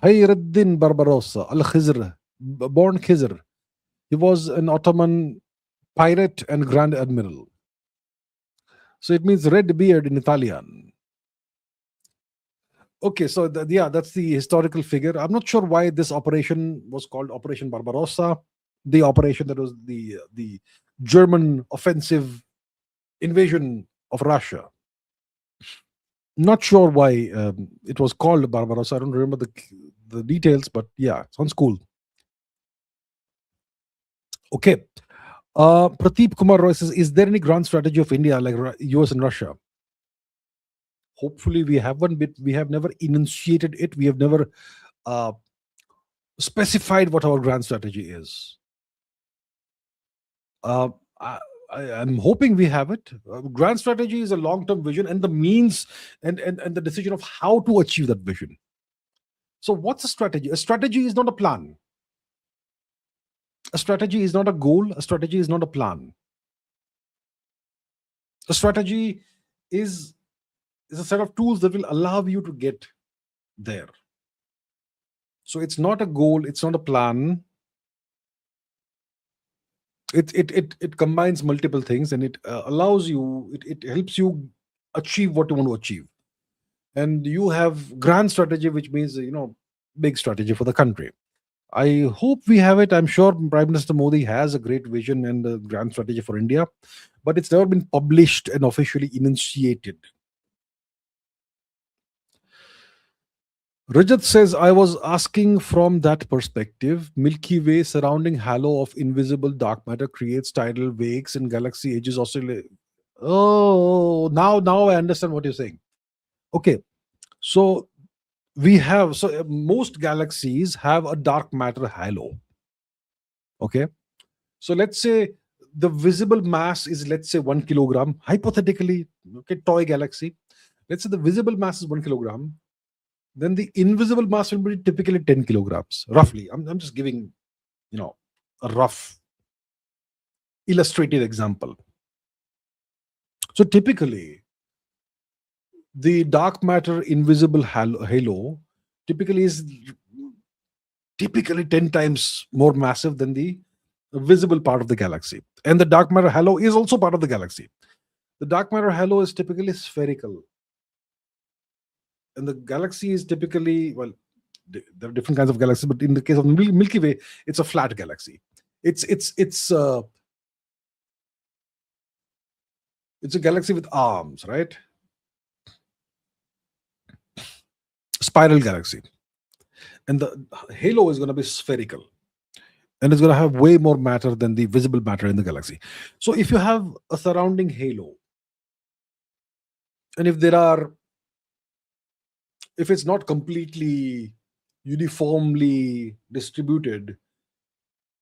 Hayreddin Barbarossa, Al-Khizr, born Khizr. He was an Ottoman pirate and Grand Admiral. So it means red beard in Italian. Okay, so that's the historical figure. I'm not sure why this operation was called Operation Barbarossa. The operation that was the German offensive invasion of Russia. Not sure why it was called Barbarossa. I don't remember the details, but yeah, sounds cool. Okay. Prateep Kumar Roy says, is there any grand strategy of India like US and Russia? Hopefully we have one, but we have never enunciated it. We have never specified what our grand strategy is. I'm hoping we have it. Grand strategy is a long-term vision and the means and the decision of how to achieve that vision. So, what's a strategy? A strategy is not a plan. A strategy is not a goal. A strategy is not a plan. A strategy is is a set of tools that will allow you to get there. So it's not a goal. It's not a plan. It combines multiple things and it allows you. It helps you achieve what you want to achieve. And you have grand strategy, which means big strategy for the country. I hope we have it. I'm sure Prime Minister Modi has a great vision and a grand strategy for India, but it's never been published and officially enunciated. Rajat says, I was asking from that perspective. Milky Way surrounding halo of invisible dark matter creates tidal wakes and galaxy edges oscillate. Oh, now I understand what you're saying. Okay, so most galaxies have a dark matter halo. Okay, so let's say the visible mass is, let's say, 1 kilogram. Hypothetically, okay, toy galaxy. Let's say the visible mass is 1 kilogram. Then the invisible mass will be typically 10 kilograms, roughly. I'm just giving, a rough illustrative example. So typically, the dark matter invisible halo typically is typically 10 times more massive than the visible part of the galaxy. And the dark matter halo is also part of the galaxy. The dark matter halo is typically spherical. And the galaxy is typically, well, there are different kinds of galaxies, but in the case of Milky Way, it's a flat galaxy. It's a galaxy with arms, right? Spiral galaxy. And the halo is going to be spherical. And it's going to have way more matter than the visible matter in the galaxy. So if you have a surrounding halo, and if it's not completely uniformly distributed,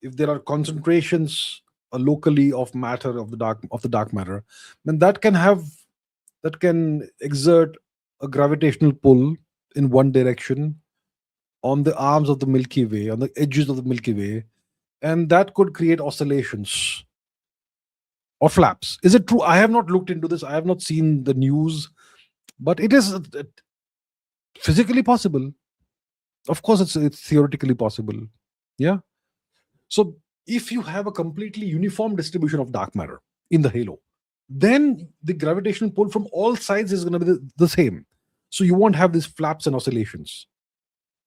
if there are concentrations locally of matter of the dark matter, then that can exert a gravitational pull in one direction on the arms of the Milky Way, on the edges of the Milky Way, and that could create oscillations or flaps. Is it true? I have not looked into this. I have not seen the news, but it is physically possible. Of course, it's theoretically possible. Yeah. So if you have a completely uniform distribution of dark matter in the halo, then the gravitational pull from all sides is going to be the same. So you won't have these flaps and oscillations.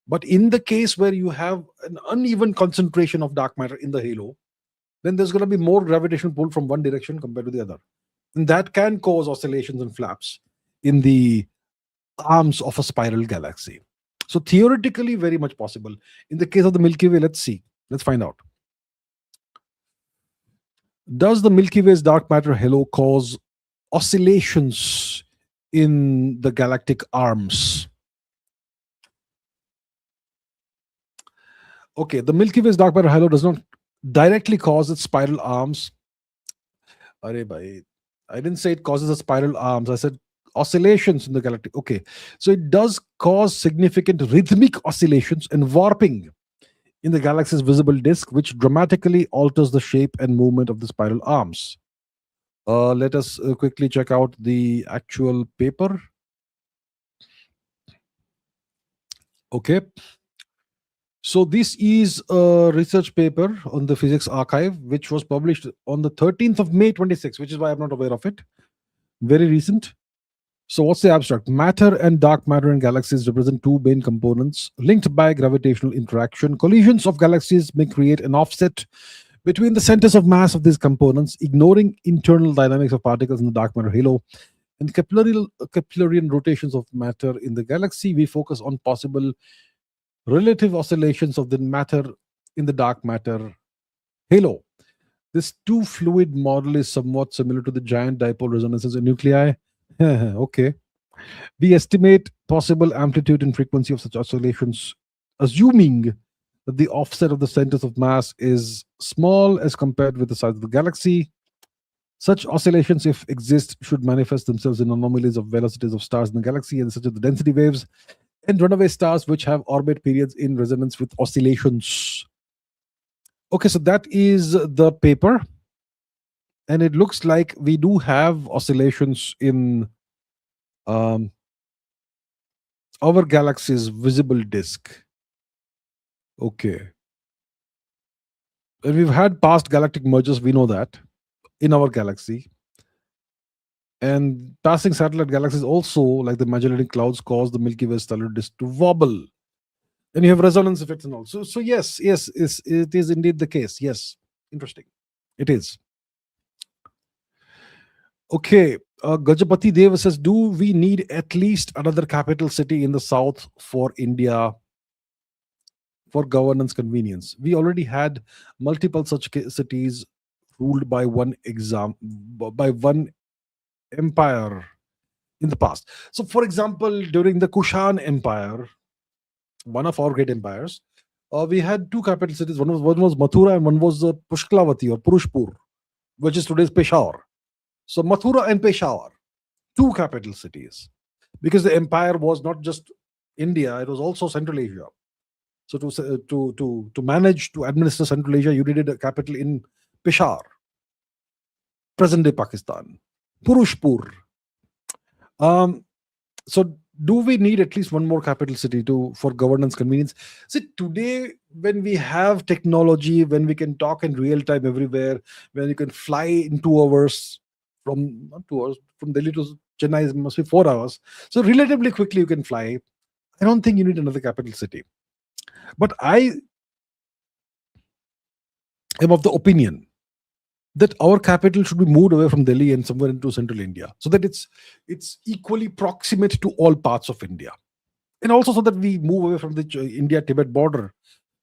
But in the case where you have an uneven concentration of dark matter in the halo, then there's going to be more gravitational pull from one direction compared to the other. And that can cause oscillations and flaps in the arms of a spiral galaxy. So theoretically, very much possible. In the case of the Milky Way, let's see. Let's find out. Does the Milky Way's dark matter halo cause oscillations in the galactic arms? Okay, the Milky Way's dark matter halo does not directly cause its spiral arms. I didn't say it causes the spiral arms. I said oscillations in the galactic. Okay, so it does cause significant rhythmic oscillations and warping in the galaxy's visible disk, which dramatically alters the shape and movement of the spiral arms. Let us quickly check out the actual paper. Okay. So this is a research paper on the Physics Archive, which was published on the 13th of May 26, which is why I'm not aware of it. Very recent. So what's the abstract? Matter and dark matter in galaxies represent two main components linked by gravitational interaction. Collisions of galaxies may create an offset between the centers of mass of these components, ignoring internal dynamics of particles in the dark matter halo. In Keplerian rotations of matter in the galaxy, we focus on possible relative oscillations of the matter in the dark matter halo. This two fluid model is somewhat similar to the giant dipole resonances in nuclei. Okay. We estimate possible amplitude and frequency of such oscillations, assuming that the offset of the centers of mass is small as compared with the size of the galaxy. Such oscillations, if exist, should manifest themselves in anomalies of velocities of stars in the galaxy, and such as the density waves and runaway stars, which have orbit periods in resonance with oscillations. Okay, so that is the paper, and it looks like we do have oscillations in um, our galaxy's visible disk. Okay, and we've had past galactic mergers, we know that, in our galaxy. And passing satellite galaxies also, like the Magellanic Clouds, cause the Milky Way stellar disk to wobble. And you have resonance effects and all. So yes, it is indeed the case. Yes, interesting. It is. Okay, Gajapati Deva says, do we need at least another capital city in the south for India for governance convenience? We already had multiple such cities ruled by by one empire in the past. So, for example, during the Kushan Empire, one of our great empires, we had two capital cities. One was Mathura and one was Pushkalavati or Purushpur, which is today's Peshawar. So Mathura and Peshawar, two capital cities, because the empire was not just India; it was also Central Asia. So to manage to administer Central Asia, you needed a capital in Peshawar, present day Pakistan, Purushpur. So do we need at least one more capital city for governance convenience? See, today when we have technology, when we can talk in real time everywhere, when you can fly in 2 hours from not 2 hours from Delhi to Chennai, it must be 4 hours. So relatively quickly you can fly. I don't think you need another capital city. But I am of the opinion that our capital should be moved away from Delhi and somewhere into central India, so that it's equally proximate to all parts of India, and also so that we move away from the India-Tibet border,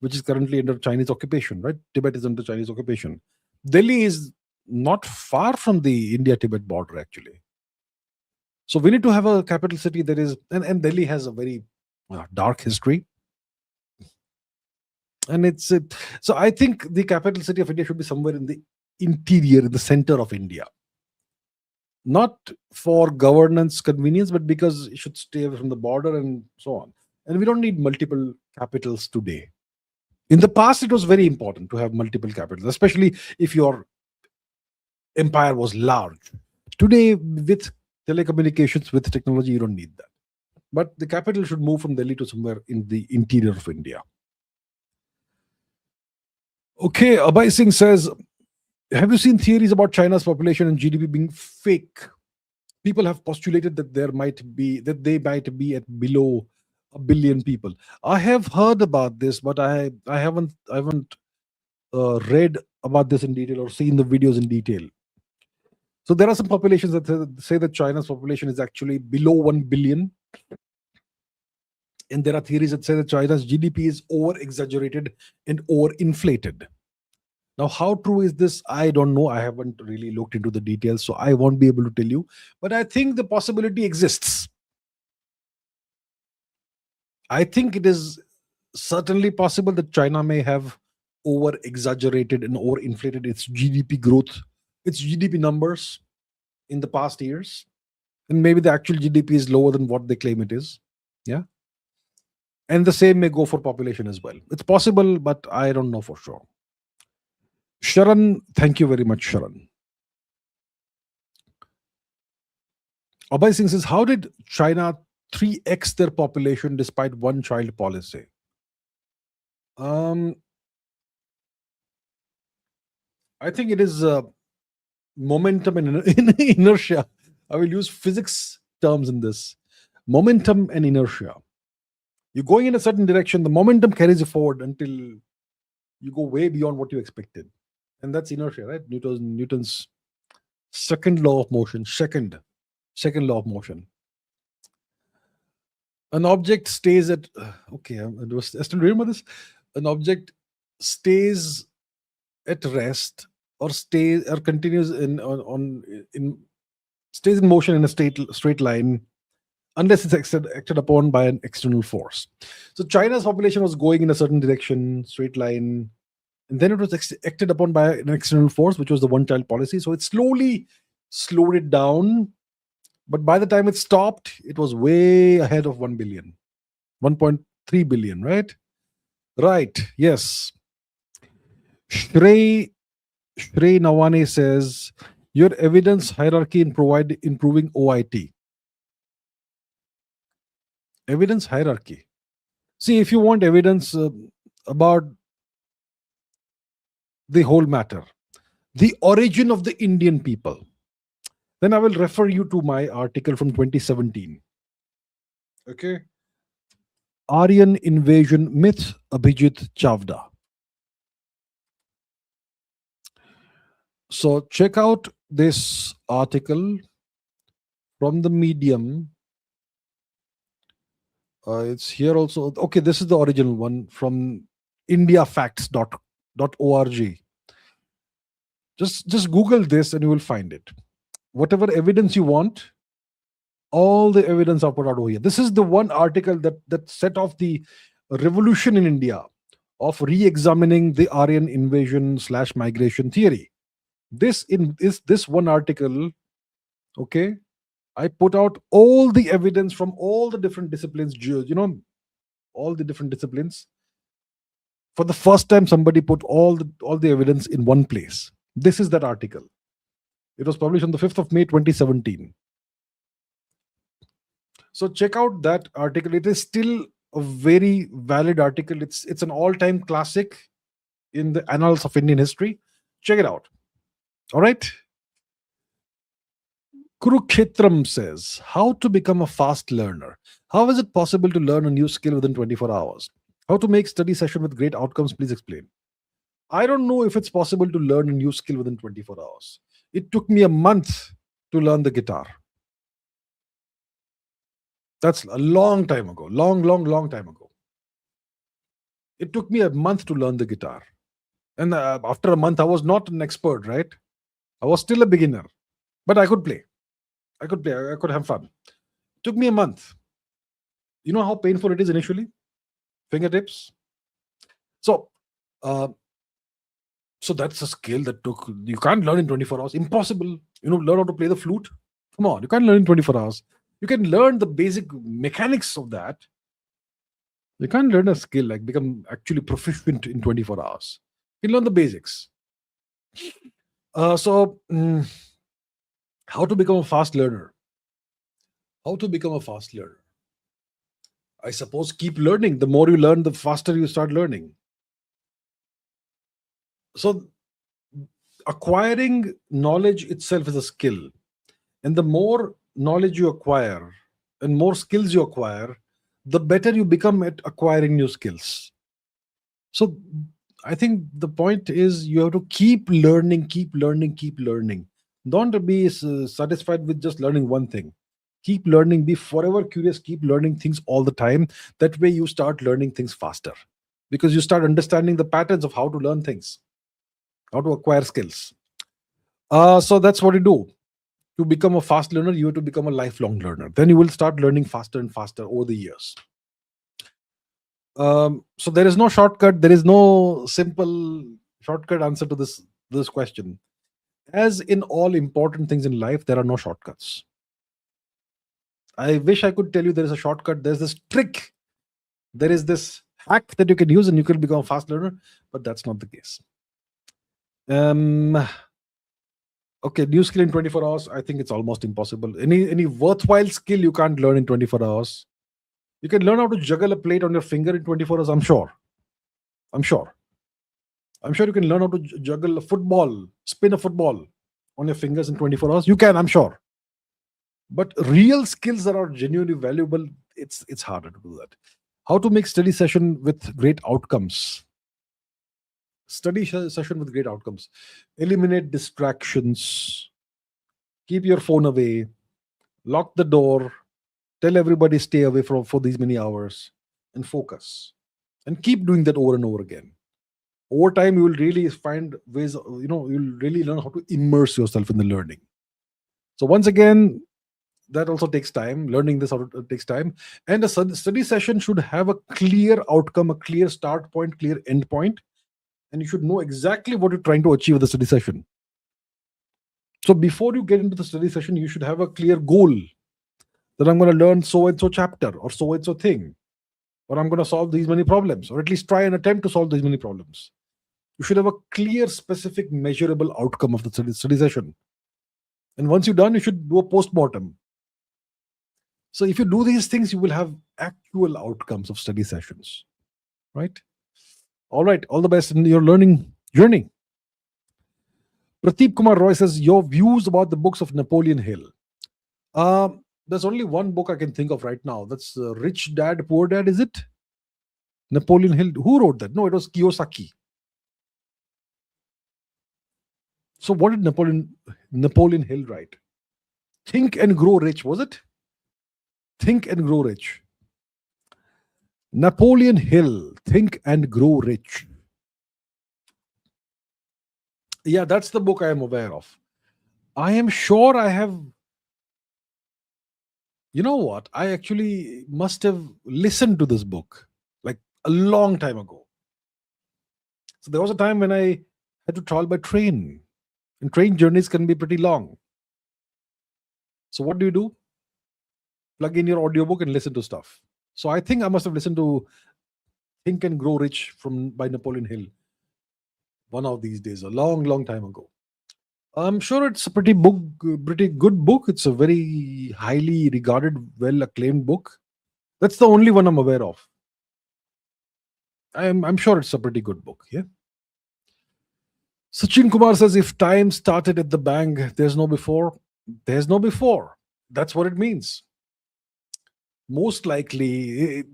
which is currently under Chinese occupation. Right, Tibet is under Chinese occupation. Delhi is not far from the India-Tibet border, actually. So we need to have a capital city that is, and Delhi has a very dark history. And so I think the capital city of India should be somewhere in the interior, in the center of India. Not for governance convenience, but because it should stay away from the border and so on. And we don't need multiple capitals today. In the past, it was very important to have multiple capitals, especially if your empire was large. Today, with telecommunications, with technology, you don't need that. But the capital should move from Delhi to somewhere in the interior of India. Okay, Abhay Singh says, have you seen theories about China's population and GDP being fake? People have postulated that they might be at below a billion people. I have heard about this, but I haven't read about this in detail or seen the videos in detail. So there are some populations that say that China's population is actually below 1 billion. And there are theories that say that China's GDP is over exaggerated and over inflated. Now, how true is this? I don't know. I haven't really looked into the details, so I won't be able to tell you. But I think the possibility exists. I think it is certainly possible that China may have over exaggerated and over inflated its GDP growth, its GDP numbers in the past years. And maybe the actual GDP is lower than what they claim it is. Yeah. And the same may go for population as well. It's possible, but I don't know for sure. Sharan, thank you very much, Sharan. Abhay Singh says, how did China 3x their population despite one child policy? I think it is momentum and inertia. I will use physics terms in this. Momentum and inertia. You're going in a certain direction, the momentum carries you forward until you go way beyond what you expected. And that's inertia, right? Newton's second law of motion. Second law of motion. An object stays at okay, I still remember this. An object stays at rest or continues stays in motion in a straight line unless it's acted upon by an external force. So China's population was going in a certain direction, straight line, and then it was acted upon by an external force, which was the one child policy. So it slowly slowed it down, but by the time it stopped, it was way ahead of 1 billion, 1.3 billion, right? Right, yes. Shrey Nawane says, your evidence hierarchy in provide improving OIT. Evidence hierarchy. See, if you want evidence about the whole matter, the origin of the Indian people, then I will refer you to my article from 2017. Okay. Aryan invasion myth, Abhijit Chavda. So check out this article from the Medium. It's here also. Okay, this is the original one from indiafacts.org. Just Google this and you will find it. Whatever evidence you want, all the evidence are put out over here. This is the one article that set off the revolution in India of re-examining the Aryan invasion / migration theory. This one article, okay, I put out all the evidence from all the different disciplines, all the different disciplines. For the first time, somebody put all the evidence in one place. This is that article. It was published on the 5th of May 2017. So check out that article. It is still a very valid article. It's an all-time classic in the annals of Indian history. Check it out. All right. Kurukhetram says, how to become a fast learner. How is it possible to learn a new skill within 24 hours? How to make study session with great outcomes? Please explain. I don't know if it's possible to learn a new skill within 24 hours. It took me a month to learn the guitar. That's a long time ago. Long time ago. It took me a month to learn the guitar. And after a month, I was not an expert, right? I was still a beginner. But I could play. I could have fun. It took me a month. You know how painful it is initially? Fingertips. So that's a skill that you can't learn in 24 hours. Impossible. Learn how to play the flute. Come on, you can't learn in 24 hours. You can learn the basic mechanics of that. You can't learn a skill like become actually proficient in 24 hours. You can learn the basics. How to become a fast learner? How to become a fast learner? I suppose keep learning. The more you learn, the faster you start learning. So acquiring knowledge itself is a skill. And the more knowledge you acquire and more skills you acquire, the better you become at acquiring new skills. So I think the point is you have to keep learning. Don't be satisfied with just learning one thing. Keep learning, be forever curious, keep learning things all the time. That way you start learning things faster because you start understanding the patterns of how to learn things, how to acquire skills. So that's what you do. To become a fast learner, you have to become a lifelong learner. Then you will start learning faster and faster over the years. So there is no shortcut. There is no simple shortcut answer to this question. As in all important things in life, there are no shortcuts. I wish I could tell you there is a shortcut. There's this trick. There is this hack that you can use and you can become a fast learner, but that's not the case. Okay, new skill in 24 hours. I think it's almost impossible. Any worthwhile skill you can't learn in 24 hours. You can learn how to juggle a plate on your finger in 24 hours, I'm sure. I'm sure you can learn how to juggle a football, spin a football on your fingers in 24 hours. You can, I'm sure. But real skills that are genuinely valuable, it's harder to do that. How to make study session with great outcomes. Study session with great outcomes. Eliminate distractions. Keep your phone away. Lock the door. Tell everybody stay away for these many hours and focus. And keep doing that over and over again. Over time, you will really find ways, you'll really learn how to immerse yourself in the learning. So once again, that also takes time. Learning this takes time. And a study session should have a clear outcome, a clear start point, clear end point. and you should know exactly what you're trying to achieve with the study session. So before you get into the study session, you should have a clear goal that I'm going to learn so and so chapter or so and so thing, or I'm going to solve these many problems, or at least try and attempt to solve these many problems. You should have a clear, specific, measurable outcome of the study session. And once you're done, you should do a post-mortem. So if you do these things, you will have actual outcomes of study sessions, right? All right, all the best in your learning journey. Prateep Kumar Roy says, your views about the books of Napoleon Hill. There's only one book I can think of right now. That's Rich Dad, Poor Dad, is it? Napoleon Hill. Who wrote that? No, it was Kiyosaki. So what did Napoleon Hill write? Think and Grow Rich, was it? Think and Grow Rich. Napoleon Hill, Think and Grow Rich. Yeah, that's the book I am aware of. I am sure I have. You know what? I actually must have listened to this book like a long time ago. So there was a time when I had to travel by train, and train journeys can be pretty long. So what do? Plug in your audiobook and listen to stuff. So I think I must have listened to Think and Grow Rich by Napoleon Hill one of these days, a long, long time ago. I'm sure it's a pretty good book. It's a very highly regarded, well acclaimed book. That's the only one I'm aware of. I'm sure it's a pretty good book. Yeah. Sachin Kumar says, if time started at the bang, there's no before. There's no before. That's what it means. Most likely,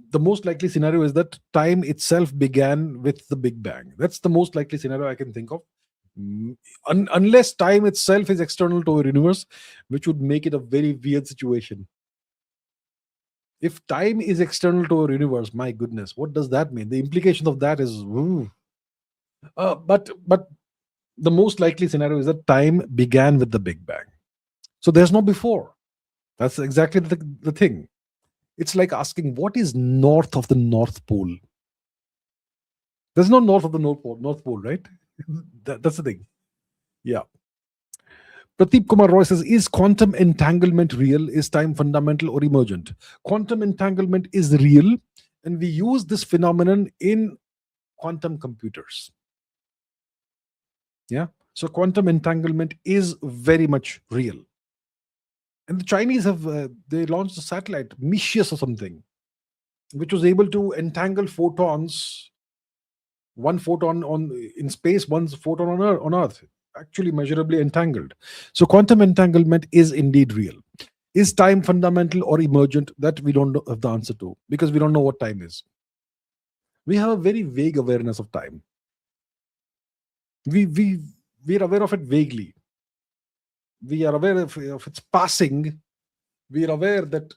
the most likely scenario is that time itself began with the Big Bang. That's the most likely scenario I can think of. Unless time itself is external to our universe, which would make it a very weird situation. If time is external to our universe, my goodness, what does that mean? The implication of that is, but the most likely scenario is that time began with the Big Bang. So there's no before. That's exactly the thing. It's like asking, what is north of the North Pole? There's no north of the North Pole, right? That's the thing. Yeah. Prateep Kumar Roy says, is quantum entanglement real? Is time fundamental or emergent? Quantum entanglement is real, and we use this phenomenon in quantum computers. Yeah. So quantum entanglement is very much real. And the Chinese they launched a satellite, Mischius or something, which was able to entangle photons, one photon in space, one photon on Earth, actually measurably entangled. So quantum entanglement is indeed real. Is time fundamental or emergent? That we don't have the answer to, because we don't know what time is. We have a very vague awareness of time. We're aware of it vaguely. We are aware of its passing. We are aware that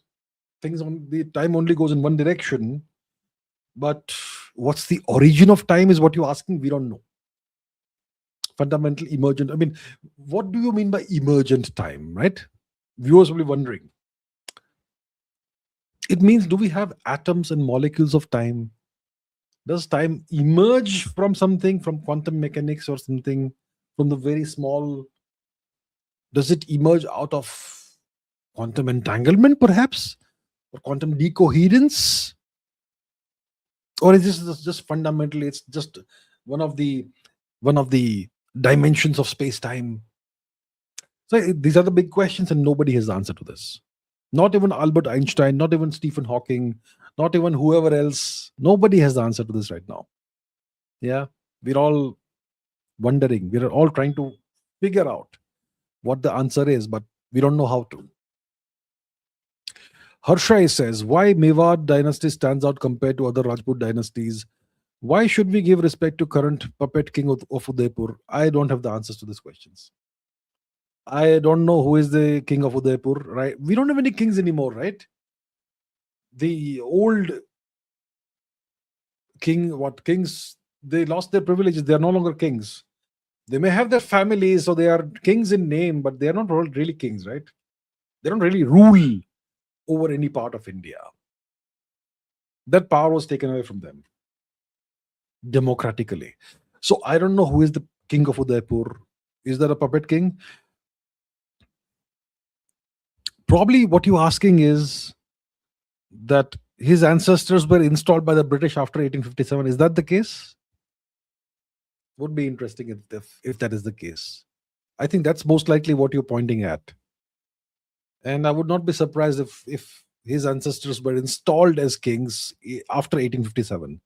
the time only goes in one direction. But what's the origin of time is what you're asking. We don't know. Fundamental, emergent. I mean, what do you mean by emergent time, right? Viewers will be wondering. It means, do we have atoms and molecules of time? Does time emerge from something, from quantum mechanics or something, from the very small? Does it emerge out of quantum entanglement, perhaps? Or quantum decoherence? Or is this just fundamentally, it's just one of the dimensions of space-time? So these are the big questions, and nobody has the answer to this. Not even Albert Einstein, not even Stephen Hawking, not even whoever else. Nobody has the answer to this right now. Yeah, we're all wondering. We're all trying to figure out what the answer is, but we don't know how to. Harshai says, why Mewad dynasty stands out compared to other Rajput dynasties? Why should we give respect to current puppet king of Udaipur? I don't have the answers to these questions. I don't know who is the king of Udaipur, right? We don't have any kings anymore, right? The old kings, they lost their privileges. They are no longer kings. They may have their families, so they are kings in name, but they are not really kings, right? They don't really rule over any part of India. That power was taken away from them democratically. So I don't know who is the king of Udaipur. Is there a puppet king? Probably what you're asking is that his ancestors were installed by the British after 1857. Is that the case? Would be interesting if that is the case. I think that's most likely what you're pointing at. And I would not be surprised if his ancestors were installed as kings after 1857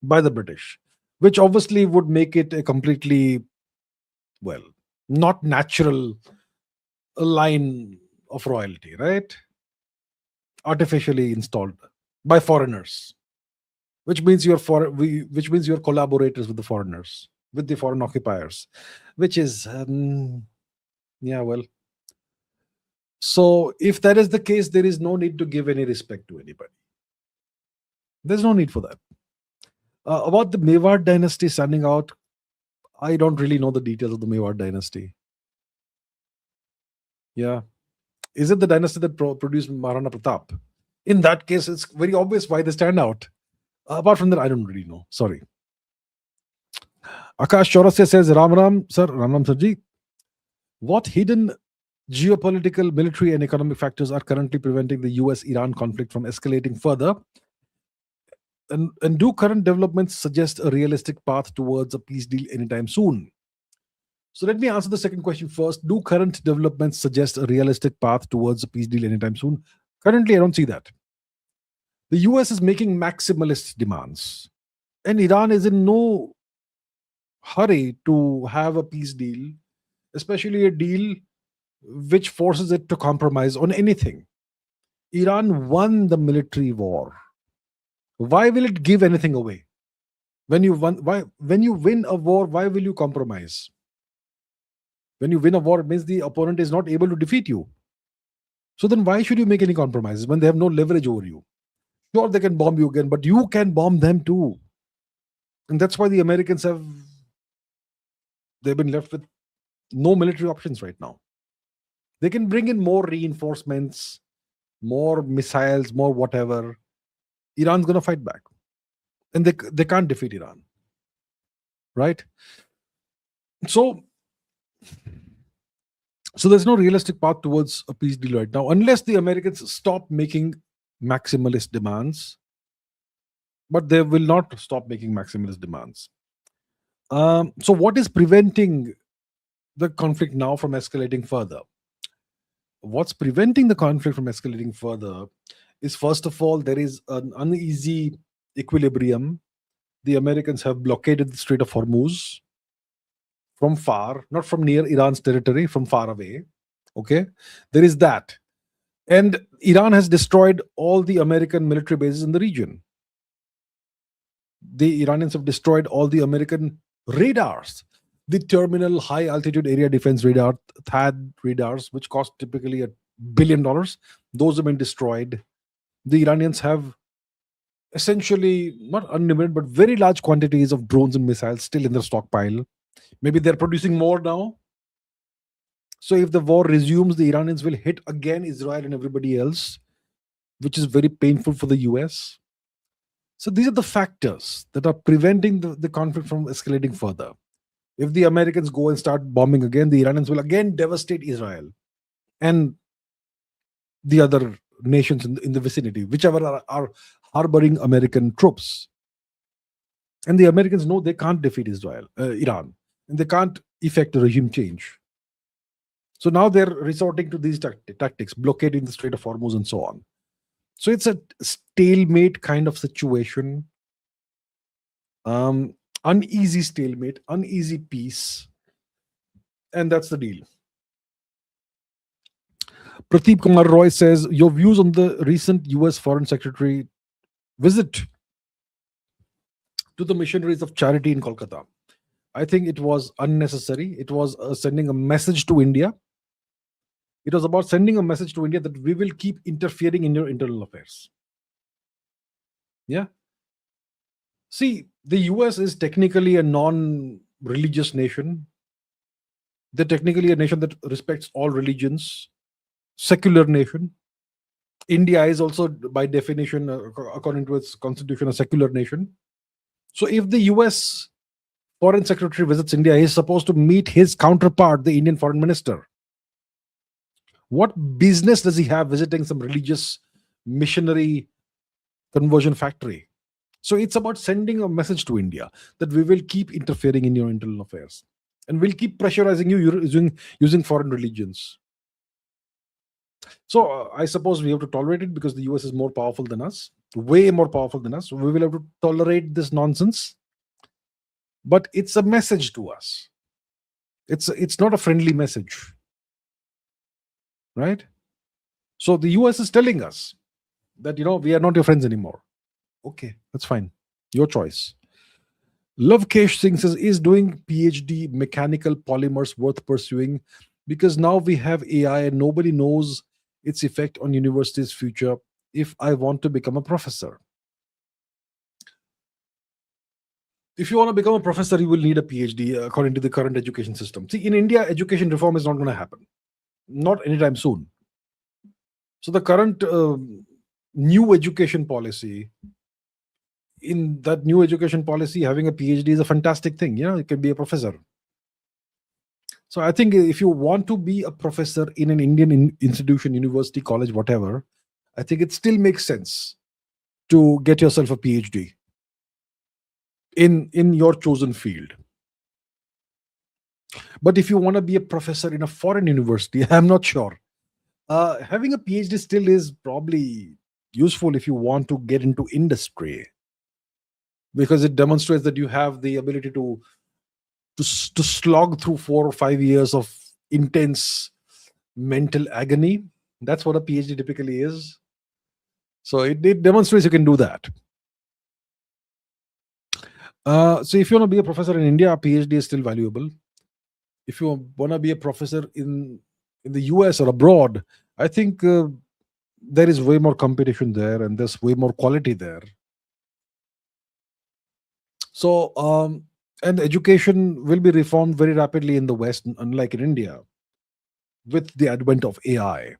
by the British, which obviously would make it a completely, well, not natural line of royalty, right? Artificially installed by foreigners, which means which means you're collaborators with the foreigners, with the foreign occupiers, which is yeah, well. So if that is the case, there is no need to give any respect to anybody. There's no need for that. About the Mewar dynasty standing out, I don't really know the details of the Mewar dynasty. Yeah. Is it the dynasty that produced Maharana Pratap? In that case, it's very obvious why they stand out. Apart from that, I don't really know. Sorry. Akash Chaurasya says, Ram Ram, sir, Ram Ram Sarji. What hidden geopolitical, military, and economic factors are currently preventing the US-Iran conflict from escalating further? And do current developments suggest a realistic path towards a peace deal anytime soon? So let me answer the second question first. Do current developments suggest a realistic path towards a peace deal anytime soon? Currently, I don't see that. The US is making maximalist demands, and Iran is in no hurry to have a peace deal, especially a deal which forces it to compromise on anything. Iran won the military war. Why will it give anything away? When you win a war, why will you compromise? When you win a war, it means the opponent is not able to defeat you. So then why should you make any compromises when they have no leverage over you? Sure, they can bomb you again, but you can bomb them too. And that's why the Americans they've been left with no military options right now. They can bring in more reinforcements, more missiles, more whatever. Iran's going to fight back. And they can't defeat Iran. Right? So there's no realistic path towards a peace deal right now, unless the Americans stop making maximalist demands. But they will not stop making maximalist demands. So what is preventing the conflict now from escalating further? What's preventing the conflict from escalating further is, first of all, there is an uneasy equilibrium. The Americans have blockaded the Strait of Hormuz from far, not from near Iran's territory, from far away. Okay, there is that. And Iran has destroyed all the American military bases in the region. The Iranians have destroyed all the American radars. The terminal high altitude area defense radar, THAAD radars, which cost typically $1 billion, those have been destroyed. The Iranians have essentially not unlimited, but very large quantities of drones and missiles still in their stockpile. Maybe they're producing more now. So if the war resumes, the Iranians will hit again Israel and everybody else, which is very painful for the US. So these are the factors that are preventing the conflict from escalating further. If the Americans go and start bombing again, the Iranians will again devastate Israel and the other nations in the vicinity, whichever are harboring American troops. And the Americans know they can't defeat Iran, and they can't effect a regime change. So now they're resorting to these tactics, blockading the Strait of Hormuz and so on. So it's a stalemate kind of situation. Uneasy stalemate, uneasy peace. And that's the deal. Prateep Kumar Roy says, your views on the recent US Foreign Secretary visit to the missionaries of charity in Kolkata. I think it was unnecessary. It was sending a message to India. It was about sending a message to India that we will keep interfering in your internal affairs. Yeah. See, the US is technically a non-religious nation. They're technically a nation that respects all religions, secular nation. India is also, by definition, according to its constitution, a secular nation. So if the US foreign secretary visits India, he's supposed to meet his counterpart, the Indian foreign minister. What business does he have visiting some religious missionary conversion factory? So it's about sending a message to India that we will keep interfering in your internal affairs and we'll keep pressurizing you using foreign religions. So I suppose we have to tolerate it because the US is more powerful than us, way more powerful than us. So we will have to tolerate this nonsense. But it's a message to us. It's not a friendly message, right? So the US is telling us that we are not your friends anymore. Okay, that's fine. Your choice. Lovekesh Singh says, is doing PhD mechanical polymers worth pursuing? Because now we have AI and nobody knows its effect on university's future if I want to become a professor. If you want to become a professor, you will need a PhD according to the current education system. See, in India, education reform is not going to happen. Not anytime soon. So the current new education policy, in that new education policy, having a PhD is a fantastic thing. You can be a professor. So I think if you want to be a professor in an Indian institution, university, college, whatever, I think it still makes sense to get yourself a PhD in your chosen field. But if you want to be a professor in a foreign university, I'm not sure. Having a PhD still is probably useful if you want to get into industry, because it demonstrates that you have the ability to slog through 4 or 5 years of intense mental agony. That's what a PhD typically is. So it demonstrates you can do that. So if you want to be a professor in India, a PhD is still valuable. If you want to be a professor in the US or abroad, I think there is way more competition there and there's way more quality there. So, and education will be reformed very rapidly in the West, unlike in India, with the advent of AI.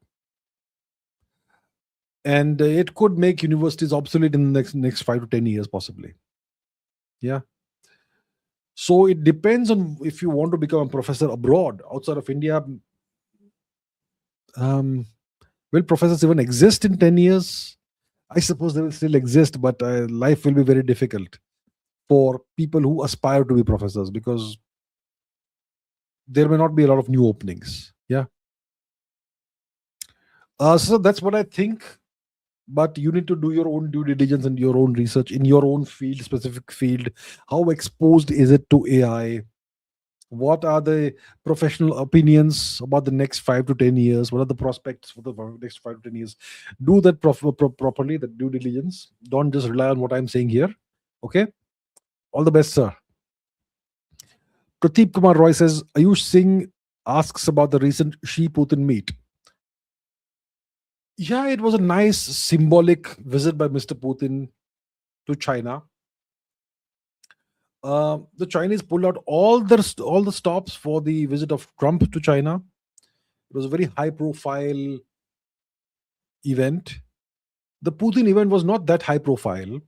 And it could make universities obsolete in the next 5 to 10 years, possibly. Yeah. So it depends on if you want to become a professor abroad, outside of India. Will professors even exist in 10 years? I suppose they will still exist, but life will be very difficult for people who aspire to be professors because there may not be a lot of new openings. Yeah. So that's what I think. But you need to do your own due diligence and your own research in your own field, specific field. How exposed is it to AI? What are the professional opinions about the next 5 to 10 years? What are the prospects for the next 5 to 10 years? Do that properly, that due diligence. Don't just rely on what I'm saying here. Okay? All the best, sir. Prateep Kumar Roy says, Ayush Singh asks about the recent Xi-Putin meet. Yeah, it was a nice symbolic visit by Mr. Putin to China. The Chinese pulled out all the stops for the visit of Trump to China. It was a very high-profile event. The Putin event was not that high-profile.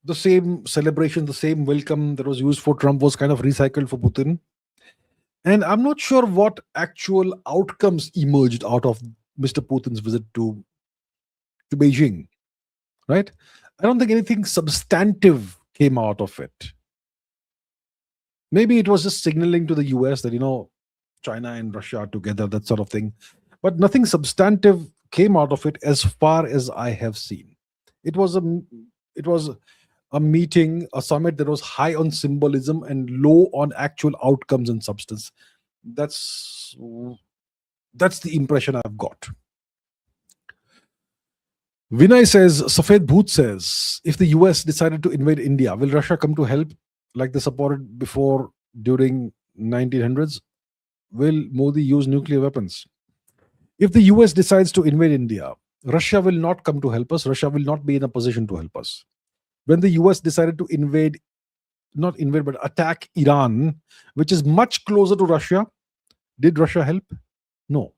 The same celebration, the same welcome that was used for Trump was kind of recycled for Putin. And I'm not sure what actual outcomes emerged out of Mr. Putin's visit to Beijing, right? I don't think anything substantive came out of it. Maybe it was just signaling to the US that, China and Russia are together, that sort of thing. But nothing substantive came out of it as far as I have seen. It was a meeting, a summit that was high on symbolism and low on actual outcomes and substance. That's the impression I've got. Vinay says, Safed Bhoot says, if the US decided to invade India, will Russia come to help like they supported before during 1900s? Will Modi use nuclear weapons? If the US decides to invade India, Russia will not come to help us. Russia will not be in a position to help us. When the US decided to but attack Iran, which is much closer to Russia, did Russia help? No.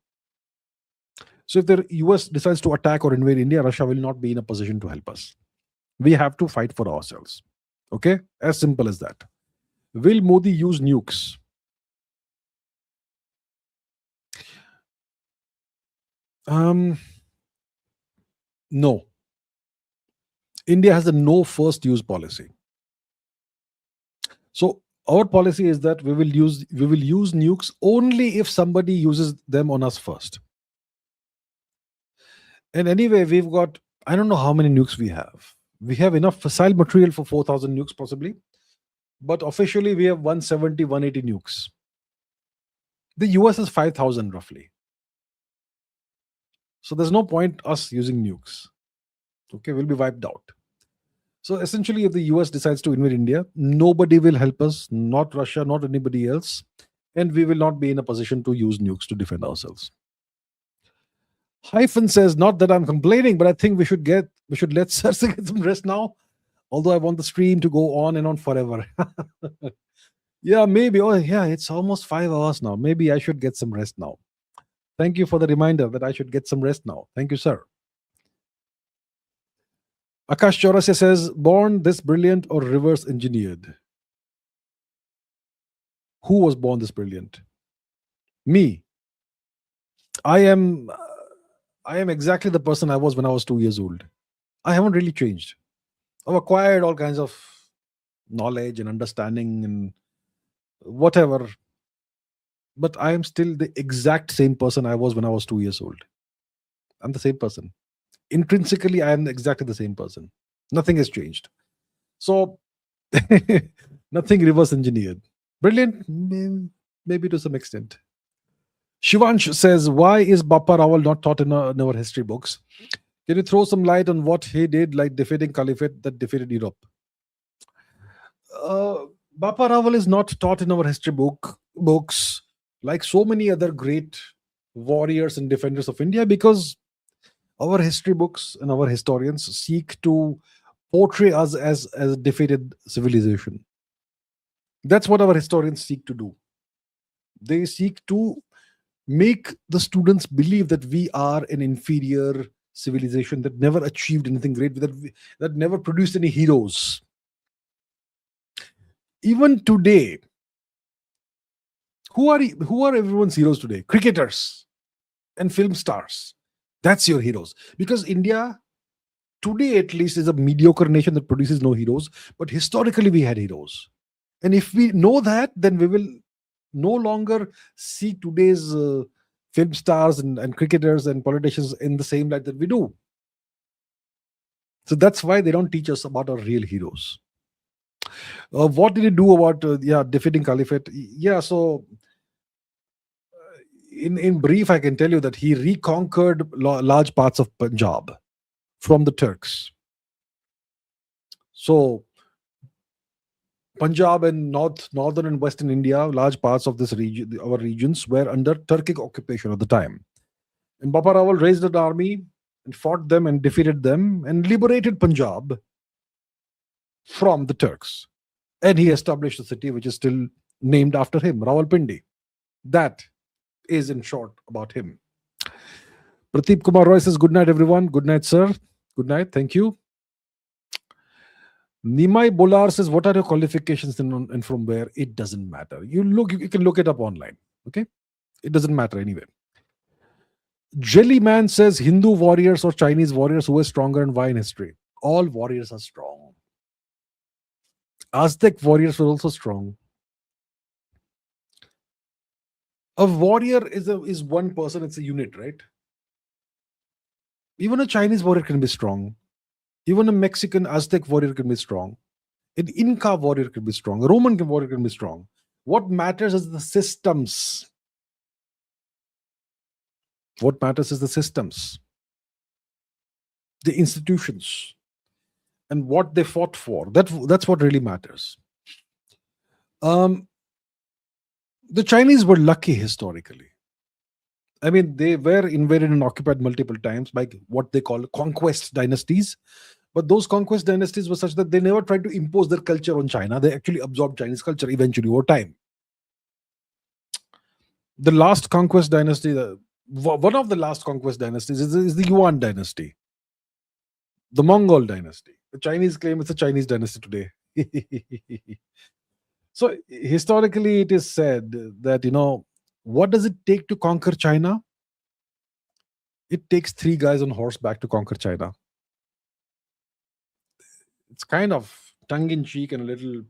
So if the US decides to attack or invade India, Russia will not be in a position to help us. We have to fight for ourselves. Okay? As simple as that. Will Modi use nukes? Um, no. India has a no first use policy. So our policy is that we will use nukes only if somebody uses them on us first. And anyway, we've got, I don't know how many nukes we have. We have enough fissile material for 4,000 nukes possibly, but officially we have 170, 180 nukes. The US has 5,000 roughly. So there's no point us using nukes. Okay, we'll be wiped out. So essentially, if the US decides to invade India, nobody will help us, not Russia, not anybody else, and we will not be in a position to use nukes to defend ourselves. Hyphen says, not that I'm complaining, but I think we should let Cersei get some rest now. Although I want the stream to go on and on forever. Yeah, maybe. Oh, yeah, it's almost 5 hours now. Maybe I should get some rest now. Thank you for the reminder that I should get some rest now. Thank you, sir. Akash Chaurasia says, born this brilliant or reverse engineered? Who was born this brilliant? Me. I am exactly the person I was when I was 2 years old. I haven't really changed. I've acquired all kinds of knowledge and understanding and whatever, but I am still the exact same person I was when I was 2 years old. I'm the same person. Intrinsically, I am exactly the same person. Nothing has changed. So, nothing reverse engineered. Brilliant, maybe to some extent. Shivansh says, why is Bappa Rawal not taught in our history books? Can you throw some light on what he did, like defeating caliphate that defeated Europe? Bappa Rawal is not taught in our history books like so many other great warriors and defenders of India, because our history books and our historians seek to portray us as a defeated civilization. That's what our historians seek to do. They seek to make the students believe that we are an inferior civilization that never achieved anything great, that never produced any heroes. Even today, who are everyone's heroes today? Cricketers and film stars. That's your heroes. Because India, today at least, is a mediocre nation that produces no heroes. But historically, we had heroes. And if we know that, then we will no longer see today's film stars and cricketers and politicians in the same light that we do. So that's why they don't teach us about our real heroes. What did he do about defeating caliphate? Yeah, so in brief, I can tell you that he reconquered large parts of Punjab from the Turks. So Punjab and northern and western India, large parts of this region, our regions, were under Turkic occupation at the time. And Bappa Rawal raised an army and fought them and defeated them and liberated Punjab from the Turks. And he established a city which is still named after him, Rawalpindi. That is in short about him. Pradeep Kumar Roy says, good night, everyone. Good night, sir. Good night. Thank you. Nimai Bolar says, what are your qualifications and from where? It doesn't matter. You can look it up online. Okay? It doesn't matter anyway. Jellyman says, Hindu warriors or Chinese warriors, who is stronger and why in history? All warriors are strong. Aztec warriors were also strong. A warrior is one person, it's a unit, right? Even a Chinese warrior can be strong. Even a Mexican Aztec warrior can be strong. An Inca warrior can be strong. A Roman warrior can be strong. What matters is the systems. What matters is the systems, the institutions, and what they fought for. That's what really matters. The Chinese were lucky historically. I mean, they were invaded and occupied multiple times by what they call conquest dynasties. But those conquest dynasties were such that they never tried to impose their culture on China. They actually absorbed Chinese culture eventually over time. The last conquest dynasty, one of the last conquest dynasties is the Yuan dynasty, the Mongol dynasty. The Chinese claim it's a Chinese dynasty today. So historically, it is said that, what does it take to conquer China? It takes three guys on horseback to conquer China. It's kind of tongue in cheek and a little,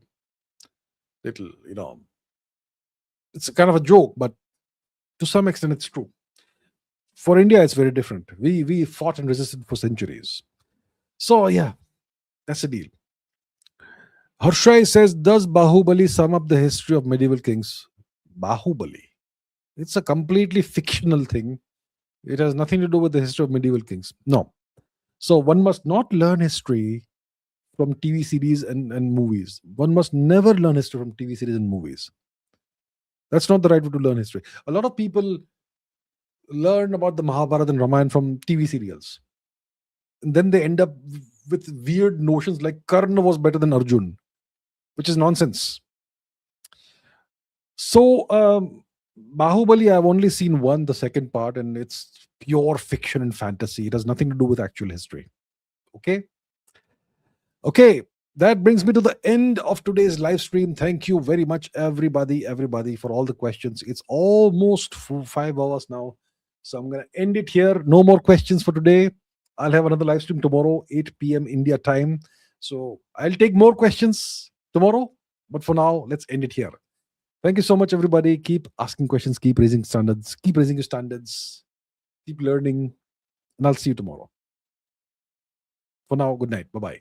it's kind of a joke, but to some extent, it's true. For India, it's very different. We fought and resisted for centuries. So yeah, that's the deal. Harshai says, does Bahubali sum up the history of medieval kings? Bahubali. It's a completely fictional thing. It has nothing to do with the history of medieval kings. No. So one must not learn history from TV series and movies. One must never learn history from TV series and movies. That's not the right way to learn history. A lot of people learn about the Mahabharata and Ramayana from TV serials. And then they end up with weird notions like Karna was better than Arjun, which is nonsense. So, Bahubali, I've only seen one, the second part, and it's pure fiction and fantasy. It has nothing to do with actual history. Okay? Okay, that brings me to the end of today's live stream. Thank you very much, everybody, for all the questions. It's almost 5 hours now. So I'm going to end it here. No more questions for today. I'll have another live stream tomorrow, 8 p.m. India time. So I'll take more questions tomorrow. But for now, let's end it here. Thank you so much, everybody. Keep asking questions, keep raising standards, keep raising your standards, keep learning. And I'll see you tomorrow. For now, good night. Bye-bye.